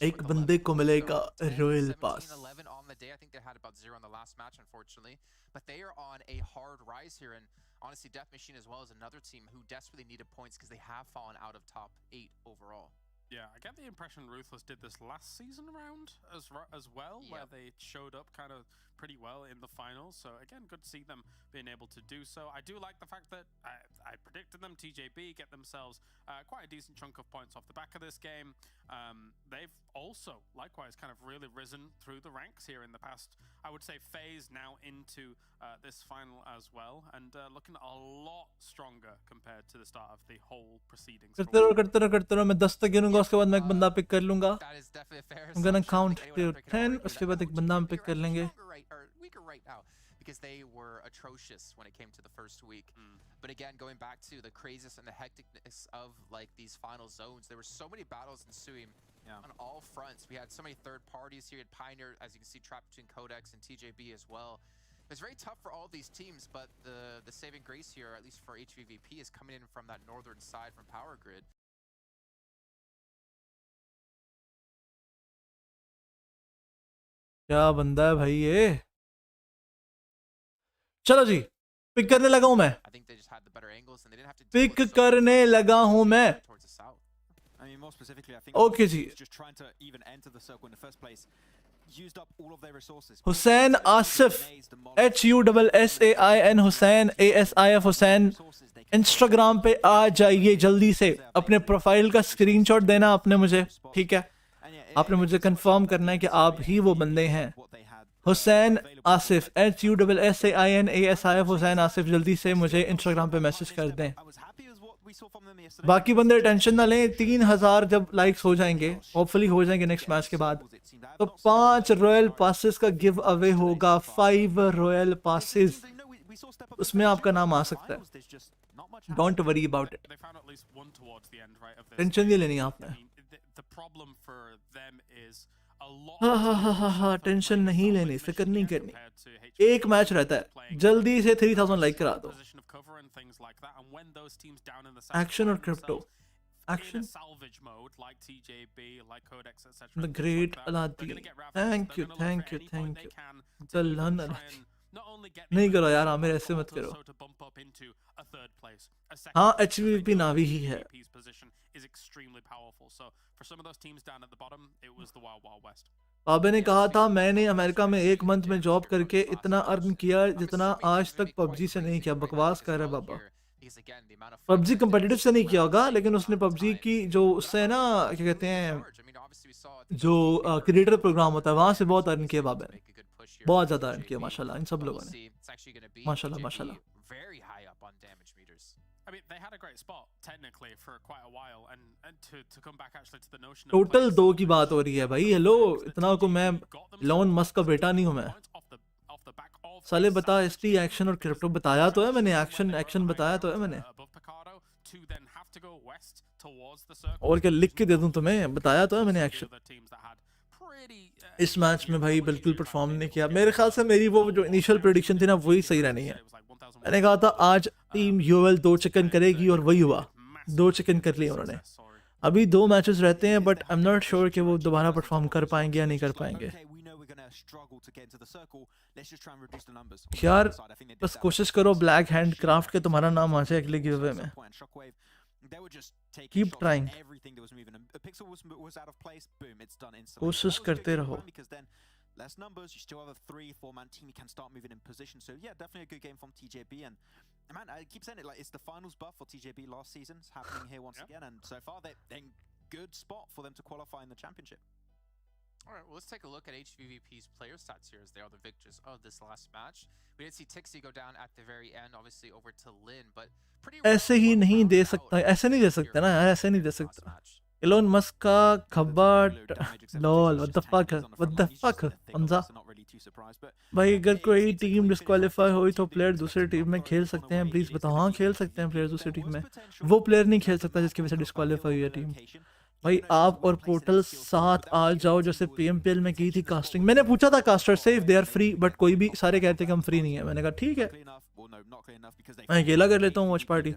एक बंदे को मिलेगा royal pass. Honestly, Death Machine as well as another team who desperately needed points because they have fallen out of top 8 overall. Yeah, I get the impression Ruthless did this last season round as well, where they showed up kind of pretty well in the finals. So again, good to see them being able to do so. I do like the fact that I predicted them, TJB, get themselves quite a decent chunk of points off the back of this game. They've also likewise kind of really risen through the ranks here in the past, I would say, phase now into this final as well, and looking a lot stronger compared to the start of the whole proceedings. करते रहो, मैं 10 तक गिनूंगा, उसके बाद मैं एक बंदा pick कर लूंगा। I'm gonna count to 10, उसके बाद एक बंदा हम पिक कर लेंगे। Because they were atrocious when it came to the first week. But again, going back to the craziness and the hecticness of like these final zones, there were so many battles ensuing on all fronts. We had so many third parties here. PIONER, as you can see, trapped between QODEX and TJB as well. It's very tough for all these teams, but the saving grace here, at least for HVVP, is coming in from that northern side from Power Grid. क्या बंदा है भाई ये, चलो जी pick करने लगा हूं मैं, पिक करने लगा हूं मैं। ओके जी, Hussain Asif, HUSSAIN Hussain, ASIF Hussain, Instagram पे आ जाइए जल्दी से, अपने प्रोफाइल का स्क्रीनशॉट देना आपने मुझे, ठीक है, आपने मुझे कंफर्म करना है कि आप ही वो बंदे हैं। हुसैन आसिफ, HUSSAIN ASIF हुसैन आसिफ, जल्दी से मुझे इंस्टाग्राम पे मैसेज कर दें। बाकी बंदे टेंशन ना लें, 3000 जब लाइक्स हो जाएंगे, होपफुली हो जाएंगे नेक्स्ट मैच के बाद, तो 5 रॉयल पासेस का गिव अवे होगा, 5 रॉयल पासेस, उसमें आपका नाम आ सकता है। Don't worry about it, tension नहीं लेनी आपने। हाँ, टेंशन नहीं लेनी, फिक्र नहीं करनी, एक मैच रहता है, जल्दी से 3000 लाइक करा दो। एक्शन और crypto, action, the great Aladdin, thank you thank you thank you, नहीं करो यार आमिर, ऐसे मत करो। हाँ HVP नावी ही है। बाबे ने कहा था मैंने अमेरिका में 1 मंथ में जॉब करके इतना अर्न किया जितना आज तक PUBG से नहीं किया। बकवास कर रहा है बाबा, PUBG कम्पिटिटिव से नहीं किया होगा, लेकिन उसने PUBG की जो उससे ना क्या कहते हैं, जो क्रिएटर प्रोग्राम होता है वहां से बहुत अर्न किया बाबे ने, बहुत ज्यादा अर्न किया माशाल्लाह इन सब लोगों ने, माशाल्लाह माशाल्लाह। I mean, they had a great spot technically for quite a while, and to come back actually to the notion total 2 की बात हो रही है भाई। हेलो, इतना को मैं लोन मस्क का बेटा नहीं हूँ मैं, साले बता ST एक्शन और क्रिप्टो बताया तो है मैंने, एक्शन बताया तो है मैंने, और क्या लिख के दे दूं तुम्हें, बताया तो है मैंने एक्शन। इस मैच में भाई बिल्कुल परफॉर्म नहीं किया, मेरे ख्याल से मेरी वो जो इनिशियल प्रेडिक्शन थी ना वही सही रहनी है। मैंने कहा था आज टीम यूएल 2 चिकन करेगी और वही हुआ, 2 चिकन कर लिए उन्होंने। अभी 2 मैचेस रहते हैं but I am not sure कि वो दोबारा परफॉर्म कर पाएंगे या नहीं कर पाएंगे। यार बस कोशिश करो ब्लैक हैंड क्राफ्ट के तुम्हारा नाम आ जाए अगले गिवअवे में। कीप ट्राइंग, कोशिश करते रहो। Less numbers, you still have a 3-4-man team, you can start moving in position. So yeah, definitely a good game from TJB. And man, I keep saying it, like it's the finals buff for TJB last season. It's happening here once again. And so far, they're in good spot for them to qualify in the championship. All right, well, let's take a look at HVVP's player stats here as they are the victors of this last match. We did see Tixi go down at the very end, obviously over to Lin, but pretty ऐसे ही नहीं दे सकता, ऐसे नहीं दे सकता ना यार, ऐसे नहीं दे सकता। एलोन मस्क का खब्बाट lol, what the fuck Hamza. भाई अगर कोई टीम डिस्क्वालीफाई हुई तो प्लेयर दूसरे टीम में खेल सकते हैं, प्लीज बताओ। हाँ खेल सकते हैं प्लेयर दूसरी टीम में, वो प्लेयर नहीं खेल सकता जिसकी वजह से डिस्क्वालीफाई हुई है टीम। भाई आप और पोर्टल साथ आ जाओ, जैसे पीएमपीएल में की थी कास्टिंग। मैंने पूछा था कास्टर से if they are free, but कोई भी सारे कहते कि हम फ्री नहीं है। मैंने कहा ठीक है मैं अकेला कर लेता हूँ watch party.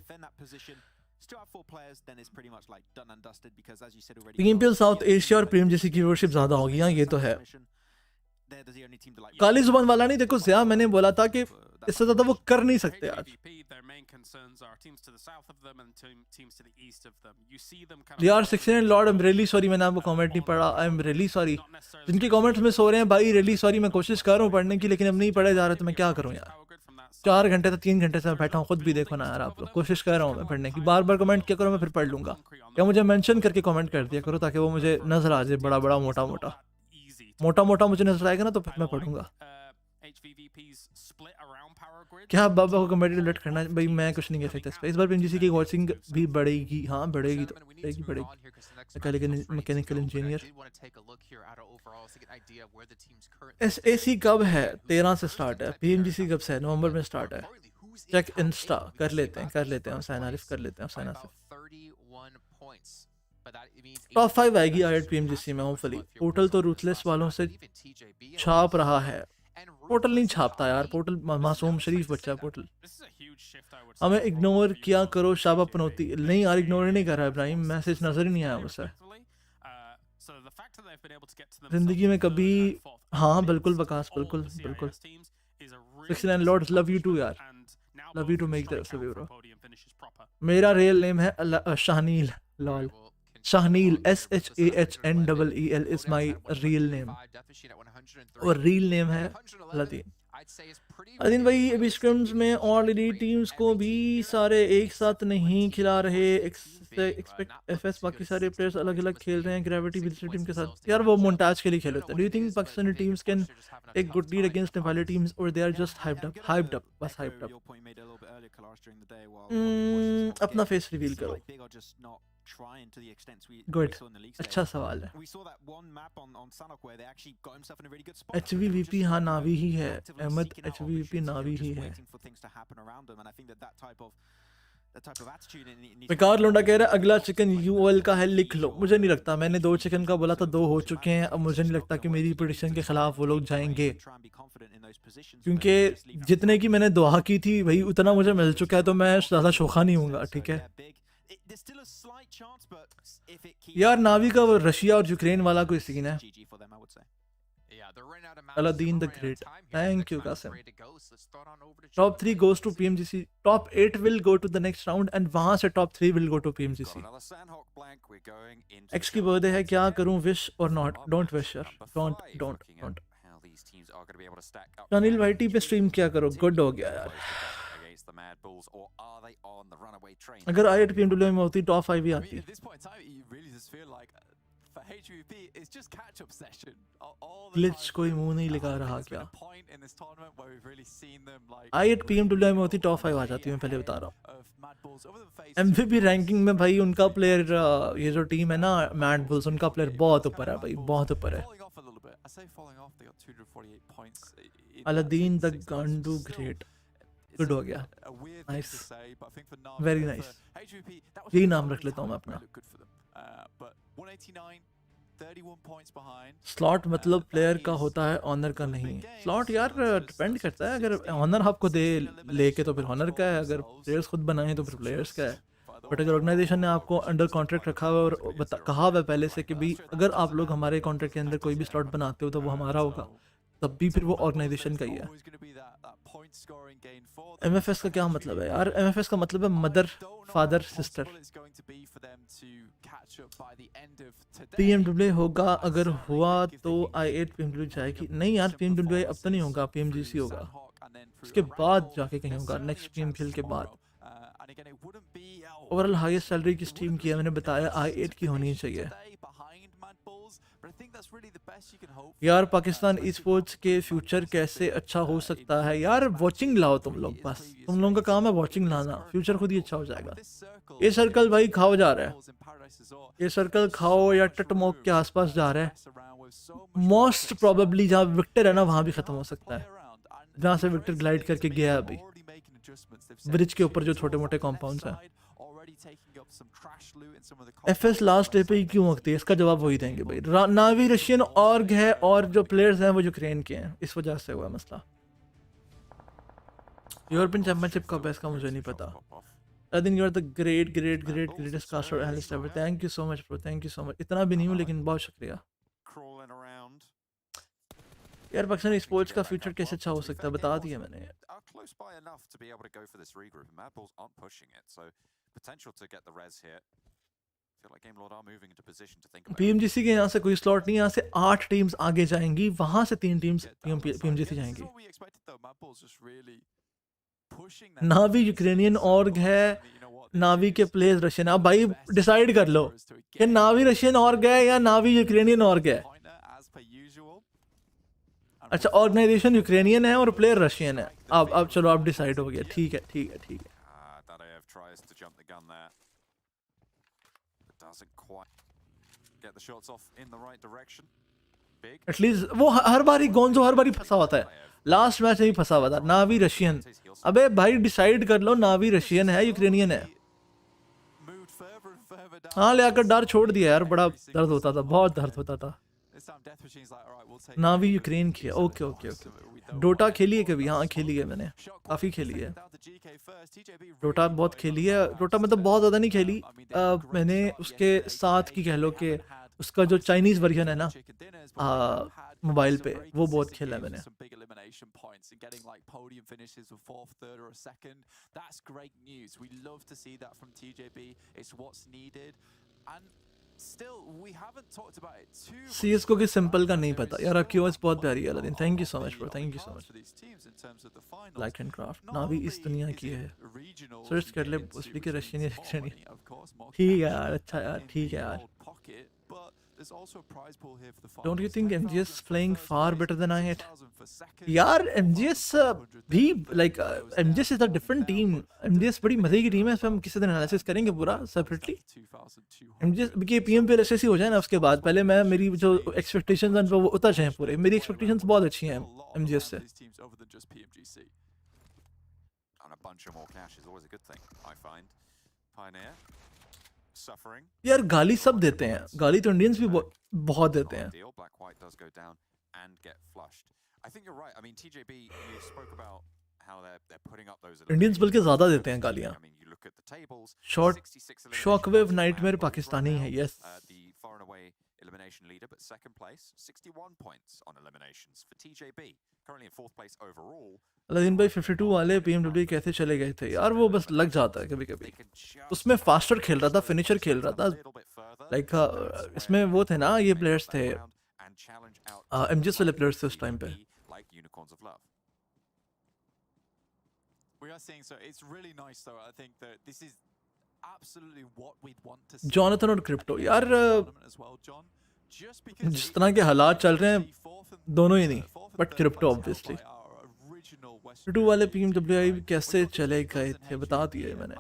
PMPL south Asia और पीएमजीसी की व्यूअरशिप ज्यादा होगी, हाँ ये तो है। काली जुबान वाला नहीं, देखो ज़िया मैंने बोला था कि इससे ज्यादा वो कर नहीं सकते आज। यार 16 Lord I am really sorry, मैंने आपको कमेंट नहीं पढ़ा, आई एम रियली सॉरी। जिनके कमेंट्स में सो रहे हैं भाई रियली सॉरी, मैं कोशिश कर रहा हूँ पढ़ने की लेकिन अब नहीं पढ़े जा रहे तो मैं क्या करूँ यार। 4 घंटे से 3 घंटे से मैं बैठा हूँ, खुद भी देखो ना यार आप लोग। कोशिश कर रहा हूँ मैं पढ़ने की, बार बार कमेंट क्या करो मैं फिर पढ़ लूंगा, या मुझे मेंशन करके कमेंट कर दिया करो ताकि वो मुझे नजर आ जाए। बड़ा बड़ा मोटा मोटा मुझे नजर आएगा ना तो फिर मैं पढ़ूंगा। क्या बाबा को कमेटी लेट करना भाई, मैं कुछ नहीं कह सकता इस बार। पीएमजीसी की वॉचिंग भी बढ़ेगी, हाँ बढ़ेगी तो बढ़ेगी। मैकेनिकल इंजीनियर एसएसी कब है? 13 से स्टार्ट है। पीएमजीसी कब से है? नवंबर में स्टार्ट है। चेक इंस्टा कर लेते हैं हुसैन आरिफ कर लेते हैं हुसैन आरिफ। टॉप 5 आएगी आयट पीएमजीसी में होपफुली। पोर्टल तो रूथलेस वालों से छाप रहा है, पोर्टल नहीं छापता यार, पोर्टल मासूम शरीफ बच्चा है पोर्टल। हमें इग्नोर किया करो शाबा पनौती। नहीं यार इग्नोर नहीं कर रहा इब्राहिम, मैसेज नजर ही नहीं आया मुझसे जिंदगी में कभी। हाँ बिल्कुल बकास, बिल्कुल बिल्कुल। 69 लॉर्ड्स लव यू टू यार, love you too make that bro. मेरा रियल नेम है Shahneel, lol Shahneel SHAHNEEL is my real name, और रियल नेम है अलादीन। अलादीन भाई अभी स्क्रिम्स में ऑलरेडी टीम्स को भी सारे एक साथ नहीं खिला रहे, एक्सपेक्ट एफएस बाकी सारे प्लेयर्स अलग अलग खेल रहे हैं। ग्रेविटी भी दूसरी टीम के साथ यार वो मोन्टाज के लिए खेल होते हैं। Do you think Pakistani teams can take good lead against Nepali teams और they are just hyped up बस हाइप्ड अप? अपना फेस रिवील करो। गुड, अच्छा सवाल है। HVVP हाँ नावी ही है अहमद, HVVP नावी ही है। बेकार लोंडा कह रहा है अगला चिकन यूएल का है, लिख लो। मुझे नहीं लगता, मैंने 2 चिकन का बोला था, 2 हो चुके हैं। अब मुझे नहीं लगता कि मेरी प्रेडिक्शन के खिलाफ वो लोग जाएंगे, क्योंकि जितने की मैंने दुआ की थी भाई उतना मुझे मिल चुका है, तो मैं ज़्यादा शोखा नहीं हूँगा। ठीक है यार, नावी का वो रशिया और यूक्रेन वाला कोई सीन है। Aladdin the great, thank you Qasim. Top 3 goes to PMGC, top 8 will go to the next round and वहां से top 3 will go to PMGC। X की बर्थडे है, क्या करूं विश और नॉट? डोंट विश यार, डोंट। अनिल भाई पे स्ट्रीम क्या करो, गुड हो गया यार। अगर आईएट पीएमडब्ल्यू में होती टॉप 5 ही आती। ग्लिच कोई मुंह नहीं लगा रहा क्या? आईएट पीएमडब्ल्यू में होती टॉप 5 आ जाती, मैं पहले बता रहा हूँ। एमवीपी रैंकिंग में भाई उनका प्लेयर, ये जो टीम है ना मैडबुल्स, उनका प्लेयर बहुत ऊपर है भाई, बहुत ऊपर है। अलादीन द गांडू ग्रेट, गुड हो गया, नाइस, वेरी नाइस। यही नाम रख लेता हूँ मैं अपना। स्लॉट मतलब प्लेयर का होता है, ऑनर का नहीं। स्लॉट यार डिपेंड करता है, अगर ऑनर आपको दे लेके तो फिर ऑनर का है, अगर प्लेयर्स खुद बनाए तो फिर प्लेयर्स का है। बट अगर ऑर्गेनाइजेशन ने आपको अंडर कॉन्ट्रैक्ट रखा हुआ और कहा हुआ है पहले से कि भाई अगर आप लोग हमारे कॉन्ट्रैक्ट के अंदर कोई भी स्लॉट बनाते हो तो वो हमारा होगा, तब भी फिर वो ऑर्गेनाइजेशन का ही है। MFS का क्या मतलब है यार? MFS का मतलब है मदर फादर सिस्टर। PMWA होगा, अगर हुआ तो I8 PMWA जाएगी। नहीं यार, PMWA अब तो नहीं होगा, PMGC होगा, उसके बाद जाके कहीं होगा, नेक्स्ट PMPL के बाद। ओवरऑल हाईएस्ट सैलरी किस टीम की है? मैंने बताया I8 की होनी चाहिए यार। पाकिस्तान ई स्पोर्ट्स के फ्यूचर कैसे अच्छा हो सकता है यार? वॉचिंग लाओ तुम लोग, बस तुम लोगों का काम है वॉचिंग लाना, फ्यूचर खुद ही अच्छा हो जाएगा। ये सर्कल भाई खाओ जा रहा है, ये सर्कल खाओ या टटमोक के आसपास जा रहा है। मोस्ट प्रोबेबली जहाँ विक्टर है ना वहाँ भी खत्म हो सकता है, जहाँ से विक्टर ग्लाइड करके गया अभी ब्रिज के ऊपर जो छोटे मोटे कॉम्पाउंड्स हैं। FS लास्ट डे पे ही क्यों होती है? इसका जवाब वही देंगे भाई, नावी रशियन ऑर्ग है और जो प्लेयर्स हैं वो यूक्रेन के हैं, इस वजह से हुआ मसला। यूरोपियन चैंपियनशिप कब है इसका मुझे नहीं पता। Aladdin, you are the greatest caster analyst ever. Thank you so much bro, thank you so much। इतना भी नहीं हूँ लेकिन बहुत शुक्रिया यार। पाकिस्तान स्पोर्ट्स का फ्यूचर कैसे अच्छा हो सकता है बता दिया मैंने। PMGC के यहाँ से कोई स्लॉट नहीं, यहाँ से 8 टीम्स आगे जाएंगी, वहां से 3 टीम्स PMGC जाएंगी। नावी यूक्रेनियन ऑर्ग है, नावी के प्लेयर्स रशियन। अब भाई डिसाइड कर लो कि नावी रशियन ऑर्ग है या नावी यूक्रेनियन ऑर्ग है। अच्छा, ऑर्गेनाइजेशन यूक्रेनियन है और प्लेयर रशियन है। अब चलो अब डिसाइड हो गया, ठीक है ठीक है ठीक है। एटलीस्ट वो हर बारी गोंजो हर बारी फंसा होता है, लास्ट मैच में भी फंसा हुआ था। नावी रशियन, अबे भाई डिसाइड कर लो, नावी रशियन है यूक्रेनियन है। हाँ ले आकर डर छोड़ दिया यार, बड़ा दर्द होता था, बहुत दर्द होता था। नावी यूक्रेन की है, ओके ओके ओके। डोटा खेली है कभी? हाँ खेली है मैंने, काफ़ी खेली है डोटा, बहुत खेली है डोटा, मतलब बहुत ज़्यादा नहीं खेली। मैंने उसके साथ की कह लो कि उसका जो चाइनीज़ वर्जन है ना मोबाइल पे, वो बहुत खेला है मैंने। CS:GO के सिंपल का नहीं पता यार। QODEX बहुत प्यारी है Aladdin, thank you so much bro, thank you so much. Like and craft Navi इस दुनिया की है, सर्च कर ले उसकी के रशियन यूक्रेनियन। ठीक है यार, अच्छा यार, ठीक है यार। Don't you think MGS playing far better than I8? यार MGS भी like MGS is a different team। MGS बड़ी मजे की टीम है, इस पे हम किसी दिन एनालिसिस करेंगे पूरा सेपरेटली। MGS के PMPL ऐसे ही हो जाए ना, उसके बाद पहले मैं मेरी जो एक्सपेक्टेशंस हैं वो उतर जाएं पूरे। मेरी एक्सपेक्टेशंस बहुत अच्छी हैं MGS से। यार गाली सब देते हैं, गाली तो इंडियंस भी बहुत देते हैं। इंडियंस बल्कि ज्यादा देते हैं गालियां। शॉकवेव नाइटमेयर पाकिस्तानी है, yes. elimination leader, but second place, 61 points on eliminations for TJB, currently in 4th place overall. Aladdin भाई 52 वाले PMW कैसे चले गए थे यार? वो बस लग जाता है कभी कभी। उसमें फास्टर खेल रहा था, फिनिशर खेल रहा था, लाइक इसमें वो थे ना, ये प्लेयर्स थे MGS वाले प्लेयर्स थे उस टाइम पे। जॉनथन और क्रिप्टो यार, जिस तरह के हालात चल रहे हैं दोनों ही नहीं, बट क्रिप्टो ऑब्वियसली। क्रिप्टो वाले PMWI कैसे चले गए थे बता दिए मैंने।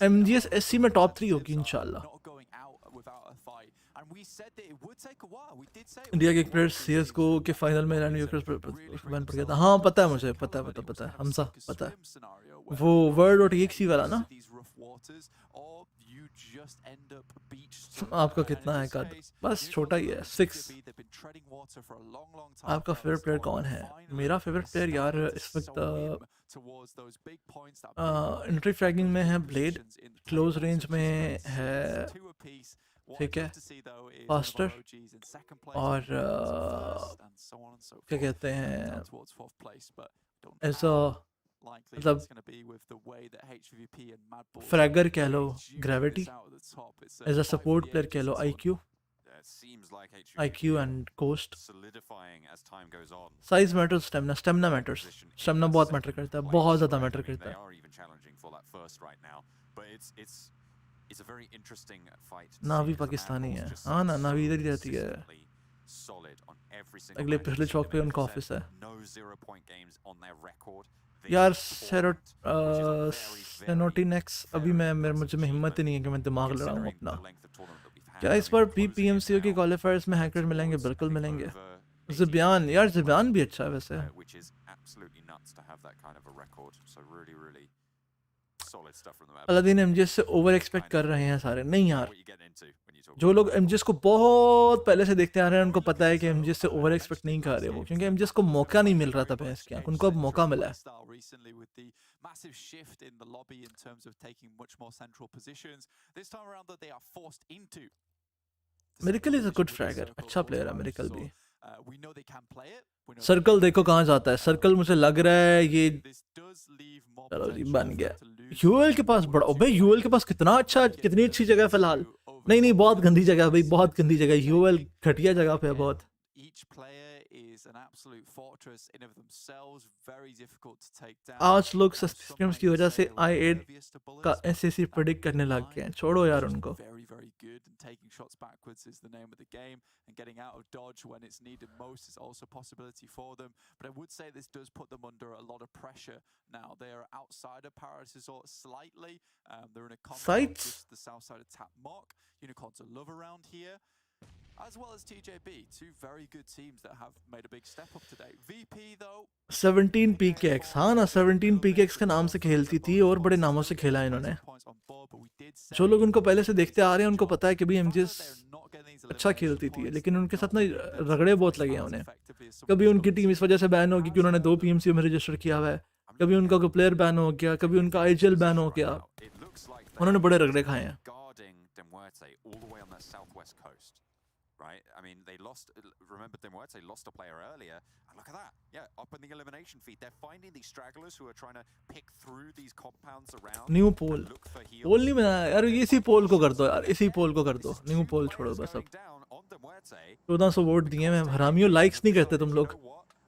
MGS SC में टॉप 3 होगी इंशाल्लाह। इंडिया के एक प्लेयर CS:GO के फाइनल में बैन पड़ गया था। हाँ पता है मुझे, पता है हमसा, पता है। वो वर्ड.exe वाला ना। you just end up beached. आपका कितना है कद? बस छोटा ही है 6। आपका फेवरेट प्लेयर कौन है? मेरा फेवरेट प्लेयर यार इस वक्त इंट्री फ्रैगिंग में है ब्लेड, क्लोज रेंज में है ठीक है फास्टर और क्या कहते हैं ऐसा मतलब फ्रैगर कह लो, gravity as a support player कह लो, IQ and cost. Size matters, stamina matters, stamina बहुत मैटर करता है, बहुत ज़्यादा मैटर करता है। नावी पाकिस्तानी है, हाँ ना, नावी इधर ही रहती है, अगले पिछले चौक पे उनका ऑफिस है यार। सेनोटिनेक्स अभी मुझे में हिम्मत ही नहीं है कि मैं दिमाग लड़ाऊँ अपना। क्या इस बार PMCO के क्वालिफायर्स में हैकर मिलेंगे? बिल्कुल मिलेंगे। ज़बियान यार, ज़बियान भी अच्छा है वैसे। अलादीन MGS से ओवर एक्सपेक्ट कर रहे हैं सारे। नहीं यार, जो लोग MGS को बहुत पहले से देखते आ रहे हैं उनको पता है कि MGS से ओवर एक्सपेक्ट नहीं कर रहे वो, क्योंकि MGS को मौका नहीं मिल रहा था भैंस की आंख, उनको अब मौका मिला है। Miracle is a good fragger, अच्छा प्लेयर है मिरेकल भी। सर्कल देखो कहाँ जाता है, सर्कल मुझे लग रहा है ये चलो जी बन गया। यूएल के पास बड़ा, भाई यूएल के पास कितना अच्छा, कितनी अच्छी जगह फिलहाल। नहीं बहुत गंदी जगह भाई, बहुत गंदी जगह, यूएल घटिया जगह पे है बहुत। आज लोग सस्ती स्ट्रीम्स की वजह से i8 का SAC प्रेडिक्ट करने लग गए हैं, छोड़ो यार उनको। And getting out of dodge when it's needed most is also a possibility for them. But I would say this does put them under a lot of pressure now. They are outside of Paris Resort slightly. They're in a compound just the south side of Tap Mock. Unicorns are love around here. As well as TJB, two very good teams that have made a big step up today. VP though 17 PKX, हाँ ना 17 PKX के नाम से खेलती थी और बड़े नामों से खेला इन्होंने। जो लोग उनको पहले से देखते आ रहे हैं उनको पता है कि भी MGS अच्छा खेलती थी, लेकिन उनके साथ ना रगड़े बहुत लगे हैं उन्हें। कभी उनकी टीम इस वजह से बैन होगी कि उन्होंने 2 PMCO में रजिस्टर किया हुआ है, कभी उनका कोई प्लेयर बैन हो गया, कभी उनका IGL बैन हो गया, उन्होंने बड़े रगड़े खाए हैं। Right? I mean, they lost. Remember, MUERTE lost a player earlier, and look at that. Yeah, up in the elimination feed, they're finding these stragglers who are trying to pick through these compounds around. New poll, poll नहीं बनाया यार, इसी पोल को कर दो यार, इसी पोल को कर दो, न्यू पोल छोड़ो बस। अब 1400 वोट दिए मैं, हरामियों लाइक्स नहीं करते तुम लोग।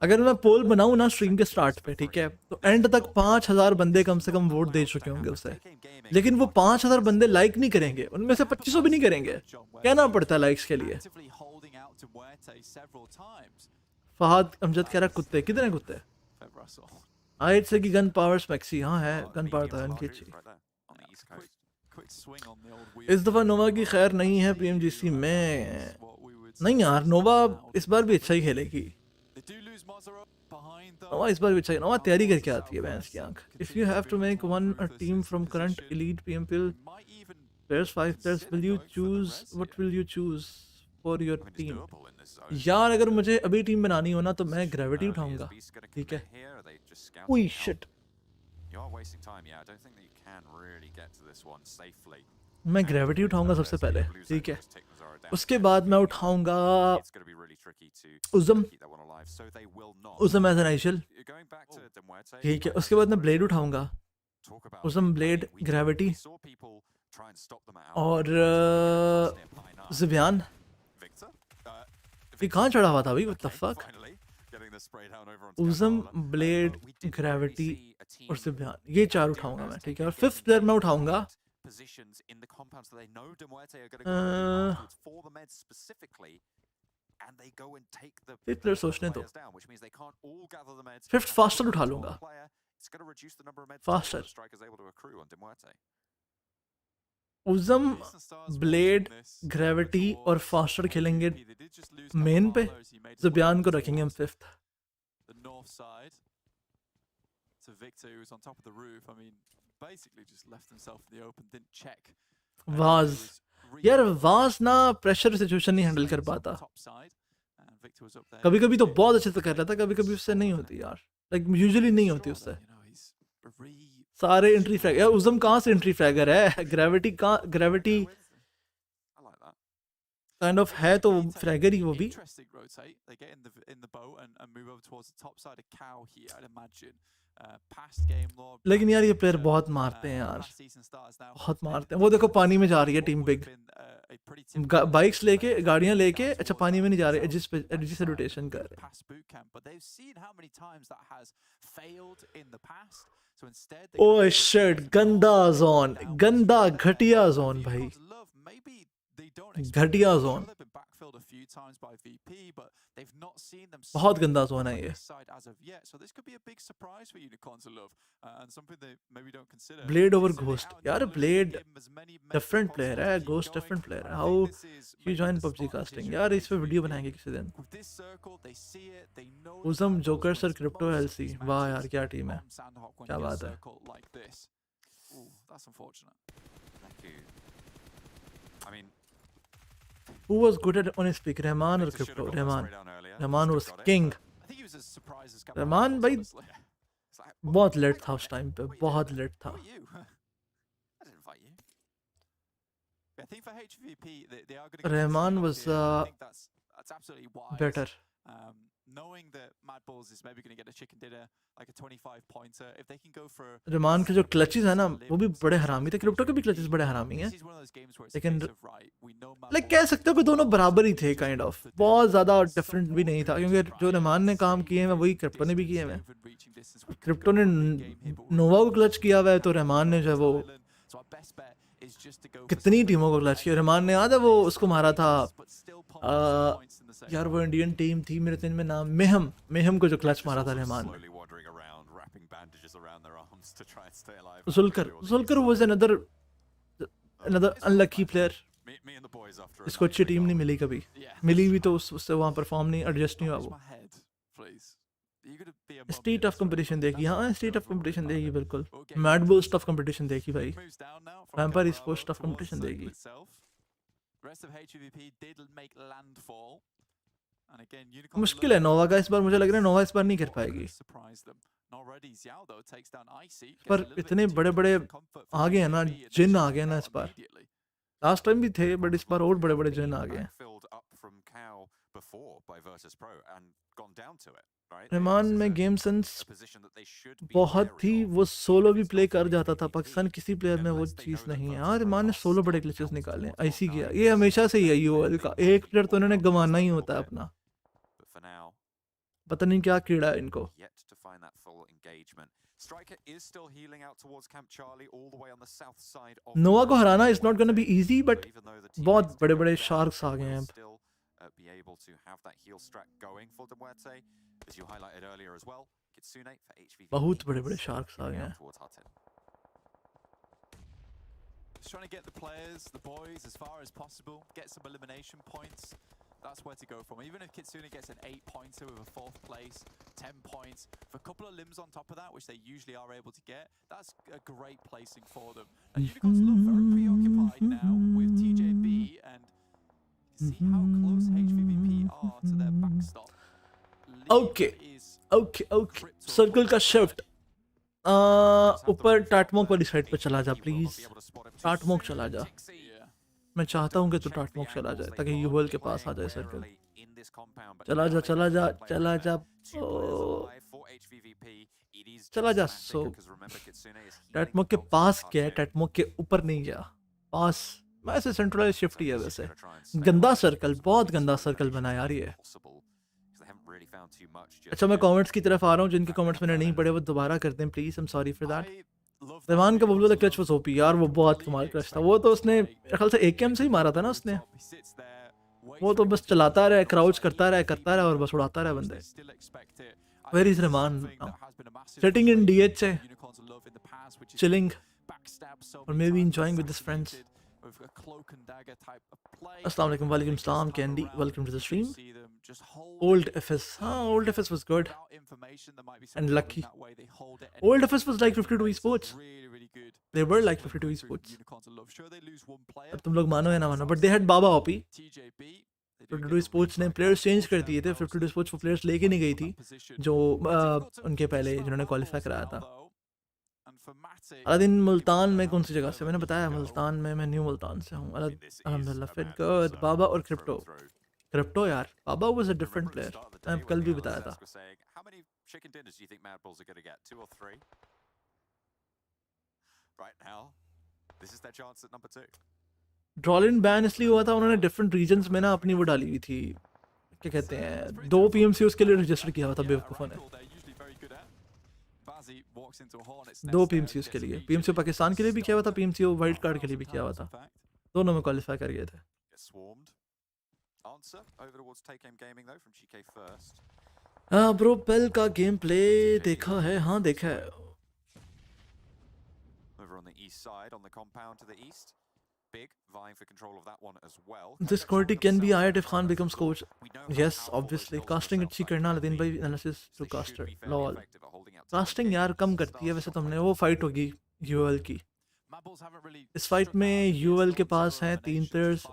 अगर मैं पोल बनाऊं ना स्ट्रीम के स्टार्ट पे, ठीक है, तो एंड तक 5000 बंदे कम से कम वोट दे चुके होंगे उसे, लेकिन वो 5000 बंदे लाइक नहीं करेंगे, उनमें से 2500 भी नहीं करेंगे। कहना पड़ता है लाइक्स के लिए। फहद अमजद कह रहा कुत्ते, किधर है कुत्ते? i8 से की गन पावर मैक्सी, हाँ है गन पावर था इनकी अच्छी। इस दफा नोवा की खैर नहीं है PMGC में। नहीं यार, नोवा इस बार भी अच्छा ही खेलेगी। नोवा इस बार भी अच्छा ही, नोवा तैयारी करके आती है भैंस की आंख। If you have to make one a team from current elite PMPL players 5 players, will you choose, what will you choose for your team? यार अगर मुझे अभी टीम बनानी हो ना तो मैं ग्रेविटी उठाऊंगा, ठीक है। ओह शिट, मैं ग्रेविटी उठाऊंगा सबसे पहले, ठीक है। उसके बाद मैं उठाऊंगा उज़म एज एन आइशल, ठीक है। उसके बाद मैं ब्लेड उठाऊंगा, उज़म ब्लेड ग्रेविटी और ज़बियान। ये कहाँ चढ़ा हुआ था भाई, what the fuck? Uzam blade gravity और ज़बियान, ये 4 उठाऊंगा मैं, ठीक है। और 5th प्लेयर मैं उठाऊंगा फिफ्थ प्लेयर सोचने दो, 5th फास्टर उठा लूंगा, फास्टर। उज़म ब्लेड ग्रेविटी और फास्टर खेलेंगे मेन पे, ज़बियान को रखेंगे हम 5th। Victor, who was on top of the roof, I mean, basically just left himself in the open, didn't check was यार वाज ना प्रेशर सिचुएशन नहीं हैंडल कर पाता, कभी कभी तो बहुत अच्छे से कर रहा था, कभी कभी उससे नहीं होती यार, लाइक यूजुअली नहीं होती उससे। सारे एंट्री फ्रैग यार, उज़म कहाँ से एंट्री फ्रैगर है, ग्रेविटी कहाँ, ग्रेविटी काइंड ऑफ है तो फ्रैगर ही वो भी। लेकिन यार ये प्लेयर बहुत मारते हैं यार, बहुत मारते हैं। वो देखो पानी में जा रही है टीम बिग, बाइक्स लेके, गाड़ियां लेके, अच्छा पानी में नहीं जा रहे, एजिस पे, एजिस से रोटेशन कर रहे हैं। ओह शिट, गंदा जोन, गंदा घटिया जोन भाई, घटिया जोन, बहुत गंदा जोन है ये। ब्लेड ओवर घोस्ट यार, ब्लेड डिफरेंट प्लेयर है, घोस्ट डिफरेंट प्लेयर है। How you join PUBG casting यार, इस पे वीडियो बनाएंगे किसी दिन। उज़म जोकर सर क्रिप्टो एलसी, वाह यार क्या टीम है, क्या बात है। Who was good at on his pick, Rahman और crypto? Rahman was king। Rahman भाई बहुत लेट था उस टाइम पे, बहुत लेट था। Rahman was better। knowing that MADBULLS is maybe going to get a chicken dinner like a 25 pointer, if they can go for Rahman के जो क्लचेस है ना वो भी बड़े हरामी थे, क्रिप्टो के भी क्लचेस बड़े हरामी हैं, लेकिन लाइक कह सकते हो कि दोनों बराबर ही थे काइंड ऑफ, बहुत ज़्यादा डिफरेंट भी नहीं था, क्योंकि जो रहमान ने काम किए हैं वही क्रिप्टो ने भी किए हैं। क्रिप्टो ने नोवा को क्लच किया हुआ है, तो रहमान ने जो है वो कितनी टीमों को क्लच किया। रहमान ने याद है वो उसको मारा था यार, वो इंडियन टीम थी मेरे दिन में नाम, मेहम को जो क्लच मारा था रहमान ने। Zulkar was another unlucky player, इसको अच्छी टीम नहीं मिली कभी, मिली भी तो उससे वहाँ परफॉर्म नहीं, एडजस्ट नहीं हुआ वो। स्टेट ऑफ कंपटीशन देखी, हाँ स्टेट ऑफ कंपटीशन देखी बिल्कुल, मैडबुल्स टफ कंपटीशन देखी भाई, वैम्पायर स्पोर्ट्स टफ कंपटीशन देखी। मुश्किल है नोवा का इस बार, मुझे लग रहा है नोवा इस बार नहीं कर पाएगी, पर इतने बड़े बड़े आ गए हैं ना, जिन आ गए ना इस बार, लास्ट टाइम भी थे बट इस बार और बड़े बड़े जिन आ गए हैं। रहमान में गेम सेंस बहुत थी, वो सोलो भी प्ले कर जाता था, पाकिस्तान किसी प्लेयर में वो चीज़ नहीं है। हाँ रहमान ने सोलो बड़े ग्लिचेस निकाले, ऐसी किया, ये हमेशा से ही है यूएल का, एक प्लेयर तो उन्होंने गंवाना ही होता है अपना, पता नहीं क्या कीड़ा है इनको। नोवा को हराना is not gonna be easy, but बहुत बड़े बड़े शार्क्स आ गए हैं अब। be able to have that heal strat going for the MUERTE, as you highlighted earlier as well. Kitsune for HVV. बहुत बड़े शार्क्स आ गए हैं। Just trying to get the players, the boys, as far as possible, get some elimination points. That's where to go from. Even if Kitsune gets an 8-pointer with a 4th place, 10 points, with a couple of limbs on top of that, which they usually are able to get, that's a great placing for them. And Unicorns look very preoccupied now with TJB, and see how close HVVP are to their backstop. Okay. Circle का shift ऊपर टाटमोक वाली side पे चला जा please, टाटमोक चला जा, मैं चाहता हूँ कि तू टाटमोक चला जाए ताकि यूएल के पास आ जाए सर्कल। चला जा चला जा चला जा चला जा। सो टाटमोक के पास क्या है, टाटमोक के ऊपर नहीं गया, पास वैसे सेंट्रलाइज शिफ्ट ही है। वैसे गंदा सर्कल, बहुत गंदा सर्कल बना यार ये। अच्छा मैं कमेंट्स की तरफ आ रहा हूँ, जिनके कमेंट्स मैंने नहीं पढ़े वो दोबारा करते हैं please, I am sorry for that. Rehman का Bablu the clutch was OP यार, वो बहुत कमाल क्लच था। वो तो उसने मेरे ख्याल से एकेएम से ही मारा था ना उसने, वो तो बस चलाता रहा, क्राउच करता रहा और बस उड़ाता रहा बंदे। Where is Rehman? Sitting in DH, chilling और maybe enjoying with his friends. with a cloak and dagger type of play. Assalamu alaikum, walaikum salam, Candy. Welcome to the stream. See them just hold Old FS. Old FS was good. without information. There might be And something lucky. that way they hold it. Old FS was like 52 esports. Really, really good. They were like 52 esports. Unicorns are love. Sure, they lose one player. अब तुम लोग मानो या ना मानो, but they had Baba OP. TJB. they do 52 sports ने players change कर दिए थे. 52 स्पोर्ट्स वो प्लेयर्स लेके नहीं गई थी जो उनके पहले जिन्होंने क्वालिफाई कराया था. अलादीन मुल्तान में कौन सी जगह से? मैंने बताया मुल्तान में, मैं न्यू मुल्तान से हूँ. अल्हम्दुलिल्लाह फिट गुड. बाबा और क्रिप्टो यार, बाबा वाज अ डिफरेंट प्लेयर. मैं कल भी बताया था. How many chicken dinners do you think MADBULLS are going to get? 2 or 3? Right now, this is their chance at number 2. ड्रॉलिन ban इसलिए हुआ था, उन्होंने डिफरेंट रीजन्स में ना अपनी वो डाली हुई थी, क्या कहते हैं, 2 PMC उसके लिए रजिस्टर किया हुआ था बेवकूफ़ों ने. 2 PMC उसके लिए, PMC पाकिस्तान के लिए भी किया हुआ था, PMC वाइल्ड कार्ड के लिए भी किया हुआ था. दोनों में क्वालिफाई कर गए थे. हाँ ब्रो, पेल का गेम प्ले देखा है? हाँ देखा है. Over on the east side, on the compound to the east. Big, vying for control of that one as well. This quality can be hired if Khan becomes coach. Yes, obviously. Casting अच्छी करना, Aladdin भाई, analysis to caster. Lol. Casting यार कम करती है वैसे. तुमने वो fight होगी UL की. इस फाइट में UL के पास हैं 3 प्लेयर्स,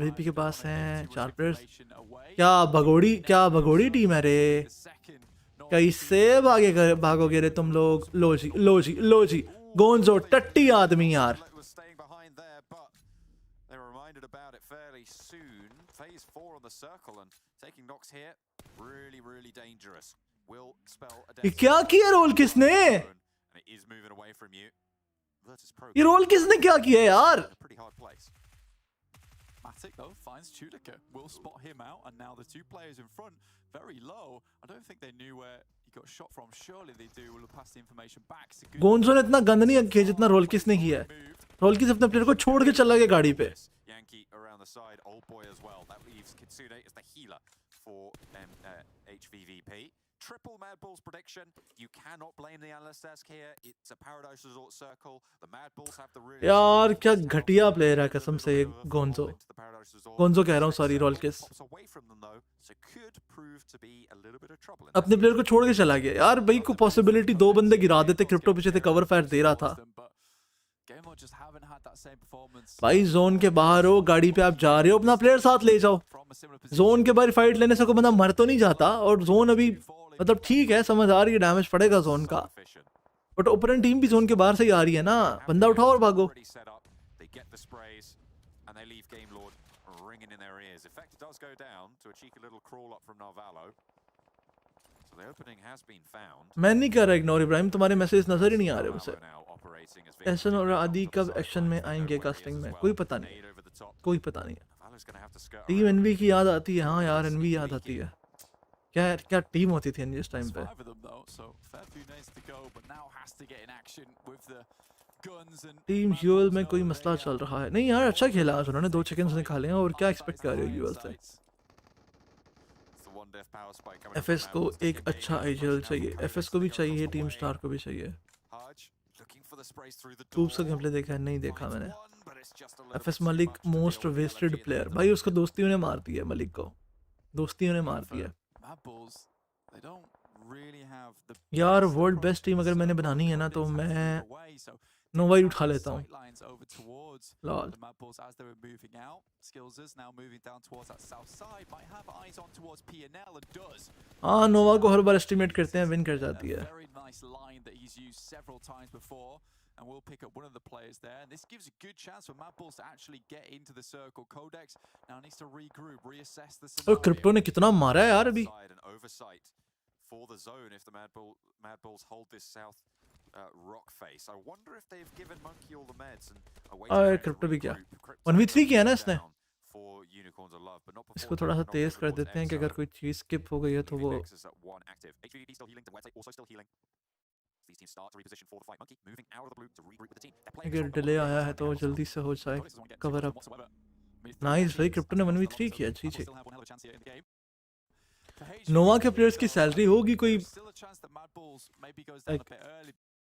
VP के पास हैं 4 प्लेयर्स. क्या भगोड़ी टीम है रे. कैसे भागोगे रे तुम लोग. लो जी गोंजो टट्टी आदमी यार. About it fairly soon. Phase 4 on the circle and taking knocks here. Really dangerous. Will spell a death. ये क्या किया रोल किसने? And it is moving away from you. VIRTUS.PRO. ये रोल किसने क्या किया यार? Pretty hard place. Matic though finds Chudica, will spot him out, and now the 2 players in front very low. I don't think they knew where he got shot from. Surely they do. We'll pass the information back. गोंजो ने इतना गंद नहीं किया जितना role किस ने किया है. रोल किस अपने प्लेयर को छोड़ के चला गया गाड़ी पे. Yankee around the side, old boy as well. That leaves Kitsune as the healer for HVVP. Triple MADBULLS prediction. You cannot blame the analyst desk here. It's a paradise resort circle. The MADBULLS have the really. यार क्या घटिया player है कसम से गोंजो. गोंजो कह रहा हूँ, sorry role किस. अपने प्लेयर को छोड़ के चला गया यार. भाई को पॉसिबिलिटी 2 बंदे गिरा देते, क्रिप्टो पीछे से कवर फायर दे रहा था. भाई जोन के बाहर हो, गाड़ी पे आप जा रहे हो, अपना प्लेयर साथ ले जाओ. जोन के बाहर फाइट लेने से कोई बंदा मर तो नहीं जाता. और जोन अभी मतलब ठीक है, समझ आ रही है डैमेज पड़ेगा जोन का, बट ओपोनेंट टीम भी जोन के बाहर से ही आ रही है ना. बंदा उठाओ और भागो. मैं नहीं कर रहा इग्नोर इब्राहिम, तुम्हारे मैसेज नजर ही नहीं आ रहे मुझसे. एसन और आदि कब एक्शन में आएंगे कास्टिंग में? कोई पता नहीं. टीम एनवी की याद आती है. हाँ यार एनवी याद आती है. क्या टीम होती थी एनवी इस टाइम पे. टीम यूएल में कोई मसला चल रहा है? नहीं यार, अच्छा खेला आज उन्होंने. 2 चिकन्स निकाले हैं और क्या एक्सपेक्ट कर रहे हो यूएल से. एफएस को एक अच्छा आईजीएल चाहिए. एफएस को भी चाहिए, टीम स्टार को भी चाहिए. ट्रूप्स का गेमप्ले देखा है? नहीं देखा मैंने. FS Malik most wasted player. भाई उसको दोस्तियों ने मार दिया. मलिक को दोस्तियों ने मार दिया यार. वर्ल्ड बेस्ट टीम अगर मैंने बनानी है ना तो मैं नोवा ही उठा लेता हूँ. लॉल. हाँ नोवा को हर बार एस्टिमेट करते हैं, विन कर जाती है. And we'll pick up one of the players there, and this gives a good chance for MADBULLS to actually get into the circle. QODEX now needs to regroup, reassess the scenario. और crypto ने कितना मारा है यार अभी. For the zone, if the MADBULLS hold this south rock face, I wonder if they've given Monkey all the meds and और crypto भी क्या 1v3 किया ना इसने. इसको थोड़ा सा तेज कर देते हैं कि अगर कोई चीज स्किप हो गई है तो वो अगर डिले आया है तो जल्दी से हो जाए कवर अप. नाइस भाई, क्रिप्टो ने 1v3 किया. ठीक है. नोवा के प्लेयर्स की सैलरी होगी कोई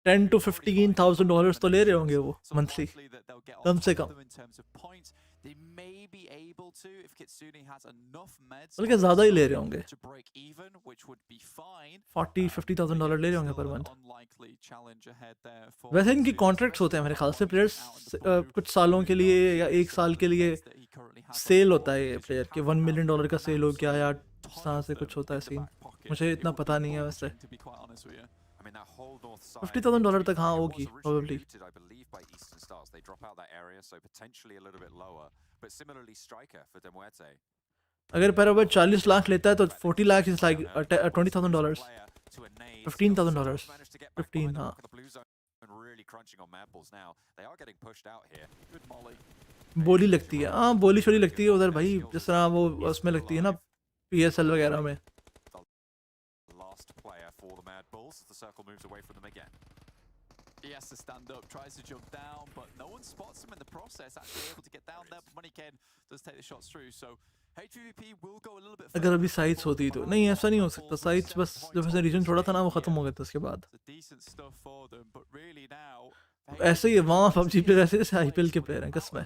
10 to $15,000 तो ले रहे होंगे वो मंथली कम से कम, बल्कि ज़्यादा ही ले रहे होंगे, $40,000-50,000 ले रहे होंगे पर मंथ। वैसे इनकी कॉन्ट्रैक्ट्स होते हैं मेरे ख्याल से, प्लेयर्स कुछ सालों के लिए या 1 साल के लिए सेल होता है ये प्लेयर के, $1 मिलियन का सेल हो गया या साथ से कुछ होता है सीन, मुझे इतना पता नहीं है वैसे। $50,000 तक हाँ होगी प्रोबेबली। अगर पैराबल 40 लाख लेता है तो 40 लाख इज लाइक $20,000, $15,000, 15 हाँ। बोली लगती है, हाँ बोली छोली लगती है उधर भाई, जिस तरह वो उसमें लगती है ना PSL वगैरह में। The circle moves away from them again. He has to stand up, tries to jump down, but no one spots him in the process, actually able to get down there, but Moneyken does take the shots through, so HVP will go a little bit अगर अभी sites होती तो नहीं, ऐसा नहीं हो सकता, sites बस जब ऐसे रीजन छोड़ा था ना वो खत्म हो गया था उसके बाद। ऐसे ही वहाँ PUBG प्लेयर ऐसे जैसे IPL के प्लेयर हैं कसम है।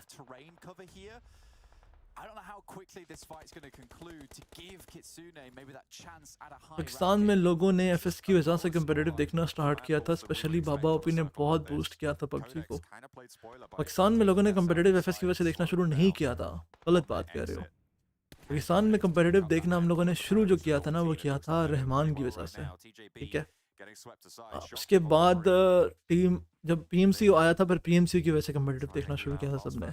पाकिस्तान में लोगों ने FS की वजह से कंपेटिटिव देखना स्टार्ट किया था, स्पेशली बाबा ओपी ने बहुत बूस्ट किया था PUBG को। पाकिस्तान में लोगों ने कंपेटिटिव FS की वजह से देखना शुरू नहीं किया था, गलत बात कह रहे हो। पाकिस्तान में कंपेटिटिव देखना हम लोगों ने शुरू जो किया था ना वो किया था रहमान की वजह से, ठीक है। उसके बाद टीम जब PMC आया था, फिर PMC की वजह से कंपेटिटिव देखना शुरू किया था सबने।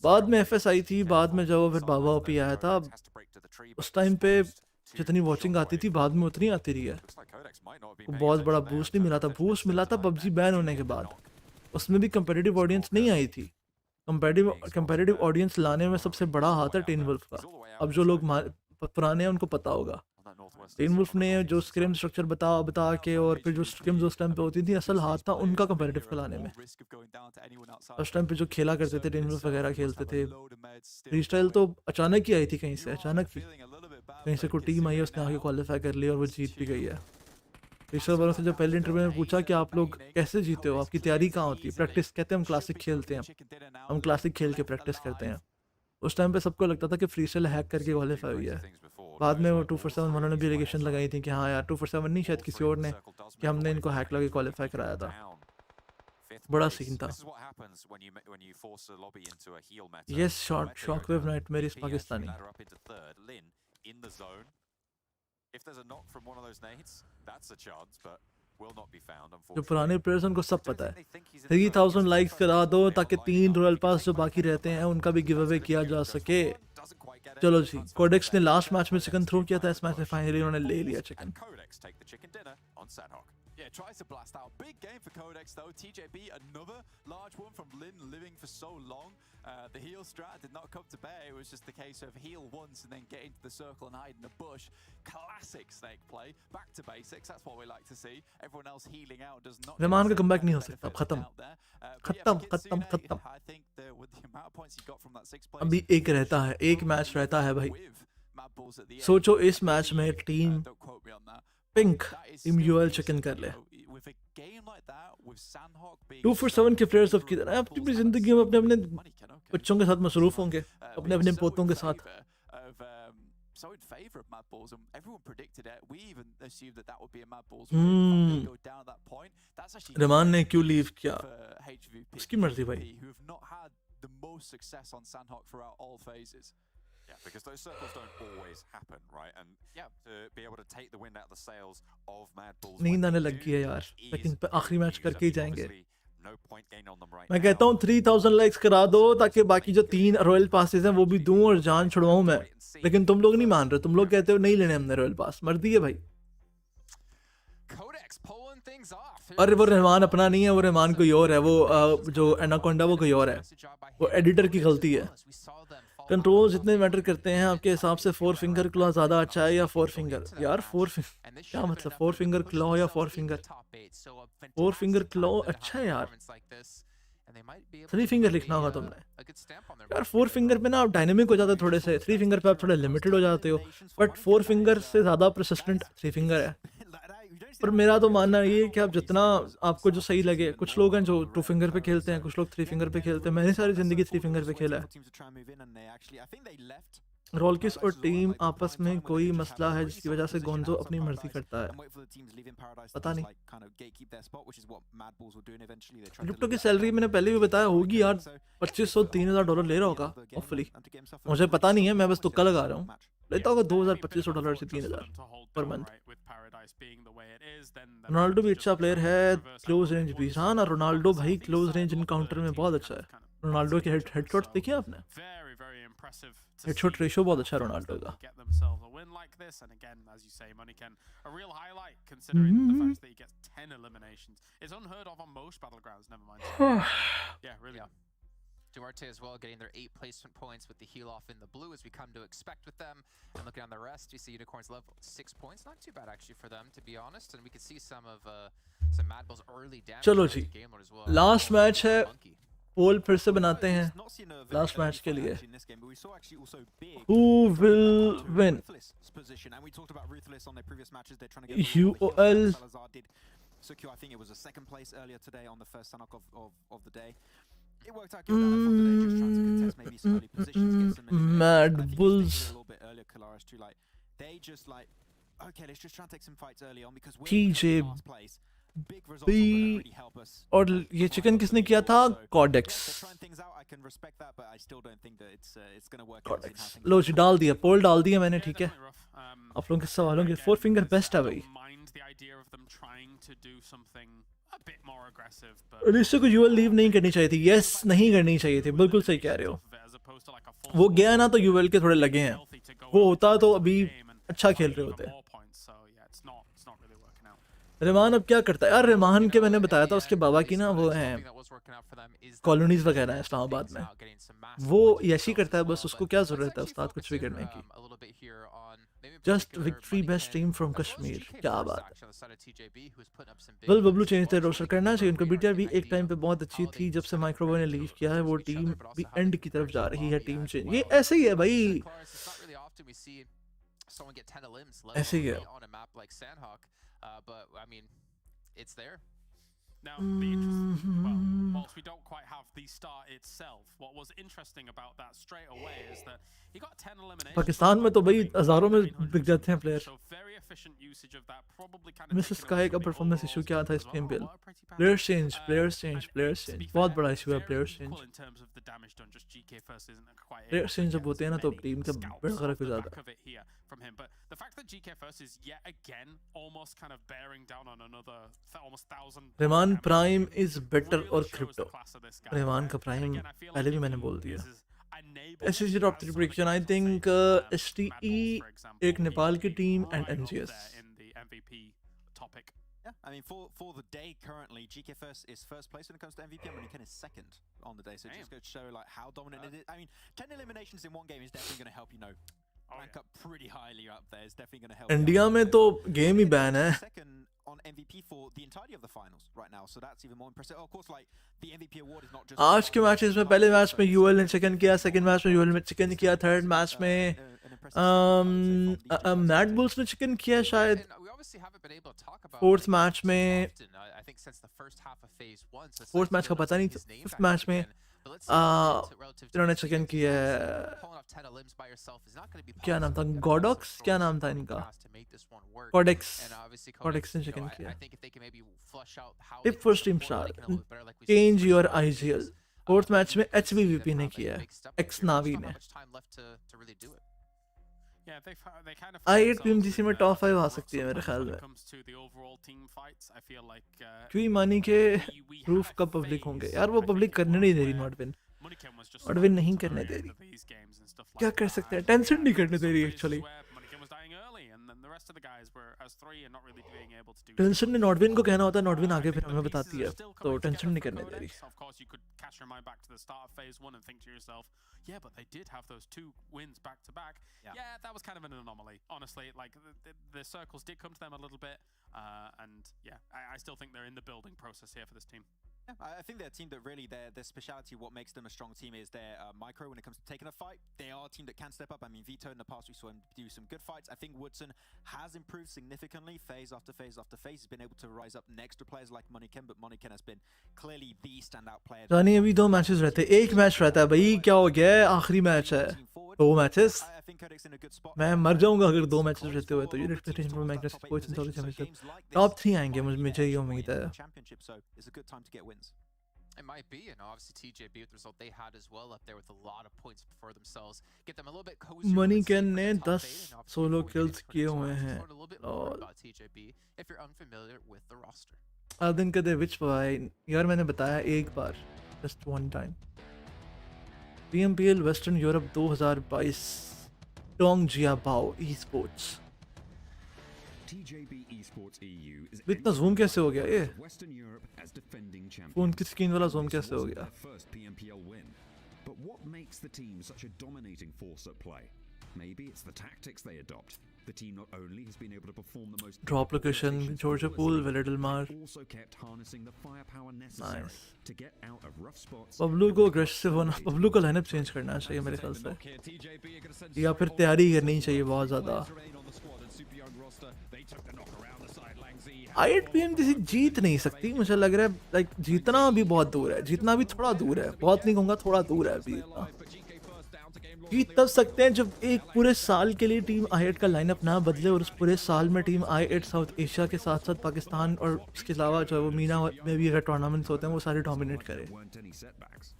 बाद में FS आई थी, बाद में जब फिर बाबा ओपी आया था, उस टाइम पे जितनी वॉचिंग आती थी बाद में उतनी आती रही है, बहुत बड़ा बूस्ट नहीं मिला था। बूस्ट मिला था PUBG बैन होने के बाद, उसमें भी कंपेटिटिव ऑडियंस नहीं आई थी। कंपेटिटिव ऑडियंस लाने में सबसे बड़ा हाथ है टेन वुल्फ का। अब जो लोग पुराने हैं उनको पता होगा, टेन वुल्फ ने जो स्क्रिम स्ट्रक्चर बता के और फिर जो स्क्रिम्स उस टाइम पे होती थी, असल हाथ था उनका कंपेटिटिव खिलाने में। उस टाइम पे जो खेला करते थे टेन वुल्फ वगैरह खेलते थे। फ्रीस्टाइल तो अचानक ही आई थी, कहीं से अचानक ही कहीं से कोई टीम आई है, उसने आगे क्वालिफाई कर लिया और वो जीत भी गई है। फ्रीस्टाइल वालों से जब पहले इंटरव्यू में पूछा कि आप लोग कैसे जीते हो, आपकी तैयारी कहाँ होती है, प्रैक्टिस, कहते हैं हम क्लासिक खेलते हैं, हम क्लासिक खेल के प्रैक्टिस करते हैं। उस टाइम पे सबको लगता था कि फ्रीस्टाइल हैक करके क्वालिफाई हुई है। बाद में वो 247 वालों ने भी एलिगेशन लगाई थी कि हाँ यार 247 नहीं शायद किसी और ने, कि हमने इनको हैक लगा के क्वालिफाई कराया था। बड़ा सीन था। Yes shockwave nightmare is Pakistani. जो पुराने प्लेयर्स उनको सब पता है। 3000 लाइक्स करा दो ताकि 3 रॉयल पास जो बाकी रहते हैं उनका भी गिव अवे किया जा सके। चलो जी, कोडेक्स ने लास्ट मैच में चिकन थ्रो किया था, इस मैच में फाइनली उन्होंने ले लिया chicken. Yeah, tries to blast out. Big game for QODEX though. TJB, another large one from Lin, living for so long. The heal strat did not come to bear. It was just the case of heal once and then get into the circle and hide in the bush. Classic snake play. Back to basics. That's what we like to see. Everyone else healing out does not. Rahman का comeback नहीं हो सकता, खत्म। I think that with the amount of points he got from that 6 plays. अभी एक रहता है, एक मैच रहता है भाई। सोचो इस मैच में team pink team UL chicken कर ले। 247 के प्लेयर्स अब किधर अपनी अपनी जिंदगी में अपने अपने बच्चों के साथ मसरूफ होंगे, अपने अपने पोतों के साथ। So in favor of MADBULLS, and everyone predicted it. We even assumed that would be a MADBULLS win. Go down at that point. That's actually Rahman ने क्यों लीव किया, उसकी मर्जी भाई। Who have not had the most success on Sanhok throughout all phases. Yeah, because those circles don't always happen, right? And to be able to take the wind out of the sails of MADBULLS. नींद आने लग गई है यार, लेकिन आखिरी match करके ही जाएंगे। मैं कहता हूँ 3000 लाइक्स करा दो ताकि बाकी जो 3 रॉयल पासेस हैं वो भी दूं और जान छुड़वाऊं मैं, लेकिन तुम लोग नहीं मान रहे। तुम लोग कहते हो नहीं लेने हमने रॉयल पास, मर्दी है भाई। अरे वो रहमान अपना नहीं है, वो रहमान कोई और है। वो जो एनाकोंडा वो कोई और है, वो एडिटर की गलती है। कंट्रोल जितने मैटर करते हैं आपके हिसाब से 4 फिंगर क्लॉ ज़्यादा अच्छा है या 4 फिंगर? यार 4 फिंगर क्या मतलब, 4 फिंगर क्लॉ या 4 फिंगर? 4 फिंगर क्लॉ अच्छा है यार, 3 फिंगर लिखना होगा तुमने यार। 4 फिंगर पे ना आप डायनेमिक हो जाते हो थोड़े से, 3 फिंगर पे आप थोड़े लिमिटेड हो जाते हो, बट 4 फिंगर से ज़्यादा परसिस्टेंट 3 फिंगर है। पर मेरा तो मानना ये है कि आप जितना आपको जो सही लगे, कुछ लोग हैं जो 2 फिंगर पे खेलते हैं, कुछ लोग 3 फिंगर पे खेलते हैं। मैंने सारी ज़िंदगी 3 फिंगर पे खेला है। रोलकिस और टीम आपस में कोई मसला है जिसकी वजह से गोंजो अपनी मर्जी करता है, पता नहीं। क्रिप्टो की सैलरी मैंने पहले भी बताया होगी यार, $2500-3000 ले रहा होगा होपफुली, मुझे पता नहीं है, मैं बस तुक्का लगा रहा हूँ। लेता होगा $2500 से $3000 पर मंथ। रोनाल्डो भी अच्छा प्लेयर है, क्लोज रेंज भी। हाँ ना, रोनाल्डो भाई क्लोज रेंज इनकाउंटर में बहुत अच्छा है। रोनाल्डो के हेडशॉट्स देखिए आपने, हेडशॉट रेशियो बहुत अच्छा है रोनाल्डो का। Duarte as well getting their 8 placement points with the heal off in the blue as we come to expect with them. And looking on the rest, we see Unicorns level 6 points. Not too bad actually for them, to be honest. And we can see some of some MADBULLS early damage. चलो जी, last match है, पोल फिर से बनाते हैं last match के लिए। Who will win? UOL. Secure, I think it was a second place earlier today on the first Sanhok of the day. It worked out good for them. Just trying to contest maybe some early positions, get some MADBULLS. a little bit earlier, Kalaris too. Like they just like, okay, let's just try and take some fights early on because we're in last place. Big results will really help us. और ये chicken किसने किया था? QODEX. Trying things out, I can respect that, but I still don't think that it's going to work. QODEX. लो जी, डाल दिया, पोल डाल दिया मैंने, ठीक है। आप लोगों के सवालों के 4 फिंगर बेस्ट है भाई। रिश्ते को यूएल लीव नहीं करनी चाहिए थी। यस, नहीं करनी चाहिए थी, बिल्कुल सही कह रहे हो। वो गया ना तो यूएल के थोड़े लगे हैं, वो होता तो अभी अच्छा खेल रहे होते। रहमान अब क्या करता है यार? रहमान के मैंने बताया था उसके बाबा की ना वो हैं कॉलोनीज वगैरह है इस्लामाबाद में, वो यशी करता है बस। उसको क्या जरूरत है उस्ताद कुछ भी करने की? Just victory best team from Kashmir, क्या बात है। Well Bablu change the roster करना चाहिए उनको। बीटीआर भी एक टाइम पे बहुत अच्छी थी, जब से माइक्रोवेव ने लीव किया है वो टीम भी एंड की तरफ जा रही है। टीम चेंज, ये ऐसे ही है भाई, ऐसे ही है। Now, the interesting, well, whilst we don't quite have the start itself, what was interesting about that straight away is that he got 10 eliminations. Pakistan में तो भाई हजारों में बिक जाते हैं player. So very efficient usage of that, probably kind of Mrs sky का performance issue क्या था इस PMPL? Players change, players change, players change, बहुत बड़ा इशू है प्लेयर्स चेंज। प्लेयर्स चेंज जब होते हैं ना तो टीम का बड़ा फर्क हो जाता है। From him, but the fact that GK First is yet again almost kind of bearing down on another almost 1000. Rahman prime is better और क्रिप्टो। रहमान का प्राइम पहले भी मैंने बोल दिया। SSG top 3 prediction, I think STE, एक नेपाल की team and NGS। Yeah, I mean, for the day currently, GK First is first place when it comes to MVP, and Manikan is second on the day. So just go to show like how dominant it is. I mean, 10 eliminations in one game is definitely going to help, you know, rank up pretty highly up there. It's definitely going to help. India में तो game ही ban है। Second on MVP for the entirety of the finals right now, so that's even more impressive. Oh, of course, like the MVP award is not just. आज के matches में पहले match में UL ने chicken किया, second match में UL ने chicken किया, थर्ड मैच में मैडबुल्स ने चिकन किया शायद, फोर्थ मैच में, फोर्थ मैच का पता नहीं, फिफ्थ मैच में इन्होंने चिकन किया है। क्या नाम था? गॉडॉक्स, क्या नाम था इनका? कोडेक्स, कोडेक्स ने चिकन किया। Tip for stream star, change your IGL। Fourth match में HBVP ने किया है, एक्स नावी ने। I8 PMGC में टॉप 5 आ सकती है मेरे ख्याल में। क्यों मानी के प्रूफ कब पब्लिक होंगे? यार वो पब्लिक करने नहीं दे रही नॉटविन, नॉटविन नहीं करने दे रही। क्या कर सकते हैं? टेंशन नहीं करने दे रही एक्चुअली। टेंशन ने नॉटविन को कहना होता है, नॉटविन आगे फिर हमें बताती है, तो टेंशन नहीं करने दे रही। Yeah, but they did have those 2 wins back to back. Yeah, that was kind of an anomaly, honestly. Like the circles did come to them a little bit, and yeah, I still think they're in the building process here for this team. I think they're a team that really their speciality, what makes them a strong team, is their micro when it comes to taking a fight. They are a team that can step up. I mean, Vito in the past we saw him do some good fights. I think Woodson has improved significantly phase after phase after phase. He's been able to rise up next to players like MUERTE, but MUERTE has been clearly the standout player. जानिए अभी 2 matches रहते हैं, एक match रहता है भाई, क्या हो गया है, आखिरी मैच है, 2 मैचेस, मैं मर जाऊंगा अगर 2 मैचेस रहते हुए, तो ये expectation for मैग्नेस coach in top championship top 3 आएंगे, मुझे ये उम्मीद है. It might be, you know, obviously TJB with the result they had as well up there with a lot of points for themselves. Get them a little bit cozier. MUERTE ने 10 solo kills किए हुए हैं. और TJB if you're unfamiliar with the roster. Aladdin कहते which भाई, यार मैंने बताया एक बार, just one time. PMPL Western Europe 2022 Dongjiabao eSports. TJB Esports EU is इतना zoom कैसे हो गया ये? Western Europe as defending champions. Phone की स्क्रीन वाला zoom कैसे हो गया? First PMPL win. But what makes the team such a dominating force at play? Maybe it's the tactics they adopt. The team not only has been able to perform the most drop location, Georgia Pool, Miramar, also kept harnessing the firepower necessary to get out of rough spots. Pablu को aggressive होना, पब्लू को lineup change करना चाहिए मेरे ख्याल से, या फिर तैयारी करनी चाहिए बहुत ज़्यादा. IHPM किसी जीत नहीं सकती, मुझे लग रहा है, लाइक जीतना भी बहुत दूर है, जीतना भी थोड़ा दूर है, बहुत नहीं कहूँगा, थोड़ा दूर है अभी इतना. जीत तब सकते हैं जब एक पूरे साल के लिए टीम I8 का लाइनअप ना बदले और उस पूरे साल में टीम I8 साउथ एशिया के साथ साथ पाकिस्तान और उसके अलावा जो वो मीना में भी अगर टूर्नामेंट्स होते हैं वो सारे डोमिनेट करे,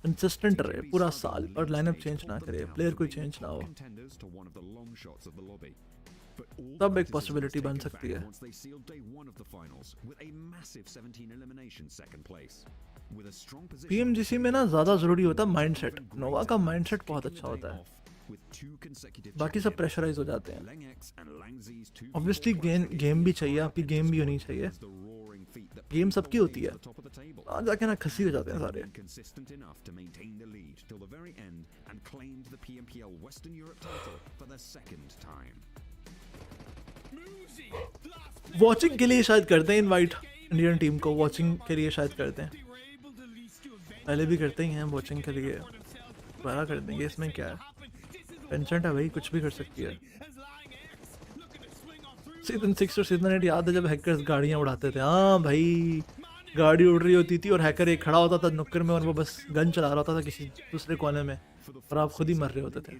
कंसिस्टेंट रहे पूरा साल और लाइनअप चेंज ना करे, प्लेयर कोई चेंज ना हो, तब एक पॉसिबिलिटी बन सकती है. PMGC में ना ज़्यादा ज़रूरी होता है माइंडसेट. नोवा का माइंडसेट बहुत अच्छा होता है, बाकी सब प्रेशराइज हो जाते हैं. ऑब्वियसली गेम भी चाहिए, आपकी गेम भी होनी चाहिए, गेम सबकी होती है, आज जाके ना खसी हो जाते हैं सारे. वॉचिंग के लिए शायद करते हैं इनवाइट इंडियन टीम को, वॉचिंग के लिए शायद करते हैं, पहले भी करते ही हैं वॉचिंग के लिए, दोबारा कर देंगे, इसमें क्या है, टेंशन है भाई, कुछ भी कर सकती है. सीजन 6 और सीजन 8 याद है जब हैकर्स गाड़ियाँ उड़ाते थे, हाँ भाई गाड़ी उड़ रही होती थी और हैकर एक खड़ा होता था नुक्कड़ में और वो बस गन चला रहा होता था किसी दूसरे कोने में और आप खुद ही मर रहे होते थे.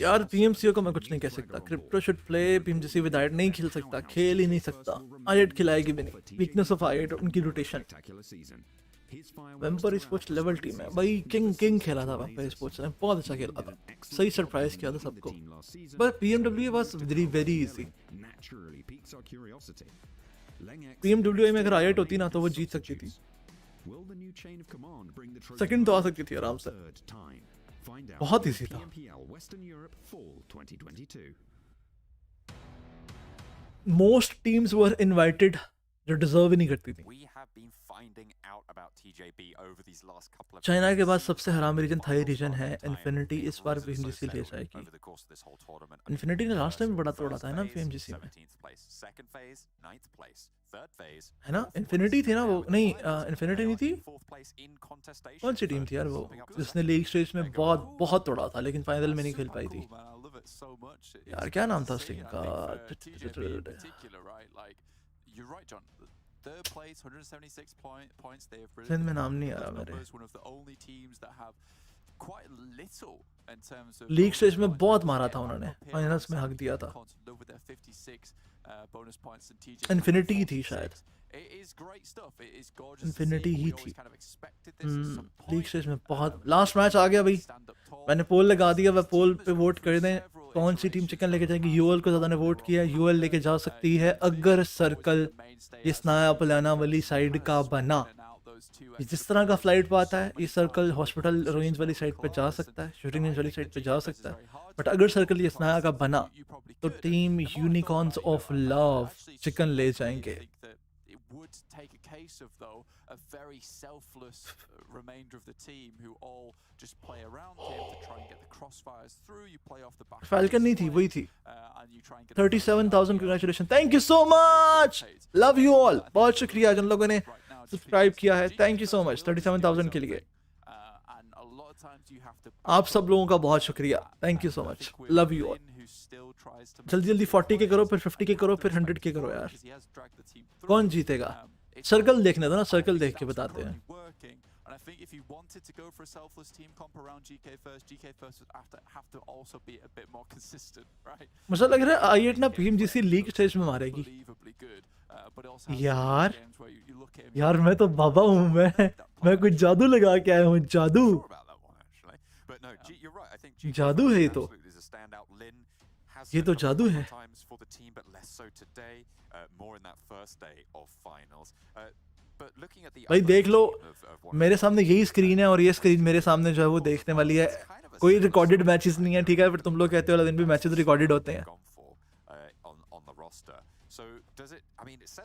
यार PMCO को मैं कुछ नहीं कह सकता, crypto should play PMGC with I8 नहीं खेल सकता, खेल ही नहीं सकता, I8 खिलाएगी भी नहीं, वीकनेस ऑफ I8 उनकी रोटेशन. वेम्पर स्पोर्ट्स लेवल टीम है भाई, किंग खेला था वेम्पर स्पोर्ट्स ने, बहुत अच्छा खेला था, सही सरप्राइज किया था सबको, पर PMW was very easy. PMWI में अगर I8 होती ना तो वो जीत सकती थी, सेकंड तो आ सकती थी आराम से, बहुत इजी था. मोस्ट टीम्स वर इनवाइटेड जो डिजर्व ही नहीं करती थी. चाइना के बाद सबसे हराम रीजन थाई रीजन है. इन्फिनिटी इस बार PMGC ले जाएगी. इन्फिनिटी ने लास्ट टाइम बड़ा तोड़ा था ना PMGC में, है ना? इन्फिनिटी थी ना वो, नहीं इन्फिनिटी नहीं थी, कौन सी टीम थी यार वो जिसने लीग स्टेज में बहुत तोड़ा था लेकिन फाइनल में नहीं खेल पाई थी यार, क्या नाम था उस टीम का? Third place, 176 points. They have में नाम नहीं आ रहा मेरे. One of the only teams that have quite little in terms of league stage में बहुत मारा था उन्होंने, फाइनल्स में हक दिया था. इन्फिनिटी थी शायद, इन्फिनिटी ही थी. लीग स्टेज में बहुत. लास्ट मैच आ गया भाई, मैंने पोल लगा दिया, वह पोल पे वोट कर दें कौन सी टीम चिकन लेके जाएगी. यूएल को ज़्यादा ने वोट किया, यूएल लेके जा सकती है अगर सर्कल ये स्नाया पलाना वाली साइड का बना. जिस तरह का फ्लाइट पे आता है ये सर्कल हॉस्पिटल रेंज वाली साइड पे जा सकता है, शूटिंग रेंज वाली साइड पे जा सकता है, बट अगर सर्कल ये स्नाया का बना तो team unicorns of love chicken ले जाएंगे. would take a case of, though, a very selfless remainder of the team who all just play around him to try and get the crossfires through. You play off the back. Falcon नहीं थी, वही थी. And you try and get 37,000 congratulations. Thank you so much. Love you all. बहुत शुक्रिया जिन लोगों ने subscribe किया है. Thank you so much. 37,000 के लिए. and a lot of times you have to आप सब लोगों का बहुत शुक्रिया. Thank you so much. Love you all. जल्दी जल्दी 40 के करो, फिर 50 के करो, फिर 100 के करो यार. कौन जीतेगा? सर्कल देखने दो ना, सर्कल देख के बताते हैं. And I think if you wanted to go for a selfless team comp around GK first would have to also be a bit more consistent, right? मुझे लग रहा है i8 ना PMGC लीग स्टेज में मारेगी. यार मैं तो बाबा हूँ, मैं कुछ जादू लगा के आया हूँ. जादू जादू है ये तो जादू है. भाई देख लो, मेरे सामने यही स्क्रीन है और ये स्क्रीन मेरे सामने जो है वो देखने वाली है. कोई रिकॉर्डेड मैचेस नहीं है, ठीक है. फिर तुम लोग कहते हो अलादीन भी मैचेस रिकॉर्डेड होते हैं.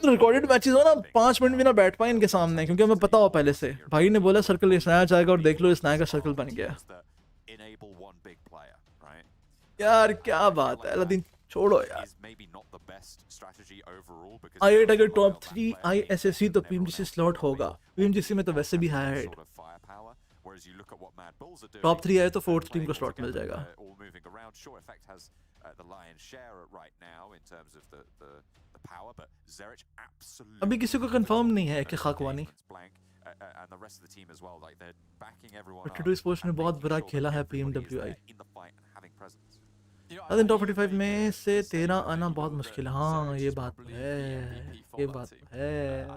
रिकॉर्डेड मैचेस हो ना, 5 मिनट भी ना बैठ पाए इनके सामने, क्योंकि हमें पता हो पहले से. भाई ने बोला सर्कल स्नाया जाएगा और देख लो स्नाया का सर्कल बन गया. यार क्या बात है अलादीन, छोड़ो यार. i8 अगर टॉप 3 ISSC तो PMGC स्लॉट होगा. PMGC में तो वैसे भी हाई हेड. टॉप 3 आए तो 4th टीम को स्लॉट मिल जाएगा. अभी किसी को कंफर्म नहीं है कि खाकवानी. टू स्पोर्ट्स ने बहुत बुरा खेला है PMWI. अलादीन टॉप 45 में से 13 आना बहुत मुश्किल है. हाँ ये बात है, ये बात है.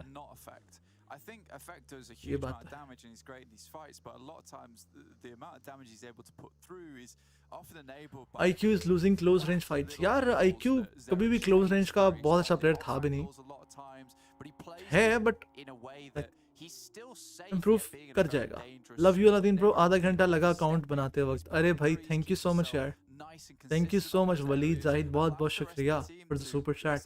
I think Effect does a ये huge बात amount of damage and he's great in these fights, but a lot of times the amount of damage he's able to put through is often enabled by IQ is losing close range fights. यार IQ कभी भी close range का बहुत अच्छा player था भी नहीं है, but improve कर जाएगा. Love you Aladdin bro. आधा घंटा लगा अकाउंट बनाते वक्त. अरे भाई थैंक यू सो मच यार. Thank you so much Walid Zahid, बहुत बहुत शुक्रिया for the super chat.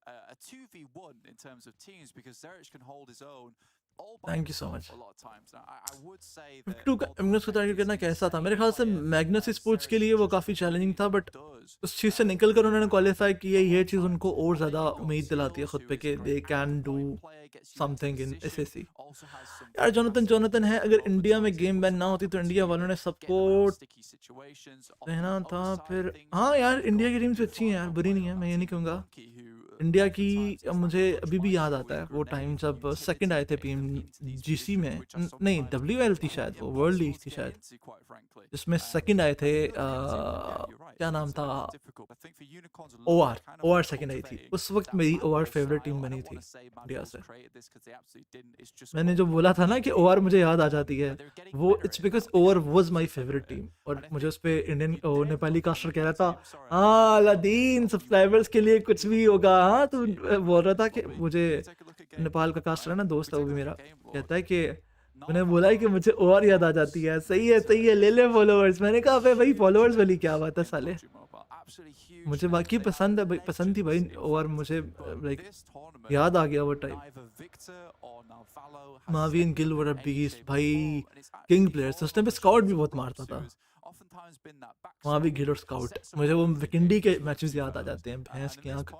a 2v1 in terms of teams because Zerich can hold his own all by Thank you so much. a lot of times. Now, I would say that 52 का Magnus को target करना कैसा था? मेरे ख्याल से Magnus sports के लिए वो काफ़ी चैलेंजिंग था, बट उस चीज़ से निकल कर उन्होंने क्वालिफाई किया. ये चीज़ उनको और ज़्यादा उम्मीद दिलाती है खुद पे कि they can do something in SSC. यार जोनाथन है, अगर इंडिया में गेम बैन ना होती तो इंडिया वालों ने सबको रहना था. फिर हाँ यार इंडिया की टीम्स अच्छी हैं यार, बुरी नहीं है, मैं ये नहीं कहूँगा. इंडिया की मुझे अभी भी याद आता है वो टाइम जब सेकंड आए थे PMGC में, नहीं WL थी शायद, वो वर्ल्ड लीग थी शायद, जिसमें सेकंड आए थे. क्या नाम था? OR सेकंड आई थी. उस वक्त मेरी OR फेवरेट टीम बनी थी इंडिया से. मैंने जो बोला था ना कि OR मुझे याद आ जाती है, वो it's because OR was my favourite team. और मुझे उस पे इंडियन नेपाली कास्टर कह रहा था, हाँ अलादीन सब्सक्राइबर्स के लिए कुछ भी होगा. हाँ तो बोल रहा था कि मुझे नेपाल का कास्टर है ना, दोस्त है वो भी मेरा, कहता है कि मैंने बोला है कि मुझे OR याद आ जाती है. सही है ले फॉलोअर्स. मैंने कहा भाई फॉलोअर्स वाली क्या बात है साले. मुझे बाकी पसंद थी भाई OR. मुझे लाइक याद आ गया वो time. Mavin Gill were a beast भाई, किंग प्लेयर्स. उस टाइम पे स्काउट भी बहुत मारता था. मावी गिल और स्काउट, मुझे वो विकेंडी के मैचेस याद आ जाते हैं. भैंस की आंख.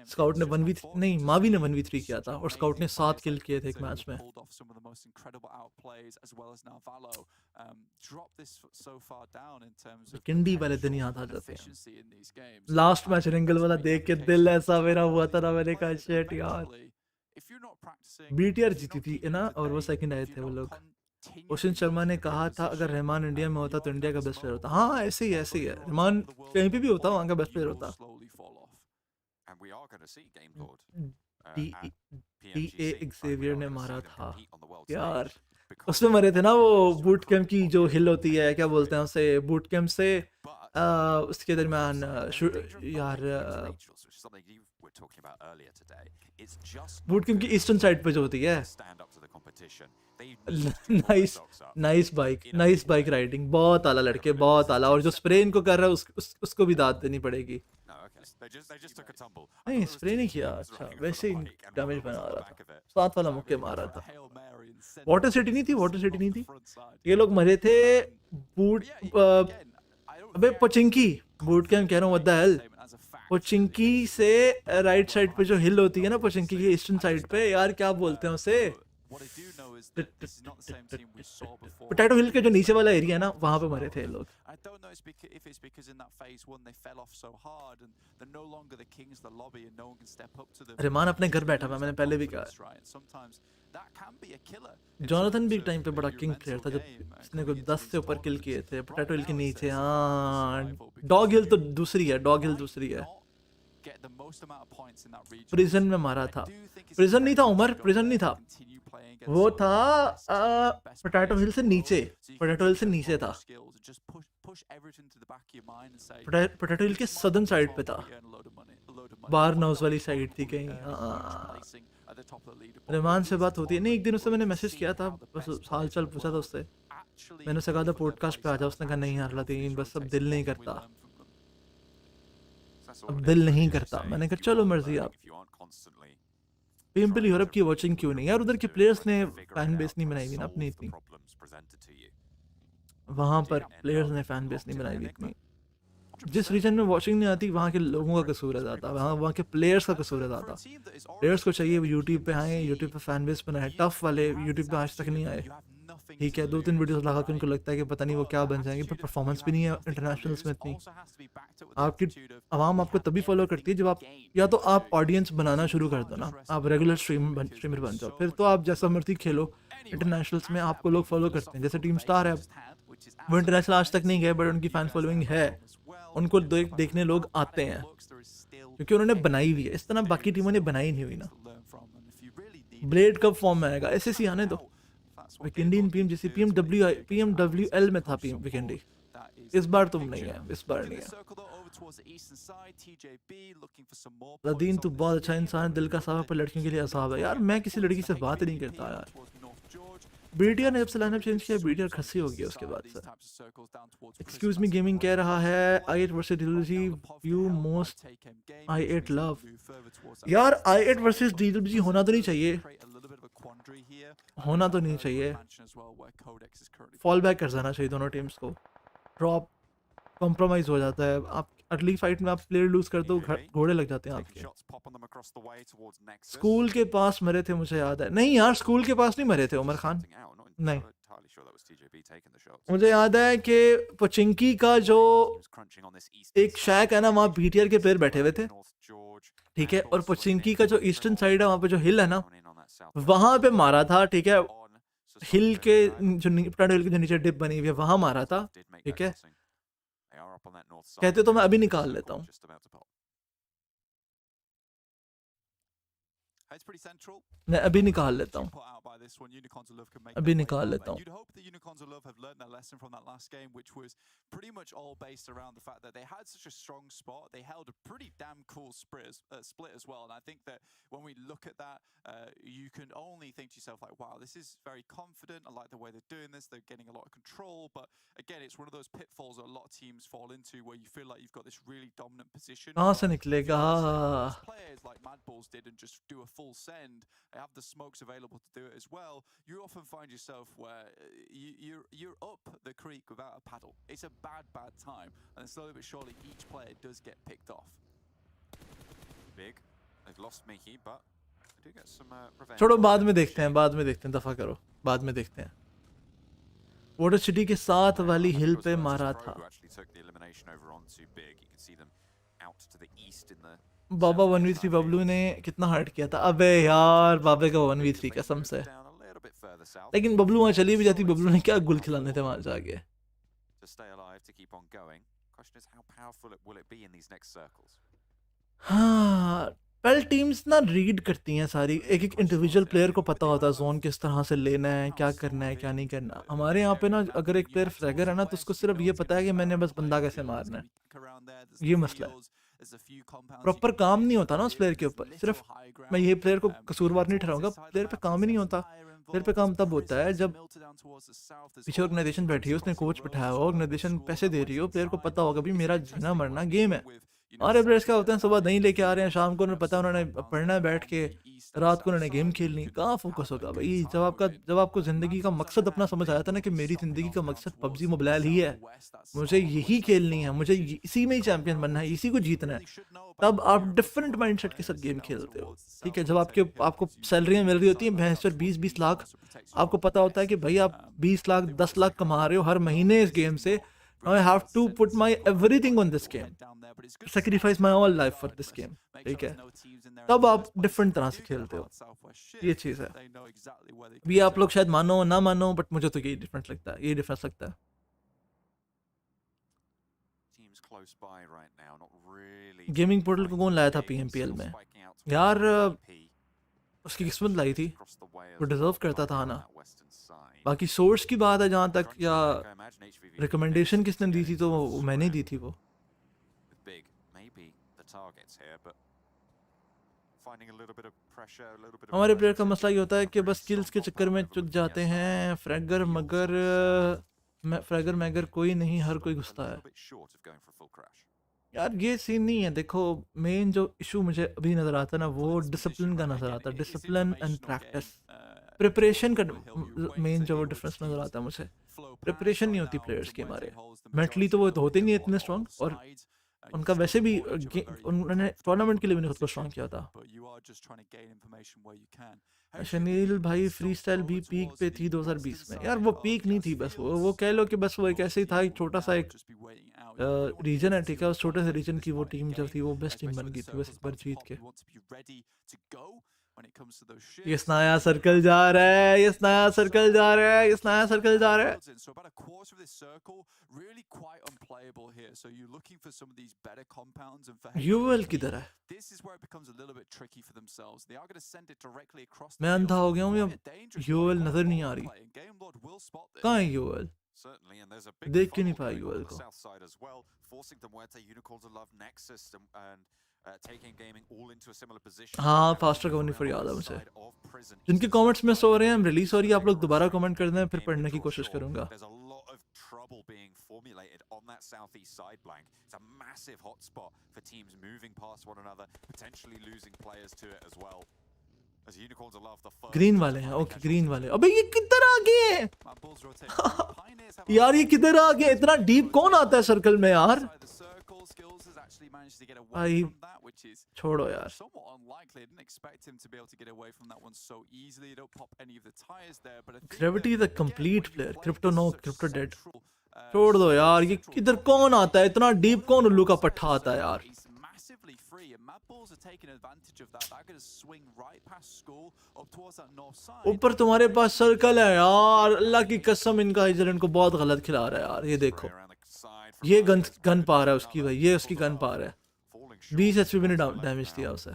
स्काउट ने 1v3 नहीं, मावी ने 1v3 किया था और स्काउट ने 7 किल किए थे एक मैच में. विकेंडी वाले दिन याद आ जाते हैं. लास्ट मैच एरेंगल वाला देख के दिल ऐसा मेरा हुआ था ना, मैंने कहा शिट यार. BTR जीती थी ना और वो सेकंड आए थे वो लोग. ओशन शर्मा ने कहा था अगर रहमान इंडिया में होता तो इंडिया का बेस्ट प्लेयर होता. हाँ ऐसे ही है. रहमान कहीं पे भी होता वहाँ का बेस्ट प्लेयर होता. DA एक्सेवियर ने मारा था यार. उसमें मरे थे ना वो बूट कैंप की जो हिल होती है, क्या बोलते हैं उसे, बूट कैंप से उसके दरमियान यार बूट कैंप की ईस्टर्न साइड पे जो होती है. Nice bike riding. बहुत आला लड़के, बहुत आला. और जो स्प्रे इनको कर रहा है उसको भी दाद देनी पड़ेगी. They just took a tumble. नहीं स्प्रे नहीं किया, अच्छा वैसे ही डैमेज बना रहा था, साथ वाला मुक्के मार रहा था। वाटर सिटी नहीं थी, वाटर सिटी नहीं थी, ये लोग मरे थे बूट अबे पोचिंकी बूट कैंप कह रहा हूँ, व्हाट द हेल, पोचिंकी से राइट साइड पे जो हिल होती है ना पोचिंकी की ईस्टर्न साइड पे, यार क्या बोलते हैं उसे, पोटैटो हिल के जो नीचे वाला एरिया है ना वहां पे मरे थे लोग। रहमान अपने घर बैठा हुआ, मैंने पहले भी कहा, जोनाथन भी एक टाइम पे बड़ा किंग प्लेयर था जब इसने कोई 10 से ऊपर किल किए थे पोटैटो हिल के नीचे। हाँ डॉग हिल तो दूसरी है, डॉग हिल दूसरी है, प्रिजन में मारा था, प्रिजन नहीं था उमर, प्रिजन नहीं था, वो था पोटैटो हिल से नीचे, पोटैटो हिल से नीचे था, पोटैटो हिल के सदर्न साइड पे था, बार नाउस वाली साइड थी कहीं। रहमान से बात होती है नहीं, एक दिन उससे मैंने मैसेज किया था, बस हाल चाल पूछा था उससे, मैंने उससे कहा था पॉडकास्ट पे आ जा, उसने कहा नहीं यार लादीन बस अब दिल नहीं करता, अब दिल नहीं करता, मैंने कहा चलो मर्जी आप। PMPL यूरोप की वॉचिंग क्यों नहीं यार, उधर के प्लेयर्स ने फैन बेस नहीं बनाई हुई ना अपनी इतनी, वहाँ पर प्लेयर्स ने फैन बेस नहीं बनाई हुई इतनी, जिस रीजन में वॉचिंग नहीं आती वहाँ के लोगों का कसूर है ज़्यादा, वहाँ के प्लेयर्स का कसूर है ज़्यादा, प्लेयर्स को चाहिए यूट्यूब पे आए, यूट्यूब पे फैन बेस बनाए, टफ वाले यूट्यूब पे आज तक नहीं आए, ठीक है 2-3 वीडियोस लगा के उनको लगता है कि पता नहीं वो क्या बन जाएंगे, पर परफॉर्मेंस भी नहीं है इंटरनेशनल्स में इतनी, आपकी आवाम आपको तभी फॉलो करती है जब आप या तो आप ऑडियंस बनाना शुरू कर दो ना, आप रेगुलर स्ट्रीमर बन जाओ, फिर तो आप जैसा मर्जी खेलो, इंटरनेशनल्स में आपको लोग फॉलो करते हैं, जैसे टीम स्टार है वो इंटरनेशनल आज तक नहीं गए बट उनकी फैन फॉलोइंग है, उनको देखने लोग आते हैं क्योंकि उन्होंने बनाई हुई है, इस तरह बाकी टीमों ने बनाई नहीं हुई ना। ब्लेड कब फॉर्म में आएगा, SSC आने दो, वीकेंडी इन PMWL में था वीकेंडी, इस बार तुम नहीं है, इस बार नहीं है। लादीन तू बहुत अच्छा इंसान, दिल का साफ, पर लड़कियों के लिए असाब है यार, मैं किसी लड़की से बात नहीं करता यार, BTR ने जब से लाइनअप चेंज किया BTR खस्सी हो गया उसके बाद से। एक्सक्यूज मी गेमिंग कह रहा है I8 versus DWG you most I8 love, यार I8 वर्सेस DWG होना तो नहीं चाहिए, होना तो नहीं चाहिए, फॉल बैक कर जाना चाहिए दोनों टीम्स को, ड्रॉप कॉम्प्रोमाइज हो जाता है, आप अगली फाइट में आप प्लेयर लूज कर दो घोड़े लग जाते हैं आपके। स्कूल के पास मरे थे मुझे याद है, नहीं यार स्कूल के पास नहीं मरे थे उमर खान, नहीं मुझे याद है कि पोचिंकी का जो एक शैक है ना वहाँ BTR के प्लेयर बैठे हुए थे, ठीक है, और पोचिंकी का जो ईस्टर्न साइड है वहाँ पे जो हिल है ना वहाँ पे मारा था, ठीक है, हिल के जो हिल के जो नीचे डिप बनी हुई है वहाँ मारा था, ठीक है, कहते तो मैं अभी निकाल लेता हूँ, मैं अभी निकाल लेता हूँ, अभी निकाल लेता हूँ। pretty much all based around the fact that they had such a strong spot. They held a pretty damn cool split as well. And I think that when we look at that, you can only think to yourself like, wow, this is very confident. I like the way they're doing this. They're getting a lot of control. But again, it's one of those pitfalls that a lot of teams fall into where you feel like you've got this really dominant position. कहाँ से निकलेगा? Players like MADBULLS did and just do a full send. They have the smokes available to do it as well. You often find yourself where you're up the creek without a paddle. It's a bad time, and slowly but surely each player does get picked off. Big, they've lost Mickey, but they do get some revenge. छोड़ो बाद में देखते हैं, बाद में देखते हैं, दफा करो, बाद में देखते हैं। वाटर सिटी के साथ वाली हिल पे मारा था। बाबा 1v3 बबलू ने कितना हर्ट किया था, अबे यार बाबे का 1v3 कसम से, लेकिन बबलू वहाँ चली भी जाती, बबलू ने क्या गुल खिलाने थे वहाँ जाके। हाँ पहले टीम्स ना रीड करती हैं सारी, एक एक इंडिविजुअल प्लेयर को पता होता है जोन किस तरह से लेना है, क्या करना है क्या नहीं करना। हमारे यहाँ पे ना अगर एक प्लेयर फ्रैगर है ना तो उसको सिर्फ ये पता है कि मैंने बस बंदा कैसे मारना है, ये मसला है, प्रॉपर काम नहीं होता ना उस प्लेयर के ऊपर। सिर्फ मैं ये प्लेयर को कसूरवार नहीं ठहराऊंगा, प्लेयर पे काम ही नहीं होता। प्लेयर पे काम तब होता है जब पीछे ऑर्गेनाइजेशन बैठी है, उसने कोच बैठाया हो, ऑर्गेनाइजेशन पैसे दे रही हो, प्लेयर को पता होगा भी मेरा जीना मरना गेम है, हमारे प्लेयर्स क्या होते हैं, सुबह नहीं लेके आ रहे हैं, शाम को उन्हें पता है उन्होंने पढ़ना है बैठ के, रात को उन्होंने गेम खेलनी, कहाँ फोकस होगा भाई। जब आपको ज़िंदगी का मकसद अपना समझ आया था ना कि मेरी ज़िंदगी का मकसद पबजी मोबाइल ही है, मुझे यही खेलनी है, मुझे इसी में ही चैंपियन बनना है, इसी को जीतना है, तब आप डिफरेंट माइंडसेट के साथ गेम खेलते हो। ठीक है, जब आपको सैलरियाँ मिल रही होती हैं भैंस पर 20-20 लाख, आपको पता होता है कि भाई आप 20 लाख 10 लाख कमा रहे हो हर महीने इस गेम से, I have to put my everything on this game, sacrifice my whole life for this game। ठीक है, तब आप डिफरेंट तरह से खेलते हो, ये चीज़ है। भी आप लोग शायद मानो ना मानो, बट मुझे तो यही डिफरेंस लगता है, यही डिफरेंस लगता है। गेमिंग पोर्टल को कौन लाया था PMPL में यार? उसकी किस्मत लाई थी, वो डिजर्व करता था ना। बाकी सोर्स की बात है जहाँ तक, या रिकमेंडेशन किसने दी थी, तो वो मैंने दी थी वो। हमारे प्लेयर का मसला ये होता है कि बस स्किल्स के चक्कर में चुक जाते हैं, फ्रैगर मैगर कोई नहीं, हर कोई घुसता है यार। ये सीन नहीं है। देखो, मेन जो इशू मुझे अभी नज़र आता है ना, वो डिसिप्लिन का नज़र आता है, डिसिप्लिन एंड प्रैक्टिस, प्रिपरेशन का मेन जो डिफरेंस नज़र आता है मुझे। प्रिपरेशन नहीं होती प्लेयर्स की हमारे, मेंटली तो वो होते नहीं इतने स्ट्रॉन्ग, और उनका वैसे भी उन्होंने टूर्नामेंट के लिए भी खुद को स्ट्रॉन्ग किया था। शनील भाई फ्री स्टाइल भी पीक पे थी 2020 में यार, वो पीक नहीं थी, बस वो कह लो कि बस वो एक ऐसे ही था, एक छोटा सा एक रीजन है, ठीक है, उस छोटे से रीजन की वो टीम जो थी वो बेस्ट टीम बन गई थी बस इस बार जीत के। ये नया सर्कल जा रहा है, ये नया सर्कल जा रहा है, ये नया सर्कल जा रहा है। यूएल किधर है? मैं अंधा हो गया हूँ या यूएल नजर नहीं आ रही? कहाँ है यूएल? देख क्यों नहीं पाया यूएल को? हाँ, फास्टर कवर्नी फॉर याद है मुझे। जिनके कमेंट्स में सो रहे हैं, रिलीज हो रही है, आप लोग दोबारा कमेंट कर दें, फिर पढ़ने की कोशिश करूंगा। ग्रीन वाले हैं, ओके ग्रीन वाले। अबे ये किधर आ गए यार, ये किधर आ गए? इतना डीप कौन आता है सर्कल में यार? भाई छोड़ो यार। Gravity is a complete player, crypto no, crypto dead. छोड़ दो यार, ये किधर कौन आता है? इतना डीप कौन उल्लू का पट्टा आता है यार? ऊपर तुम्हारे पास सर्कल है यार, अल्लाह की कसम, इनका हिजर इनको बहुत गलत खिला रहा है यार। ये देखो, ये गन पा रहा है उसकी, भाई ये उसकी गन पा रहा है। 20 HP ने डैमेज दिया उसे।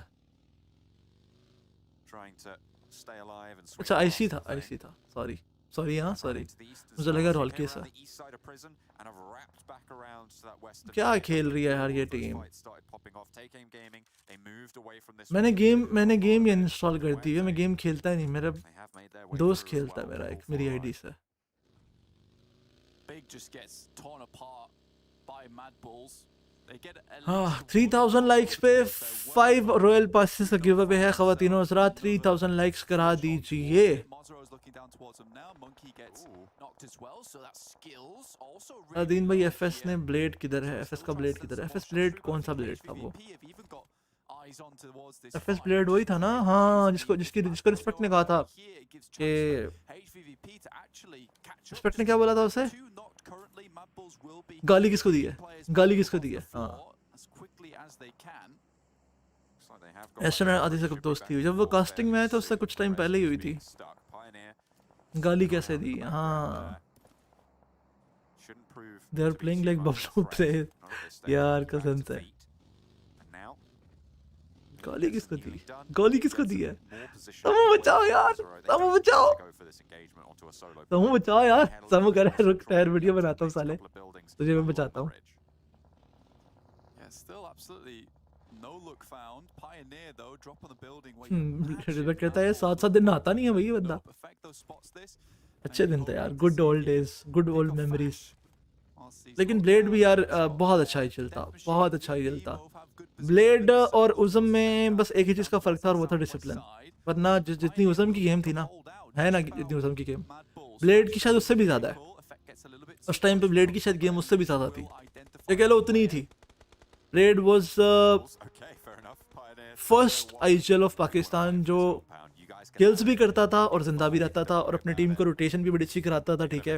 अच्छा आईसी था, सॉरी हाँ सॉरी, मुझे लगा रोल केस है। क्या खेल रही है यार ये टीम? मैंने गेम इंस्टॉल कर दी है, मैं गेम खेलता ही नहीं, मेरा दोस्त खेलता है मेरा, एक मेरी आईडी से। हाँ, 3000 लाइक्स पे 5 रॉयल पासेस का गिव अवे है ख़वातीनो हज़रात, 3000 लाइक्स करा दीजिए। अलादीन भाई एफएस ने ब्लेड किधर है? एफएस का ब्लेड किधर है? एफएस ब्लेड कौन सा ब्लेड था वो? एफएस ब्लेड वही था ना? हाँ, जिसको रिस्पेक्ट ने कहा था कि रिस्पेक्ट ने क्या बोला था उसे? गाली किसको दी है? गाली किसको दी है? हाँ, ऐसा ना आदि से कब दोस्ती हुई? जब वो कास्टिंग में आया था उससे कुछ टाइम पहले ही हुई थी। गाली कैसे दी? हाँ, they are playing like Bablu play यार, कसम से। गाली किसको दी? गाली किसको दी है? समूह बचाओ यार, समूह बचाओ, समूह बचाओ यार। समूह कह रहा है रुक ठहर, वीडियो बनाता हूँ साले, तुझे मैं बचाता हूँ। कहता है 7-7 दिन नहाता नहीं है भाई ये बंदा। अच्छे दिन थे यार, good old days, good old memories. लेकिन ब्लेड भी यार बहुत अच्छा ही चलता, बहुत अच्छा ही चलता। ब्लेड और उज़म में बस एक ही चीज़ का फ़र्क था और वो था डिसिप्लिन, वरना जितनी उज़म की गेम थी ना, है ना, जितनी उज़म की गेम, ब्लेड की शायद उससे भी ज़्यादा है। उस टाइम पे ब्लेड की शायद गेम उससे भी ज़्यादा थी, ये कह लो उतनी ही थी। Blade was first IGL of Pakistan जो किल्स भी करता था और जिंदा भी रहता था और अपनी टीम को रोटेशन भी बड़ी अच्छी कराता था, ठीक है,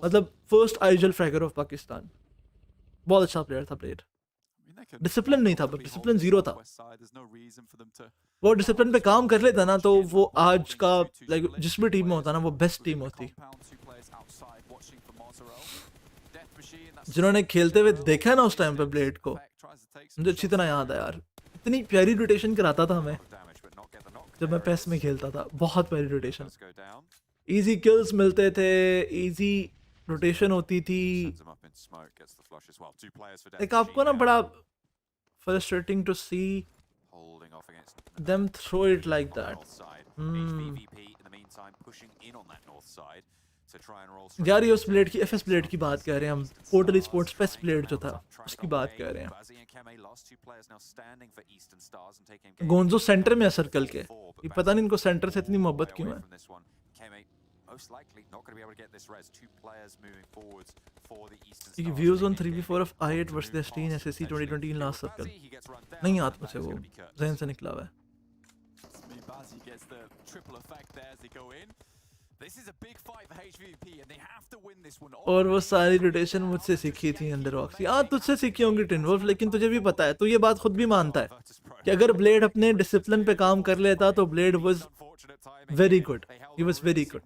मतलब first IGL fragger of Pakistan. बहुत अच्छा प्लेयर था ब्लेड। डिसिप्लिन नहीं था, डिसिप्लिन जीरो था। वो डिसिप्लिन पे काम कर लेता ना तो वो आज का लाइक जिस भी टीम में होता ना वो बेस्ट टीम होती। जिन्होंने खेलते हुए देखा है ना उस टाइम पे ब्लेड को, मुझे अच्छी तरह याद है यार, इतनी प्यारी रोटेशन कराता था हमें जब मैं पेस में खेलता था, बहुत प्यारी रोटेशन, इजी किल्स मिलते थे, इजी रोटेशन होती थी। एक आपको ना बड़ा frustrating to see them throw it like that. यार ये उस ब्लेड की FS ब्लेड की बात कर रहे हैं हम, पोर्टल स्पोर्ट्स पेस ब्लेड जो था उसकी बात कर रहे हैं। गोंजो सेंटर में है सर्कल के, ये पता नहीं इनको सेंटर से इतनी मोहब्बत क्यों है। Views on 3v4 of I8 versus the ST in SSC 2020 in last circle नहीं आता मुझे, वो जहन से निकला हुआ है। और वो सारी रोटेशन मुझसे सीखी थी अंडरवॉक्स। हाँ तुझसे सीखी होंगी टिनवुल्फ, लेकिन तुझे भी पता है, तू ये बात खुद भी मानता है कि अगर ब्लेड अपने डिसिप्लिन पे काम कर लेता तो blade was very good, he was very good.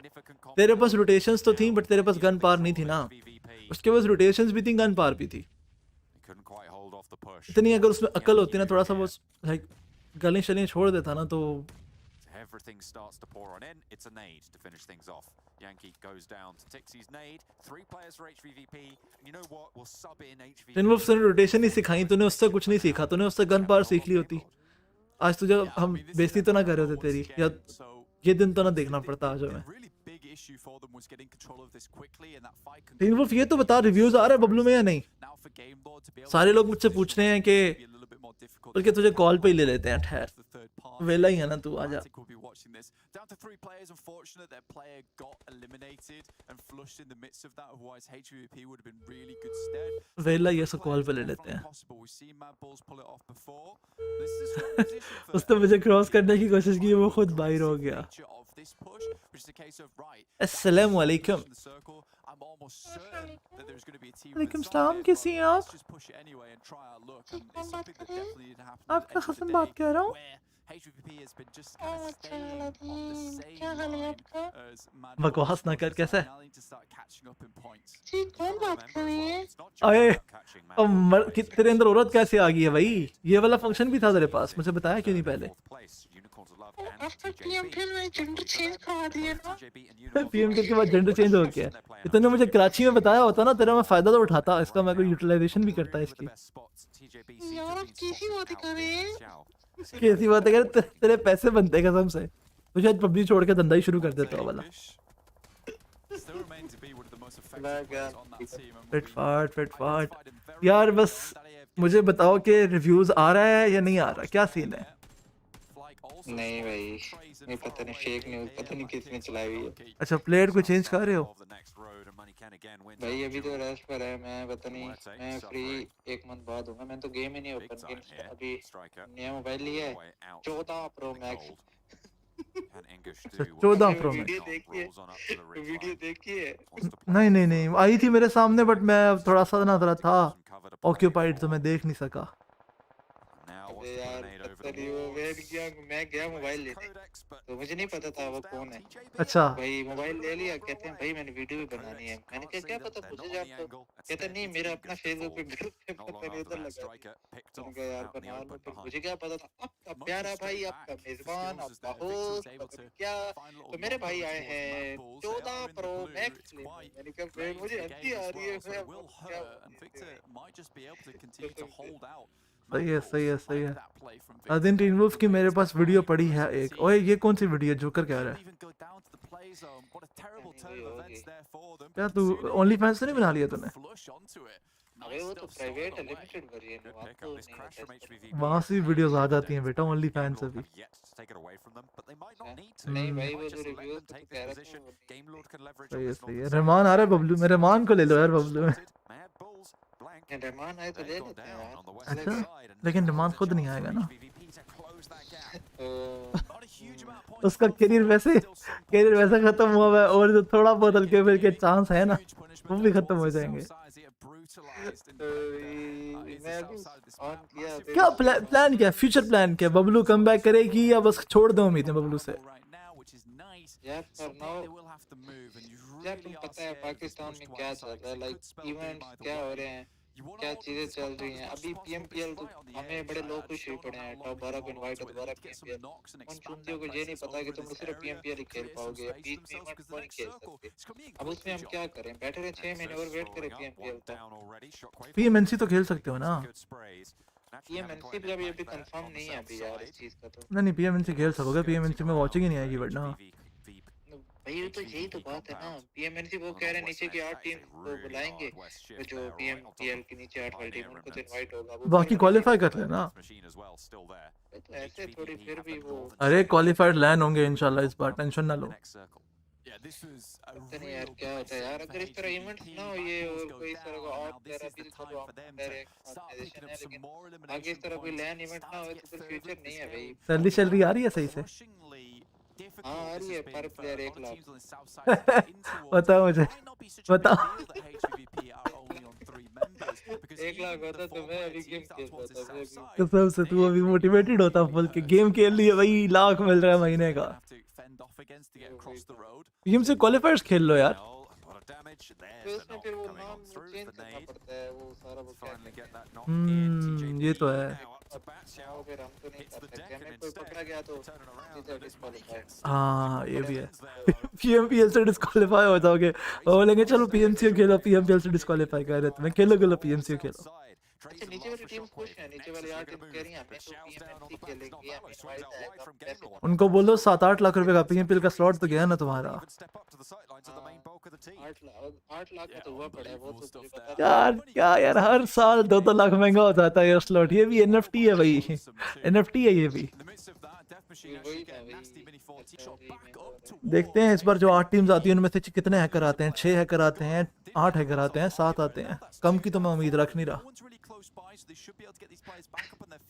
तेरे पास रोटेशंस तो थी बट तेरे पास गन पावर नहीं थी ना, उसके पास रोटेशंस भी थी, गन पावर भी थी। इतनी अगर उसमें अकल होती ना, थोड़ा सा वो लाइक गली शलियां छोड़ देता ना तो everything starts to pour on in. It's a nade to finish things off. Yankee goes down to Tixie's nade. 3 players for HVVP. And you know what? We'll sub in HVVP. टिनवुल्फ से rotation ही सिखाई, तूने उससे कुछ नहीं सीखा, तूने उससे gun power सीख ली होती। आज तुझे हम बेइज्जती तो ना कर रहे थे तेरी, या ये दिन तो ना देखना पड़ता आज हमें। टिनवुल्फ ये तो बता, रिव्यूज आ रहा है बबलू में या नहीं? सारे लोग मुझसे पूछ रहे हैं कि बल्कि तुझे कॉल पे ही ले लेते हैं, ठहर वेला ही है ना तू, आजा। वेला ये सब कॉल पे ले लेते हैं। उसने मुझे क्रॉस करने की कोशिश की, वो खुद बाहर हो गया। अस्सलाम वालेकुम। वालेकुम सलाम, कैसी हैं आप? आपका हसन बात कर रहा हूँ। बकवास ना कर, कैसा है? कौन बात कर रही है? अरे तेरे अंदर औरत कैसे आ गई है भाई? ये वाला फंक्शन भी था तेरे पास, मुझे बताया क्यों नहीं पहले? PMPL में जेंडर चेंज करा दिया ना। PMPL के बाद जेंडर चेंज हो गया। इतने मुझे कराची में बताया होता ना, तेरा मैं फायदा तो उठाता, इसका मैं कोई यूटिलाइजेशन भी करता इसकी। यार आप कैसी बातें कर रहे हैं? कैसी बातें कर, तेरे पैसे बनते कसम से। तो शायद PUBG छोड़ के धंधा ही शुरू कर देता वाला। फिट फाट यार, बस मुझे बताओ कि रिव्यूज आ रहा है या नहीं आ रहा, क्या सीन है? नहीं भाई, ये पता नहीं, फेक न्यूज़ पता नहीं किसने चलाई हुई है। अच्छा, प्लेयर को चेंज कर रहे हो भाई? अभी तो रश पर है, मैं पता नहीं, मैं फ्री 1 मंथ बाद हूँ। मैं तो गेम ही नहीं ओपन किया, अभी नया मोबाइल लिया है 14 pro max. 14 pro max video देखिए? नहीं आई थी मेरे सामने, बट मैं थोड़ा सा ना जरा था ऑक्यूपाइड, तो मैं देख नहीं सका। यार मैं गया मोबाइल लेने, तो मुझे नहीं पता था वो कौन है। अच्छा भाई मोबाइल ले लिया, कहते हैं भाई मैंने वीडियो भी बनानी है। मैंने कहा क्या पता मुझे जानते हो? कहते नहीं मेरा अपना फेसबुक पे वीडियो मैंने उधर लगा। मैंने कहा यार बना लो, फिर मुझे क्या पता था आपका प्यारा भाई, आपका मेजबान, आपका होस्ट क्या, तो मेरे भाई आए हैं 14 प्रो मैक्स लेने। मैंने कहा मुझे हंसी आ रही है, सही है। अलादीन टिनवुल्फ की मेरे पास वीडियो पड़ी है एक। ओए ये कौन सी वीडियो? जोकर कह रहा है क्या? तू ओनली फैंस से नहीं बना लिया तूने? अबे वो तो प्राइवेट है, लिमिटेड वेरिएंट है, वहाँ तो नहीं। वहाँ से वीडियोस आ जाती हैं बेटा, ओनली फैन से भी। नहीं भाई वो जो रिव्यूज तो कह रहा था सही है सही है। रहमान आ रहा है बबलू में, रहमान को ले लो यार बबलू में। रहमान आए तो ले लेते हैं यार। अच्छा लेकिन रहमान खुद नहीं आएगा ना, उसका करियर वैसे खत्म हुआ है, और जो थोड़ा बहुत हल्के फिर चांस है ना वो भी खत्म हो जाएंगे। क्या प्लान क्या, फ्यूचर प्लान क्या, बबलू कम बैक करेगी या बस छोड़ दो उम्मीदें बबलू से? यार पर नाउ यार तुम पता है पाकिस्तान में क्या चल रहा है, लाइक इवेंट्स क्या हो रहे हैं, क्या चीजें चल रही हैं। अभी पीएमपीएल तो हमें बड़े लोग खुश हुए पड़े हैं, टॉप 12 को इनवाइट दोबारा पीएमपीएल। उन चुनतियों को ये नहीं पता कि तुम सिर्फ पीएमपीएल ही खेल पाओगे, बीच में इवेंट को नहीं खेल सकते। अब उसमें हम क्या करें, बैठे रहे 6 महीने और वेट करें पीएमपीएल का। पीएमएनसी तो खेल सकते हो ना, पीएमएनसी भी अभी कंफर्म नहीं है अभी यार इस चीज का। तो नहीं पीएमएनसी खेल सकोगे, पीएमएनसी में वॉचिंग ही नहीं आएगी वरना। भाई तो यही तो बात है ना, पीएमएनसी वो कह रहे हैं नीचे की 8 टीम को बुलाएंगे, तो जो पीएमपीएल की नीचे 8 वाली टीम उनको तो इनवाइट होगा, बाकी क्वालीफाई कर लेना। तो ऐसे थोड़ी फिर भी वो अरे क्वालीफाइड लैंड होंगे इंशाल्लाह इस बार, टेंशन ना लो। पता नहीं यार क्या होता है यार, अगर इस तरह इवेंट्स ना हो ये और कोई इस तरह का ऑड तेरा भी तो चलो आप डायरेक्ट ऑर्गेनाइजेशन है, लेकिन आगे इस तरह कोई लैंड इवेंट ना हो तो फिर फ्यूचर नहीं है भाई। सैलरी आ रही है सही से? हाँ आ रही है, पर प्लेयर 1 लाख। बताओ मुझे, बताओ 1 लाख होता तो मैं अभी गेम खेलता था। कसम से तू अभी मोटिवेटेड होता फुल के गेम खेल लिए भाई, लाख मिल रहा है महीने का। गेम से क्वालीफायर्स खेल लो यार। उसमें फिर वो नाम चेंज करना पड़ता है, वो सारा वो क्या ये तो है। फिर हम तो नहीं कर सकते, हमें कोई पकड़ा गया तो सीधा डिस्क्वालीफाई। हाँ ये भी है। पीएमपीएल से डिस्क्वालीफाई हो जाओगे, वो बोलेंगे चलो पीएमसीओ खेलो, पीएमपीएल से डिस्क्वालीफाई कर रहे तुम्हें, खेलो पीएमसीओ खेलो। अच्छा नीचे वाली टीम खुश है, नीचे वाली 8 टीम कह रही हैं हमें तो पीएमएनसी खेलेंगे, हमें इनवाइट आएगा, हम कैसे उनको बोलो 7-8 लाख रुपए का पीएमपीएल का स्लॉट तो गया ना तुम्हारा। 8 लाख का तो हुआ पड़ा है वो तो मुझे पता यार क्या यार, हर साल 2-2 लाख महंगा हो जाता है ये स्लॉट। ये भी एनएफटी है भाई, एनएफटी है ये भी। देखते हैं इस बार जो 8 टीम्स आती हैं उनमें से कितने हैकर आते हैं, 6 हैकर आते हैं, 8 हैकर आते हैं, 7 आते हैं, कम की तो मैं उम्मीद रख नहीं रहा।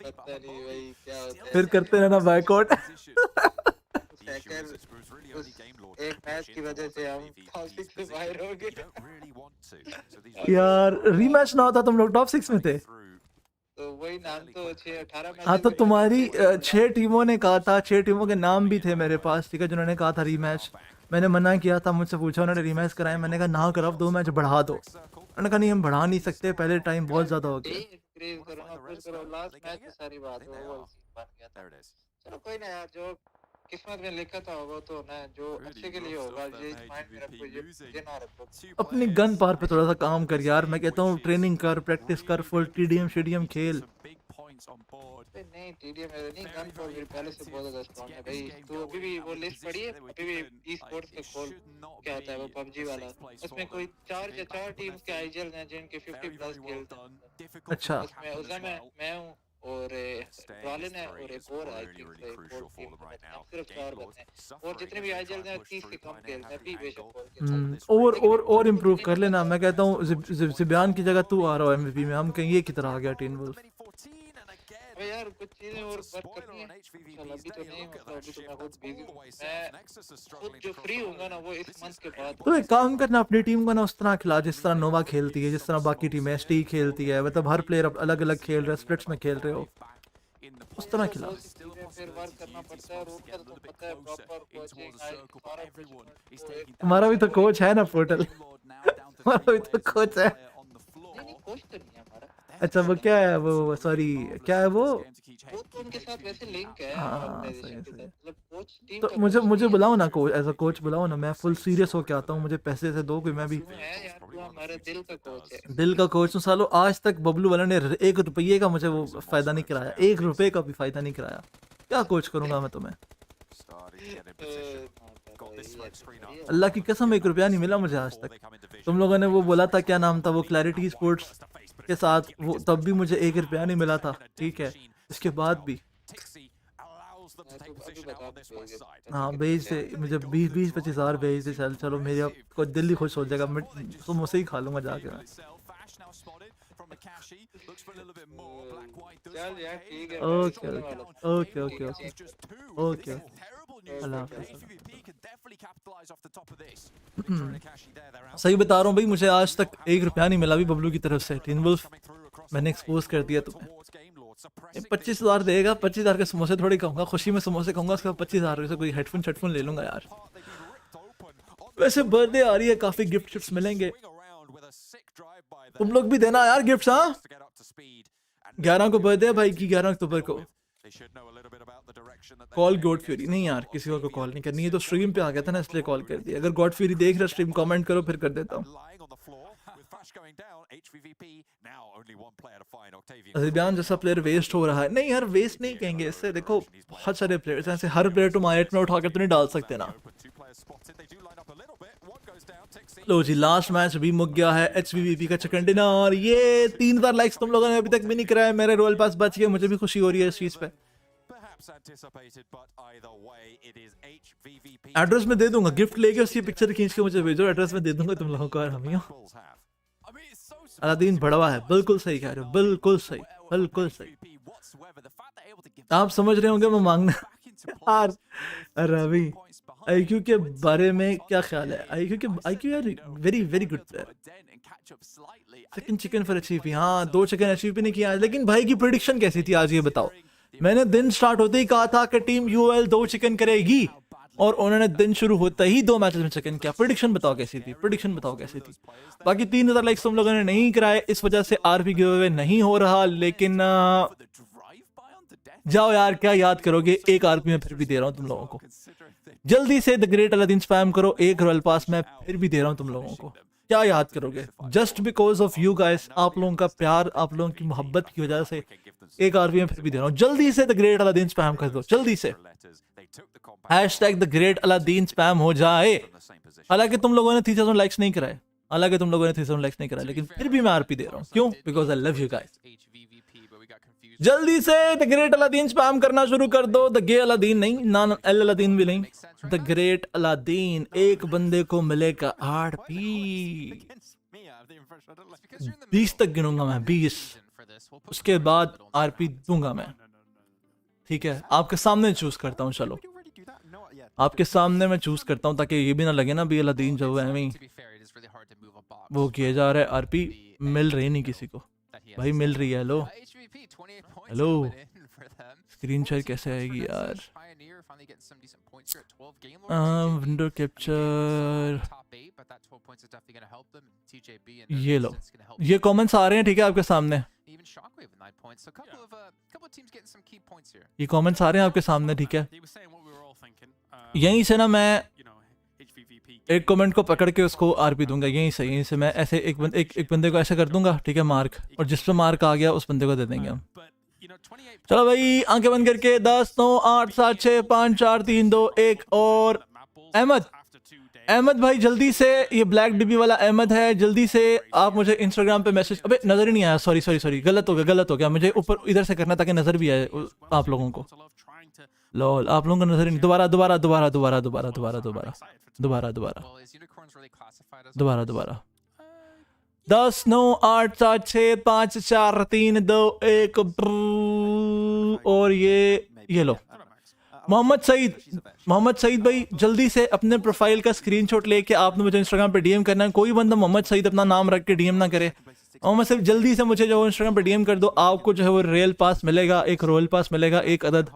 पता नहीं भाई क्या होता है, फिर करते रहना बैकआउट। एक मैच की वजह से हम टॉप 6 से बाहर हो गए। यार रीमैच ना होता तुम लोग टॉप 6 में थे। तो वही नाम तो 6-18 मैच। हाँ तो तुम्हारी 6 टीमों ने कहा था, 6 टीमों के नाम भी थे मेरे पास, ठीक है, जिन्होंने कहा था रीमैच। मैंने मना किया था, मुझसे पूछा उन्होंने रीमैच कराए, मैंने कहा ना कराओ, 2 मैच बढ़ा दो। उन्होंने कहा नहीं हम बढ़ा नहीं सकते, पहले टाइम बहुत ज्यादा हो गया। लास्ट मैच में सारी बात वो बन गया था। चलो कोई ना यार, जो किस्मत में लिखा था वो तो ना, जो अच्छे के लिए होगा। ये माइंड में रखो, ये ना रखो। अपनी गन पार पे थोड़ा सा काम कर यार, मैं कहता हूँ ट्रेनिंग कर, प्रैक्टिस कर, फुल टीडीएम खेल। नहीं टीडीएम नहीं, गन पावर भी पहले से बहुत ज्यादा स्ट्रांग है भाई। तो अभी भी वो लिस्ट पड़ी है, अभी भी ई-स्पोर्ट्स का खोल क्या होता है वो पबजी वाला, उसमें कोई 4 टीम्स के आईजीएल हैं जिनके 50 प्लस खेलते हैं। अच्छा उसमें मैं हूँ और रॉलिन है और एक और आई थिंक सिर्फ 4 बचे हैं, और जितने भी आईजीएल हैं 30 से कम खेलते हैं भी बेशक और इम्प्रूव कर लेना। मैं कहता हूँ ज़िबियान की जगह तू आ रहा हो एमवीपी में, हम कहीं ये की तरह आ गया टीन वुल्फ। यार कुछ चीजें और वर्क करनी है, अभी तो नहीं, मतलब अभी तो मैं बहुत बिजी हूं। मैं खुद जो फ्री होऊंगा ना वो इस मंथ के बाद। तो एक काम करना, अपनी टीम को ना उस तरह खिला जिस तरह नोवा खेलती है, जिस तरह बाकी टीम एसटी खेलती है, मतलब हर प्लेयर अलग अलग खेल रहे, स्प्लिट्स में खेल रहे हो, उस तरह खिला। फिर वर्क करना पड़ता है, रूट का तो पता है, प्रॉपर कोचिंग सारा कुछ। तुम्हारा भी तो कोच है ना पोर्टल, तुम्हारा भी तो कोच है। नहीं कोच तो नहीं है हमारा। अच्छा वो क्या है, वो सॉरी क्या है वो उनके साथ वैसे लिंक है ऑर्गेनाइजेशन के साथ, मतलब कोच टीम। तो मुझे बुलाओ ना कोच, एज अ कोच बुलाओ ना, मैं फुल सीरियस होके आता हूँ, मुझे पैसे से दो कोई, मैं भी हमारे दिल का कोच है। दिल का कोच हूँ सालो। आज तक बबलू वाला ने 1 रुपये का मुझे वो फायदा नहीं कराया, 1 रुपये का भी फायदा नहीं कराया। क्या कोच करूंगा मैं तुम्हें, अल्लाह की कसम 1 रुपया नहीं मिला मुझे आज तक। तुम लोगों ने वो बोला था क्या नाम था वो, क्लैरिटी स्पोर्ट्स, के साथ वो तब भी मुझे 1 रुपया नहीं मिला था, ठीक है, इसके बाद भी। हाँ भेज दे मुझे 20-25 हज़ार भेज दे, चल चलो मेरा को दिल ही खुश हो जाएगा, मैं समोसे ही खा लूँगा जाके मैं। Okay okay okay okay okay अल्लाह हाफ़िज़। सही बता रहा हूँ भाई, मुझे आज तक 1 रुपया नहीं मिला भी बबलू की तरफ से। टीन वुल्फ मैंने एक्सपोज कर दिया तुम्हें। 25,000 देगा, 25,000 के समोसे थोड़ी खाऊंगा, खुशी में समोसे खाऊंगा, उसके बाद 25,000 से कोई हेडफोन ले लूंगा यार। वैसे बर्थडे आ रही है, काफी गिफ्ट शिफ्ट्स मिलेंगे, तुम लोग भी देना यार गिफ्ट्स। हाँ 11 को बर्थडे है भाई की, 11 अक्टूबर को। कॉल गॉड फ्यूरी नहीं यार, किसी और को कॉल नहीं करनी है, तो स्ट्रीम पे आ गया था ना इसलिए कॉल कर दिया। अगर गॉड फ्यूरी देख रहा स्ट्रीम कमेंट करो फिर कर देता हूँ। अज़रबैजान जैसा प्लेयर वेस्ट हो रहा है, नहीं यार वेस्ट नहीं कहेंगे इससे। देखो बहुत सारे प्लेयर्स ऐसे, हर प्लेयर तुम आई में उठाकर तो नहीं डाल सकते ना। लो जी लास्ट मैच भी मुक गया है, HVVP का चिकन डिनर। ये 3000 लाइक्स तुम लोगों ने अभी तक भी नहीं कराया, मेरे रॉयल पास बच गए, मुझे भी खुशी हो रही है इस चीज पे। एड्रेस में दे दूंगा, गिफ्ट लेके उसकी पिक्चर खींच के मुझे भेजो, एड्रेस में दे दूंगा तुम लोगों को। और हम अलादीन बड़वा है, बिल्कुल सही कह रहे हो, बिल्कुल सही बिल्कुल सही। आप समझ रहे होंगे मैं मांगना यार। रवि IQ के बारे में क्या ख्याल है? IQ यार very very good player. Second chicken for HVP, हाँ 2 चिकन HVP ने किया आज। लेकिन भाई की प्रेडिक्शन कैसी थी आज ये बताओ? मैंने दिन स्टार्ट होते ही कहा था कि टीम UL 2 चिकन करेगी, और उन्होंने दिन शुरू होता ही 2 मैचेस में चिकन किया। प्रेडिक्शन बताओ कैसी थी, प्रेडिक्शन बताओ कैसी थी? बाकी 3000 लाइक्स तुम लोगों ने नहीं कराए, इस वजह से RP गिवअवे नहीं हो रहा। लेकिन जाओ यार, क्या याद करोगे, 1 RP में फिर भी दे रहा हूँ तुम लोगों को। जल्दी से द ग्रेट अलादीन स्पैम करो, 1 रॉयल पास मैं फिर भी दे रहा हूँ तुम लोगों को। क्या याद करोगे? Just because of you guys, आप लोगों का प्यार, आप लोगों की मोहब्बत की वजह से 1 RP में फिर भी दे रहा हूँ। जल्दी से द ग्रेट अलादीन स्पैम कर दो, जल्दी से। Hashtag the great Aladdin spam हो जाए। हालांकि तुम लोगों ने 3000 लाइक्स नहीं कराए, हालांकि तुम लोगों ने 3000 लाइक्स नहीं कराए, लेकिन फिर भी मैं RP दे रहा हूँ। क्यों? Because I love you guys. जल्दी से द ग्रेट अलादीन स्पैम करना शुरू कर दो। द गे अलादीन नहीं, ना एल अलादीन भी नहीं, द ग्रेट अलादीन। एक बंदे को मिलेगा RP। 20 तक गिनूंगा मैं, 20, उसके बाद RP दूंगा मैं। ठीक है, आपके सामने चूज करता हूँ। चलो आपके सामने मैं चूज करता हूँ, ताकि ये भी ना लगे ना भी अलादीन जो है वो किए जा रहा है। RP मिल रही नहीं किसी को भाई, मिल रही है। हेलो हेलो, स्क्रीन शेयर कैसे आएगी यार? विंडो कैप्चर, ये लो, ये कमेंट्स आ रहे हैं, ठीक है आपके सामने। ये कमेंट्स आ रहे हैं आपके सामने, ठीक है। यहीं से ना मैं एक कमेंट को पकड़ के उसको RP दूंगा, यहीं से मैं ऐसे एक बंदे को ऐसे कर दूंगा, ठीक है, मार्क, और जिस पे मार्क आ गया उस बंदे को दे देंगे हम। चलो भाई आंखें बंद करके 10 9 8 7 6 5 4 3 2 1। और अहमद भाई जल्दी से, ये ब्लैक डिब्बी वाला अहमद है, जल्दी से आप मुझे इंस्टाग्राम पे मैसेज, अबे नजर ही नहीं आया, सॉरी गलत हो गया। मुझे ऊपर इधर से करना ताकि नजर भी आए आप लोगों को। लॉल, आप लोगों को नजर ही नहीं। दोबारा 10 9 8 7 6 5 4 3 2 1। और ये लो, मोहम्मद सईद भाई जल्दी से अपने प्रोफाइल का स्क्रीनशॉट लेके आपने मुझे इंस्टाग्राम पे DM करना है। कोई बंदा मोहम्मद सईद अपना नाम रख के DM ना करे। मोहम्मद सईद जल्दी से मुझे जो इंस्टाग्राम पे DM कर दो, आपको जो है वो रॉयल पास मिलेगा, एक रॉयल पास मिलेगा, 1 अदद।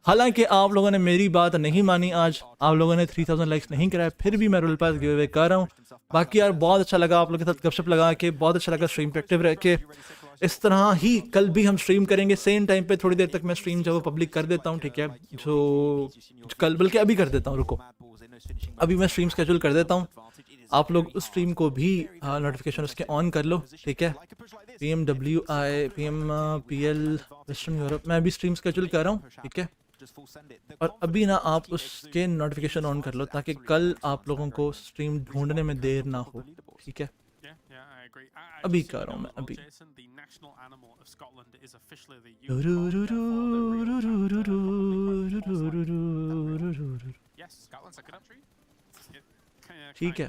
हालांकि आप लोगों ने मेरी बात नहीं मानी, आज आप लोगों ने 3000 लाइक्स नहीं कराया, फिर भी मैं रॉयल पास गिव अवे कर रहा हूँ। बाकी यार बहुत अच्छा लगा आप लोगों के साथ गपशप लगा के, बहुत अच्छा लगा स्ट्रीम पे एक्टिव रह के। इस तरह ही कल भी हम स्ट्रीम करेंगे सेम टाइम पे, थोड़ी देर तक मैं स्ट्रीम जो पब्लिक कर देता हूँ, ठीक है। जो कल, बल्कि अभी कर देता हूँ, रुको अभी मैं स्ट्रीम स्केड्यूल कर देता हूँ। आप लोग उस स्ट्रीम को भी नोटिफिकेशन उसके ऑन कर लो, ठीक है। PMPL वेस्टर्न यूरोप मैं अभी स्ट्रीम स्केड्यूल कर रहा हूँ, ठीक है। और अभी ना आप उसके नोटिफिकेशन ऑन कर लो, ताकि कल आप लोगों को स्ट्रीम ढूंढने में देर ना हो, ठीक है। agree. अभी कर रहा हूँ मैं अभी. Jason, the national animal of Scotland is officially the unicorn. Yes, Scotland's a country. ठीक है.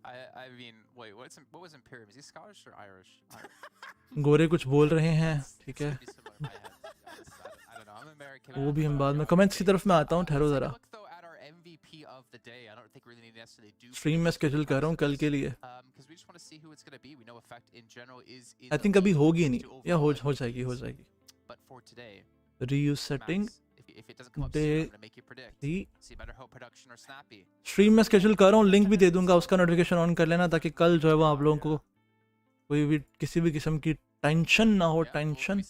I mean, wait, what was Imperium? Is he Scottish or Irish? गोरे कुछ बोल रहे हैं, ठीक है. वो भी हम बाद में कमेंट्स की तरफ मैं आता हूँ, ठहरो जरा. स्ट्रीम में स्केड्यूल कर रहा हूँ कल के लिए. आई थिंक अभी होगी नहीं, या हो जाएगी. रीयूज सेटिंग स्ट्रीम में स्केड्यूल कर रहा हूँ, लिंक भी दे दूंगा, उसका नोटिफिकेशन ऑन कर लेना ताकि कल जो है वो आप लोगों को कोई भी किसी भी किस्म की टेंशन ना हो. टेंशन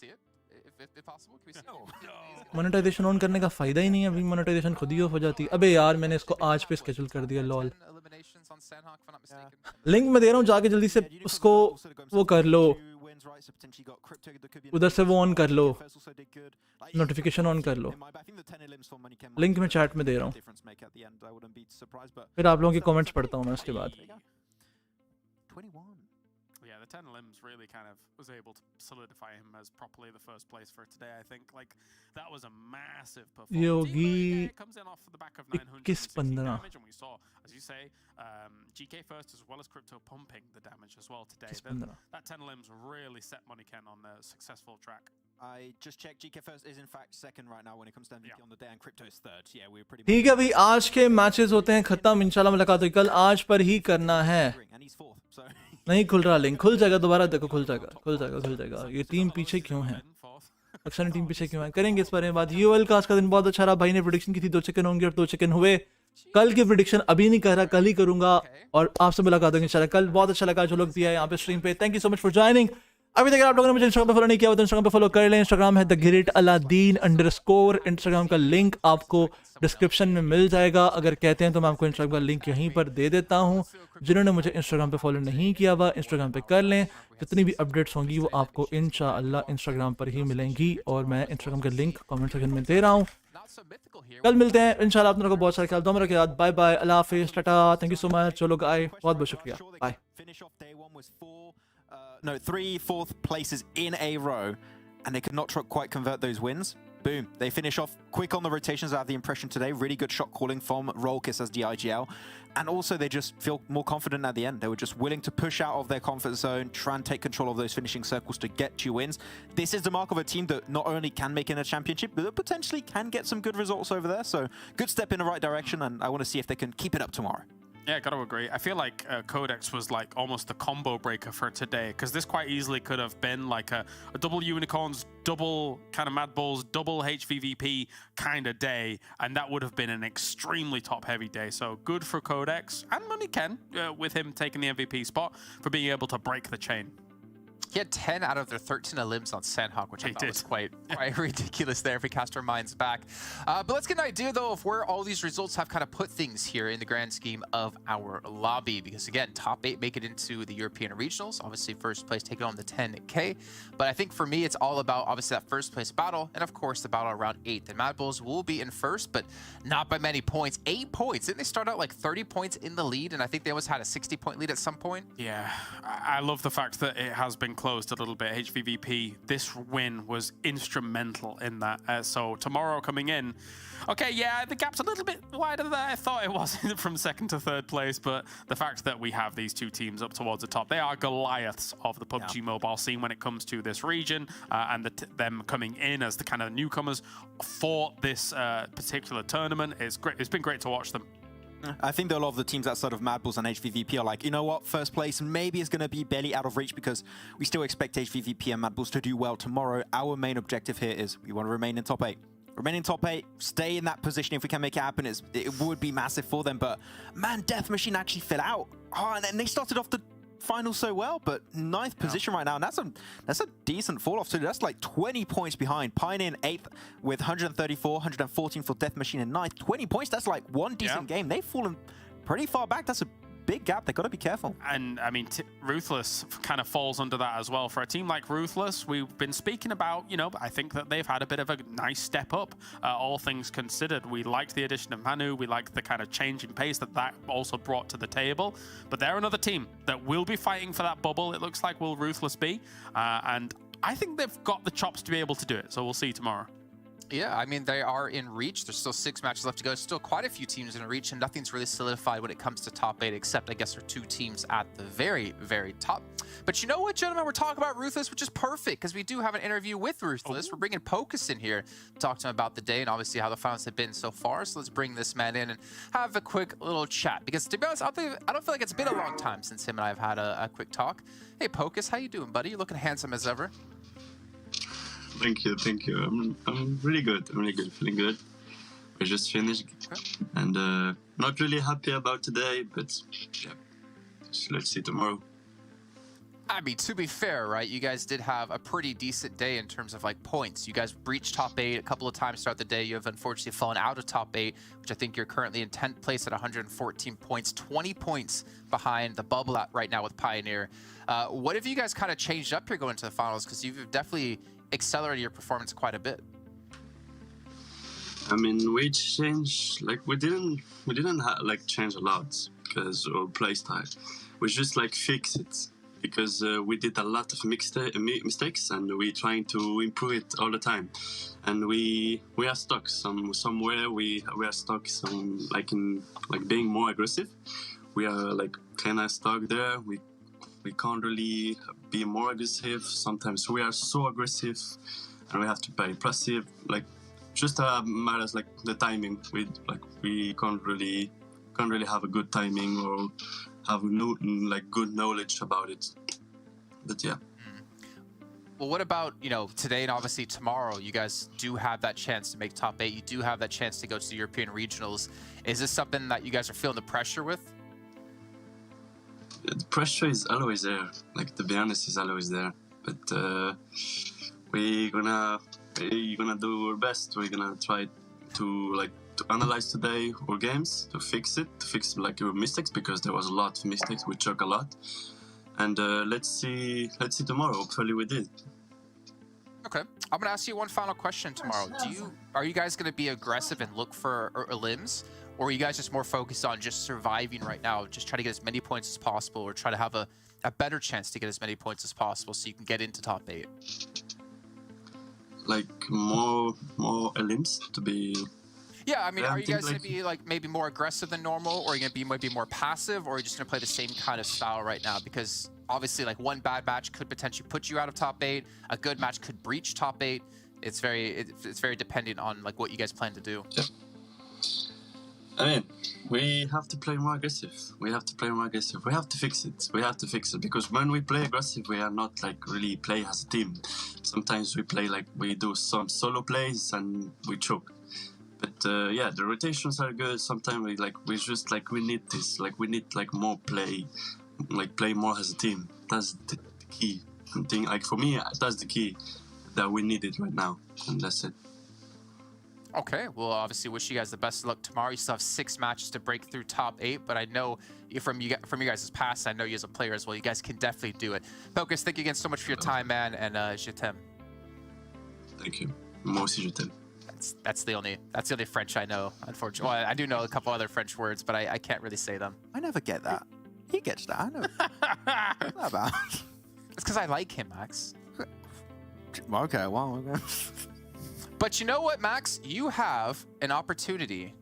मोनेटाइजेशन ऑन करने का फायदा ही नहीं है, अभी मोनेटाइजेशन खुद ही ऑफ हो जाती है. अबे यार मैंने इसको आज पे स्केड्यूल कर दिया. लॉल. लिंक मैं दे रहा हूँ, जाके जल्दी से उसको वो कर लो, उधर से वो ऑन कर लो, नोटिफिकेशन ऑन कर लो. लिंक मैं चैट में दे रहा हूँ, फिर आप लोगों के कमेंट्स पढ़ता हूँ मैं उसके बाद. Yeah, the 10 limbs really kind of was able to solidify him as properly the first place for today. I think that was a massive performance. Yogi comes in off the back of 960 damage, and we saw, as you say, GK first as well as Crypto pumping the damage as well today. That 10 limbs really set Moneyken on the successful track. I just checked, GK first is in fact second right now when it comes to MVP on the day, and Crypto is third. Yeah, we're pretty. ठीक है भाई, आज के matches होते हैं खत्म. इंशाल्लाह मुलाकात होगी कल. आज पर ही करना है. नहीं खुल रहा लिंक, खुल जाएगा दोबारा, देखो खुल जाएगा. ये टीम पीछे क्यों है, अक्सर टीम पीछे क्यों है, करेंगे इस बारे में बात. यूएल का आज का दिन बहुत अच्छा रहा. भाई ने प्रेडिक्शन की थी 2 चिकन होंगे और 2 चिकन हुए. कल की प्रेडिक्शन अभी नहीं कर रहा, कल ही करूंगा और आपसे मुलाकात होगी इंशाल्लाह कल. बहुत अच्छा लगा जो लोग भी आए यहाँ पे स्ट्रीम पे. Thank you so much for joining. अभी तक आप लोगों ने मुझे इंस्टाग्राम पे फॉलो नहीं किया हो तो इंस्टाग्राम पे फॉलो कर लें. इंस्टाग्राम है @Aladdin_. इंस्टाग्राम का लिंक आपको डिस्क्रिप्शन में मिल जाएगा. अगर कहते हैं तो मैं आपको इंस्टाग्राम का लिंक यहीं पर दे देता हूं. जिन्होंने मुझे इंस्टाग्राम पे फॉलो नहीं किया हुआ, इंस्टाग्राम पे कर लें. जितनी भी अपडेट्स होंगी वो आपको इंशाअल्लाह इंस्टाग्राम पर ही मिलेंगी और मैं इंस्टाग्राम का लिंक कमेंट सेक्शन में दे रहा हूँ. कल मिलते हैं इंशाल्लाह. आप लोगों को बहुत सारा ख्याल. दोनों के साथ बाय बाय, अल्लाह हाफिज़, Tata. Thank you so much जो लोग आए, बहुत बहुत शुक्रिया. Bye. 3 4th places in a row, and they could not quite convert those wins. Boom, they finish off quick on the rotations. I have the impression today, really good shot calling from Rolkis as the IGL, and also they just feel more confident at the end. They were just willing to push out of their comfort zone, try and take control of those finishing circles to get you wins. This is the mark of a team that not only can make it in a championship, but potentially can get some good results over there. So good step in the right direction, and I want to see if they can keep it up tomorrow. Yeah, gotta agree. I feel like QODEX was like almost the combo breaker for today, because this quite easily could have been like a double unicorns, double kind of MADBULLS, double HVVP kind of day, and that would have been an extremely top-heavy day. So good for QODEX and Moneyken with him taking the MVP spot for being able to break the chain. He had 10 out of their 13 limbs on Sanhok, which I thought was quite ridiculous there if we cast our minds back. But let's get an idea, though, of where all these results have kind of put things here in the grand scheme of our lobby. Because, again, top 8 make it into the European regionals. Obviously, first place taking on the 10K. But I think for me, it's all about, obviously, that first place battle. And, of course, the battle around 8th. And MADBULLS will be in first, but not by many points. 8 points. Didn't they start out like 30 points in the lead? And I think they almost had a 60-point lead at some point. Yeah, I love the fact that it has been closed a little bit. HVVP, this win was instrumental in that. So tomorrow coming in, okay, yeah, the gap's a little bit wider than I thought it was from 2nd to 3rd place, but the fact that we have these two teams up towards the top, they are Goliaths of the PUBG mobile scene when it comes to this region, and them coming in as the kind of newcomers for this particular tournament is great. It's been great to watch them. I think that a lot of the teams outside of MADBULLS and HVVP are like, you know what, first place maybe is going to be barely out of reach, because we still expect HVVP and MADBULLS to do well tomorrow. Our main objective here is we want to remain in top 8. Remain in top 8, stay in that position. If we can make it happen, it would be massive for them. But man, Death Machine actually fell out. Oh, and then they started off the finals so well, but 9th position right now, and that's a decent fall off too. That's like 20 points behind. Pioneer in 8th with 134, 114 for Death Machine in 9th. 20 points, that's like one decent game. They've fallen pretty far back. That's a big gap. They've got to be careful. And I mean, Ruthless kind of falls under that as well. For a team like Ruthless, we've been speaking about, you know, I think that they've had a bit of a nice step up, all things considered. We liked the addition of Manu. We liked the kind of change in pace that also brought to the table. But they're another team that will be fighting for that bubble, it looks like, will Ruthless be. And I think they've got the chops to be able to do it. So we'll see tomorrow. Yeah, I mean, they are in reach. There's still 6 matches left to go. Still quite a few teams in reach, and nothing's really solidified when it comes to top 8, except, I guess, for 2 teams at the very, very top. But you know what, gentlemen? We're talking about Ruthless, which is perfect, because we do have an interview with Ruthless. We're bringing Pocus in here to talk to him about the day and obviously how the finals have been so far. So let's bring this man in and have a quick little chat. Because, to be honest, I don't feel like it's been a long time since him and I have had a quick talk. Hey, Pocus, how you doing, buddy? You're looking handsome as ever. Thank you. I'm really good. Feeling good. We just finished, and not really happy about today, but yeah, let's see tomorrow. I mean, to be fair, right, you guys did have a pretty decent day in terms of, like, points. You guys breached top 8 a couple of times throughout the day. You have unfortunately fallen out of top 8, which I think you're currently in 10th place at 114 points, 20 points behind the bubble right now with Pioneer. What have you guys kind of changed up here going into the finals? Because you've definitely accelerated your performance quite a bit. I mean, we changed, like, we didn't change a lot because our playstyle. We just like fix it because we did a lot of mistakes and we trying to improve it all the time. And we are stuck somewhere. We are stuck in being more aggressive. We are like kind of stuck there. We can't really be more aggressive. Sometimes we are so aggressive and we have to be passive. Like, just matters like the timing. We can't really have a good timing or have good knowledge about it. But yeah. Well, what about, you know, today and obviously tomorrow? You guys do have that chance to make top 8. You do have that chance to go to the European regionals. Is this something that you guys are feeling the pressure with? The pressure is always there. Like, to be honest, is always there. But we're gonna do our best. We're gonna try to analyze today our games, to fix like our mistakes, because there was a lot of mistakes. We choke a lot, and let's see tomorrow. Hopefully, we did. Okay, I'm gonna ask you one final question tomorrow. Are you guys gonna be aggressive and look for limbs? Or are you guys just more focused on just surviving right now, just try to get as many points as possible, or try to have a better chance to get as many points as possible so you can get into top 8? Like more elims to be... Yeah, I mean, are you guys going to be like maybe more aggressive than normal, or are you going to be maybe more passive, or are you just going to play the same kind of style right now? Because obviously, like, one bad match could potentially put you out of top 8. A good match could breach top 8. It's very dependent on like what you guys plan to do. Yeah. I mean, we have to play more aggressive. We have to fix it. Because when we play aggressive, we are not like really play as a team. Sometimes we play like we do some solo plays and we choke. But yeah, the rotations are good. Sometimes we need this. Like, we need like more play, like play more as a team. That's the key thing. Like, for me, that's the key that we need it right now, and that's it. Okay, well, obviously wish you guys the best of luck tomorrow. You still have 6 matches to break through top 8, but I know from you guys' past, I know you as a player as well, you guys can definitely do it. Pocus, thank you again so much for your time, man, and je t'aime. Thank you. Moi aussi je t'aime. That's the only French I know, unfortunately. Well, I do know a couple other French words, but I can't really say them. I never get that. He gets that, I know. What's that about? It's because I like him, Max. Okay, well, okay. But you know what, Max? You have an opportunity.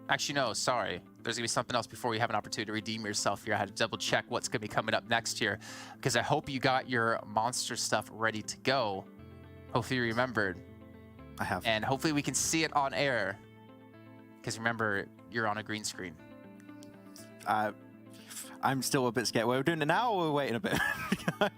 Actually, no, sorry. There's going to be something else before you have an opportunity to redeem yourself here. I had to double check what's going to be coming up next here, because I hope you got your monster stuff ready to go. Hopefully you remembered. I have. And hopefully we can see it on air, because remember, you're on a green screen. I'm still a bit scared. We're doing it now, or we're waiting a bit?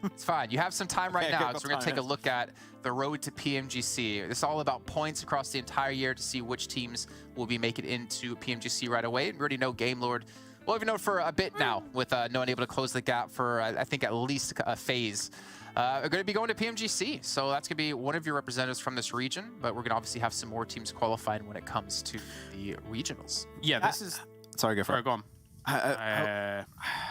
It's fine. You have some time right now, because we're going to take a look at the road to PMGC. It's all about points across the entire year to see which teams will be making it into PMGC right away. We already know Game Lord. Well, we've known for a bit now, with no one able to close the gap for, I think, at least a phase. We're going to be going to PMGC, so that's going to be one of your representatives from this region, but we're going to obviously have some more teams qualifying when it comes to the regionals. Yeah, this is... Sorry, go for it. Go on. I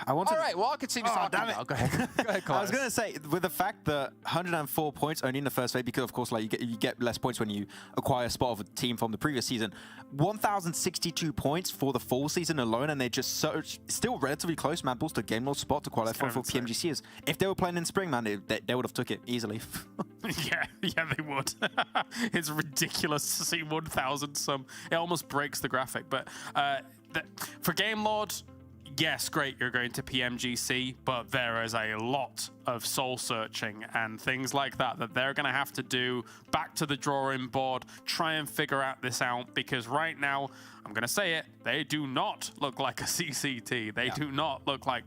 want to. All right, well, I'll continue talking now. Go ahead. Go ahead, I was going to say, with the fact that 104 points only in the first phase, because of course, like you get less points when you acquire a spot of a team from the previous season. 1,062 points for the fall season alone, and they're just still relatively close, MADBULLS, to game lost spot to qualify for PMGCs. If they were playing in spring, man, they would have took it easily. yeah, they would. It's ridiculous to see 1,000 some. It almost breaks the graphic, but for Game Lord, yes, great, you're going to PMGC, but there is a lot of soul searching and things like that they're going to have to do, back to the drawing board, try and figure out this out, because right now, I'm going to say it, they do not look like a CCT. They do not look like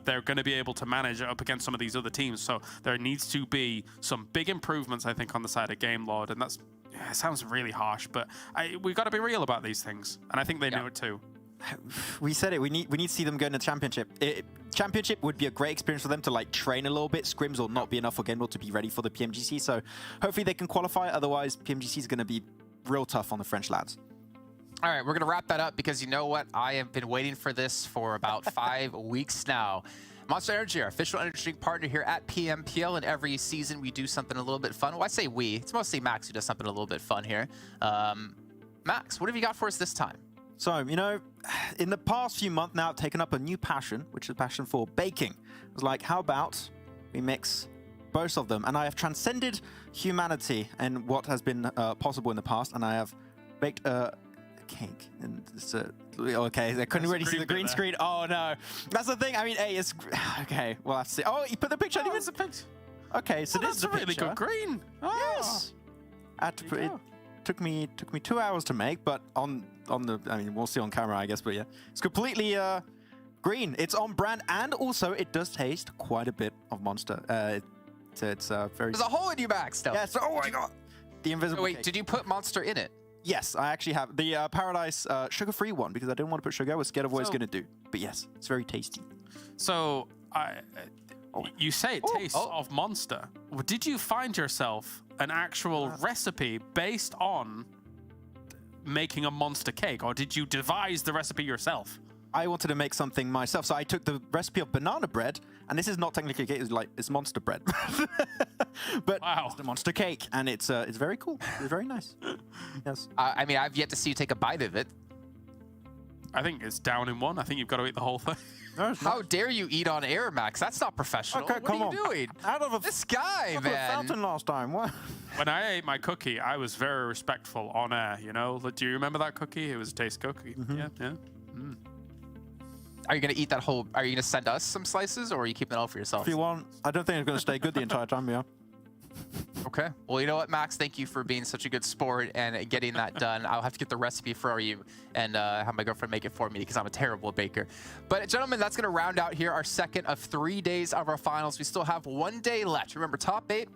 they're going to be able to manage it up against some of these other teams. So there needs to be some big improvements, I think, on the side of Game Lord, and it sounds really harsh, but we've got to be real about these things, and I think they know it too. We said it. We need to see them go into the championship. Championship would be a great experience for them to like train a little bit. Scrims will not be enough for Game Lord to be ready for the PMGC. So hopefully they can qualify. Otherwise, PMGC is going to be real tough on the French lads. All right, we're going to wrap that up because you know what? I have been waiting for this for about 5 weeks now. Monster Energy, our official energy drink partner here at PMPL, and every season we do something a little bit fun. Well, I say we. It's mostly Max who does something a little bit fun here. Max, what have you got for us this time? So, you know, in the past few months now, I've taken up a new passion, which is a passion for baking. I was like, how about we mix both of them? And I have transcended humanity and what has been possible in the past, and I have baked a cake. And it's okay, I couldn't really see the green screen. Oh, no. That's the thing. I mean, hey, it's... Okay, well, let's see. Oh, you put the picture. Oh, it's a picture. Okay, so this is a really good green. Oh. Yes. I had to put it. Took me 2 hours to make, but on the, I mean, we'll see on camera, I guess, but yeah, it's completely green. It's on brand, and also it does taste quite a bit of Monster. It's very. There's a hole in you, Max. No. Yes. Oh my god. The invisible. Wait, cake. did you put Monster in it? Yes, I actually have the Paradise sugar-free one because I didn't want to put sugar. I was scared of what it's gonna do. But yes, it's very tasty. So you say it tastes of Monster. Did you find yourself an actual recipe based on making a Monster cake, or did you devise the recipe yourself? I wanted to make something myself, so I took the recipe of banana bread, and this is not technically a cake; it's Monster bread. But it's the Monster cake, and it's very cool. It's very nice. Yes. I mean, I've yet to see you take a bite of it. I think it's down in one. I think you've got to eat the whole thing. No, how dare you eat on air, Max? That's not professional. Okay, what are you doing? Out of this guy, man. man. Fountain last time. What? When I ate my cookie, I was very respectful on air. You know, do you remember that cookie? It was a taste cookie. Yeah. Mm. Are you gonna eat that whole? Are you gonna send us some slices, or are you keeping it all for yourself? If you want, I don't think it's gonna stay good the entire time. Yeah. Okay. Well, you know what, Max? Thank you for being such a good sport and getting that done. I'll have to get the recipe for you and have my girlfriend make it for me because I'm a terrible baker. But, gentlemen, that's going to round out here our second of 3 days of our finals. We still have 1 day left. Remember, top 8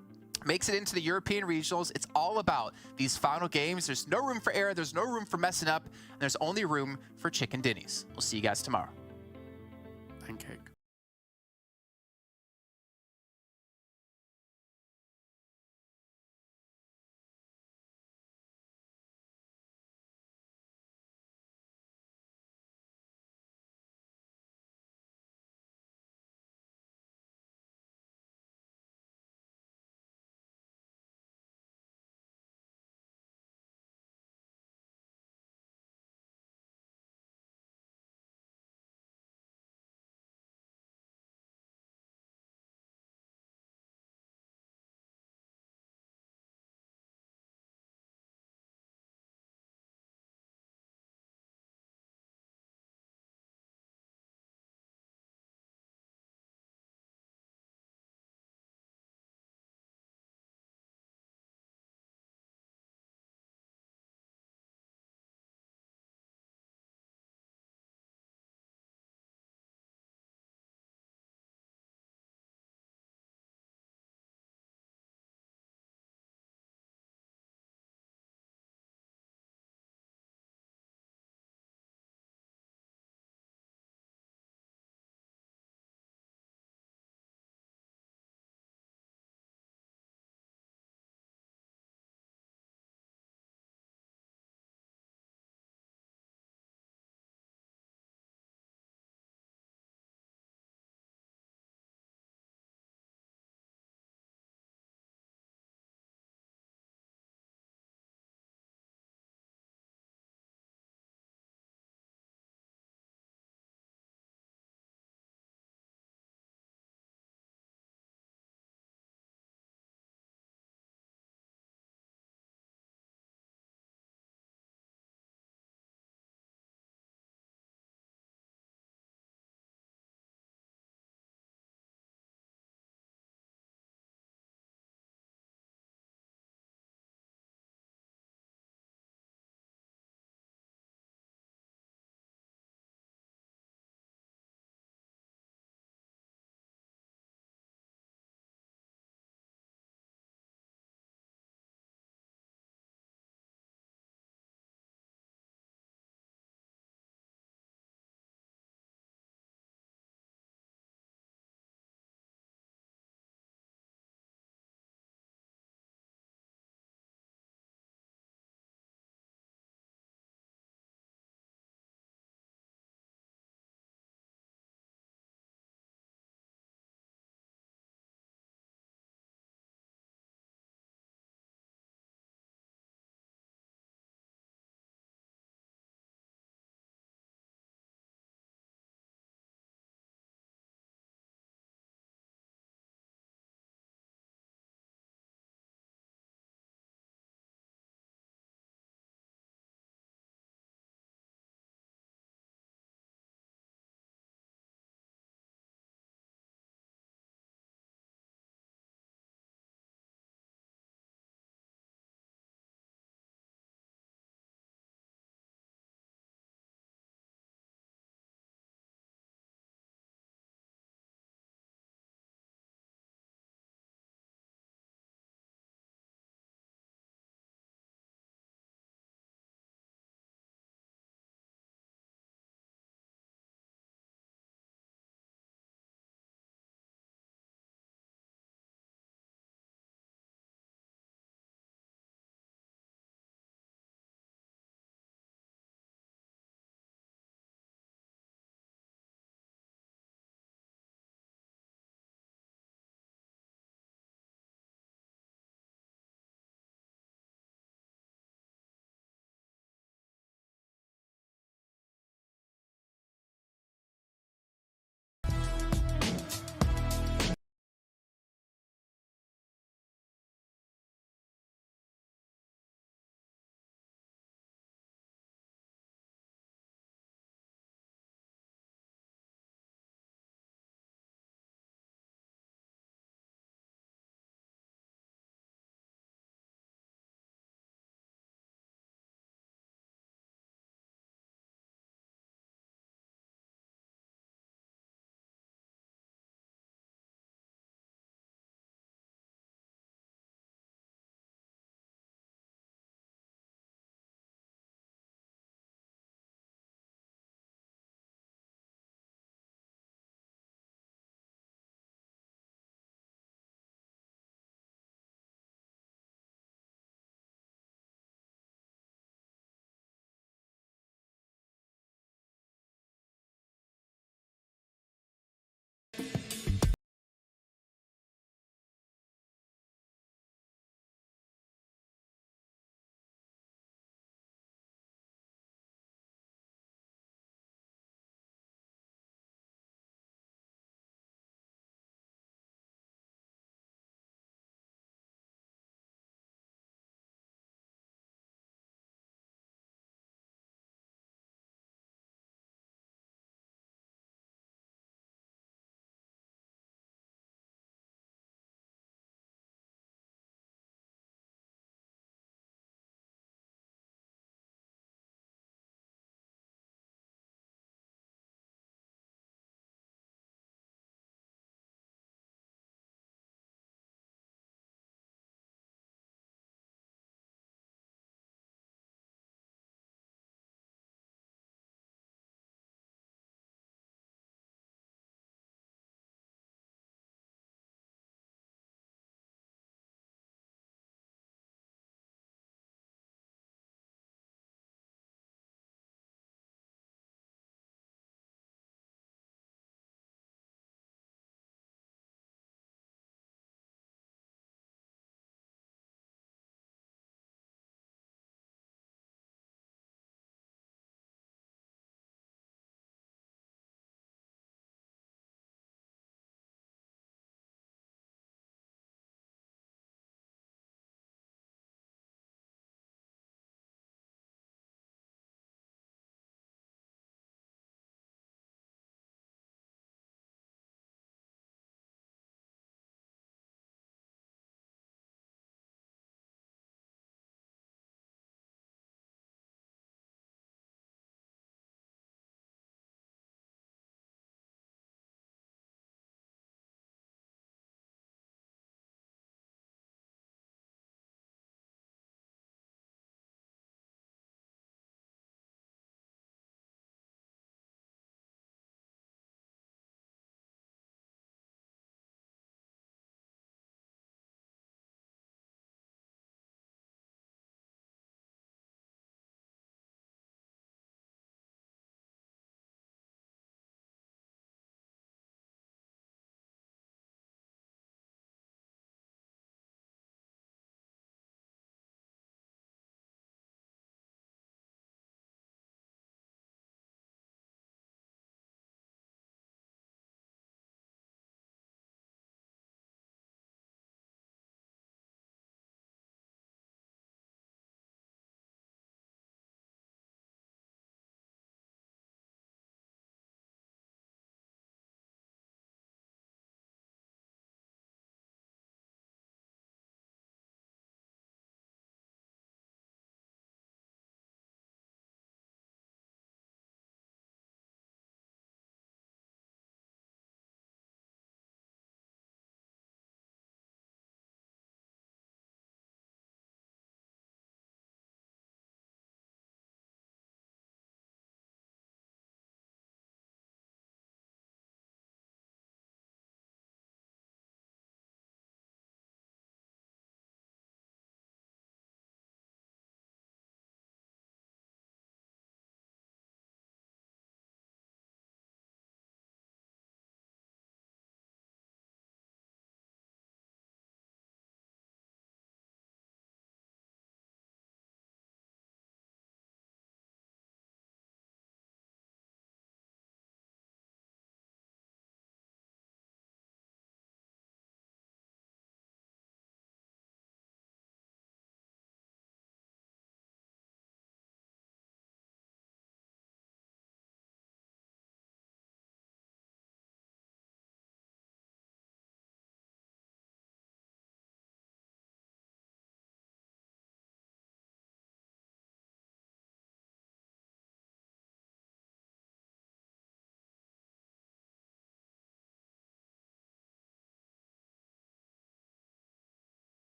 makes it into the European regionals. It's all about these final games. There's no room for error. There's no room for messing up. And there's only room for chicken dinnies. We'll see you guys tomorrow. Pancake.